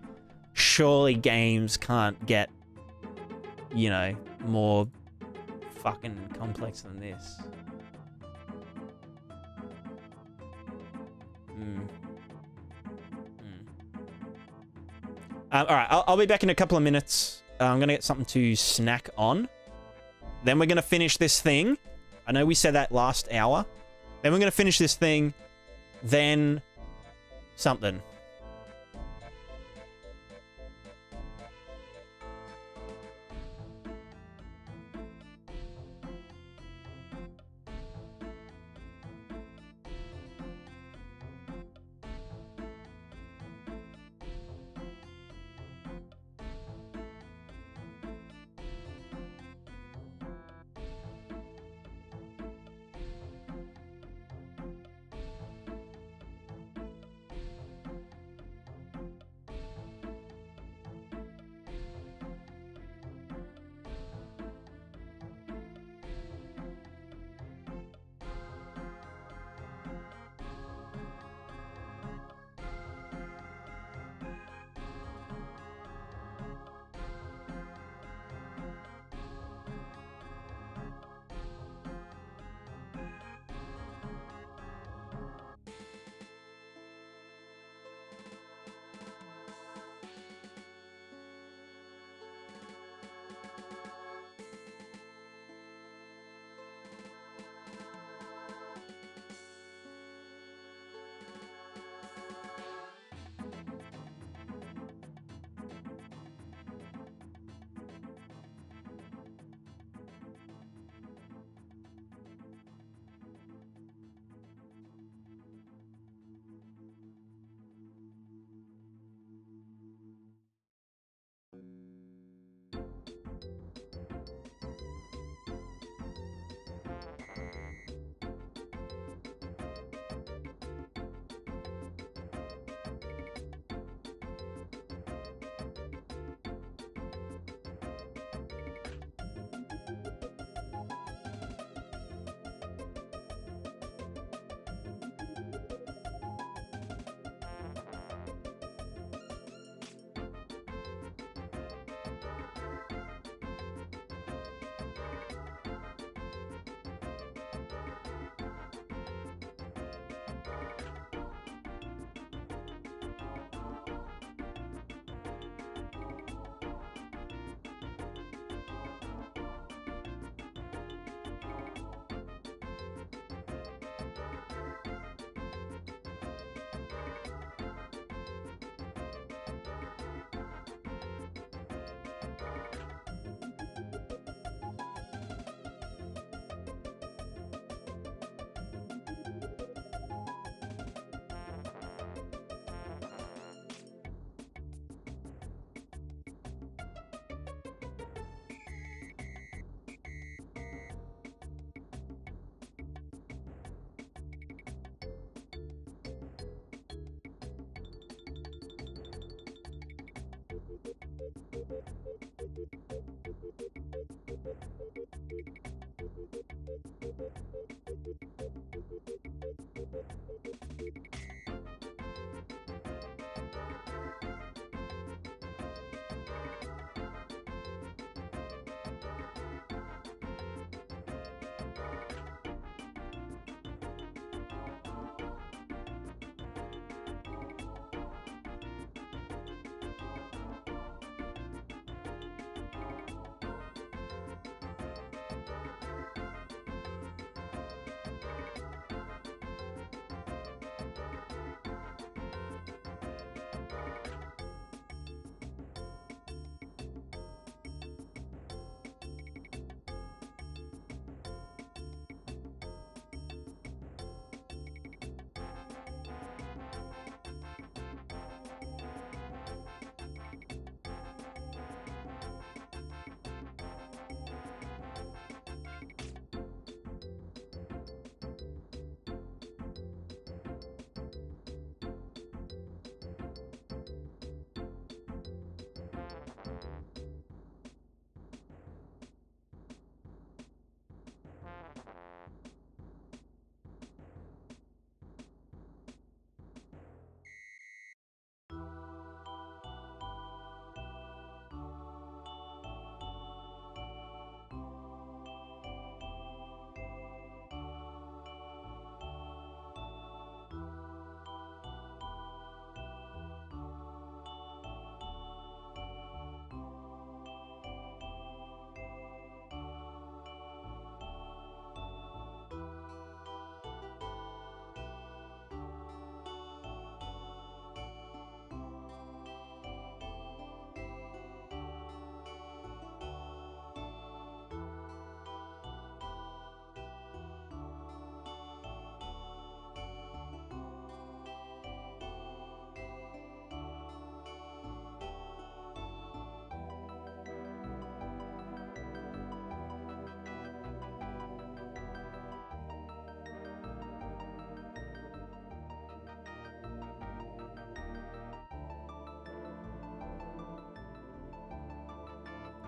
surely games can't get, you know, more fucking complex than this. All right, I'll be back in a couple of minutes. I'm going to get something to snack on. Then we're going to finish this thing. I know we said that last hour. Then we're going to finish this thing. Then something.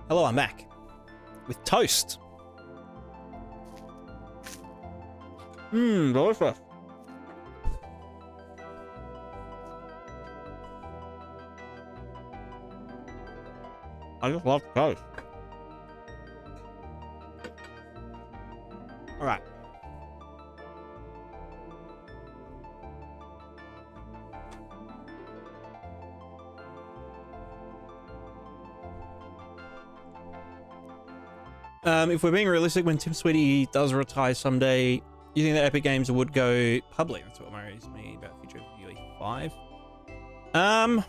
Hello, I'm back. With toast. Delicious. I just love toast. All right. If we're being realistic, when Tim Sweetie does retire someday, you think that Epic Games would go public? That's what worries me about future of UE5.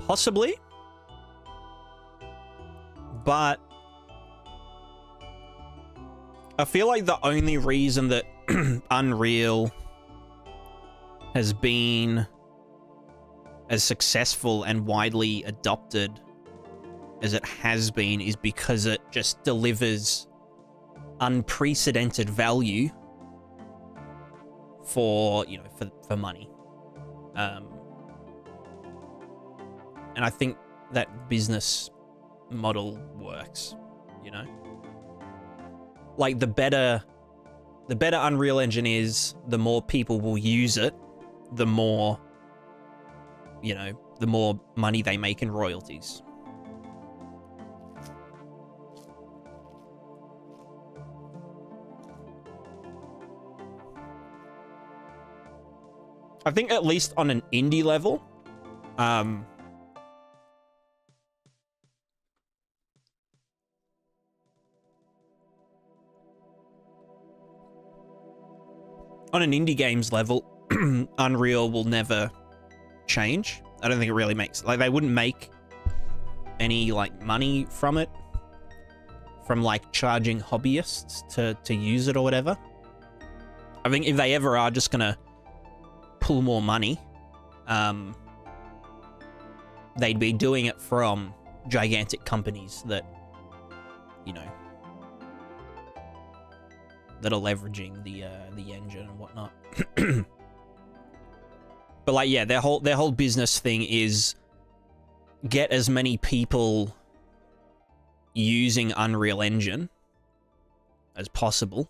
Possibly. But I feel like the only reason that Unreal has been as successful and widely adopted as it has been is because it just delivers unprecedented value for, you know, for money. And I think that business model works, you know? Like, the better Unreal Engine is, the more people will use it, the more, you know, the more money they make in royalties. I think at least on an indie level, on an indie games level, Unreal will never change. I don't think it really makes, like, they wouldn't make any, like, money from it, from, like, charging hobbyists to use it or whatever. I think if they ever are just gonna pull more money, they'd be doing it from gigantic companies that, you know, that are leveraging the engine and whatnot. But, like, yeah, their whole business thing is get as many people using Unreal Engine as possible.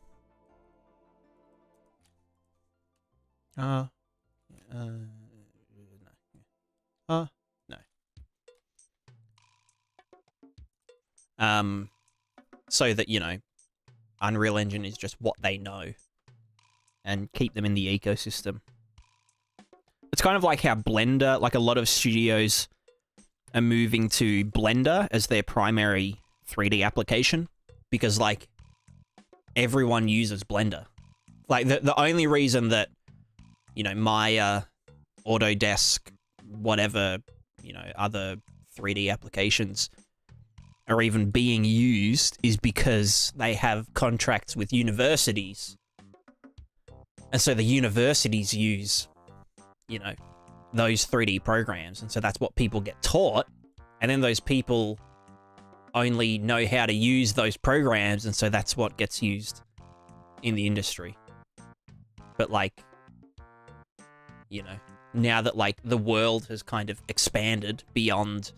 No. So that, you know, Unreal Engine is just what they know and keep them in the ecosystem. It's kind of like how Blender, like a lot of studios are moving to Blender as their primary 3D application because, like, everyone uses Blender. Like, the only reason that, you know, Maya, Autodesk, whatever, you know, other 3D applications are even being used is because they have contracts with universities. And so the universities use, you know, those 3D programs. And so that's what people get taught. And then those people only know how to use those programs. And so that's what gets used in the industry. But, like, you know, now that, like, the world has kind of expanded beyond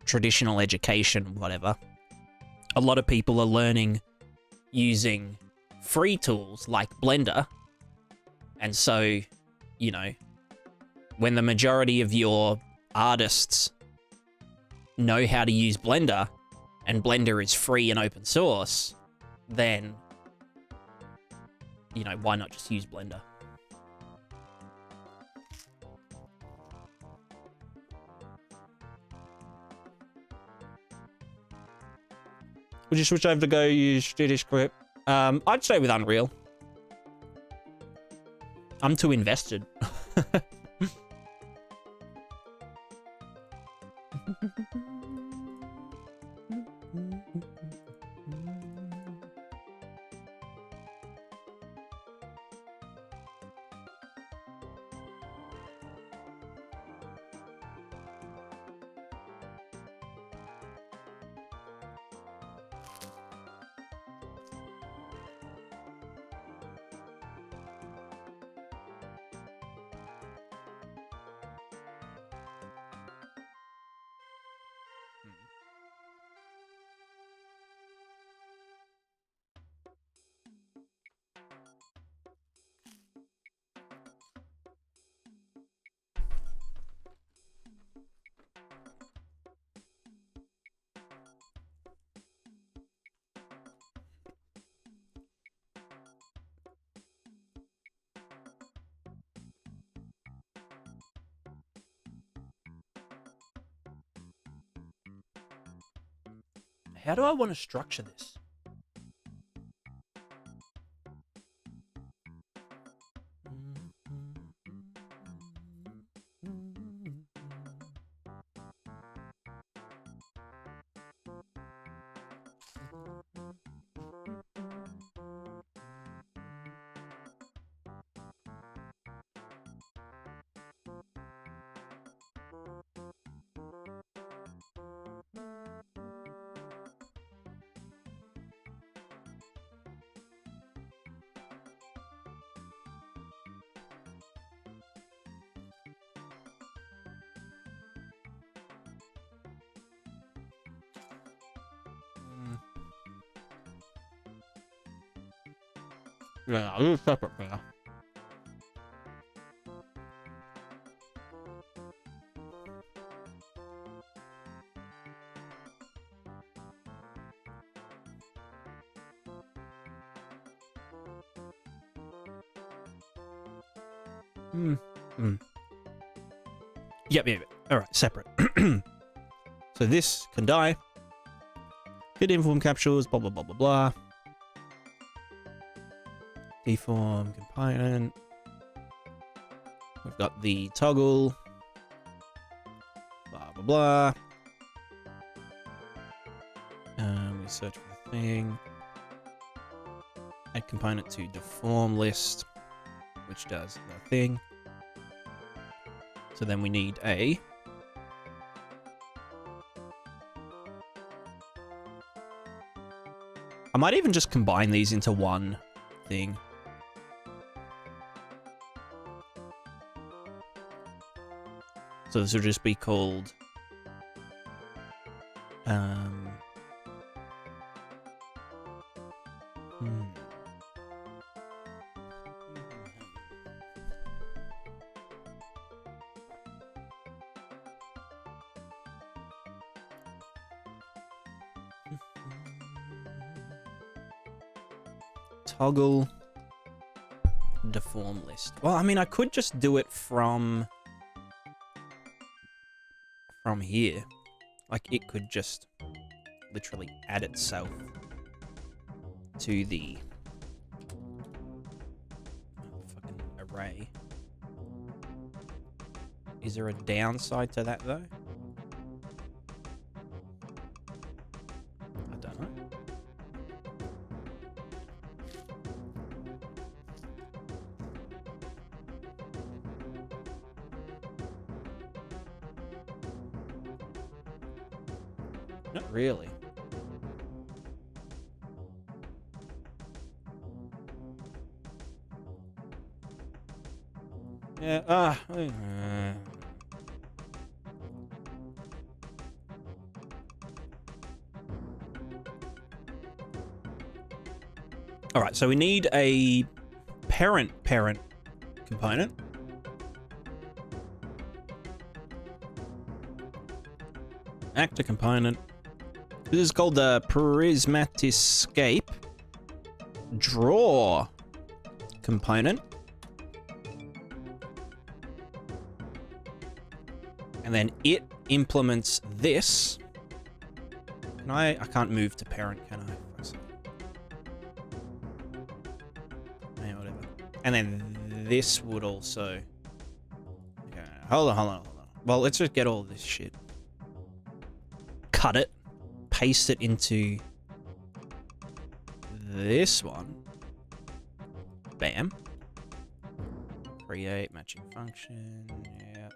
traditional education, whatever, a lot of people are learning using free tools like Blender. And so, you know, when the majority of your artists know how to use Blender, and Blender is free and open source, then, you know, why not just use Blender? Would you switch over to go use Stitch Script? I'd stay with Unreal. I'm too invested. How do I want to structure this? Yeah, I'll do it separate for now. Yep. All right, separate. So this can die. Fit inform capsules, blah, blah, blah, blah, blah. Deform component. We've got the toggle. Blah, blah, blah. We search for the thing. Add component to deform list, which does the thing. So then we need a I might even just combine these into one thing. So this will just be called toggle deform list. Well, I mean, I could just do it from here. Like, it could just literally add itself to the fucking array. Is there a downside to that, though? I don't know. Not really. Yeah, all right, so we need a parent component. Actor component. This is called the Prismatiscape draw component. And then it implements this. Can I can't move to parent, can I? Yeah, whatever. And then this would also... Okay, hold on. Well, let's just get all this shit. Cut it. Paste it into this one. Bam. Create matching function. Yep.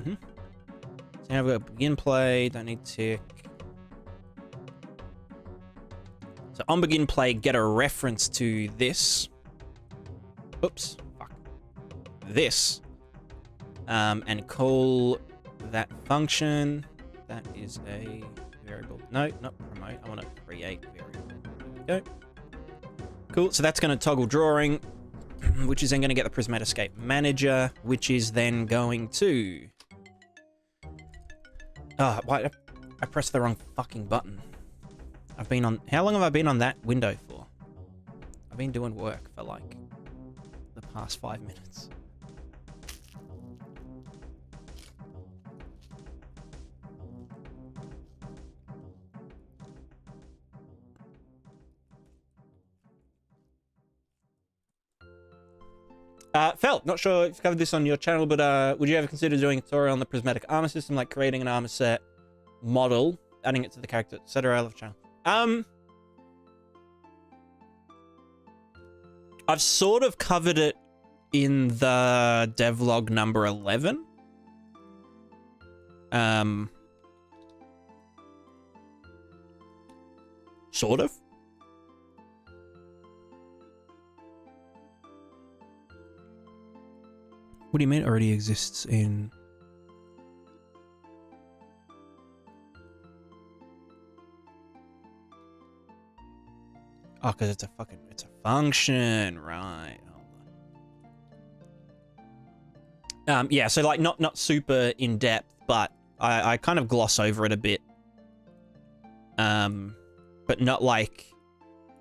So now we've got begin play. Don't need tick. So on begin play, get a reference to this. Oops. Fuck. This. And call that function. That is a variable. No, not promote. I want to create variable. There we go. Cool. So that's going to toggle drawing, which is then going to get the Prismatiscape manager, which is then going to... Oh, why? I pressed the wrong fucking button. I've been on... How long have I been on that window for? I've been doing work for like the past 5 minutes. Felt, not sure if you've covered this on your channel, but would you ever consider doing a tutorial on the prismatic armor system, like creating an armor set model, adding it to the character, etc.? I love the channel. I've sort of covered it in the devlog number 11. Sort of. What do you mean already exists in... Oh, because it's a function, right? Yeah, so like not super in depth, but I kind of gloss over it a bit. But not like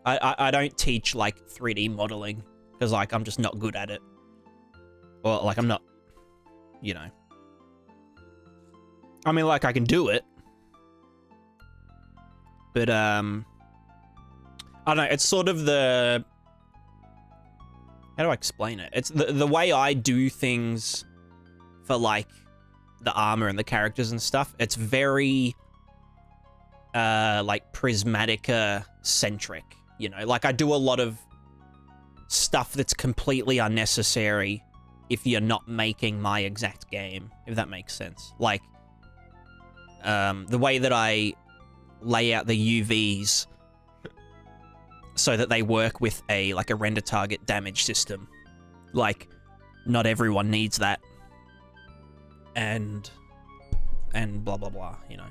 I don't teach like 3D modeling because like I'm just not good at it. Or like I'm not, you know. I mean, like I can do it, but I don't know. It's sort of the, how do I explain it? It's the way I do things for like the armor and the characters and stuff. It's very like Prismatica centric, you know. Like I do a lot of stuff that's completely unnecessary if you're not making my exact game, if that makes sense. Like the way that I lay out the UVs so that they work with a render target damage system. Like, not everyone needs that. And blah blah blah, you know.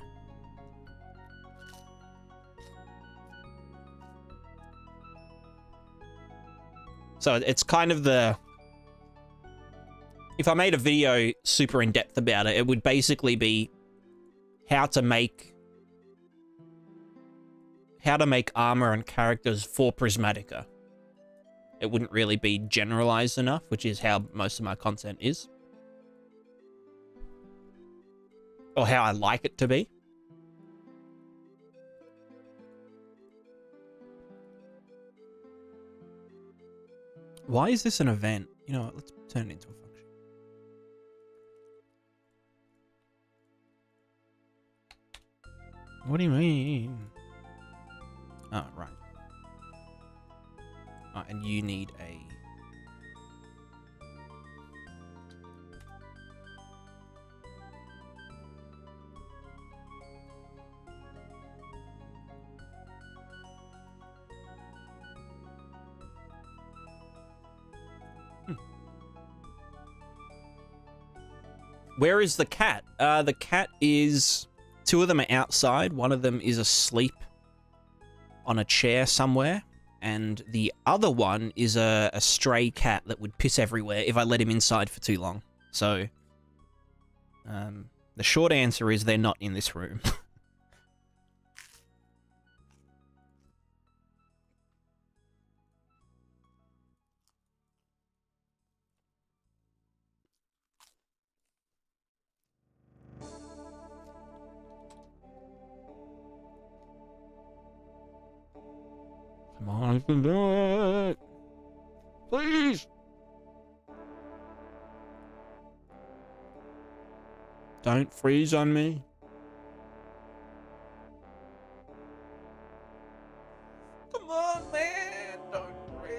So it's kind of the... If I made a video super in depth about it, it would basically be how to make armor and characters for Prismatica. It wouldn't really be generalized enough, which is how most of my content is. Or how I like it to be. Why is this an event? You know what, let's turn it into a function. What do you mean? Oh, right. Oh, and you need a... Where is the cat? The cat is... Two of them are outside. One of them is asleep on a chair somewhere. And the other one is a stray cat that would piss everywhere if I let him inside for too long. So, the short answer is they're not in this room. Come on, you can do it. Please. Don't freeze on me. Come on, man. Don't freeze.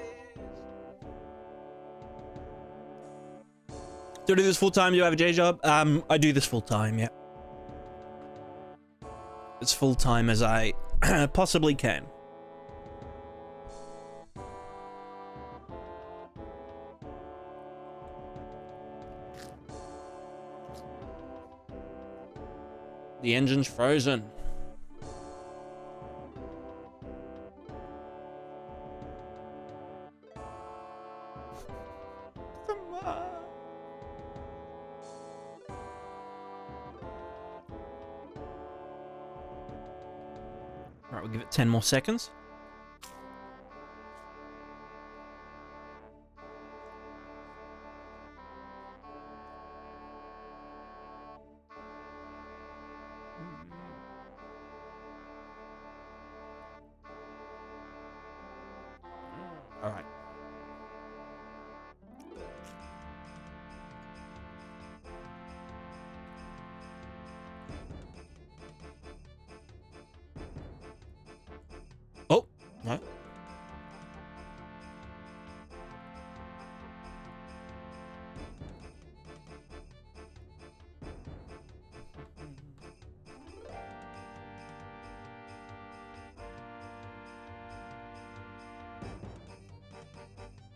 Do I do this full time? Do you have a day job? I do this full time, yeah. As full time as I possibly can. The engine's frozen. Come on. Alright, we'll give it 10 more seconds. All right.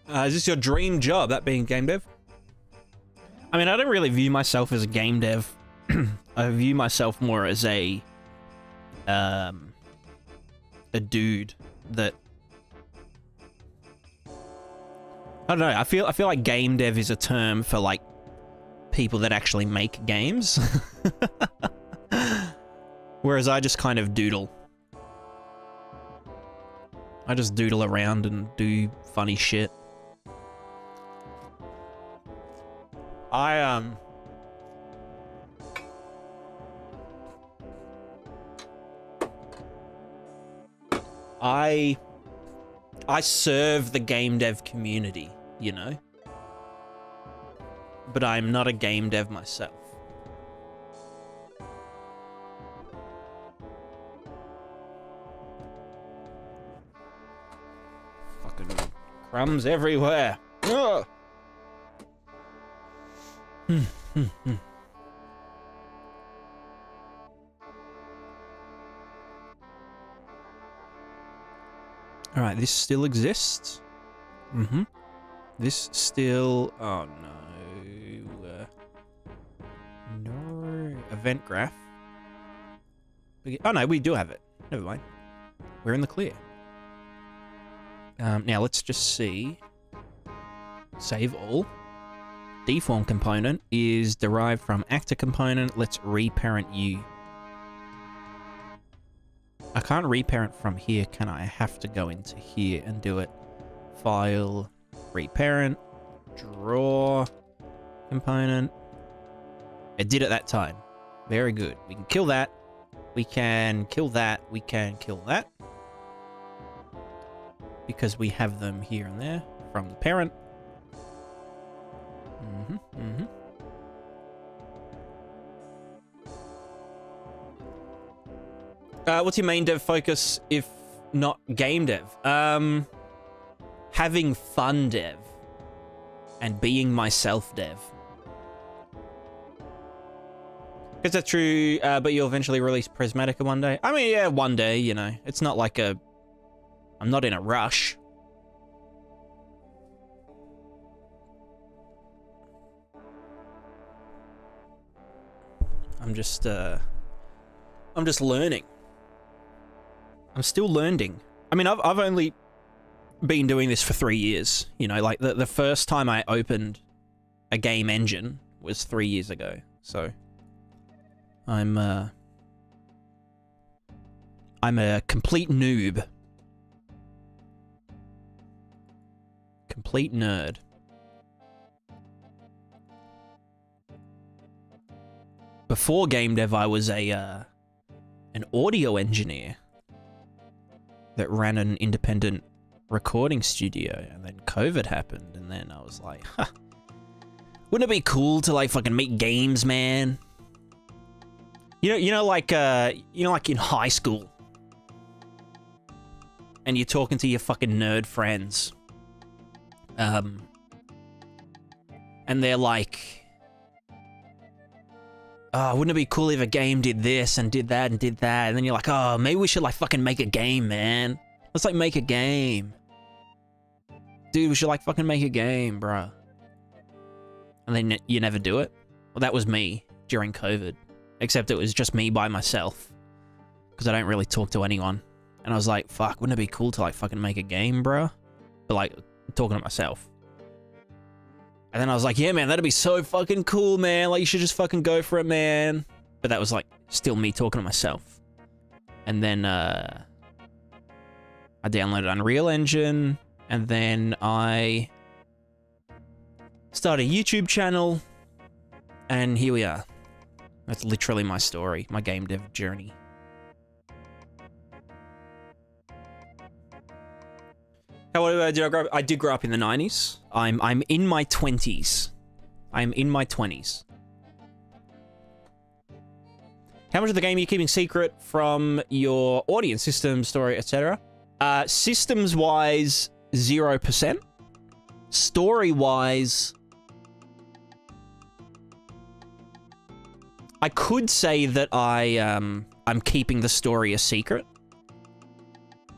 Is this your dream job, that being game dev? I mean, I don't really view myself as a game dev. I view myself more as a dude that... I don't know, I feel like game dev is a term for, like, people that actually make games. Whereas I just kind of doodle. I just doodle around and do funny shit. I serve the game dev community, you know? But I'm not a game dev myself. Fucking crumbs everywhere. Ugh. Alright, this still exists. This still... Oh, no. No. Event graph. Oh, no, we do have it. Never mind. We're in the clear. Now, let's just see. Save all. Deform component is derived from actor component. Let's reparent you. I can't reparent from here, can I? I have to go into here and do it. File, reparent, draw component. It did it that time. Very good. We can kill that. We can kill that. We can kill that. Because we have them here and there from the parent. What's your main dev focus if not game dev? Having fun dev and being myself dev. Is that true? But you'll eventually release Prismatica one day? I mean, yeah, one day, you know. It's not like a... I'm not in a rush. I'm just learning. I'm still learning. I mean, I've only been doing this for 3 years. You know, like the first time I opened a game engine was 3 years ago. So I'm a complete noob. Complete nerd. Before game dev, I was an audio engineer that ran an independent recording studio, and then COVID happened, and then I was like, huh, wouldn't it be cool to like fucking make games, man? You know, like in high school, and you're talking to your fucking nerd friends, and they're like, oh, wouldn't it be cool if a game did this and did that and did that? And then you're like, oh, maybe we should like fucking make a game, man. Let's like make a game. Dude, we should like fucking make a game, bruh. And then you never do it. Well, that was me during COVID. Except it was just me by myself. Because I don't really talk to anyone. And I was like, fuck, wouldn't it be cool to like fucking make a game, bruh? But like, talking to myself. And then I was like, yeah, man, that'd be so fucking cool, man. Like, you should just fucking go for it, man. But that was, like, still me talking to myself. And then, I downloaded Unreal Engine. And then I started a YouTube channel. And here we are. That's literally my story. My game dev journey. How did I grow up? I did grow up in the 90s. I'm in my 20s. I'm in my 20s. How much of the game are you keeping secret from your audience, system, story, etc.? Systems-wise, 0%. Story-wise, I could say that I'm keeping the story a secret.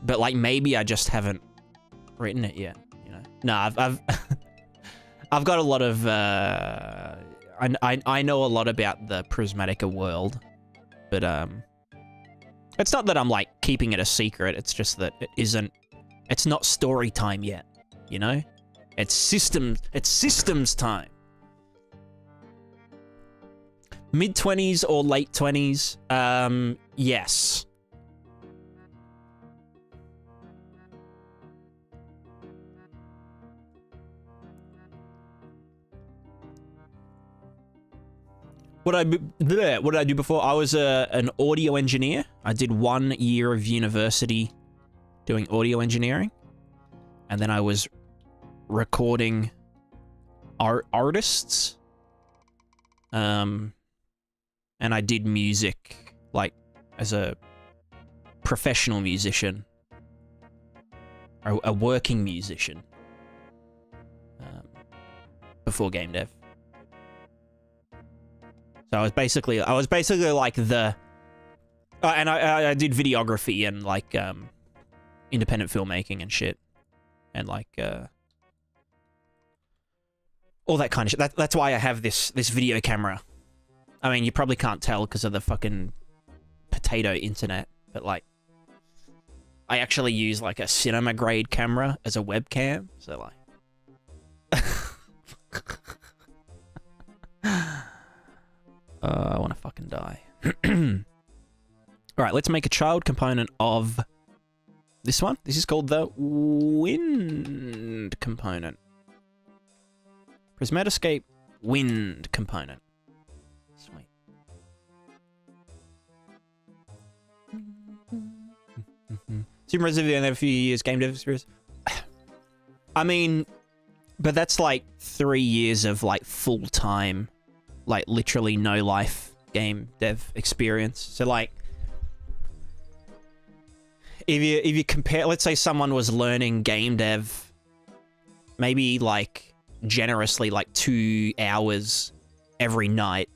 But like maybe I just haven't written it yet, you know. No, I've I've got a lot of I know a lot about the Prismatica world, but it's not that I'm like keeping it a secret. It's just that it's not story time yet, you know? It's systems time. Mid-20s or late 20s? Yes. What did I do before? I was an audio engineer. I did 1 year of university doing audio engineering. And then I was recording artists. And I did music, like, as a professional musician. Or a working musician. Before game dev. So I was basically like the... and I did videography and, like, independent filmmaking and shit. And, like, all that kind of shit. That's why I have this video camera. I mean, you probably can't tell because of the fucking potato internet, but, like, I actually use, like, a cinema-grade camera as a webcam, so, like... I want to fucking die. Alright, let's make a child component of this one. This is called the wind component. Prismatascape wind component. Sweet. Super Resident Evil in a few years, game dev experience. I mean, but that's like 3 years of like full-time, like literally no life game dev experience. So like, if you compare, let's say someone was learning game dev, maybe like generously like 2 hours every night,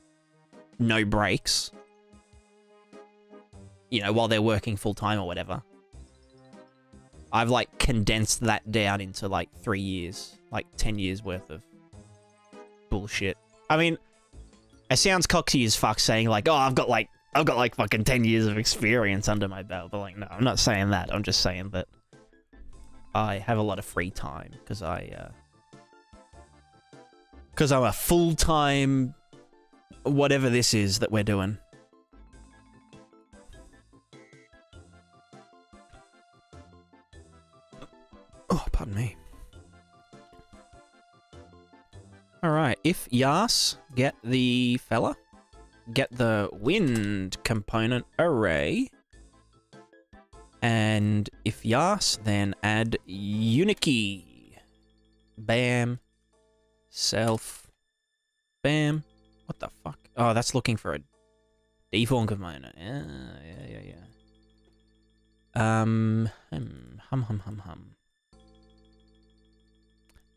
no breaks, you know, while they're working full-time or whatever. I've like condensed that down into like 3 years, like 10 years worth of bullshit. I mean, it sounds cocky as fuck saying like, oh, I've got like fucking 10 years of experience under my belt. But like, no, I'm not saying that. I'm just saying that I have a lot of free time because I'm a full-time whatever this is that we're doing. Oh, pardon me. Alright, if Yas, get the fella. Get the wind component array. And if Yas, then add Unikey. Bam. Self. Bam. What the fuck? Oh, that's looking for a deform component. Yeah. Hum.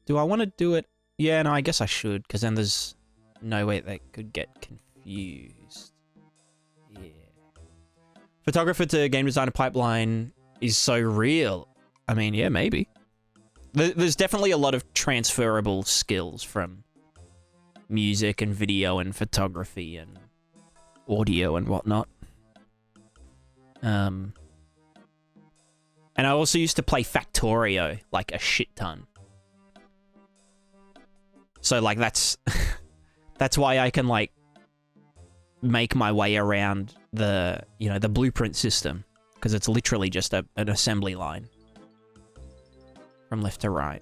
Do I want to do it? Yeah, no, I guess I should, because then there's no way they could get confused. Yeah. Photographer to game designer pipeline is so real. I mean, yeah, maybe. There's definitely a lot of transferable skills from music and video and photography and audio and whatnot. And I also used to play Factorio, like, a shit ton. So, like, that's why I can, like, make my way around the, you know, the blueprint system. Because it's literally just an assembly line. From left to right.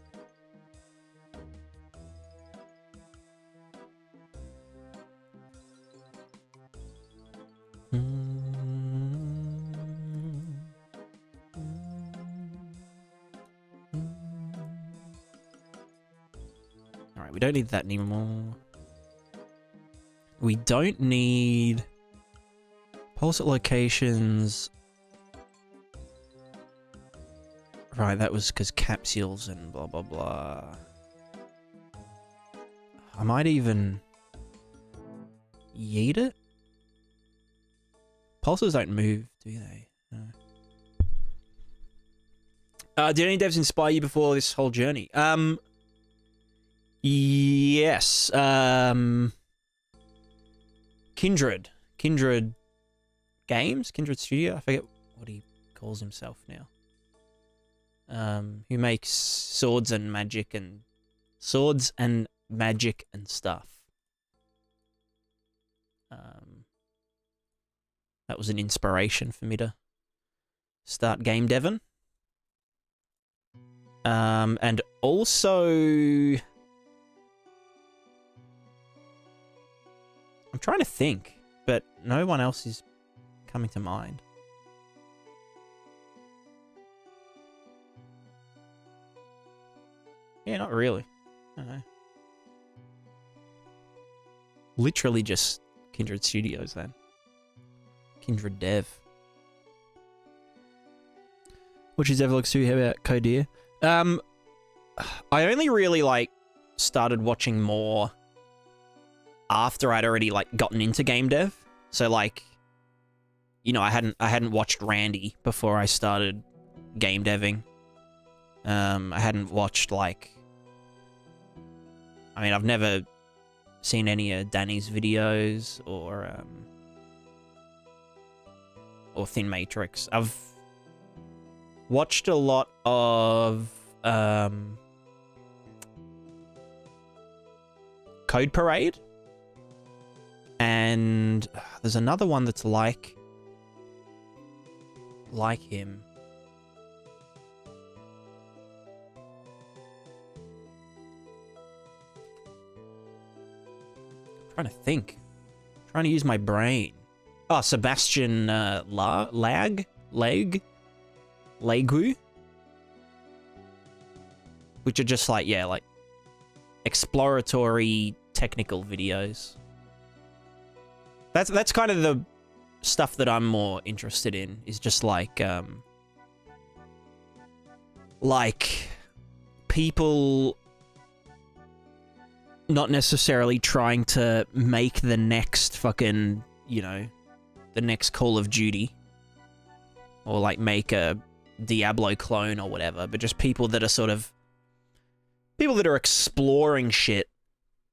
Alright, we don't need that anymore. We don't need pulse at locations. Right, that was because capsules and blah blah blah. I might even yeet it. Pulses don't move, do they? No. Did any devs inspire you before this whole journey? Yes. Kindred Games, Kindred Studio. I forget what he calls himself now. Who makes swords and magic and stuff. That was an inspiration for me to start game deving. And also, I'm trying to think, but no one else is coming to mind. Yeah, not really. I don't know. Literally just Kindred Studios then. Kindred Dev. Which is Everlux 2, how about Codeer? I only really, like, started watching more after I'd already, like, gotten into game dev. So, like, you know, I hadn't watched Randy before I started game deving. I hadn't watched, like... I mean, I've never seen any of Danny's videos or Thin Matrix. I've watched a lot of Code Parade, and there's another one that's like him. I'm trying to think. I'm trying to use my brain. Oh, Sebastian Legu, which are just like, yeah, like exploratory technical videos. That's kind of the stuff that I'm more interested in, is just like people not necessarily trying to make the next fucking, you know, the next Call of Duty, or like make a Diablo clone or whatever, but just people that are sort of people that are exploring shit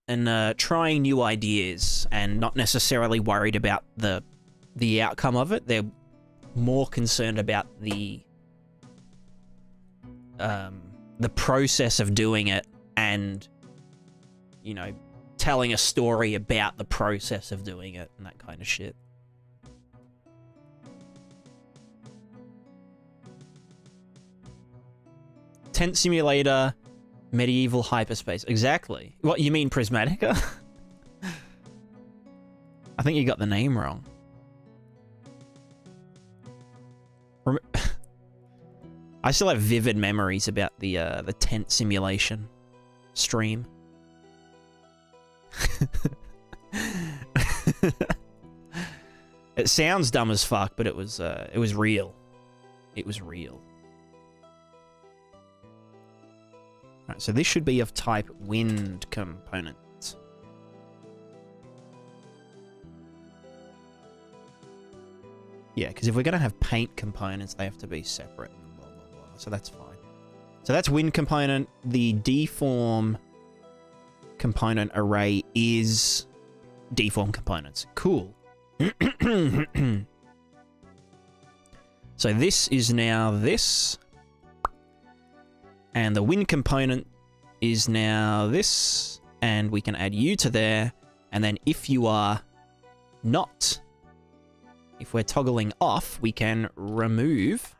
and trying new ideas and not necessarily worried about the outcome of it. They're more concerned about the process of doing it, and, you know, telling a story about the process of doing it and that kind of shit. Tent Simulator, Medieval Hyperspace. Exactly. What, you mean Prismatica? I think you got the name wrong. I still have vivid memories about the tent simulation stream. It sounds dumb as fuck, but it was real. It was real. Right, so this should be of type wind component. Yeah, because if we're going to have paint components, they have to be separate and blah, blah, blah. So that's fine. So that's wind component. The deform component array is deform components. Cool. So this is now this. And the wind component is now this. And we can add you to there. And then if you are not... If we're toggling off, we can remove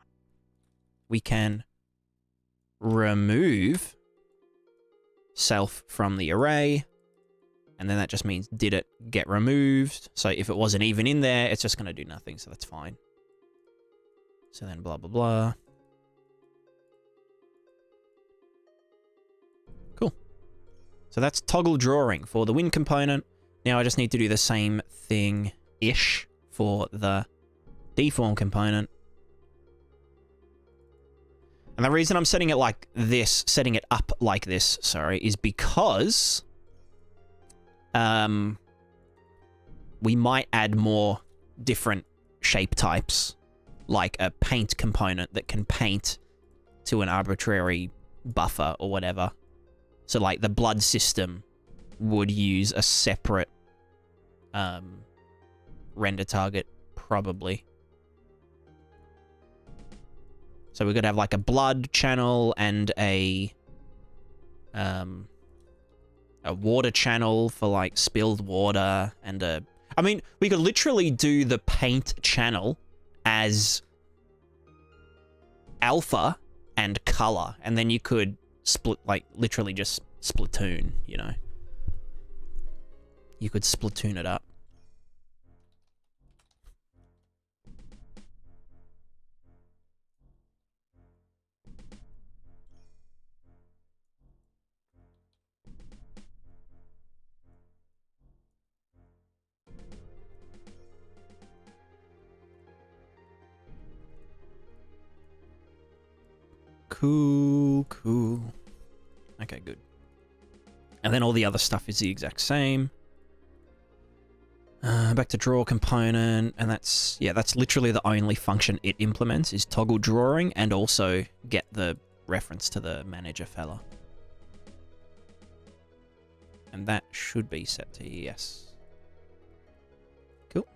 self from the array, and then that just means did it get removed. So if it wasn't even in there, it's just going to do nothing, so that's fine. So then blah, blah, blah. Cool. So that's toggle drawing for the wind component. Now I just need to do the same thing-ish for the deform component. And the reason I'm setting it like this, setting it up like this, sorry, is because we might add more different shape types, like a paint component that can paint to an arbitrary buffer or whatever. So like the blood system would use a separate render target, probably. So we could have like a blood channel and a water channel for like spilled water, and I mean, we could literally do the paint channel as alpha and color, and then you could split, like literally just Splatoon, you know. You could Splatoon it up. Cool, cool. Okay, good. And then all the other stuff is the exact same. Back to draw component, and that's literally the only function it implements is toggle drawing, and also get the reference to the manager fella. And that should be set to yes. Cool.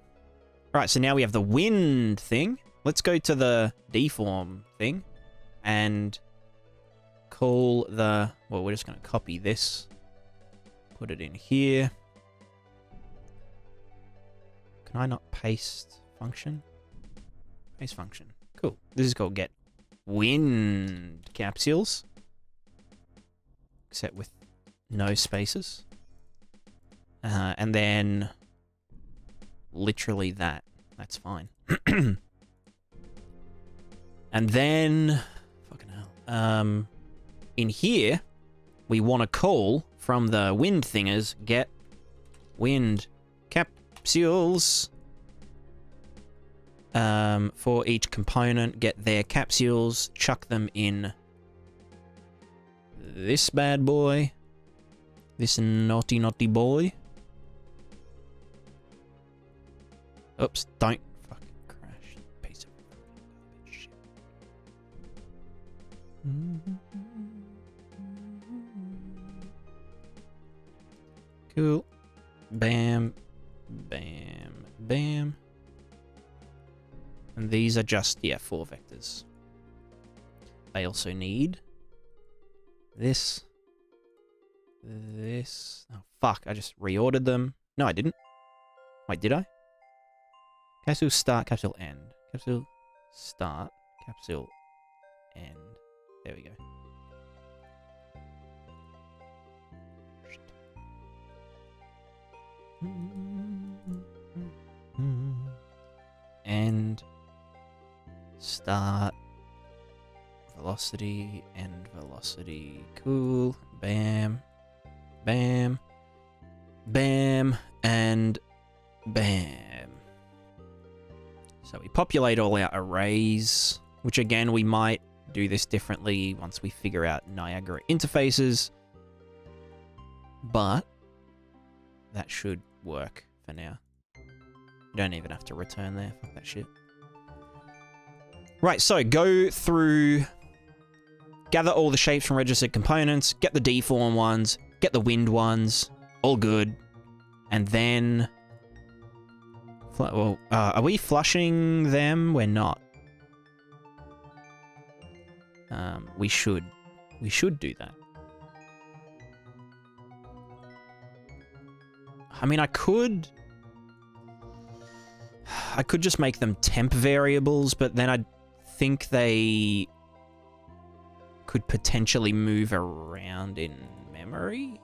Alright, so now we have the wind thing. Let's go to the deform thing and call the, well, we're just going to copy this, put it in here. Can I not paste function? Paste function. Cool. This is called get wind capsules, except with no spaces. And then literally that. That's fine. And then, fucking hell. In here, we want to call from the wind thingers, get wind capsules. For each component, get their capsules, chuck them in this bad boy. This naughty, naughty boy. Oops, don't fucking crash, piece of shit. Cool. Bam, bam, bam. And these are just, yeah, 4 vectors. They also need this. This. Oh, fuck. I just reordered them. No, I didn't. Wait, did I? Capsule start, capsule end. Capsule start, capsule end. There we go. End. Start. Velocity, end velocity. Cool. Bam. Bam. Bam. And bam. So we populate all our arrays, which again, we might do this differently once we figure out Niagara interfaces. But that should work for now. You don't even have to return there. Fuck that shit. Right, so go through, gather all the shapes from registered components, get the deform ones, get the wind ones, all good. And then, well, are we flushing them? We're not. We should do that. I mean, I could just make them temp variables, but then I'd think they could potentially move around in memory.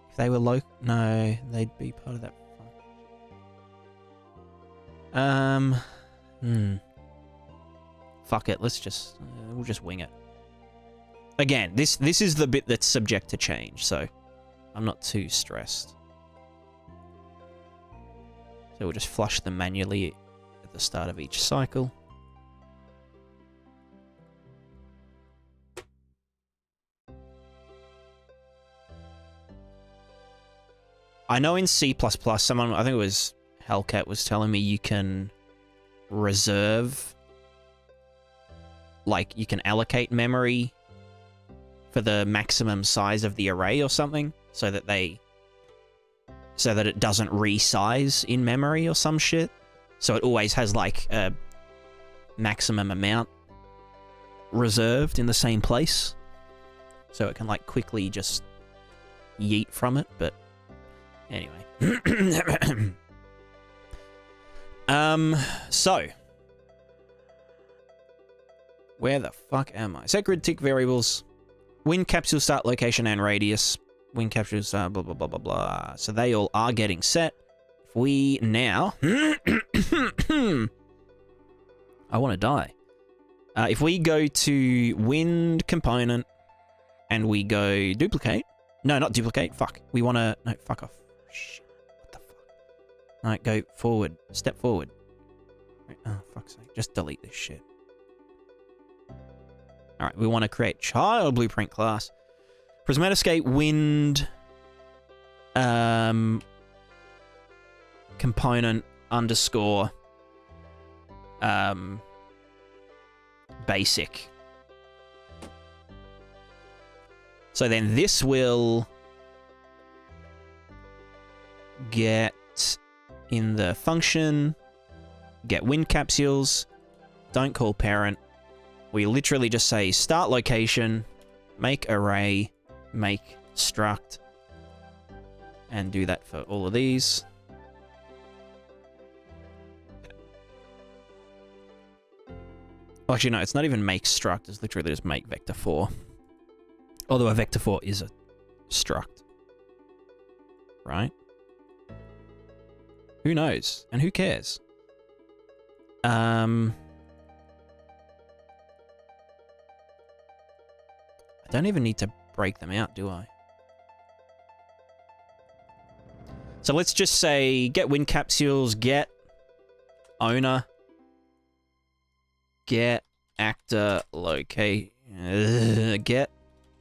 If they were local, no, they'd be part of that. Fuck it, let's just, we'll just wing it. Again, this is the bit that's subject to change, so I'm not too stressed. So we'll just flush them manually at the start of each cycle. I know in C++, someone, I think it was Hellcat, was telling me you can, reserve, like you can allocate memory for the maximum size of the array or something, so that it doesn't resize in memory or some shit. So it always has like a maximum amount reserved in the same place, so it can like quickly just yeet from it. But anyway. So where the fuck am I? Set grid tick variables, wind capsule start location and radius, wind capsule start blah blah blah blah blah. So they all are getting set. If we now I want to die. If we go to wind component and we go duplicate, no, not duplicate, fuck. We want to, no, fuck off. Shit, what the fuck? Alright, go forward, step forward. Oh, fuck's sake, just delete this shit. Alright, we want to create child blueprint class. Prismatiscape wind component underscore basic. So then this will get in the function, get wind capsules, don't call parent. We literally just say start location, make array, make struct, and do that for all of these. Well, actually, no, it's not even make struct, it's literally just make vector 4. Although a vector 4 is a struct. Right? Who knows? And who cares? I don't even need to break them out, do I? So let's just say get wind capsules, get owner, get actor get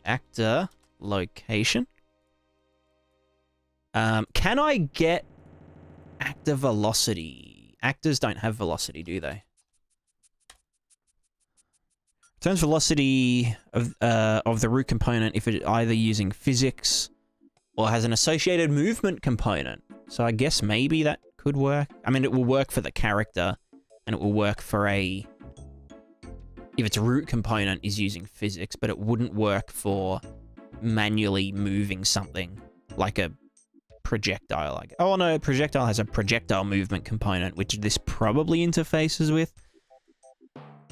actor location. Can I get actor velocity? Actors don't have velocity, do they? Returns velocity of the root component if it either using physics or has an associated movement component. So I guess maybe that could work. I mean, it will work for the character, and it will work for a... if its root component is using physics, but it wouldn't work for manually moving something like a projectile. Like, oh no, projectile has a projectile movement component, which this probably interfaces with.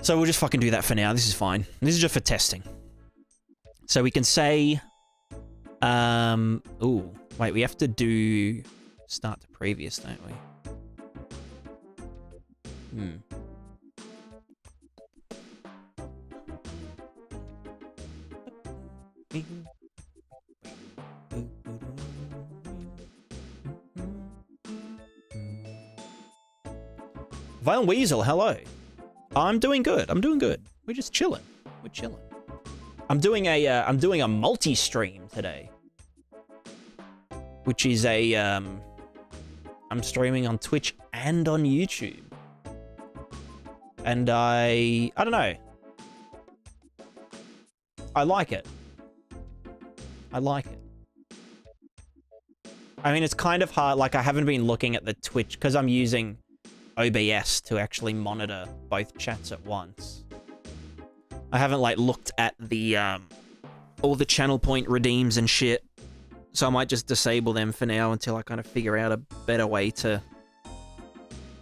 So we'll just fucking do that for now. This is fine. This is just for testing. So we can say, ooh, wait, we have to do start to previous, don't we? Violent Weasel, hello. I'm doing good. I'm doing good. We're just chilling. We're chilling. I'm doing a multi-stream today, which is a I'm streaming on Twitch and on YouTube, and I don't know. I like it. I like it. I mean, it's kind of hard. Like, I haven't been looking at the Twitch because I'm using OBS to actually monitor both chats at once. I haven't like looked at the all the channel point redeems and shit, so I might just disable them for now until I kind of figure out a better way to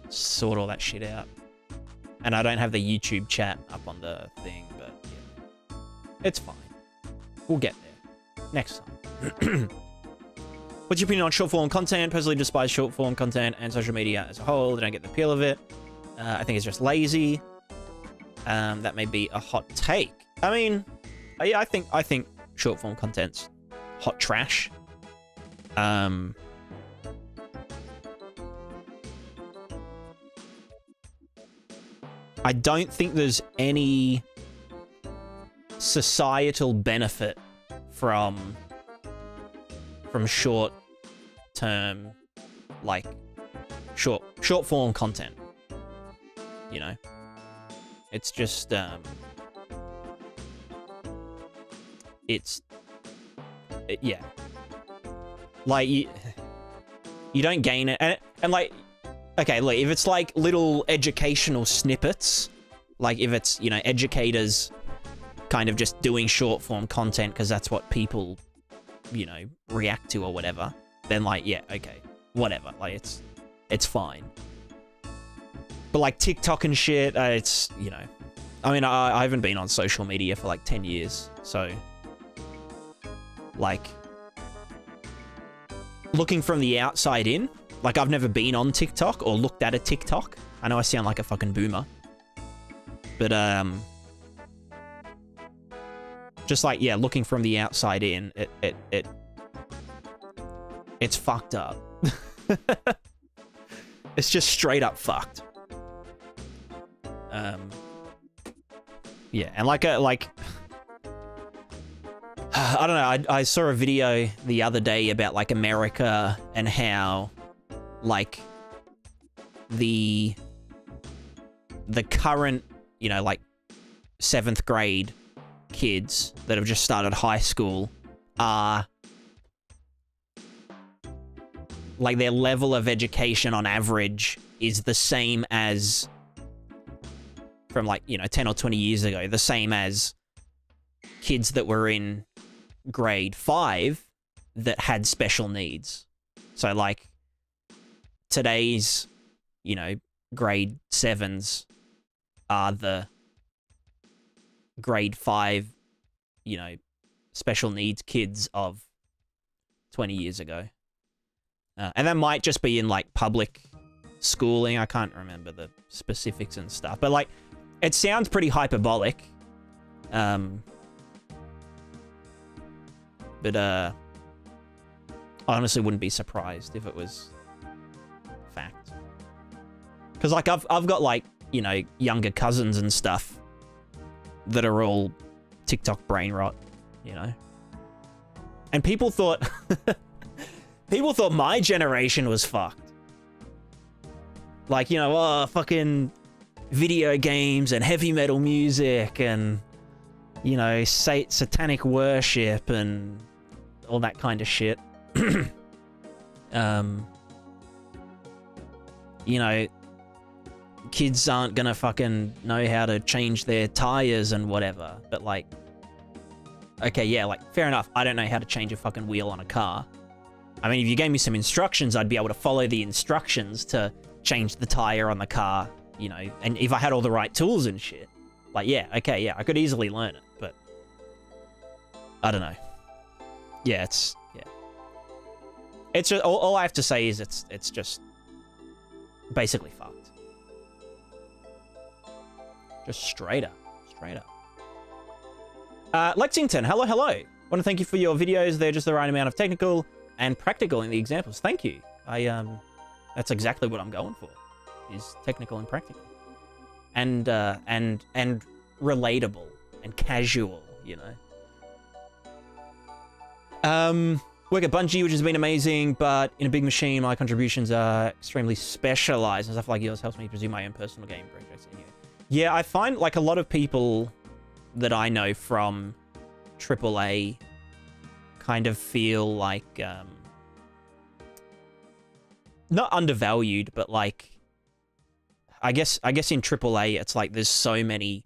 sort all that shit out. And I don't have the YouTube chat up on the thing, but yeah, it's fine. We'll get there next time. What's your opinion on short-form content? Personally despise short-form content and social media as a whole. They don't get the appeal of it. I think it's just lazy. That may be a hot take. I mean, yeah, I think short-form content's hot trash. I don't think there's any societal benefit from short-term, like, short-form content. you know? It's just, yeah. Like, you don't gain it. And like, okay, look, if it's like little educational snippets, like if it's, you know, educators kind of just doing short form content because that's what people, you know, react to or whatever, then like, yeah, okay, whatever. Like, it's fine. But like TikTok and shit, it's, you know, I mean, I haven't been on social media for like 10 years, so like looking from the outside in, like I've never been on TikTok or looked at a TikTok. I know I sound like a fucking boomer, but just like, yeah, looking from the outside in, it's fucked up. It's just straight up fucked. Yeah, and like I don't know, I saw a video the other day about like America and how like the current, you know, like 7th grade kids that have just started high school are like their level of education on average is the same as from like, you know, 10 or 20 years ago, the same as kids that were in grade 5 that had special needs. So like today's, you know, grade 7s are the grade 5, you know, special needs kids of 20 years ago. And that might just be in like public schooling. I can't remember the specifics and stuff, but like it sounds pretty hyperbolic. But I honestly wouldn't be surprised if it was fact. Because like I've got like, you know, younger cousins and stuff that are all TikTok brain rot, you know. And people thought people thought my generation was fucked. Like, you know, oh, fucking video games and heavy metal music and, you know, satanic worship and all that kind of shit. You know, kids aren't gonna fucking know how to change their tires and whatever. But like, okay, yeah, like, fair enough. I don't know how to change a fucking wheel on a car. I mean, if you gave me some instructions, I'd be able to follow the instructions to change the tire on the car, you know, and if I had all the right tools and shit. Like, yeah, okay, yeah, I could easily learn it, but I don't know. Yeah, it's just, all I have to say is it's just basically fucked. Just straight up. Lexington, hello. Want to thank you for your videos. They're just the right amount of technical and practical in the examples. Thank you. That's exactly what I'm going for, is technical and practical. And relatable and casual, you know. Work at Bungie, which has been amazing, but in a big machine, my contributions are extremely specialized, and stuff like yours helps me pursue my own personal game projects in here. Yeah, I find like a lot of people that I know from AAA kind of feel like not undervalued, but like I guess in AAA it's like there's so many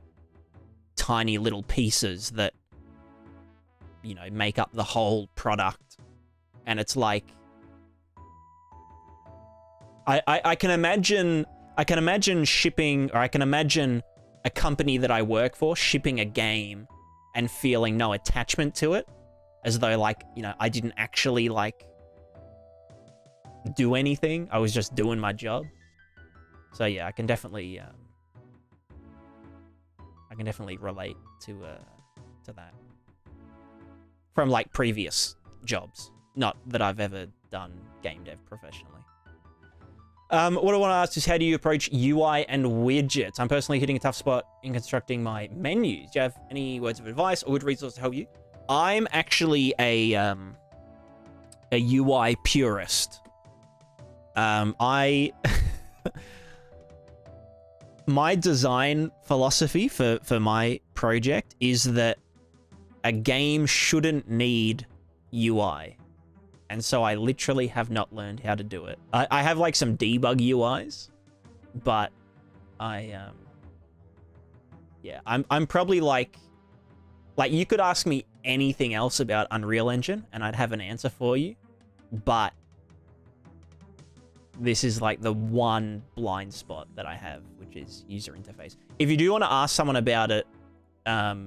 tiny little pieces that, you know, make up the whole product. And it's like I can imagine shipping, or I can imagine a company that I work for shipping a game and feeling no attachment to it, as though like, you know, I didn't actually like do anything. I was just doing my job. So yeah, I can definitely relate to that from like previous jobs. Not that I've ever done game dev professionally. What I want to ask is, how do you approach UI and widgets? I'm personally hitting a tough spot in constructing my menus. Do you have any words of advice or good resources to help you? I'm actually a UI purist. my design philosophy for my project is that a game shouldn't need UI. And so I literally have not learned how to do it. I have like some debug UIs, but yeah, I'm probably like you could ask me anything else about Unreal Engine and I'd have an answer for you, but this is like the one blind spot that I have, which is user interface. If you do want to ask someone about it, I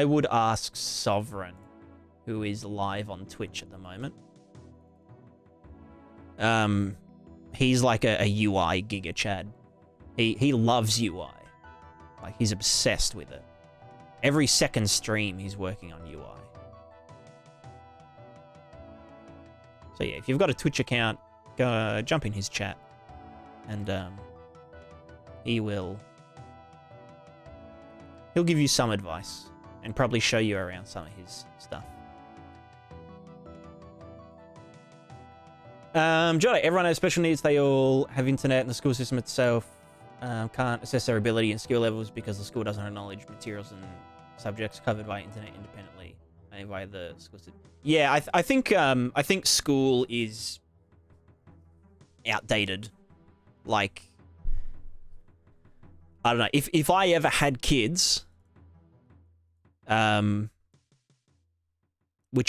would ask Sovereign, who is live on Twitch at the moment. He's like a UI giga chad. He loves UI. Like, he's obsessed with it. Every second stream, he's working on UI. So yeah, if you've got a Twitch account, go jump in his chat, and he'll give you some advice and probably show you around some of his stuff. Jodo, everyone has special needs. They all have internet, and the school system itself can't assess their ability and skill levels because the school doesn't acknowledge materials and subjects covered by internet independently and by the school system. Yeah, I think school is outdated. Like, I don't know, if I ever had kids, which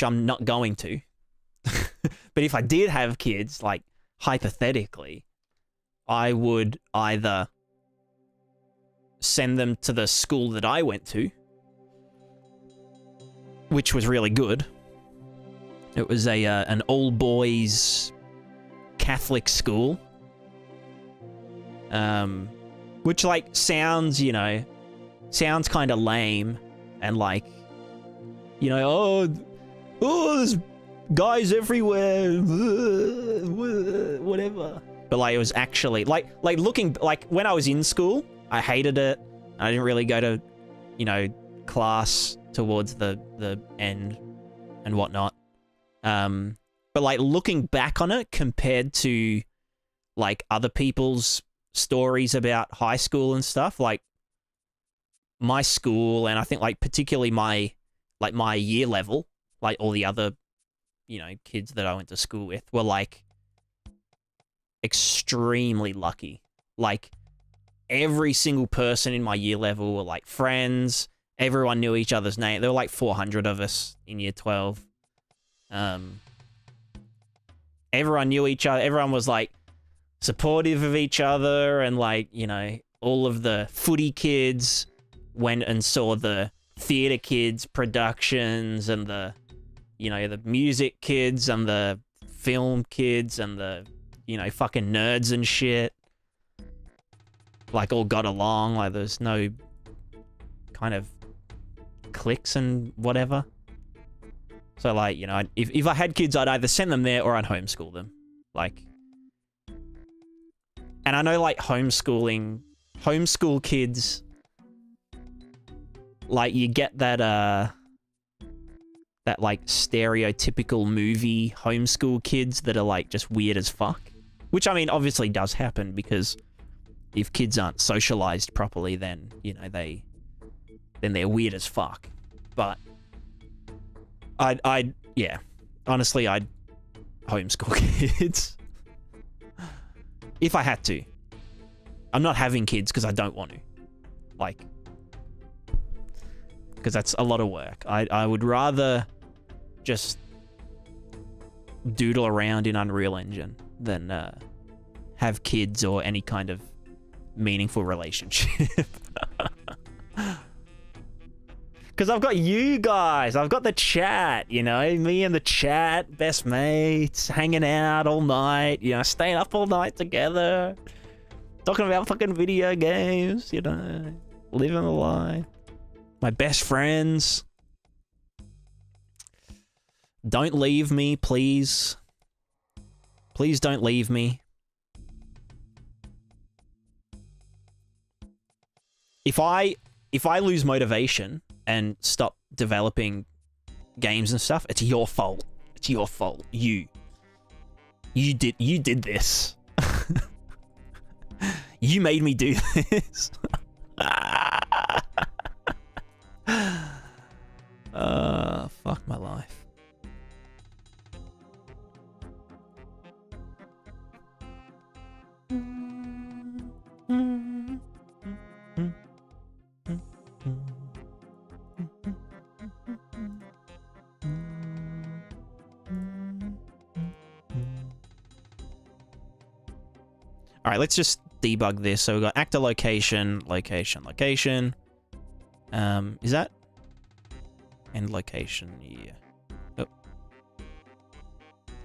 I'm not going to, but if I did have kids, like, hypothetically, I would either send them to the school that I went to, which was really good. It was an all-boys Catholic school, which, like, sounds kind of lame, and, like, oh, there's guys everywhere, whatever. But, like, it was actually, like looking, like, when I was in school, I hated it. I didn't really go to, class towards the end and whatnot. But, like, looking back on it compared to, like, other people's stories about high school and stuff, like, my school, and I think, like, particularly my year level, like, all the other, kids that I went to school with were, like, extremely lucky. Like, every single person in my year level were, like, friends. Everyone knew each other's name. There were, like, 400 of us in year 12. Everyone knew each other. Everyone was, like, supportive of each other, and, like, all of the footy kids went and saw the theater kids productions, and the music kids and the film kids and the fucking nerds and shit, like, all got along. Like, there's no kind of cliques and whatever. So, like, if I had kids, I'd either send them there or I'd homeschool them. Like, and I know, like, homeschool kids, like, you get that like, stereotypical movie homeschool kids that are, like, just weird as fuck. Which, I mean, obviously does happen, because if kids aren't socialized properly, then, then they're weird as fuck. But yeah, honestly, I'd homeschool kids. If I had to. I'm not having kids because I don't want to. Like, because that's a lot of work. I would rather just doodle around in Unreal Engine than have kids or any kind of meaningful relationship. Because I've got you guys. I've got the chat, me and the chat, best mates, hanging out all night, staying up all night together, talking about fucking video games, living the life. My best friends. Don't leave me, please. Please don't leave me. If I lose motivation and stop developing games and stuff, it's your fault. It's your fault. You did this. You made me do this. Fuck my life. All right, let's just debug this. So we've got actor location, location, location. Is that? And location, yeah. Oh.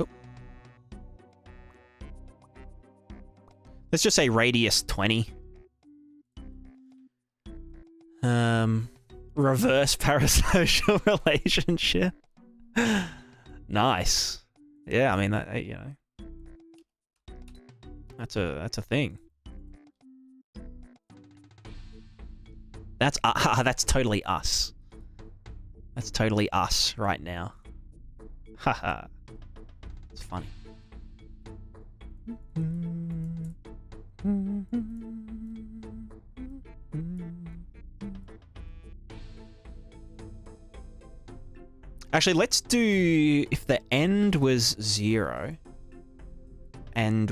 Oh. Let's just say radius 20. Reverse parasocial relationship. Nice. Yeah, I mean that, you know. That's a thing. That's totally us. That's totally us right now. Haha. It's funny. Actually, let's do if the end was 0 and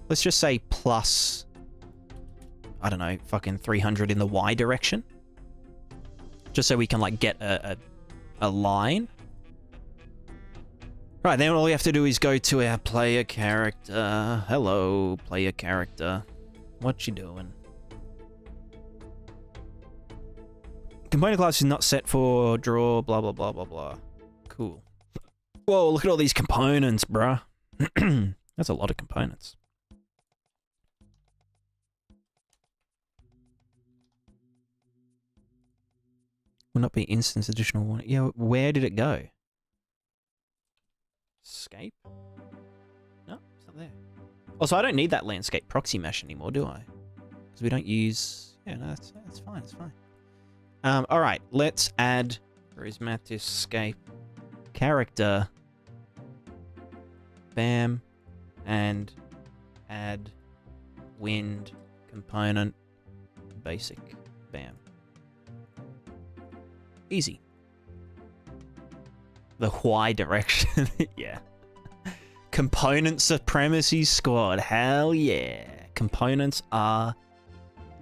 let's just say plus, I don't know, fucking 300 in the Y direction. Just so we can, like, get a line. Right, then all we have to do is go to our player character. Hello, player character. What you doing? Component class is not set for draw, blah, blah, blah, blah, blah. Cool. Whoa, look at all these components, bruh. That's a lot of components. Will not be instance additional one. Yeah, where did it go? Escape? No, it's not there. Also, I don't need that landscape proxy mesh anymore, do I? Because we don't use... Yeah, no, that's fine, it's fine. Alright, let's add... Where is Multistreaming character? Bam. And add wind component basic. Bam. Easy. The Y direction. Yeah. Component supremacy squad. Hell yeah. Components are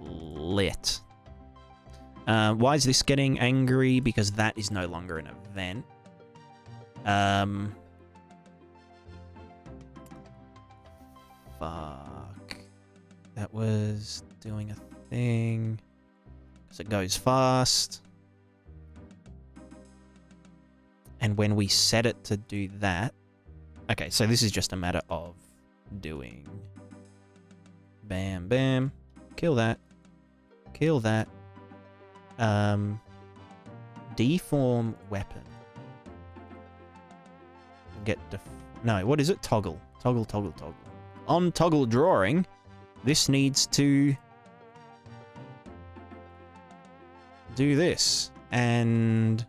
lit. Why is this getting angry? Because that is no longer an event. Fuck. That was doing a thing. Because it goes fast. And when we set it to do that... Okay, so this is just a matter of doing... Bam, bam. Kill that. Kill that. Deform weapon. Get no, what is it? Toggle. Toggle, toggle, toggle. On toggle drawing, this needs to do this. And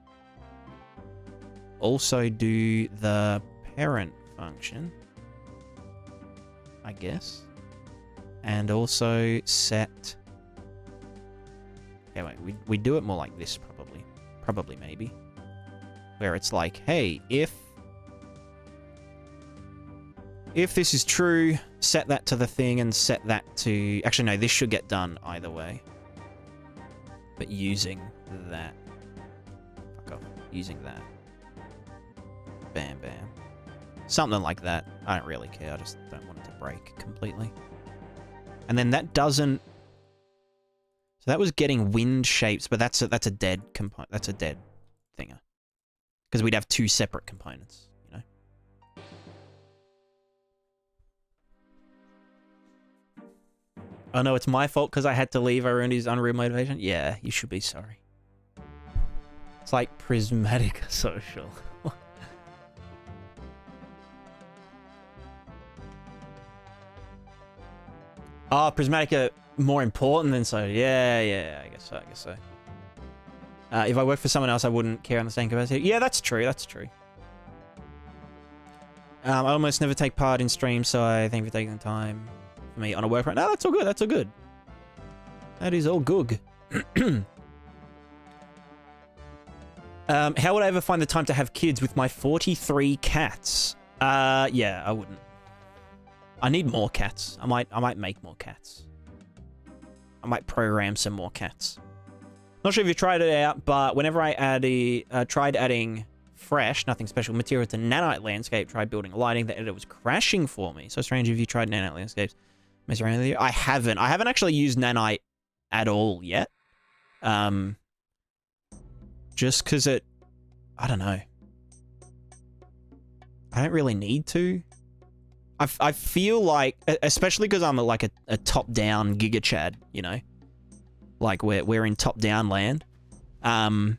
also do the parent function, I guess. And also set... Okay, wait, we do it more like this, probably. Probably, maybe. Where it's like, hey, if this is true, set that to the thing and set that to... Actually, no, this should get done either way. But using that. Fuck off. Using that. Bam, bam. Something like that. I don't really care. I just don't want it to break completely. And then that doesn't... So that was getting wind shapes, but that's a dead component. That's a dead thinger. Because we'd have two separate components, you know? Oh no, it's my fault because I had to leave. I ruined his Unreal motivation. Yeah, you should be sorry. It's like prismatic social. Oh, Prismatica more important than so. Yeah, I guess so. If I worked for someone else, I wouldn't care on the same capacity. Yeah, that's true. I almost never take part in streams, so I thank you for taking the time for me on a work right now. That's all good. That's all good. That is all good. How would I ever find the time to have kids with my 43 cats? Yeah, I wouldn't. I need more cats. I might make more cats. I might program some more cats. Not sure if you tried it out, but whenever I tried adding fresh, nothing special material to nanite landscape, tried building lighting, the editor was crashing for me. So strange if you tried nanite landscapes. Mess around with you. I haven't actually used nanite at all yet. Just because I don't know. I don't really need to. I feel like, especially because I'm like a top-down Giga Chad, you know? Like, we're in top-down land. The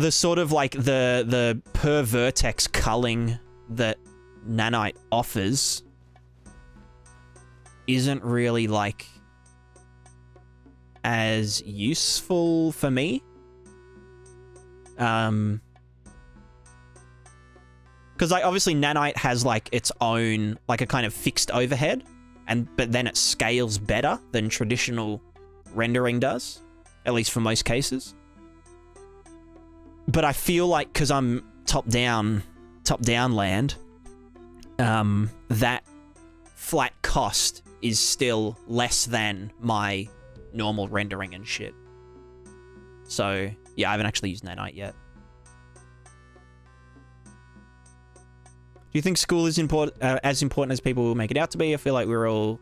sort of, like, the per vertex culling that nanite offers isn't really, like, as useful for me. Because like obviously nanite has like its own like a kind of fixed overhead, but then it scales better than traditional rendering does, at least for most cases. But I feel like because I'm top down land, that flat cost is still less than my normal rendering and shit. So yeah, I haven't actually used nanite yet. Do you think school is as important as people make it out to be? I feel like all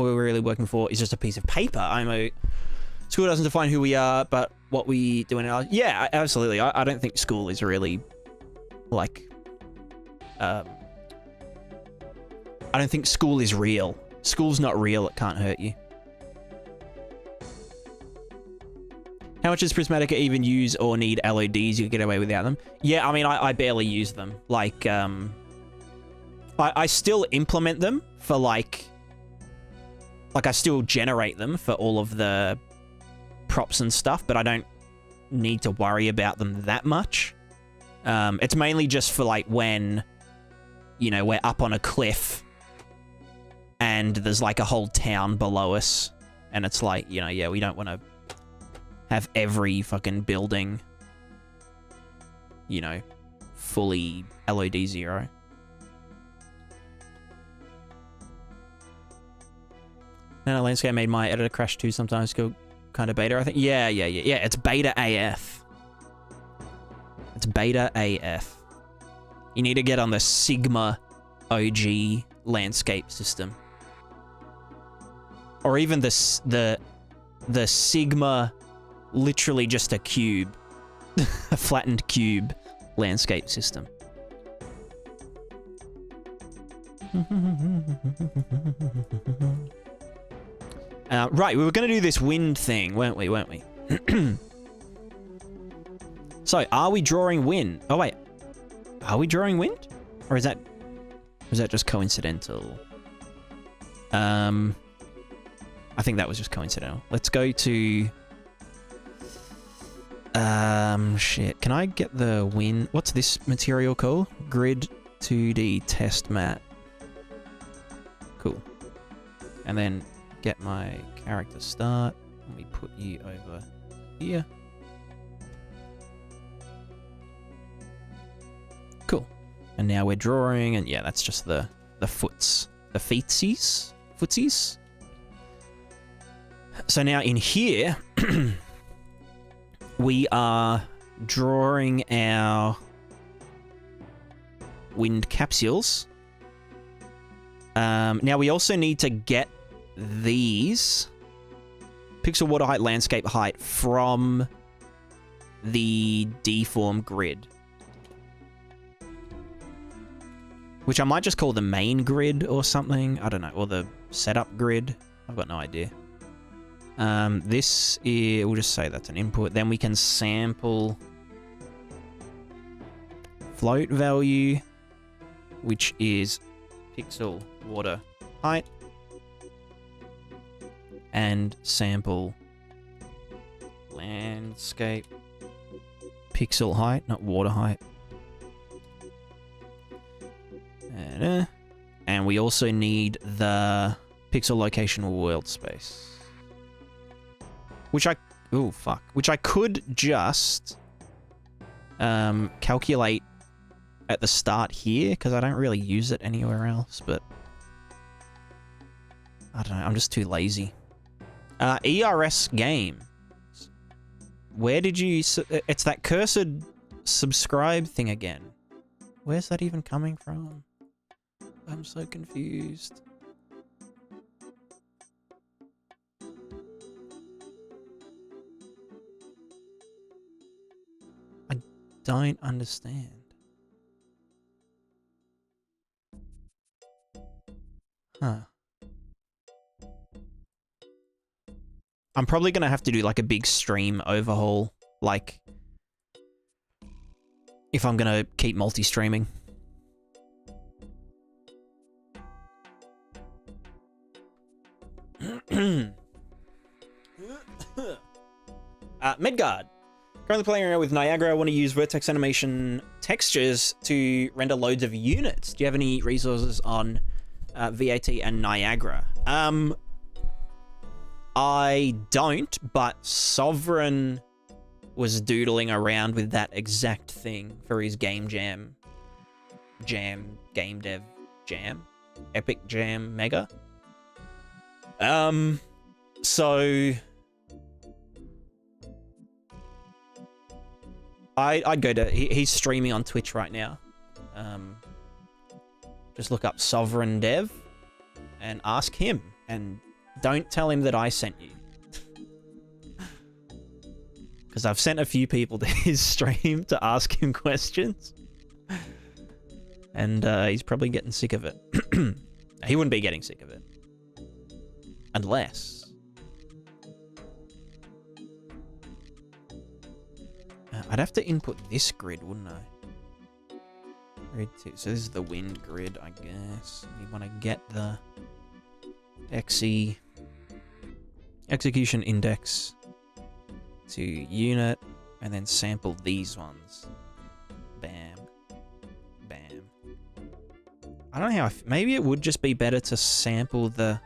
we're really working for is just a piece of paper. School doesn't define who we are, but what we do in our... Yeah, absolutely. I don't think school is really, like... I don't think school is real. School's not real, it can't hurt you. How much does Prismatica even use or need LODs? You can get away without them. Yeah, I mean, I barely use them. Like, I still implement them for, like, I still generate them for all of the props and stuff, but I don't need to worry about them that much. It's mainly just for, like, when, you know, we're up on a cliff and there's, like, a whole town below us, and it's like, you know, yeah, we don't want to have every fucking building, you know, fully LOD 0. Nano Landscape made my editor crash too, sometimes go kind of beta, I think. Yeah, it's beta AF. It's beta AF. You need to get on the Sigma OG landscape system. Or even the Sigma... literally just a cube. A flattened cube landscape system. Right, we were going to do this wind thing, weren't we? So, are we drawing wind? Oh, wait. Are we drawing wind? Or is that just coincidental? I think that was just coincidental. Let's go to... shit. Can I get the wind? What's this material called? Grid 2D test mat. Cool. And then get my character start. Let me put you over here. Cool. And now we're drawing, and yeah, that's just the foots. The footsies. So now in here... we are drawing our wind capsules. Now we also need to get these pixel water height, landscape height from the deform grid. Which I might just call the main grid or something. I don't know. Or the setup grid. I've got no idea. This is, we'll just say that's an input. Then we can sample float value, which is pixel water height, and sample landscape pixel height, not water height. And we also need the pixel location world space. Which I... Oh, fuck. Which I could just calculate at the start here, because I don't really use it anywhere else, but... I don't know, I'm just too lazy. ERS game. Where did you... It's that cursed subscribe thing again. Where's that even coming from? I'm so confused. I don't understand. Huh. I'm probably going to have to do like a big stream overhaul, like if I'm going to keep multi-streaming. Midgard. Currently playing around with Niagara. I want to use vertex animation textures to render loads of units. Do you have any resources on VAT and Niagara? I don't, but Sovereign was doodling around with that exact thing for his GameDev Jam, Epic Jam Mega. So I'd go to, he's streaming on Twitch right now. Just look up Sovereign Dev and ask him, and don't tell him that I sent you. Because I've sent a few people to his stream to ask him questions. And he's probably getting sick of it. He wouldn't be getting sick of it. Unless... I'd have to input this grid, wouldn't I? Grid 2. So this is the wind grid, I guess. We want to get the execution index to unit, and then sample these ones. Bam. Bam. I don't know how maybe it would just be better to sample the...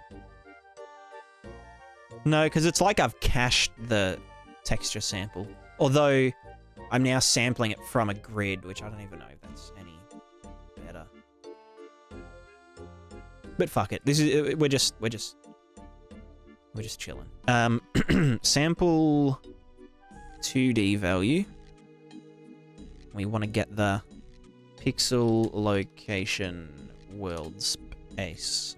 No, because it's like I've cached the texture sample. Although, I'm now sampling it from a grid, which I don't even know if that's any better. But fuck it. This is we're just chilling. Sample 2D value. We want to get the pixel location world space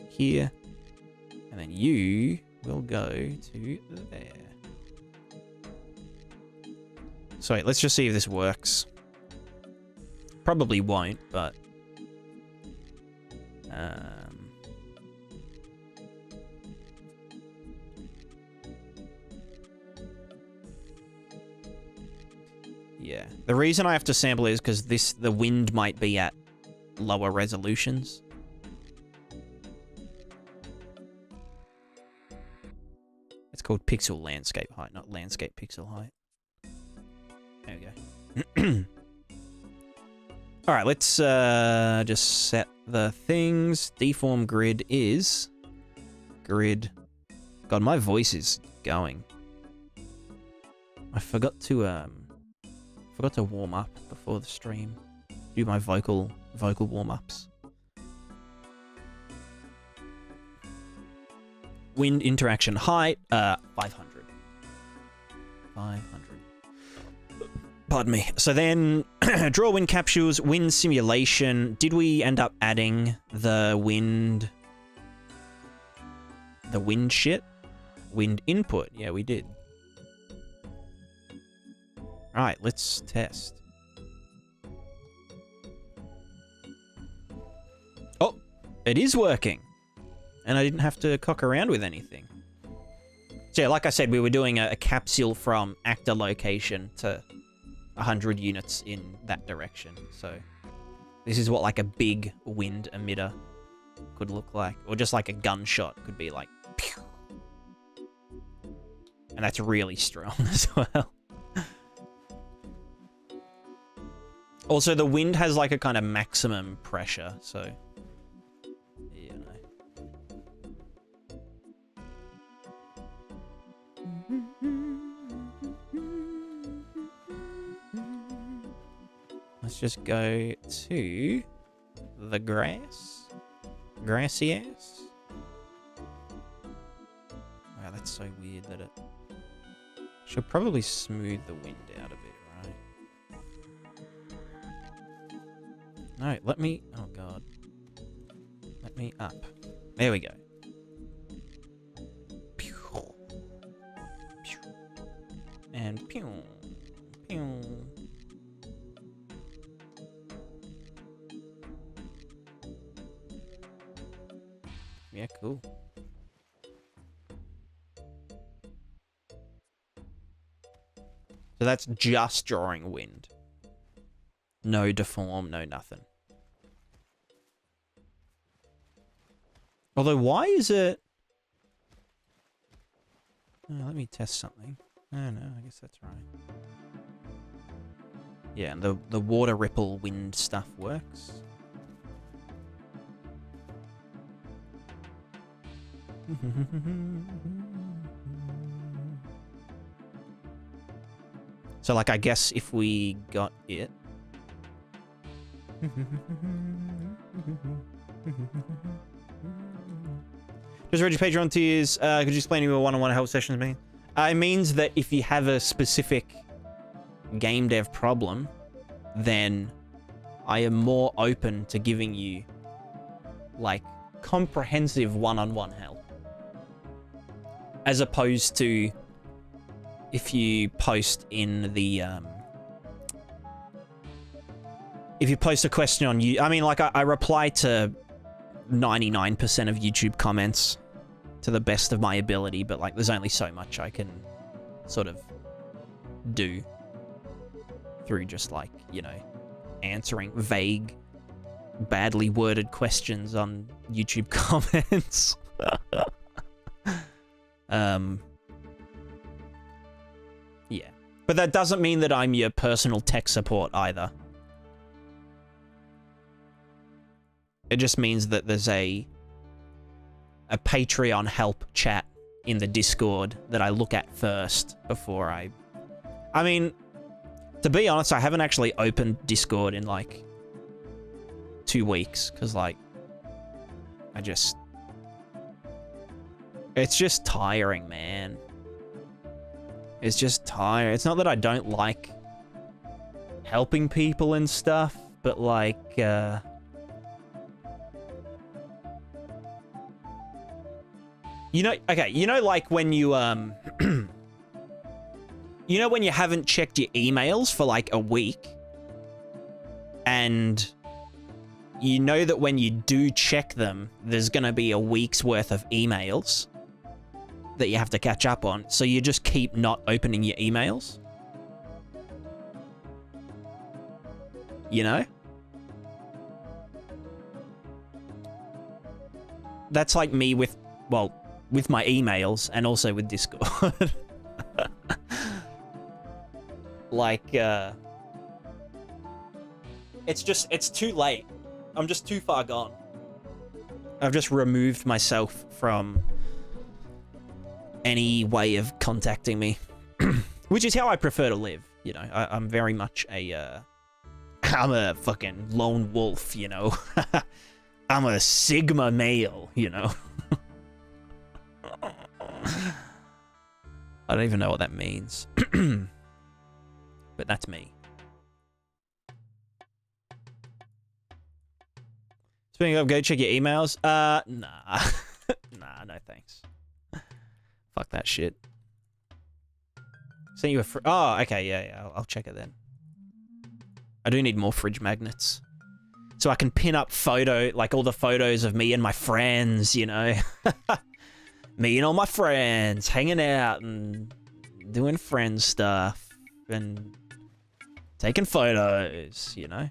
here, and then you will go to there. So wait, let's just see if this works. Probably won't, but yeah. The reason I have to sample is because the wind might be at lower resolutions. It's called pixel landscape height, not landscape pixel height. There we go. All right, let's just set the things. Deform grid is grid. God, my voice is going. I forgot to warm up before the stream. Do my vocal warm-ups. Wind interaction height 500. 500. Pardon me. So then, draw wind capsules, wind simulation. Did we end up adding the wind shit? Wind input. Yeah, we did. All right, let's test. Oh, it is working. And I didn't have to cock around with anything. So yeah, like I said, we were doing a capsule from actor location to 100 units in that direction. So this is what like a big wind emitter could look like. Or just like a gunshot could be like pew. And that's really strong as well. Also, the wind has like a kind of maximum pressure, so you know. Let's just go to the grassy ass. Wow, that's so weird that it should probably smooth the wind out a bit, right? No, let me, oh god. Let me up. There we go. Pew. Pew. And pew. Pew. Yeah, cool. So that's just drawing wind. No deform, no nothing. Although, why is it... Oh, let me test something. Oh, no, I guess that's right. Yeah, and the water ripple wind stuff works. So, like, I guess if we got it... Just read your Patreon tiers. Could you explain to me what one-on-one help sessions mean? It means that if you have a specific game dev problem, then I am more open to giving you, like, comprehensive one-on-one help. As opposed to if you post in the, if you post a question on you, I mean, like, I reply to 99% of YouTube comments to the best of my ability, but, like, there's only so much I can sort of do through just, like, you know, answering vague, badly worded questions on YouTube comments. Yeah. But that doesn't mean that I'm your personal tech support either. It just means that there's a Patreon help chat in the Discord that I look at first before I mean, to be honest, I haven't actually opened Discord in, like, 2 weeks, because, like, it's just tiring, man. It's just tiring. It's not that I don't like helping people and stuff, but, like, you know, okay, you know, like, when you, you know when you haven't checked your emails for, like, a week, and you know that when you do check them, there's gonna be a week's worth of emails that you have to catch up on, so you just keep not opening your emails? You know? That's like me with, well, with my emails and also with Discord. Like, it's too late. I'm just too far gone. I've just removed myself from any way of contacting me. Which is how I prefer to live, you know. I'm very much a, I'm a fucking lone wolf, you know. I'm a Sigma male, you know. I don't even know what that means. But that's me. Speaking of, go check your emails. Nah. Nah, no thanks. Fuck that shit. Sent you a oh, okay, yeah, I'll check it then. I do need more fridge magnets. So I can pin up like all the photos of me and my friends, you know. Me and all my friends hanging out and doing friend stuff and taking photos, you know.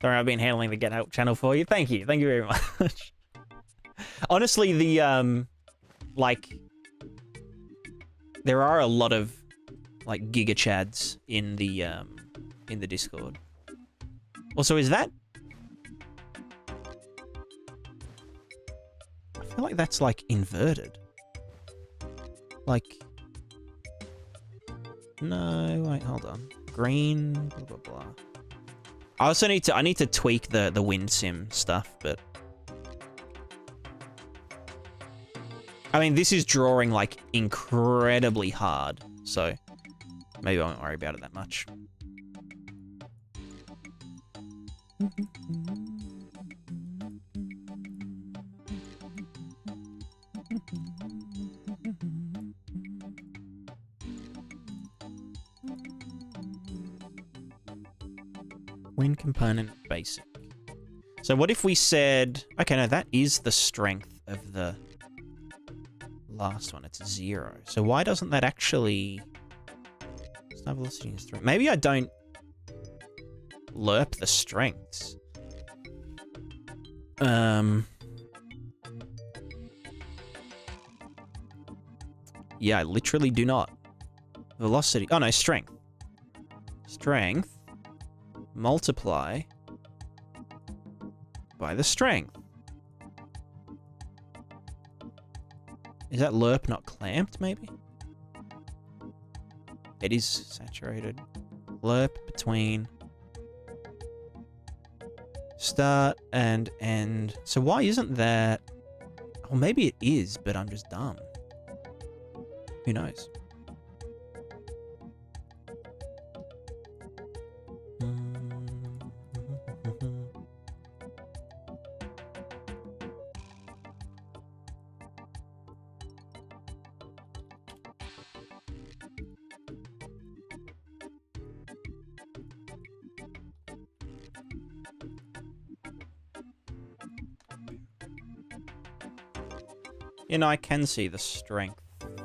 Sorry, I've been handling the Get Help channel for you. Thank you very much. Honestly, the like there are a lot of like giga chads in the Discord. Also, is that? I feel like that's like inverted. Like, no, wait, hold on. Green, blah blah blah. I also need to tweak the wind sim stuff, but I mean, this is drawing like incredibly hard, so maybe I won't worry about it that much. Wind component basic. So what if we said, okay, no, that is the strength of the last one. It's 0. So why doesn't that actually... Star velocity is 3. Maybe I don't lerp the strengths. Yeah, I literally do not. Velocity. Oh no, strength. Strength. Multiply by the strength. Is that lerp not clamped, maybe? It is saturated. Lerp between start and end. So why isn't that... Well, maybe it is, but I'm just dumb. Who knows? You know, I can see the strength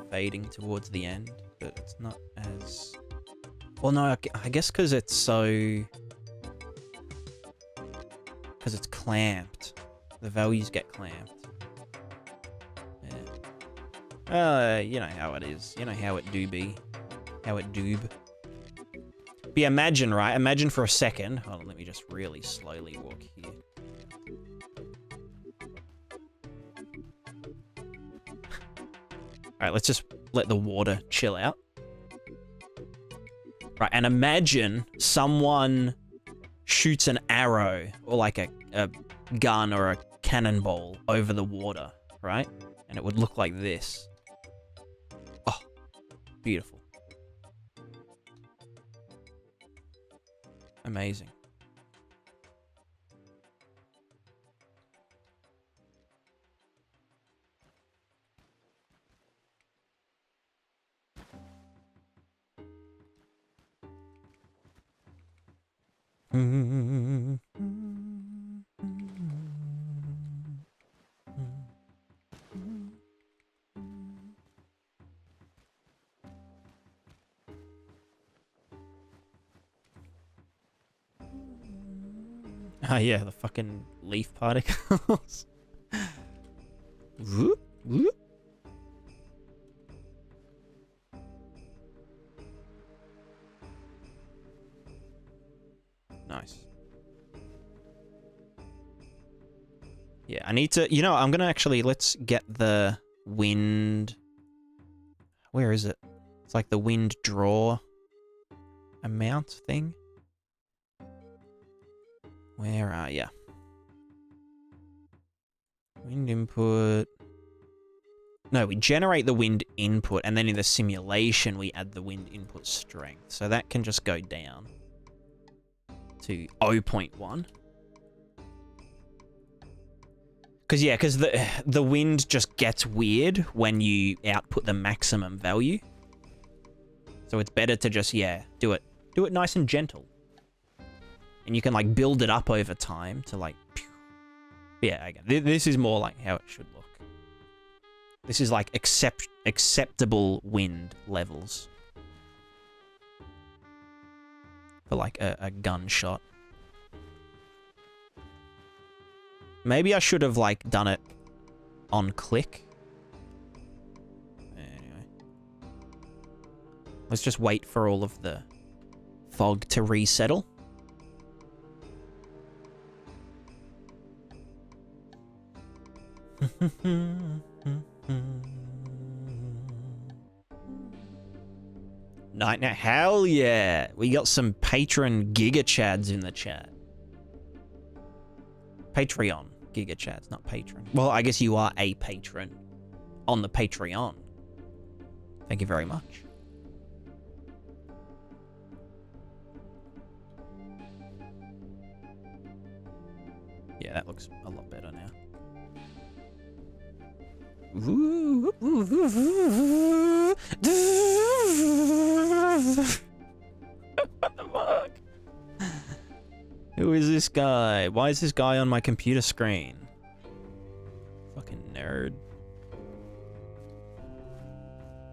fading towards the end, but it's not as... Well, no, I guess because it's so... Because it's clamped. The values get clamped. Yeah. You know how it is. You know how it do be. How it doob. But yeah, imagine, right? Imagine for a second... Hold on, let me just really slowly walk here. Alright, let's just let the water chill out. Right, and imagine someone shoots an arrow or like a gun or a cannonball over the water, right? And it would look like this. Oh, beautiful. Amazing. Ah, yeah, the fucking leaf particles. Whoop, whoop. Nice. Yeah, I need to... You know, I'm gonna actually... Let's get the wind... Where is it? It's like the wind draw amount thing. Where are ya? Wind input... No, we generate the wind input, and then in the simulation, we add the wind input strength. So that can just go down to 0.1. Because the wind just gets weird when you output the maximum value. So it's better to just, yeah, do it nice and gentle. And you can like build it up over time to like, pew. Yeah, again, this is more like how it should look. This is like acceptable wind levels for like a gunshot. Maybe I should have like done it on click. Anyway. Let's just wait for all of the fog to resettle. Night now. Hell yeah. We got some patron Giga Chads in the chat. Patreon Giga Chads, not patron. Well, I guess you are a patron on the Patreon. Thank you very much. Yeah, that looks a lot better now. What the fuck? Who is this guy? Why is this guy on my computer screen? Fucking nerd.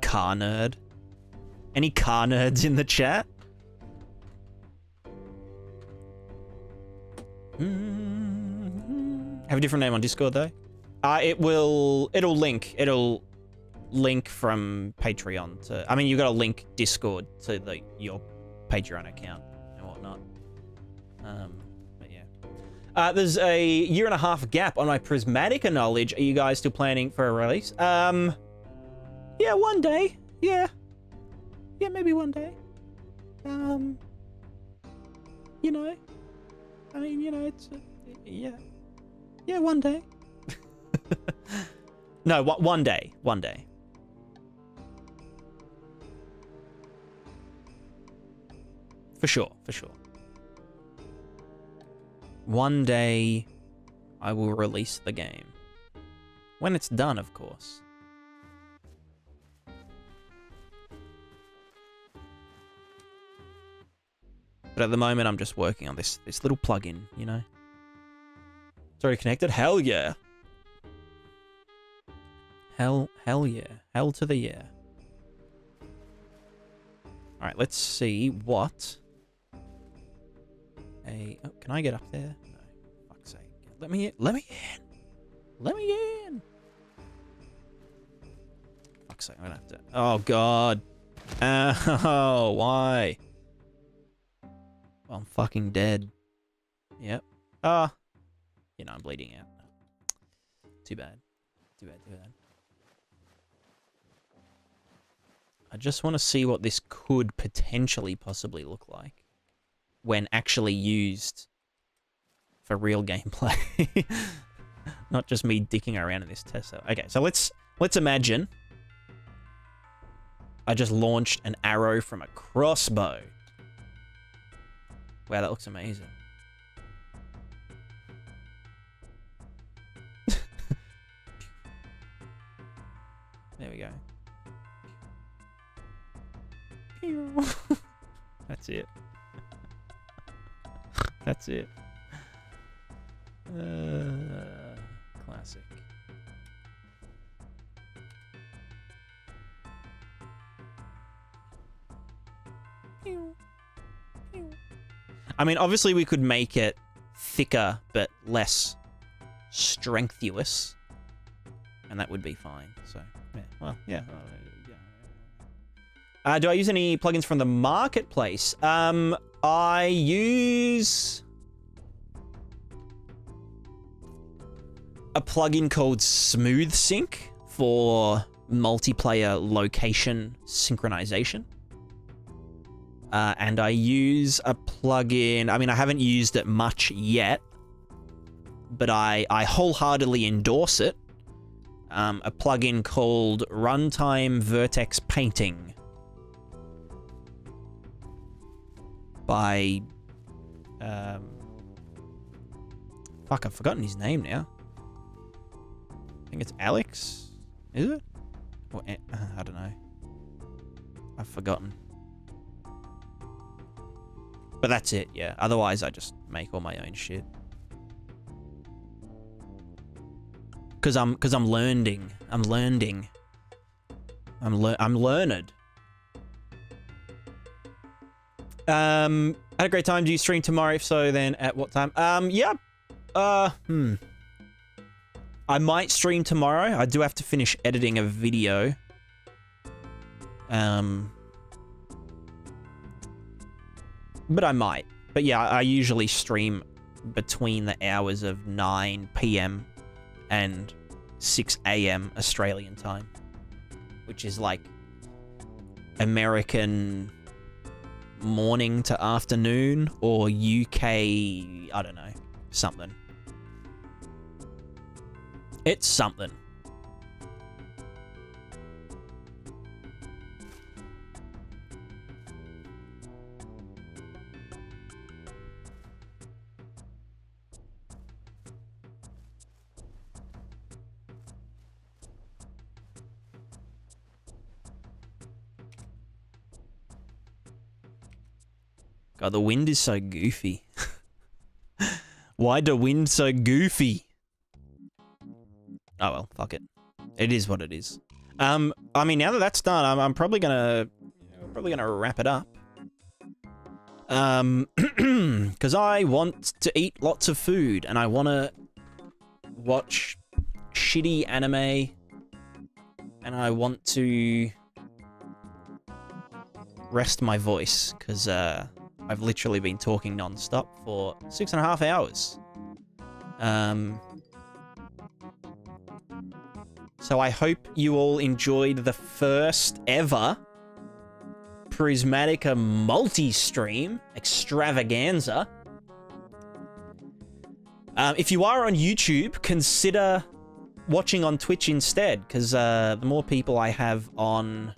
Car nerd. Any car nerds in the chat? Have a different name on Discord though. It'll link from Patreon to. I mean, you got to link Discord to your Patreon account and whatnot. But yeah. There's a 1.5 year gap on my Prismatica knowledge. Are you guys still planning for a release? Yeah, one day. Yeah, maybe one day. You know, I mean, you know, it's yeah, one day. No, one day. One day. For sure, for sure. One day, I will release the game. When it's done, of course. But at the moment, I'm just working on this little plugin, you know? It's already connected? Hell yeah. Hell yeah. Hell to the yeah. Alright, let's see what... Oh, can I get up there? No. Fuck's sake. Let me in. Let me in. Let me in. Fuck's sake, I'm gonna have to... Oh, God. Oh, why? Well, I'm fucking dead. Yep. Ah. You know, I'm bleeding out. Too bad. Too bad, too bad. I just want to see what this could potentially possibly look like when actually used for real gameplay. Not just me dicking around in this test cell. Okay, so let's imagine I just launched an arrow from a crossbow. Wow, that looks amazing. There we go. That's it. That's it. Classic. I mean, obviously we could make it thicker but less strengthuous, and that would be fine. So, yeah. Well, yeah. Do I use any plugins from the marketplace? I use a plugin called Smooth Sync for multiplayer location synchronization. And I use a plugin, I mean, I haven't used it much yet, but I wholeheartedly endorse it. A plugin called Runtime Vertex Painting by, fuck, I've forgotten his name now. I think it's Alex, is it? Or, I don't know. I've forgotten. But that's it, yeah. Otherwise, I just make all my own shit. Cause I'm learning. I'm learned. Had a great time. Do you stream tomorrow? If so, then at what time? Yeah. I might stream tomorrow. I do have to finish editing a video. but I might. But yeah, I usually stream between the hours of 9 p.m. and 6 a.m. Australian time, which is like American morning to afternoon, or UK, I don't know, something. It's something. God, the wind is so goofy. Why the wind so goofy? Oh well, fuck it. It is what it is. I mean, now that that's done, I'm probably gonna wrap it up. Because I want to eat lots of food, and I want to watch shitty anime, and I want to rest my voice, because I've literally been talking non-stop for 6.5 hours. So I hope you all enjoyed the first ever Prismatica multi-stream extravaganza. If you are on YouTube, consider watching on Twitch instead, because the more people I have on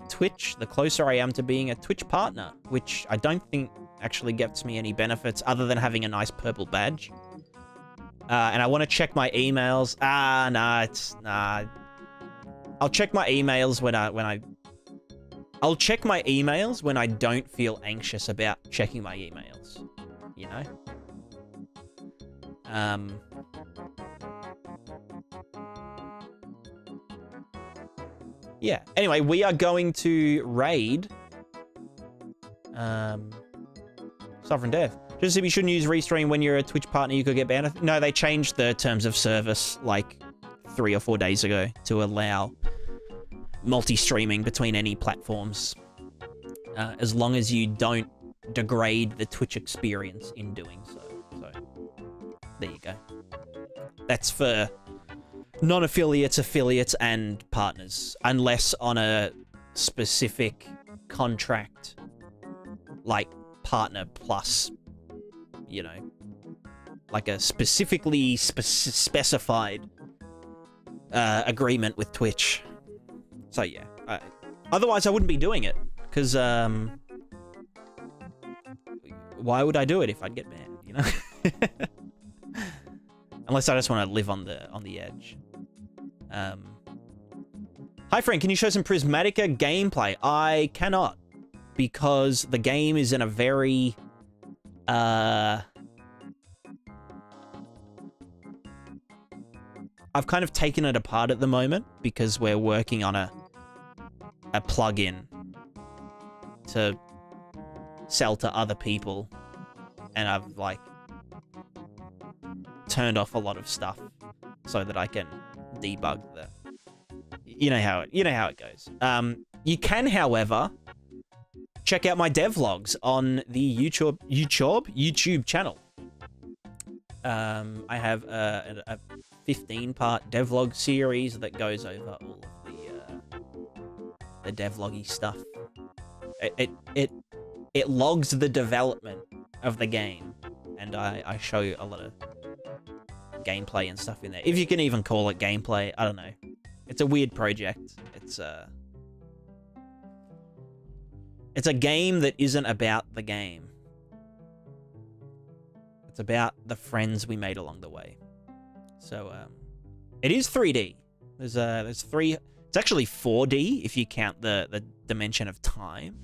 Twitch, the closer I am to being a Twitch partner, which I don't think actually gets me any benefits other than having a nice purple badge. And I want to check my emails. Nah. I'll check my emails I'll check my emails when I don't feel anxious about checking my emails, you know? Yeah. Anyway, we are going to raid Sovereign Dev. Just if you shouldn't use ReStream when you're a Twitch partner, you could get banned. No, they changed the terms of service like 3 or 4 days ago to allow multi-streaming between any platforms, as long as you don't degrade the Twitch experience in doing so. So, there you go. That's for non-affiliates, affiliates, and partners, unless on a specific contract, like partner plus, you know, like a specifically specified agreement with Twitch. So yeah, otherwise I wouldn't be doing it, because why would I do it if I'd get banned, you know? Unless I just want to live on the edge. Hi Frank, can you show some Prismatica gameplay? I cannot, because the game is in a very I've kind of taken it apart at the moment, because we're working on a plugin to sell to other people, and I've like turned off a lot of stuff so that I can debug the, you know how it goes. You can, however, check out my devlogs on the YouTube channel. I have a 15-part devlog series that goes over all of the devloggy stuff. It logs the development of the game, and I show you a lot of gameplay and stuff in there. If you can even call it gameplay, I don't know. It's a weird project. It's a game that isn't about the game. It's about the friends we made along the way. So, it is 3D. There's 3... It's actually 4D if you count the dimension of time.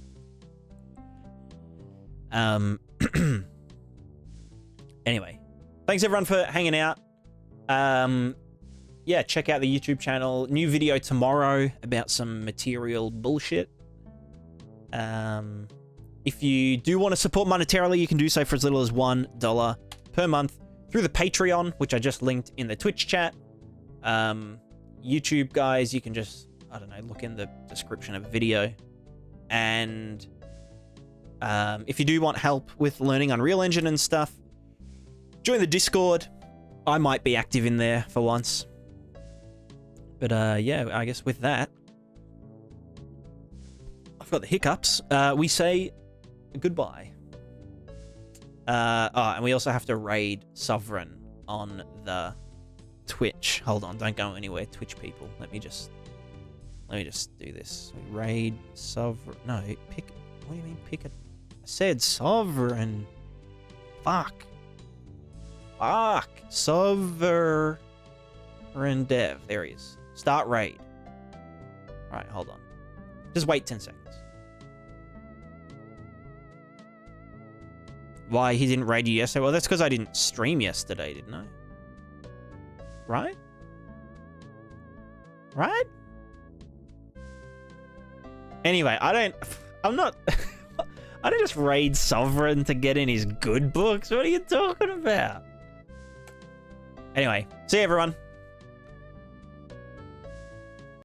Anyway, thanks everyone for hanging out. Yeah, check out the YouTube channel. New video tomorrow about some material bullshit. If you do want to support monetarily, you can do so for as little as $1 per month through the Patreon, which I just linked in the Twitch chat. YouTube guys, you can just, I don't know, look in the description of the video. And If you do want help with learning Unreal Engine and stuff, join the Discord. I might be active in there for once. But yeah, I guess with that, I've got the hiccups. We say goodbye. And we also have to raid Sovereign on the Twitch. Hold on, don't go anywhere, Twitch people. Let me just do this. Raid Sovereign. No, pick. What do you mean pick it? I said Sovereign. Fuck. Sovereign Dev. There he is. Start raid. Alright, hold on. Just wait 10 seconds. Why he didn't raid you yesterday? Well, that's because I didn't stream yesterday, didn't I? Right? Right? Anyway, I don't just raid Sovereign to get in his good books. What are you talking about? Anyway, see you everyone.